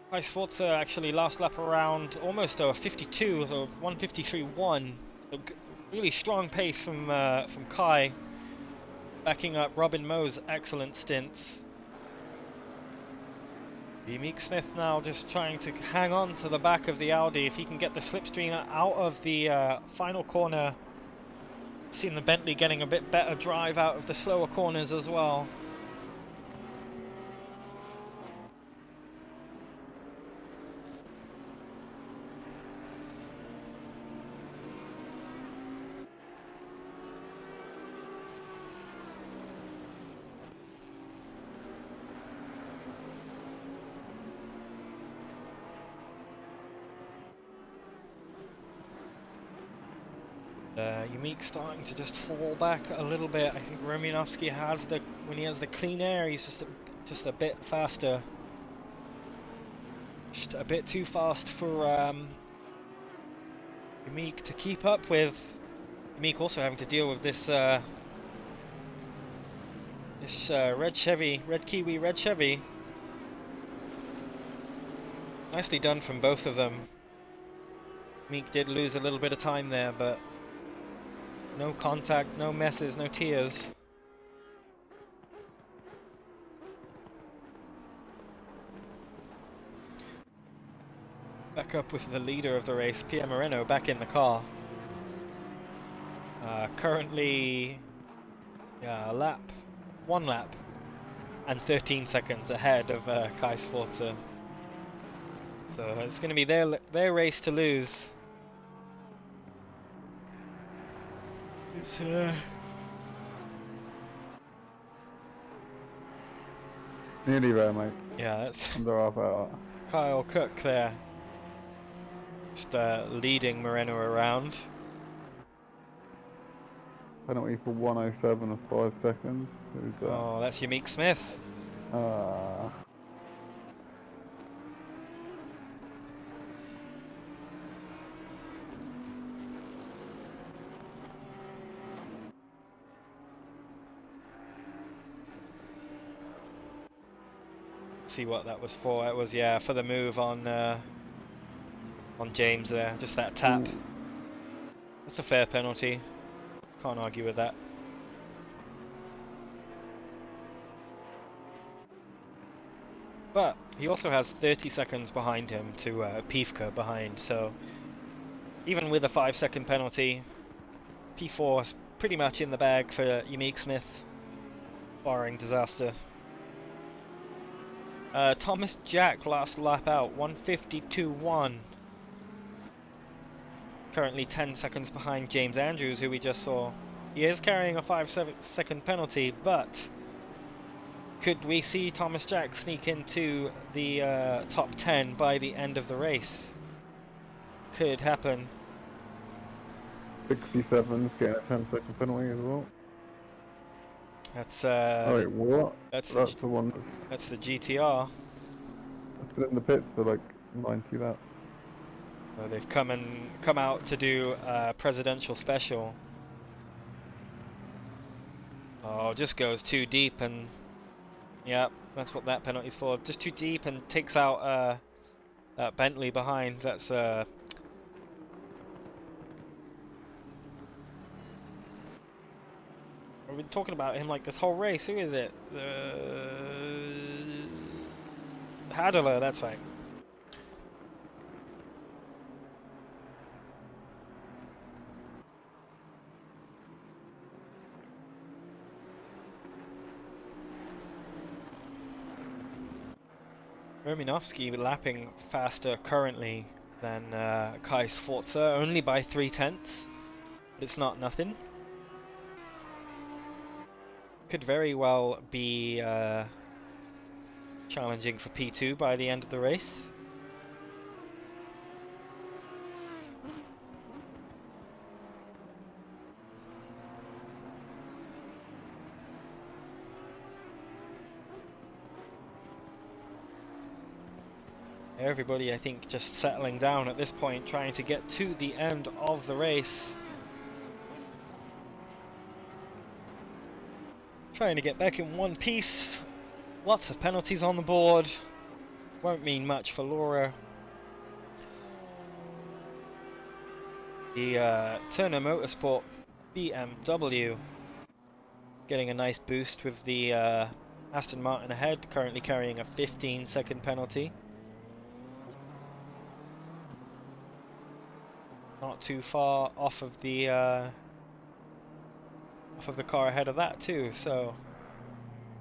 Kai Sforza actually last lap around almost a 52, so 153.1. So really strong pace from Kai, backing up Robin Moe's excellent stints. Yamik Smith now just trying to hang on to the back of the Audi. If he can get the slipstream out of the final corner. Seen the Bentley getting a bit better drive out of the slower corners as well. Yamik starting to just fall back a little bit. I think Romanovsky has when he has the clean air, he's just a bit faster. Just a bit too fast for Yamik to keep up with. Yamik also having to deal with this red Kiwi. Nicely done from both of them. Yamik did lose a little bit of time there, but no contact, no messes, no tears. Back up with the leader of the race, Pierre Moreno, back in the car. Currently, yeah, one lap and 13 seconds ahead of Kai Sforza. So it's going to be their race to lose. It's nearly there, mate. yeah, that's Under half hour. Kyle Cook there, just leading Moreno around. Penalty for 107 and 5 seconds. Who's that? Oh, that's Yamik Smith. See what that was for. It was, yeah, for the move on James there. Just that tap. Ooh. That's a fair penalty. Can't argue with that. But he also has 30 seconds behind him to Pivka behind, so even with a 5-second penalty, P4 is pretty much in the bag for Yamik Smith, barring disaster. Thomas Jack last lap out, 152.1. Currently 10 seconds behind James Andrews, who we just saw. He is carrying a 5-second penalty, but could we see Thomas Jack sneak into the top 10 by the end of the race? Could happen. 67's getting a 10-second penalty as well. That's oh wait, what? That's the one that's the GTR. That's been in the pits for like 90 laps. They've come out to do a presidential special. Oh, just goes too deep, and yeah, that's what that penalty's for. Just too deep and takes out that Bentley behind. That's we've been talking about him like this whole race. Who is it? Hadler, that's right. Romanovsky lapping faster currently than Kai Sforza, only by 0.3. It's not nothing. Could very well be challenging for P2 by the end of the race. Everybody, I think, just settling down at this point, trying to get to the end of the race. Trying to get back in one piece. Lots of penalties on the board. Won't mean much for Laura. The Turner Motorsport BMW getting a nice boost with the Aston Martin ahead, currently carrying a 15-second penalty. Not too far off of the car ahead of that too, so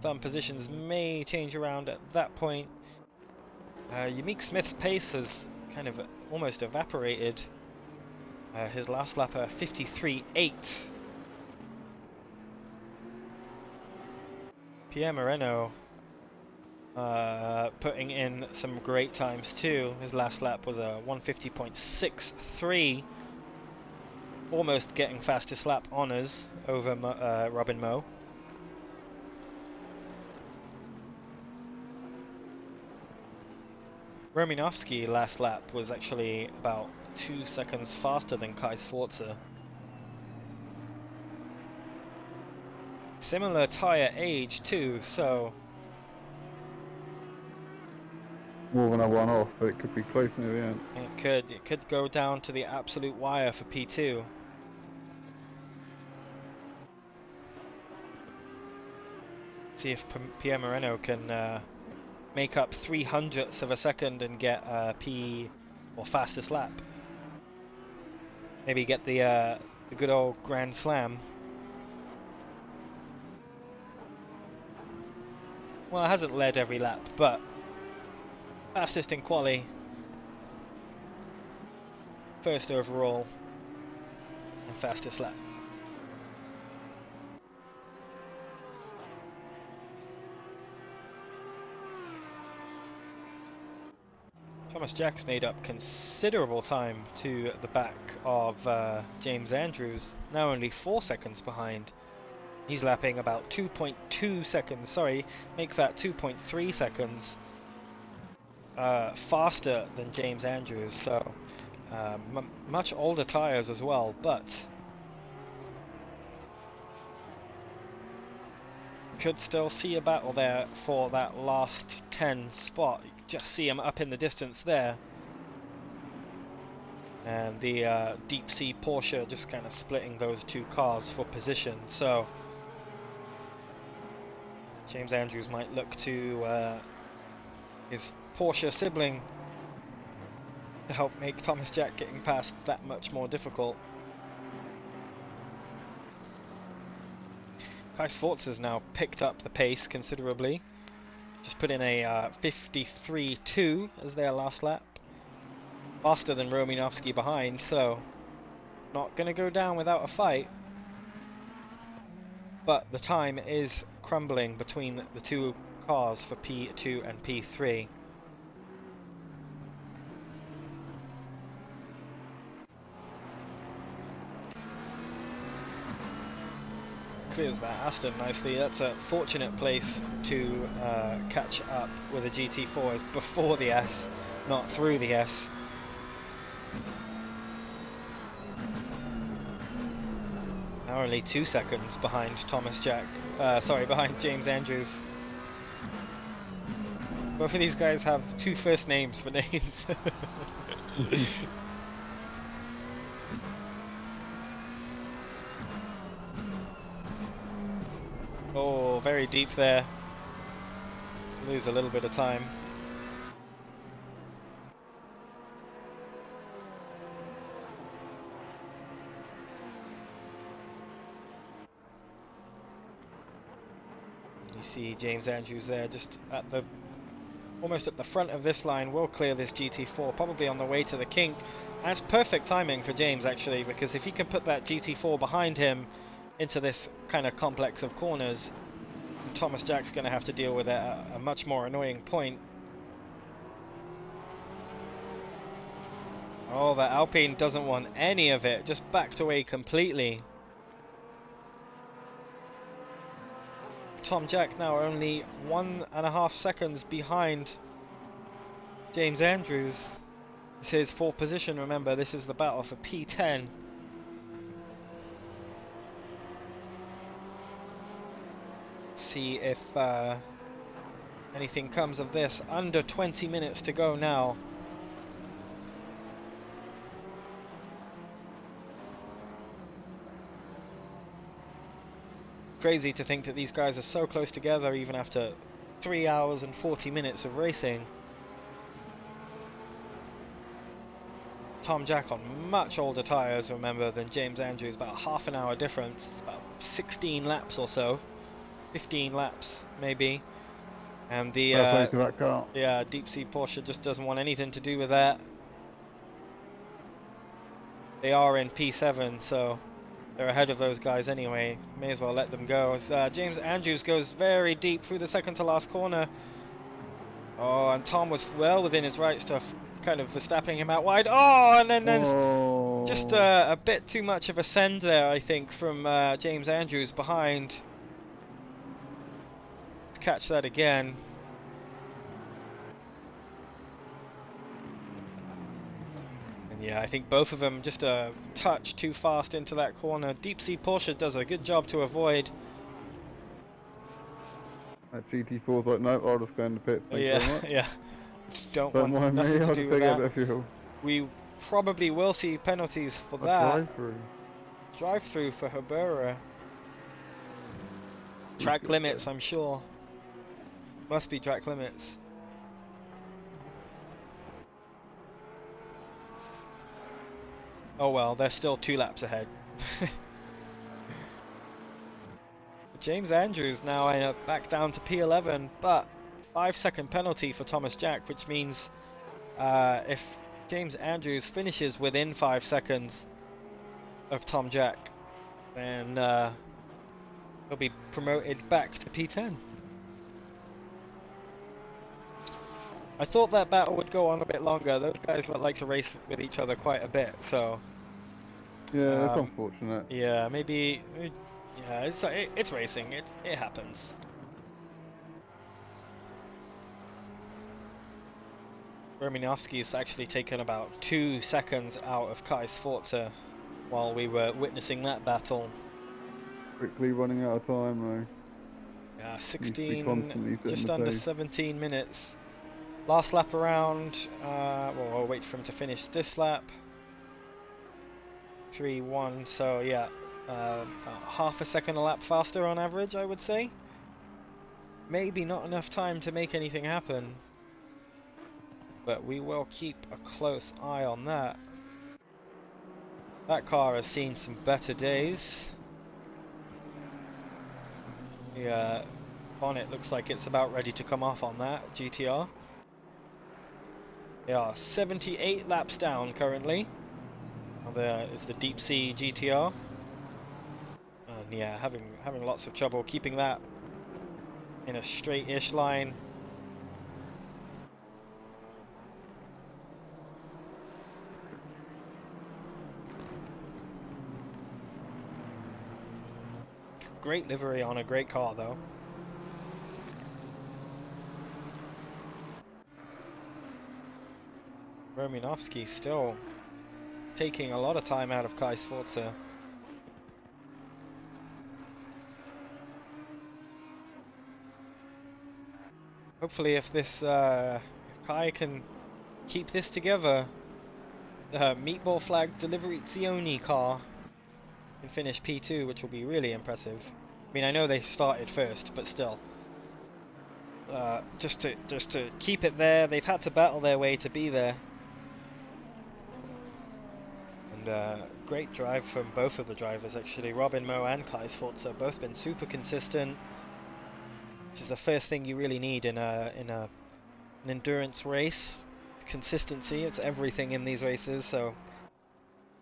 some positions may change around at that point. Yamik Smith's pace has kind of almost evaporated. His last lap 53.8. Pierre Moreno putting in some great times too. His last lap was a 150.63. Almost getting fastest lap honours over Robin Moe. Romanovsky last lap was actually about 2 seconds faster than Kai Sforza. Similar tyre age too, so more than a one off, but it could be close near the end. It could go down to the absolute wire for P2. See if Pierre Moreno can make up 0.03 of a second and get P or fastest lap. Maybe get the good old Grand Slam. Well, it hasn't led every lap, but fastest in quali. First overall. And fastest lap. Thomas Jack's made up considerable time to the back of James Andrews, now only 4 seconds behind. He's lapping about 2.2 seconds, sorry, makes that 2.3 seconds faster than James Andrews, so much older tyres as well, but could still see a battle there for that last 10 spot. You can just see him up in the distance there. And the deep sea Porsche just kind of splitting those two cars for position. So James Andrews might look to his Porsche sibling to help make Thomas Jack getting past that much more difficult. Kai Sforza's now picked up the pace considerably. Just put in a 53.2 as their last lap. Faster than Romanovsky behind, so not going to go down without a fight. But the time is crumbling between the two cars for P2 and P3. Clears that Aston nicely. That's a fortunate place to catch up with a GT4 is before the S, not through the S. Now only 2 seconds behind Thomas Jack. Behind James Andrews. Both of these guys have two first names for names. Oh, very deep there. Lose a little bit of time. You see James Andrews there, just at the almost at the front of this line. Will clear this GT4, probably on the way to the kink. That's perfect timing for James actually, because if he can put that GT4 behind him into this kind of complex of corners, Thomas Jack's going to have to deal with it at a much more annoying point. Oh, the Alpine doesn't want any of it, just backed away completely. Tom Jack now only 1.5 seconds behind James Andrews. This is for position, remember, this is the battle for P10. See if anything comes of this. Under 20 minutes to go now. Crazy to think that these guys are so close together even after 3 hours and 40 minutes of racing. Tom Jack on much older tyres, remember, than James Andrews, about half an hour difference. It's about 16 laps or so. 15 laps maybe, and the deep sea Porsche just doesn't want anything to do with that. They are in P7, so they're ahead of those guys anyway. May as well let them go. As, James Andrews goes very deep through the second to last corner. Oh, and Tom was well within his rights to kind of Verstapping him out wide. Oh, and then there's just a bit too much of a send there, I think, from James Andrews behind. Catch that again. And yeah, I think both of them just a touch too fast into that corner. Deep Sea Porsche does a good job to avoid. That GT4's like, no, I'll just go in the pits. Thank you very much. Yeah. Don't mind want nothing me, to I'll do just with go get a that. bit of fuel. We probably will see penalties for that. Drive-through for Herbera. Track limits, I'm sure. Must be track limits. Oh well, they're still 2 laps ahead. James Andrews now back down to P11, but 5-second penalty for Thomas Jack, which means if James Andrews finishes within 5 seconds of Tom Jack, then he'll be promoted back to P10. I thought that battle would go on a bit longer. Those guys would like to race with each other quite a bit, so... Yeah, it's unfortunate. Yeah, maybe... Yeah, it's racing. It happens. Romanovsky's actually taken about 2 seconds out of Kai Sforza while we were witnessing that battle. Quickly running out of time though. Yeah, 16, just under 17 minutes. Last lap around, well, I'll wait for him to finish this lap. 3-1, so yeah, about half a second a lap faster on average, I would say. Maybe not enough time to make anything happen, but we will keep a close eye on that. That car has seen some better days. The bonnet looks like it's about ready to come off on that GTR. They are 78 laps down currently. There is the deep sea GTR. And yeah, having lots of trouble keeping that in a straight-ish line. Great livery on a great car though. Romanovsky still taking a lot of time out of Kai Sforza. Hopefully if this if Kai can keep this together, Meatball Flag Deliberazione car can finish P2, which will be really impressive. I mean, I know they started first, but still. Just to keep it there, they've had to battle their way to be there. And great drive from both of the drivers actually. Robin Moe and Kai Sforza both been super consistent, which is the first thing you really need in an endurance race. Consistency, it's everything in these races, so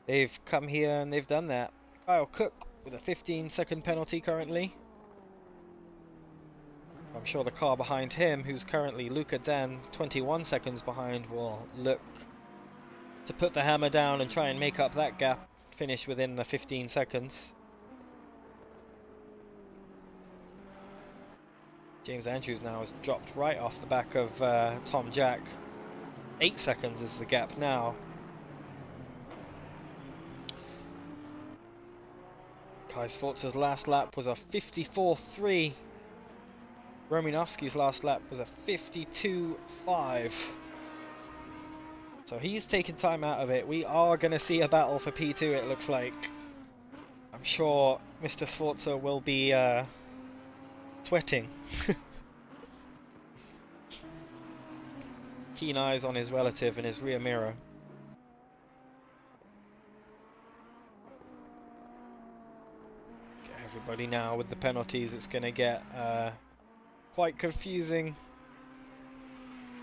they've come here and they've done that. Kyle Cook with a 15-second penalty currently. I'm sure the car behind him, who's currently Luca Dan 21 seconds behind, will look to put the hammer down and try and make up that gap, finish within the 15 seconds. James Andrews now has dropped right off the back of Tom Jack. 8 seconds is the gap now. Kai Sforza's last lap was a 54.3. Romanovsky's last lap was a 52.5. So he's taken time out of it. We are going to see a battle for P2, it looks like. I'm sure Mr. Sforza will be sweating. Keen eyes on his relative in his rear mirror. Okay, everybody now with the penalties, it's going to get quite confusing.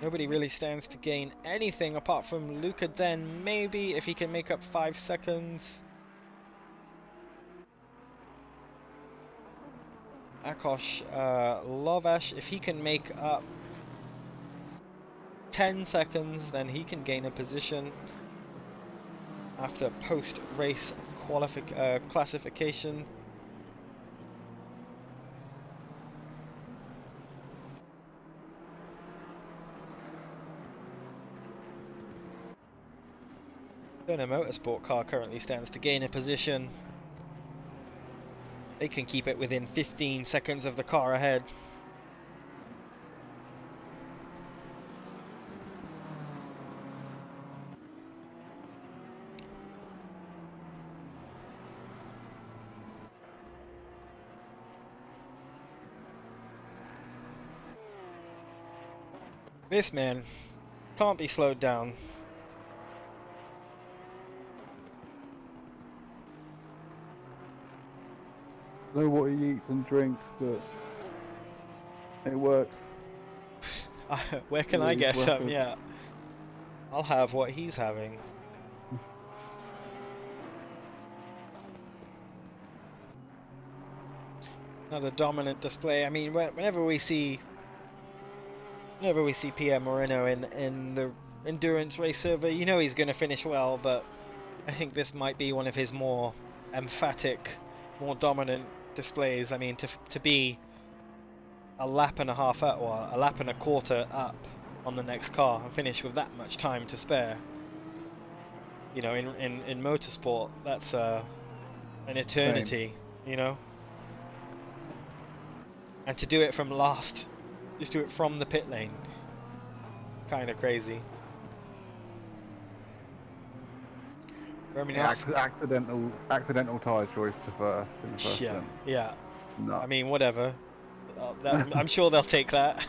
Nobody really stands to gain anything apart from Luca Den, maybe, if he can make up 5 seconds. Akos Lovash, if he can make up 10 seconds, then he can gain a position after post-race classification. Turner Motorsport car currently stands to gain a position. They can keep it within 15 seconds of the car ahead. This man can't be slowed down. know what he eats and drinks, but it works. Where can I He's get some? rapid. Yeah. I'll have what he's having. Another dominant display. I mean, whenever we see Pierre Moreno in the endurance race server, you know he's going to finish well, but I think this might be one of his more emphatic, more dominant displays. I mean, to be a lap and a half up, or a lap and a quarter up on the next car and finish with that much time to spare. You know, in motorsport, that's an eternity. You know. And to do it from last, just do it from the pit lane, kind of crazy. Yeah, accidental tyre choice to first in the first stint. Yeah. Nuts. I mean, whatever. I'm sure they'll take that.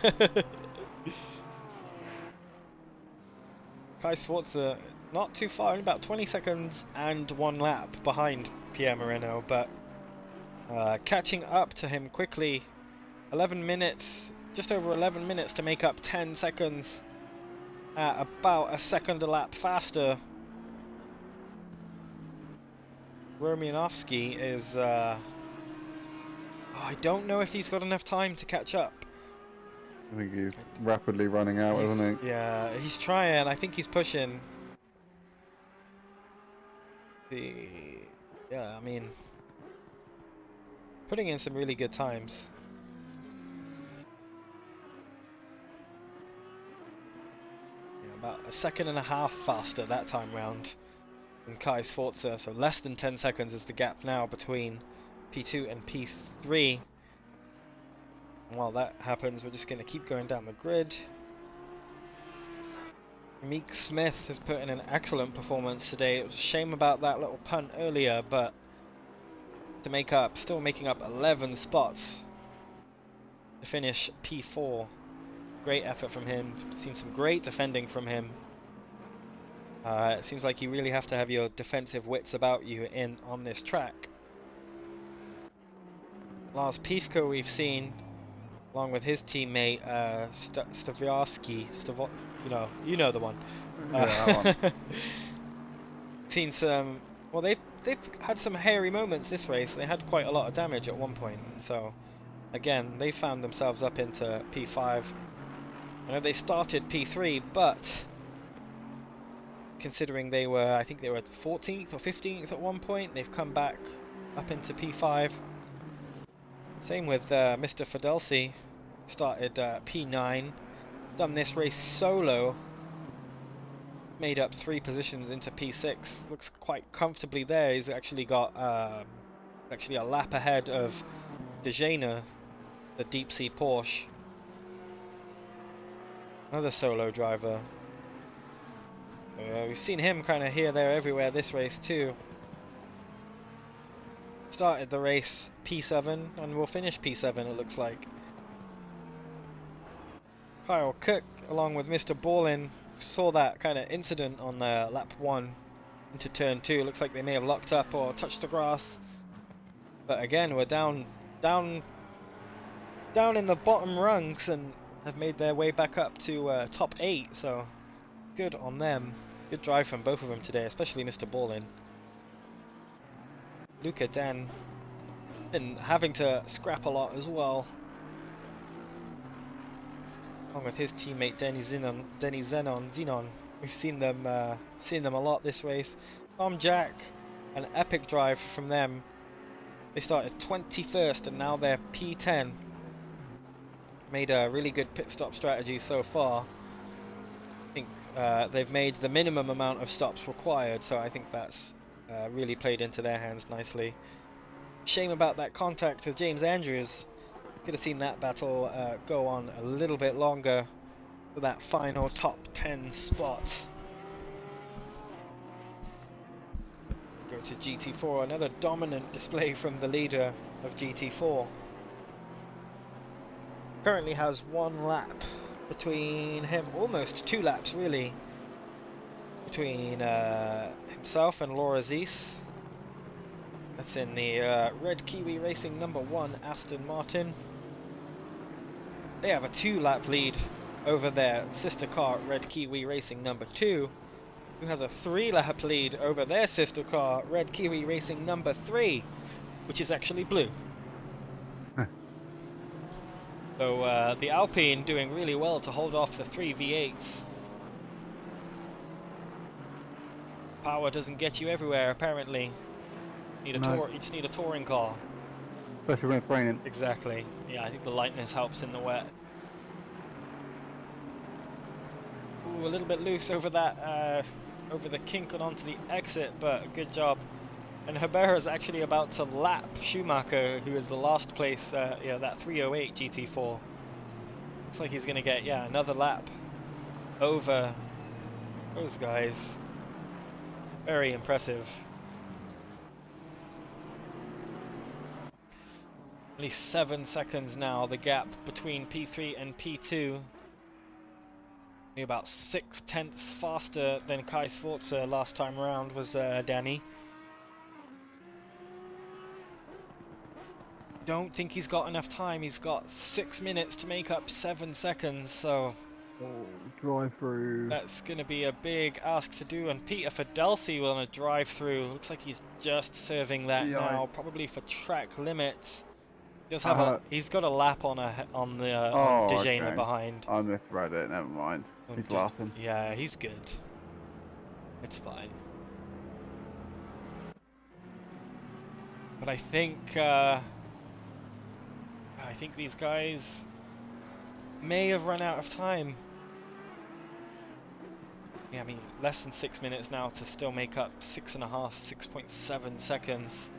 Kai Sforza not too far, about 20 seconds and 1 lap behind Pierre Moreno, but catching up to him quickly. 11 minutes, just over 11 minutes to make up 10 seconds at about a second a lap faster. Romanovsky is, I don't know if he's got enough time to catch up. I think he's rapidly running out, isn't he? Yeah, he's trying. I think he's pushing. Yeah, I mean, putting in some really good times. About a second and a half faster that time round than Kai Sforza, so less than 10 seconds is the gap now between P2 and P3. And while that happens, we're just going to keep going down the grid. Meek Smith has put in an excellent performance today. It was a shame about that little punt earlier, but to make up, still making up 11 spots to finish P4. Great effort from him. Seen some great defending from him. It seems like you really have to have your defensive wits about you on this track. Lars Piefko we've seen, along with his teammate Staviarski. You know the one. Yeah, that one. Seen some. Well, they've had some hairy moments this race. They had quite a lot of damage at one point. So, again, they found themselves up into P5. I know they started P3, but considering they were, I think they were 14th or 15th at one point, they've come back up into P5. Same with Mr. Fidelsi, started P9, done this race solo, made up 3 positions into P6, looks quite comfortably there. He's actually got a lap ahead of De Jaina, the deep sea Porsche. Another solo driver. We've seen him kind of here, there, everywhere this race too. Started the race P7 and will finish P7, it looks like. Kyle Cook, along with Mr. Ballin, saw that kind of incident on lap 1 into turn 2. Looks like they may have locked up or touched the grass. But again, we're down in the bottom rungs and have made their way back up to top 8, so good on them. Good drive from both of them today, especially Mr. Ballin. Luca Dan been having to scrap a lot as well, along with his teammate Zenon. We've seen them a lot this race. Tom Jack, an epic drive from them. They started 21st and now they're P10. Made a really good pit stop strategy so far. I think they've made the minimum amount of stops required, so I think that's really played into their hands nicely. Shame about that contact with James Andrews. Could have seen that battle go on a little bit longer for that final top 10 spot. Go to GT4, another dominant display from the leader of GT4. Currently has 1 lap between him, almost 2 laps really, between himself and Laura Zeiss. That's in the Red Kiwi Racing number 1 Aston Martin. They have a 2-lap lead over their sister car Red Kiwi Racing number 2, who has a 3-lap lead over their sister car Red Kiwi Racing number 3, which is actually blue. So the Alpine doing really well to hold off the 3 V8s. Power doesn't get you everywhere, apparently. You just need a touring car. Especially when it's raining. Exactly. Yeah, I think the lightness helps in the wet. Ooh, a little bit loose over that, over the kink and onto the exit, but good job. And Herrera is actually about to lap Schumacher, who is the last place, yeah, that 308 GT4. Looks like he's going to get, yeah, another lap over those guys. Very impressive. Only 7 seconds now, the gap between P3 and P2. Only about 6/10 faster than Kai Sforza last time around was Danny. Don't think he's got enough time. He's got 6 minutes to make up 7 seconds, so drive through. That's going to be a big ask to do. And Peter Fidelsi will on a drive through. Looks like he's just serving that now, probably for track limits. Just have he's got a lap on Dejana behind. I misread it. Never mind. He's laughing. Yeah, he's good. It's fine. But I think these guys may have run out of time. Yeah, I mean, less than 6 minutes now to still make up 6.5, 6.7 seconds.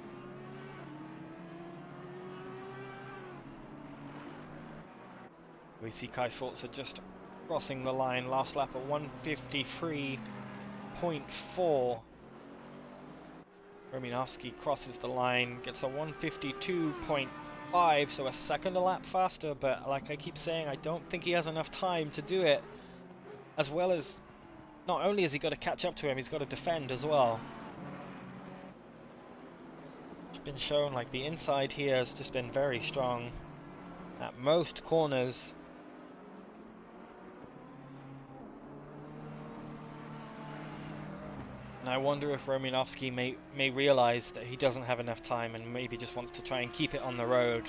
We see Kai Sforza just crossing the line, last lap at 153.4. Romanowski crosses the line, gets a 152.5, so a second a lap faster, but like I keep saying, I don't think he has enough time to do it. As well as, not only has he got to catch up to him, he's got to defend as well. It's been shown, like the inside here has just been very strong at most corners. And I wonder if Romanowski may realise that he doesn't have enough time and maybe just wants to try and keep it on the road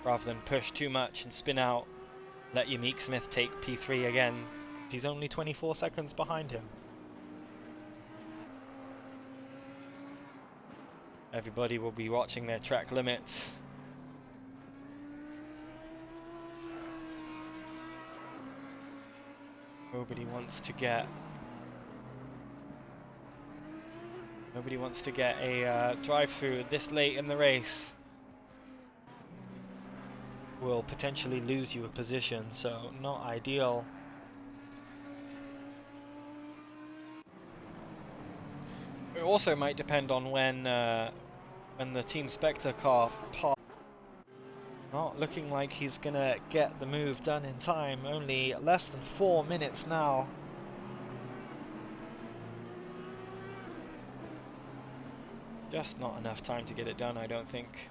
rather than push too much and spin out, let Yamik Smith take P3 again. He's only 24 seconds behind him. Everybody will be watching their track limits. Nobody wants to get a drive-through this late in the race. Will potentially lose you a position, so not ideal. It also might depend on when the Team Spectre car parks. Not looking like he's gonna get the move done in time. Only less than 4 minutes now. Just not enough time to get it done, I don't think.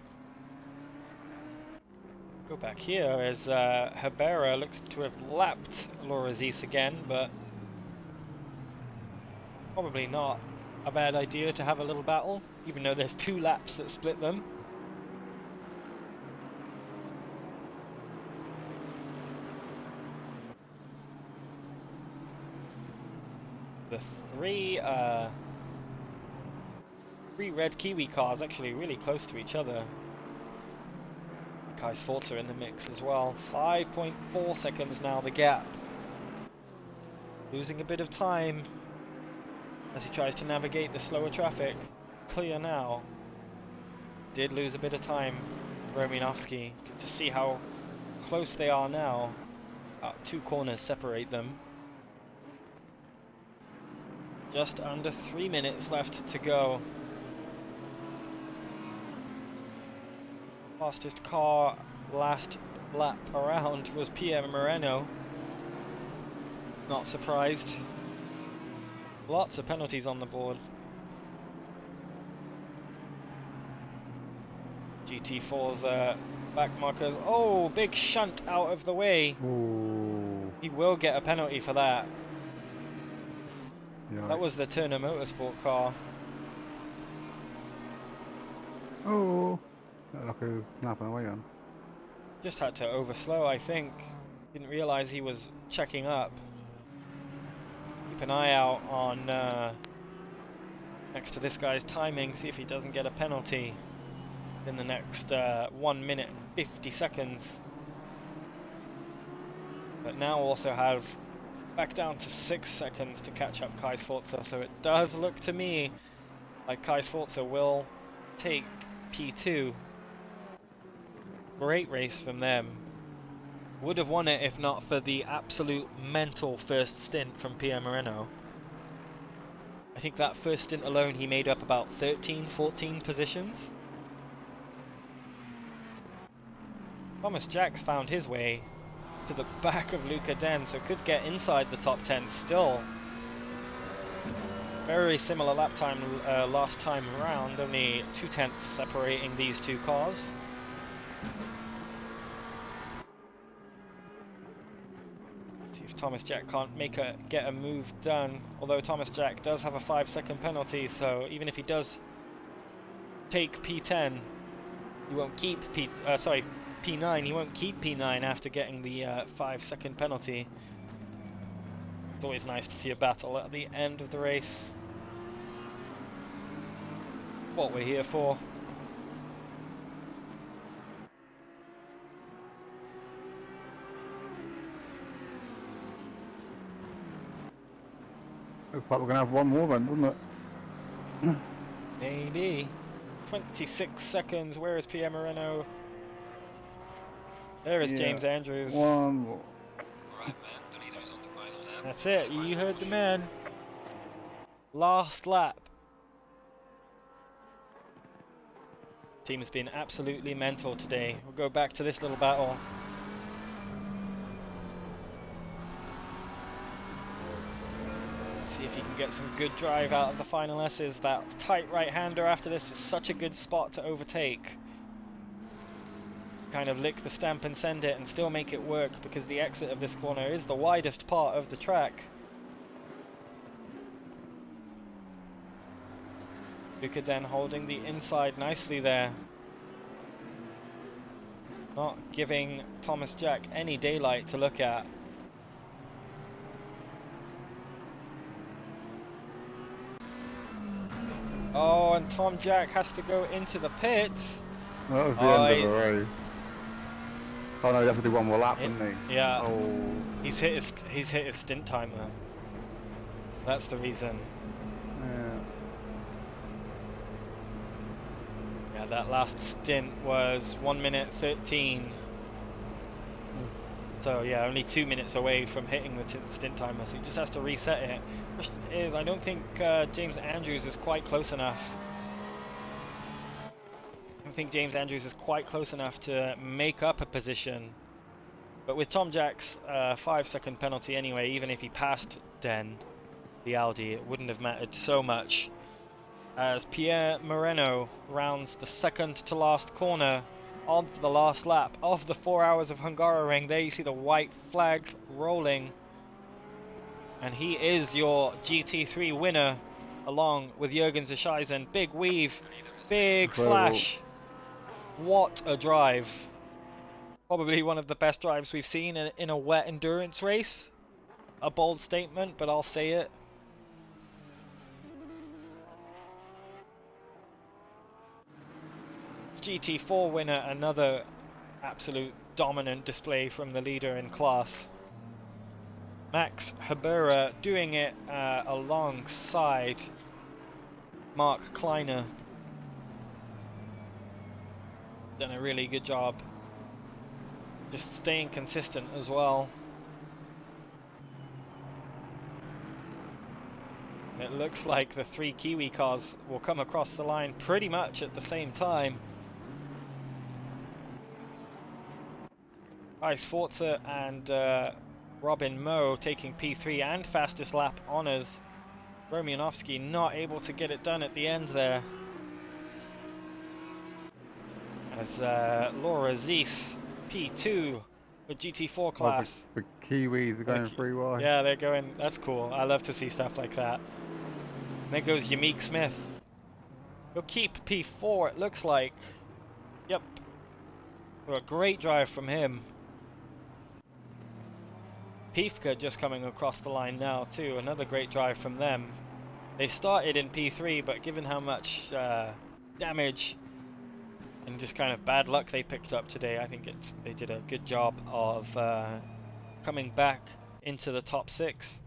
Go back here as Herrera looks to have lapped Lorazis again, but probably not a bad idea to have a little battle, even though there's 2 laps that split them. The three Red Kiwi cars actually really close to each other. Kai Sforza in the mix as well. 5.4 seconds now, the gap. Losing a bit of time as he tries to navigate the slower traffic. Clear now. Did lose a bit of time, Romanowski. Good to see how close they are now. About 2 corners separate them. Just under 3 minutes left to go. Fastest car last lap around was Pierre Moreno. Not surprised. Lots of penalties on the board. GT4's back markers. Oh, big shunt out of the way. Ooh. He will get a penalty for that. Yikes. That was the Turner Motorsport car. Oh. That like it was snapping away on. Just had to overslow, I think. Didn't realise he was checking up. Keep an eye out on next to this guy's timing, see if he doesn't get a penalty in the next 1 minute and 50 seconds. But now also has back down to 6 seconds to catch up Kai Sforza, so it does look to me like Kai Sforza will take P2. Great race from them. Would have won it if not for the absolute mental first stint from Pierre Moreno. I think that first stint alone he made up about 13, 14 positions. Thomas Jacks found his way to the back of Luca Den, so could get inside the top 10 still. Very similar lap time last time around, only 0.2 separating these two cars. See if Thomas Jack can't get a move done, although Thomas Jack does have a 5-second penalty, so even if he does take P10, he won't keep P9, he won't keep P9 after getting the 5-second penalty. It's always nice to see a battle at the end of the race. What we're here for. Looks like we're going to have one more then, doesn't it? Maybe. 26 seconds, where is Pierre Moreno? There is James Andrews. One more. Right, man. The leader is on the final lap. That's it, you heard the man. Last lap. Team's been absolutely mental today. We'll go back to this little battle. See if he can get some good drive out of the final S's. That tight right-hander after this is such a good spot to overtake. Kind of lick the stamp and send it and still make it work, because the exit of this corner is the widest part of the track. Luca Den holding the inside nicely there. Not giving Thomas Jack any daylight to look at. Oh, and Tom Jack has to go into the pits. That was the end of the race. Oh no, you have to do one more lap, didn't he? Yeah. Oh. He's hit his stint timer. That's the reason. Yeah. Yeah, that last stint was 1 minute 13. So yeah, only 2 minutes away from hitting the stint timer, so he just has to reset it. Question is, I don't think James Andrews is quite close enough. I don't think James Andrews is quite close enough to make up a position. But with Tom Jack's 5-second penalty anyway, even if he passed Den, the Audi, it wouldn't have mattered so much. As Pierre Moreno rounds the second to last corner of the last lap of the 4 hours of Hungaroring. There you see the white flag rolling. And he is your GT3 winner, along with Jürgen Zesheisen. Big weave, big flash. What a drive. Probably one of the best drives we've seen in a wet endurance race. A bold statement, but I'll say it. GT4 winner, another absolute dominant display from the leader in class. Max Habera doing it alongside Mark Kleiner. Done a really good job. Just staying consistent as well. It looks like the 3 Kiwi cars will come across the line pretty much at the same time. Ice Forza and Robin Moe taking P3 and fastest lap honours. Romianowski not able to get it done at the end there. And As Laura Zeiss, P2, the GT4 class. The Kiwis are going 3 wide. Yeah, they're going, that's cool. I love to see stuff like that. And there goes Yamik Smith. He'll keep P4, it looks like. Yep. Well, a great drive from him. Pifka just coming across the line now too. Another great drive from them. They started in P3, but given how much damage and just kind of bad luck they picked up today, I think they did a good job of coming back into the top 6.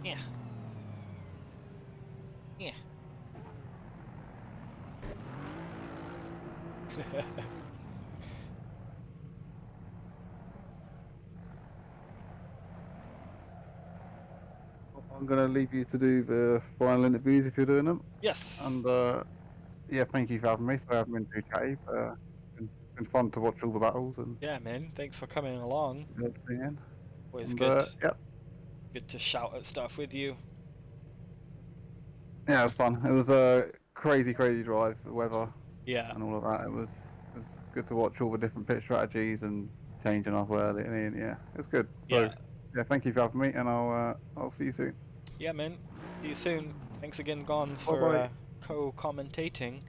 Yeah. Yeah. I'm going to leave you to do the final interviews if you're doing them. Yes. And yeah, thank you for having me. So I haven't been too chatty, but it's been fun to watch all the battles and Yeah, man. Thanks for coming along. everything in. Always And, good. yeah. Good to shout at stuff with you. Yeah, it was fun. It was a crazy drive, the weather Yeah. and all of that. It was good to watch all the different pit strategies and changing up early. And yeah, it was good. So yeah, thank you for having me, and I'll see you soon. Yeah, man. See you soon. Thanks again, Gonz, Bye-bye. for co-commentating.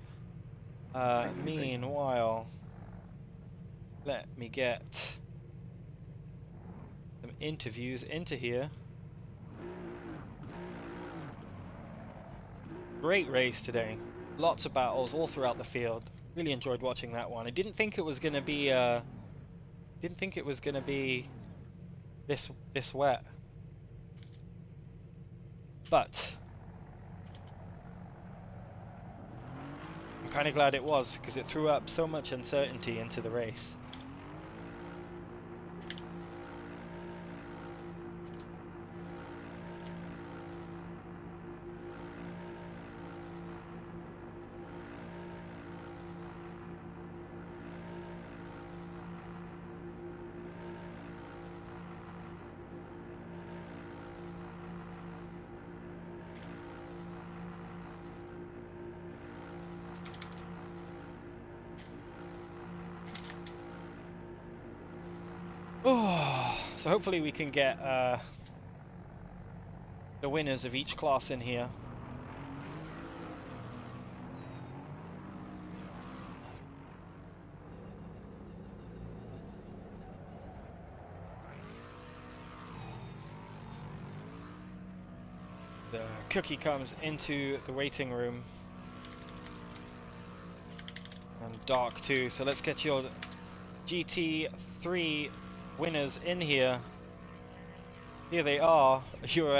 Meanwhile, let me get some interviews into here. Great race today. Lots of battles all throughout the field. Really enjoyed watching that one. I didn't think it was gonna be this wet. But I'm kind of glad it was, because it threw up so much uncertainty into the race. So hopefully we can get the winners of each class in here. The cookie comes into the waiting room. And Dark too, so let's get your GT3 winners in here. Here they are, your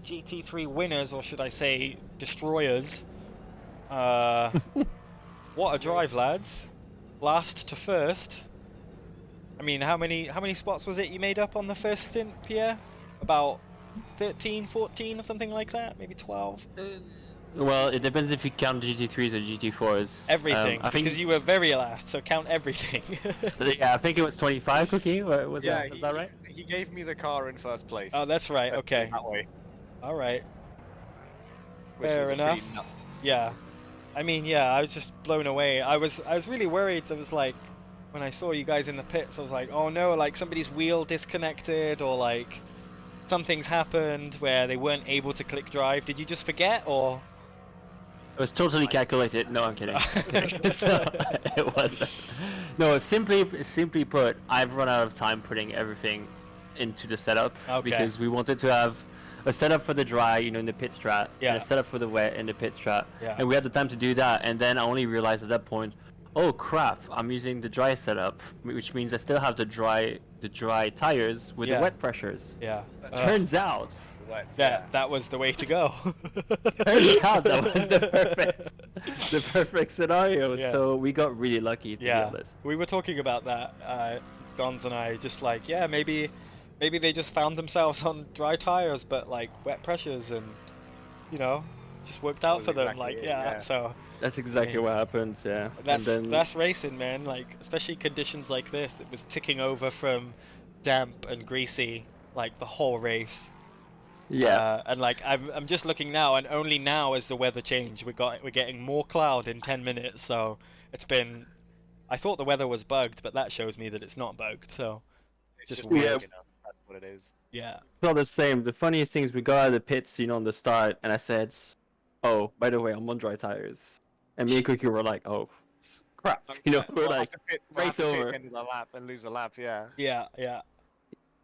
GT3 winners, or should I say destroyers. What a drive, lads. Last to first. I mean, how many spots was it you made up on the first stint, Pierre? About 13, 14 or something like that? Maybe 12? Well, it depends if you count GT3s or GT4s. Everything, I think, because you were very last, so count everything. yeah, I think it was 25, Cookie. Was that right? He gave me the car in first place. Oh, that's right. Let's put it Okay. that way. All right. Which Fair was a enough. pretty nut- Yeah. I mean, yeah, I was just blown away. I was really worried. I was like, when I saw you guys in the pits, I was like, oh no, like somebody's wheel disconnected, or like something's happened where they weren't able to click drive. Did you just forget, or? It was totally calculated. No, I'm kidding. So, it wasn't. No, simply put, I've run out of time putting everything into the setup because we wanted to have a setup for the dry, you know, in the pit strat, and a setup for the wet in the pit strat, and we had the time to do that. And then I only realized at that point, oh crap, I'm using the dry setup, which means I still have the dry tires with the wet pressures. Yeah. Turns out that was the way to go. Turns out that was the perfect scenario. Yeah. So we got really lucky, to be honest. We were talking about that, Gonz and I, just like, yeah, maybe they just found themselves on dry tires, but like wet pressures, and you know, just worked out for them. Exactly like, so. That's exactly what happened. Yeah. That's racing, man. Like, especially conditions like this, it was ticking over from damp and greasy like the whole race. And like I'm just looking now, and only now as the weather changed, we're getting more cloud in 10 minutes. So it's been. I thought the weather was bugged, but that shows me that it's not bugged. So It's just just weird. weird enough. That's what it is. Yeah. It's all the same. The funniest thing is we got out of the pits, on the start, and I said, "Oh, by the way, I'm on dry tires," and me and Cookie were like, "Oh, crap!" We're like, race over. End of the lap and lose the lap. Yeah. Yeah. Yeah.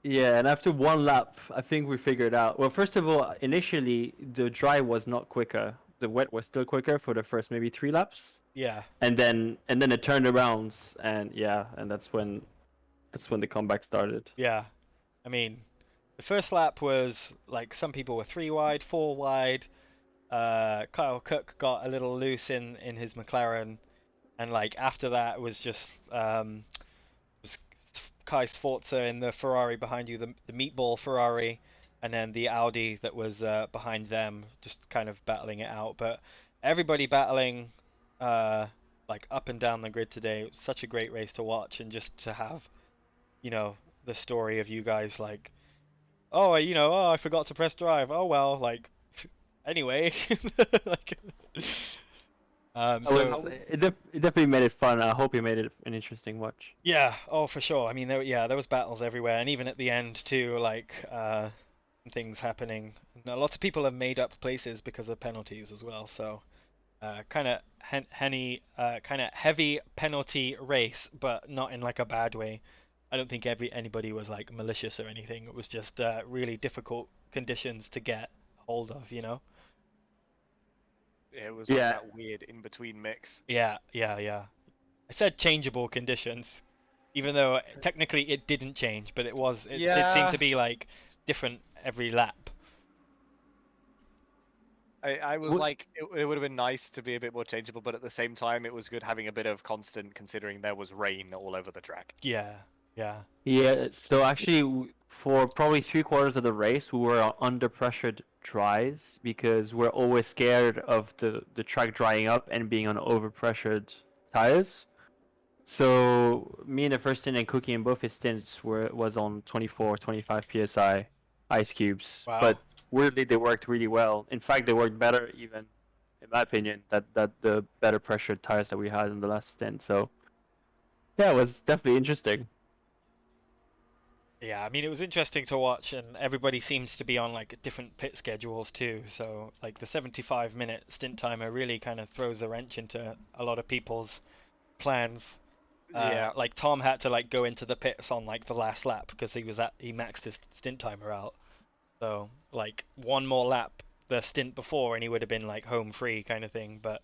Yeah, and after one lap, I think we figured out. Well, first of all, initially the dry was not quicker. The wet was still quicker for the first maybe 3 laps, Yeah. and then it turned around, and that's when the comeback started. Yeah. I mean, the first lap was like some people were 3 wide, 4 wide. Kyle Cook got a little loose in his McLaren, and like after that was just was Kai Sforza in the Ferrari behind you, the meatball Ferrari, and then the Audi that was behind them, just kind of battling it out. But everybody battling like up and down the grid today. It was such a great race to watch, and just to have, the story of you guys like, oh, I forgot to press drive. Oh well, like, anyway. Like, It definitely made it fun. I hope you made it an interesting watch. Yeah, oh for sure. I mean, there was battles everywhere, and even at the end too, like things happening. Lots of people have made up places because of penalties as well. So, kind of heavy penalty race, but not in like a bad way. I don't think anybody was like malicious or anything. It was just really difficult conditions to get hold of, It was like that weird in between mix. Yeah. I said changeable conditions, even though technically it didn't change, but it did seem to be like different every lap. I was like, it would have been nice to be a bit more changeable, but at the same time, it was good having a bit of constant, considering there was rain all over the track. Yeah. So actually, for probably 3/4 of the race, we were on under pressured dries because we're always scared of the track drying up and being on overpressured tires. So me in the first stint and Cookie in both his stints was on 24, 25 psi ice cubes. Wow. But weirdly, they worked really well. In fact, they worked better even, in my opinion, that the better pressured tires that we had in the last stint. So yeah, it was definitely interesting. Yeah, I mean, it was interesting to watch, and everybody seems to be on like different pit schedules too. So like the 75-minute stint timer really kind of throws a wrench into a lot of people's plans. Like Tom had to like go into the pits on like the last lap because he maxed his stint timer out. So like one more lap the stint before and he would have been like home free kind of thing. But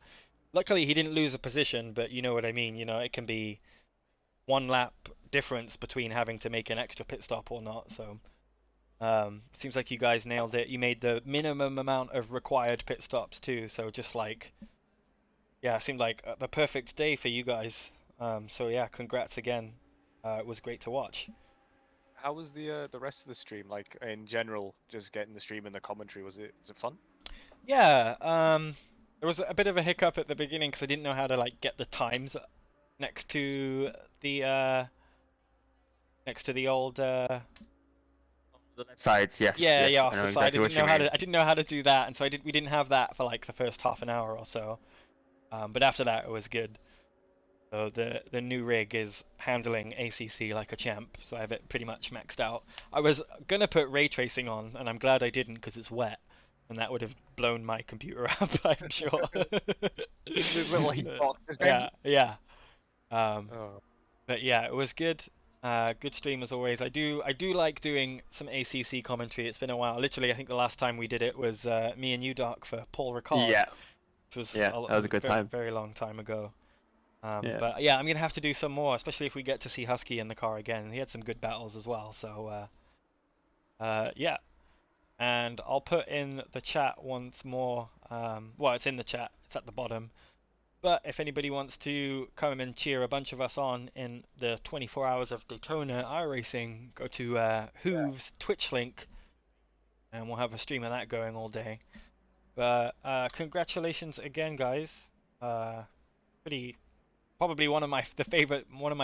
luckily he didn't lose a position, but you know what I mean, it can be 1 lap difference between having to make an extra pit stop or not. So seems like you guys nailed it. You made the minimum amount of required pit stops too, so just like, yeah, it seemed like the perfect day for you guys. So yeah, congrats again. It was great to watch. How was the rest of the stream, like in general, just getting the stream and the commentary? Was it fun? Yeah, there was a bit of a hiccup at the beginning because I didn't know how to like get the times next to the old The left sides, yes. yeah, off I know the side. exactly I didn't know how to do that, and so we didn't have that for like the first half an hour or so. But after that, it was good. So the new rig is handling ACC like a champ, so I have it pretty much maxed out. I was gonna put ray tracing on, and I'm glad I didn't because it's wet, and that would have blown my computer up, I'm sure. Those little heat boxes. Yeah. But yeah, it was good. Good stream as always. I do like doing some ACC commentary. It's been a while. Literally, I think the last time we did it was me and you, Doc, for Paul Ricard. Yeah. Which was that was a good time. Very long time ago. But yeah, I'm gonna have to do some more, especially if we get to see Husky in the car again. He had some good battles as well. So yeah. And I'll put in the chat once more. Well, it's in the chat. It's at the bottom. But if anybody wants to come and cheer a bunch of us on in the 24 hours of Daytona iRacing, go to Hooves Twitch link, and we'll have a stream of that going all day. But congratulations again, guys. Probably one of my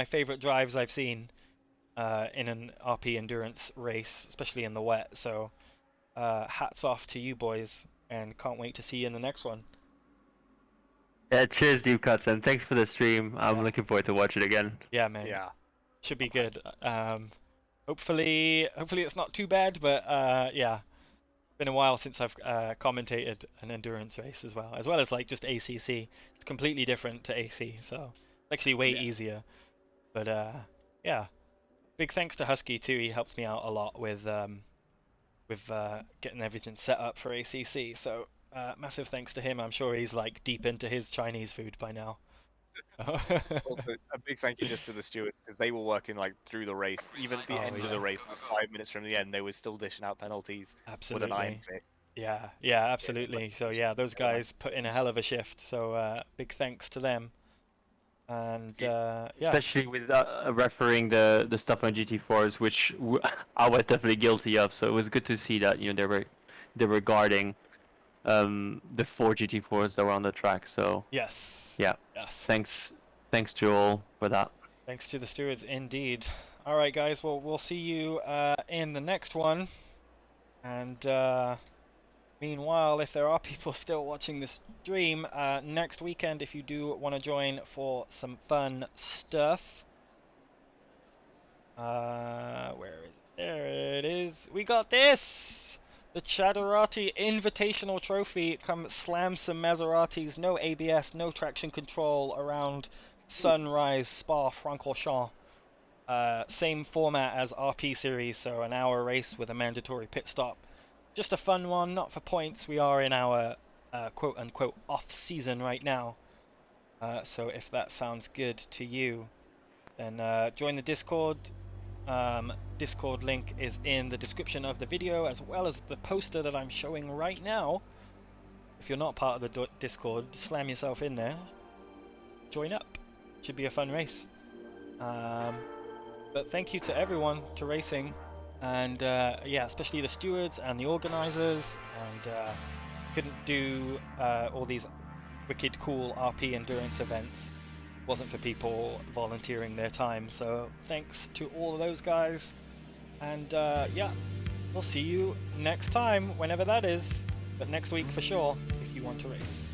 favorite drives I've seen in an RP endurance race, especially in the wet. So hats off to you boys, and can't wait to see you in the next one. Yeah, cheers, Deep Cuts, and thanks for the stream. I'm looking forward to watch it again. Yeah, man. Yeah. Should be good. Hopefully it's not too bad, but yeah. Been a while since I've commentated an endurance race as well as like just ACC. It's completely different to AC, so actually way easier. But yeah, big thanks to Husky too. He helped me out a lot with getting everything set up for ACC. So massive thanks to him. I'm sure he's like deep into his Chinese food by now. Also, a big thank you just to the stewards because they were working like through the race. Even at the end of the race, 5 minutes from the end, they were still dishing out penalties with an iron fist. Yeah, absolutely. So yeah, those guys put in a hell of a shift. So big thanks to them. And yeah, especially with refereeing the stuff on GT4s, which I was definitely guilty of. So it was good to see that they were guarding the 4 GT4s that were on the track. So yes. Thanks to all for that. Thanks to the stewards indeed. All right, guys. Well, we'll see you in the next one. And meanwhile, if there are people still watching this stream, next weekend, if you do want to join for some fun stuff, where is it? There it is. We got this. The Chadorati Invitational Trophy. Come slam some Maseratis. No ABS, no traction control around Sunrise Spa-Francorchamps. Same format as RP series, so an hour race with a mandatory pit stop. Just a fun one, not for points. We are in our quote-unquote off-season right now. So if that sounds good to you, then join the Discord. Discord link is in the description of the video, as well as the poster that I'm showing right now. If you're not part of the Discord, slam yourself in there. Join up. Should be a fun race. But thank you to everyone, to racing, and yeah, especially the stewards and the organizers, and couldn't do all these wicked cool RP endurance events wasn't for people volunteering their time. So thanks to all of those guys, and yeah, we'll see you next time, whenever that is, but next week for sure, if you want to race.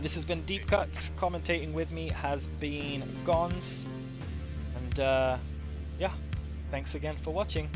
This has been Deep Cut. Commentating with me has been Gonz, and yeah, thanks again for watching.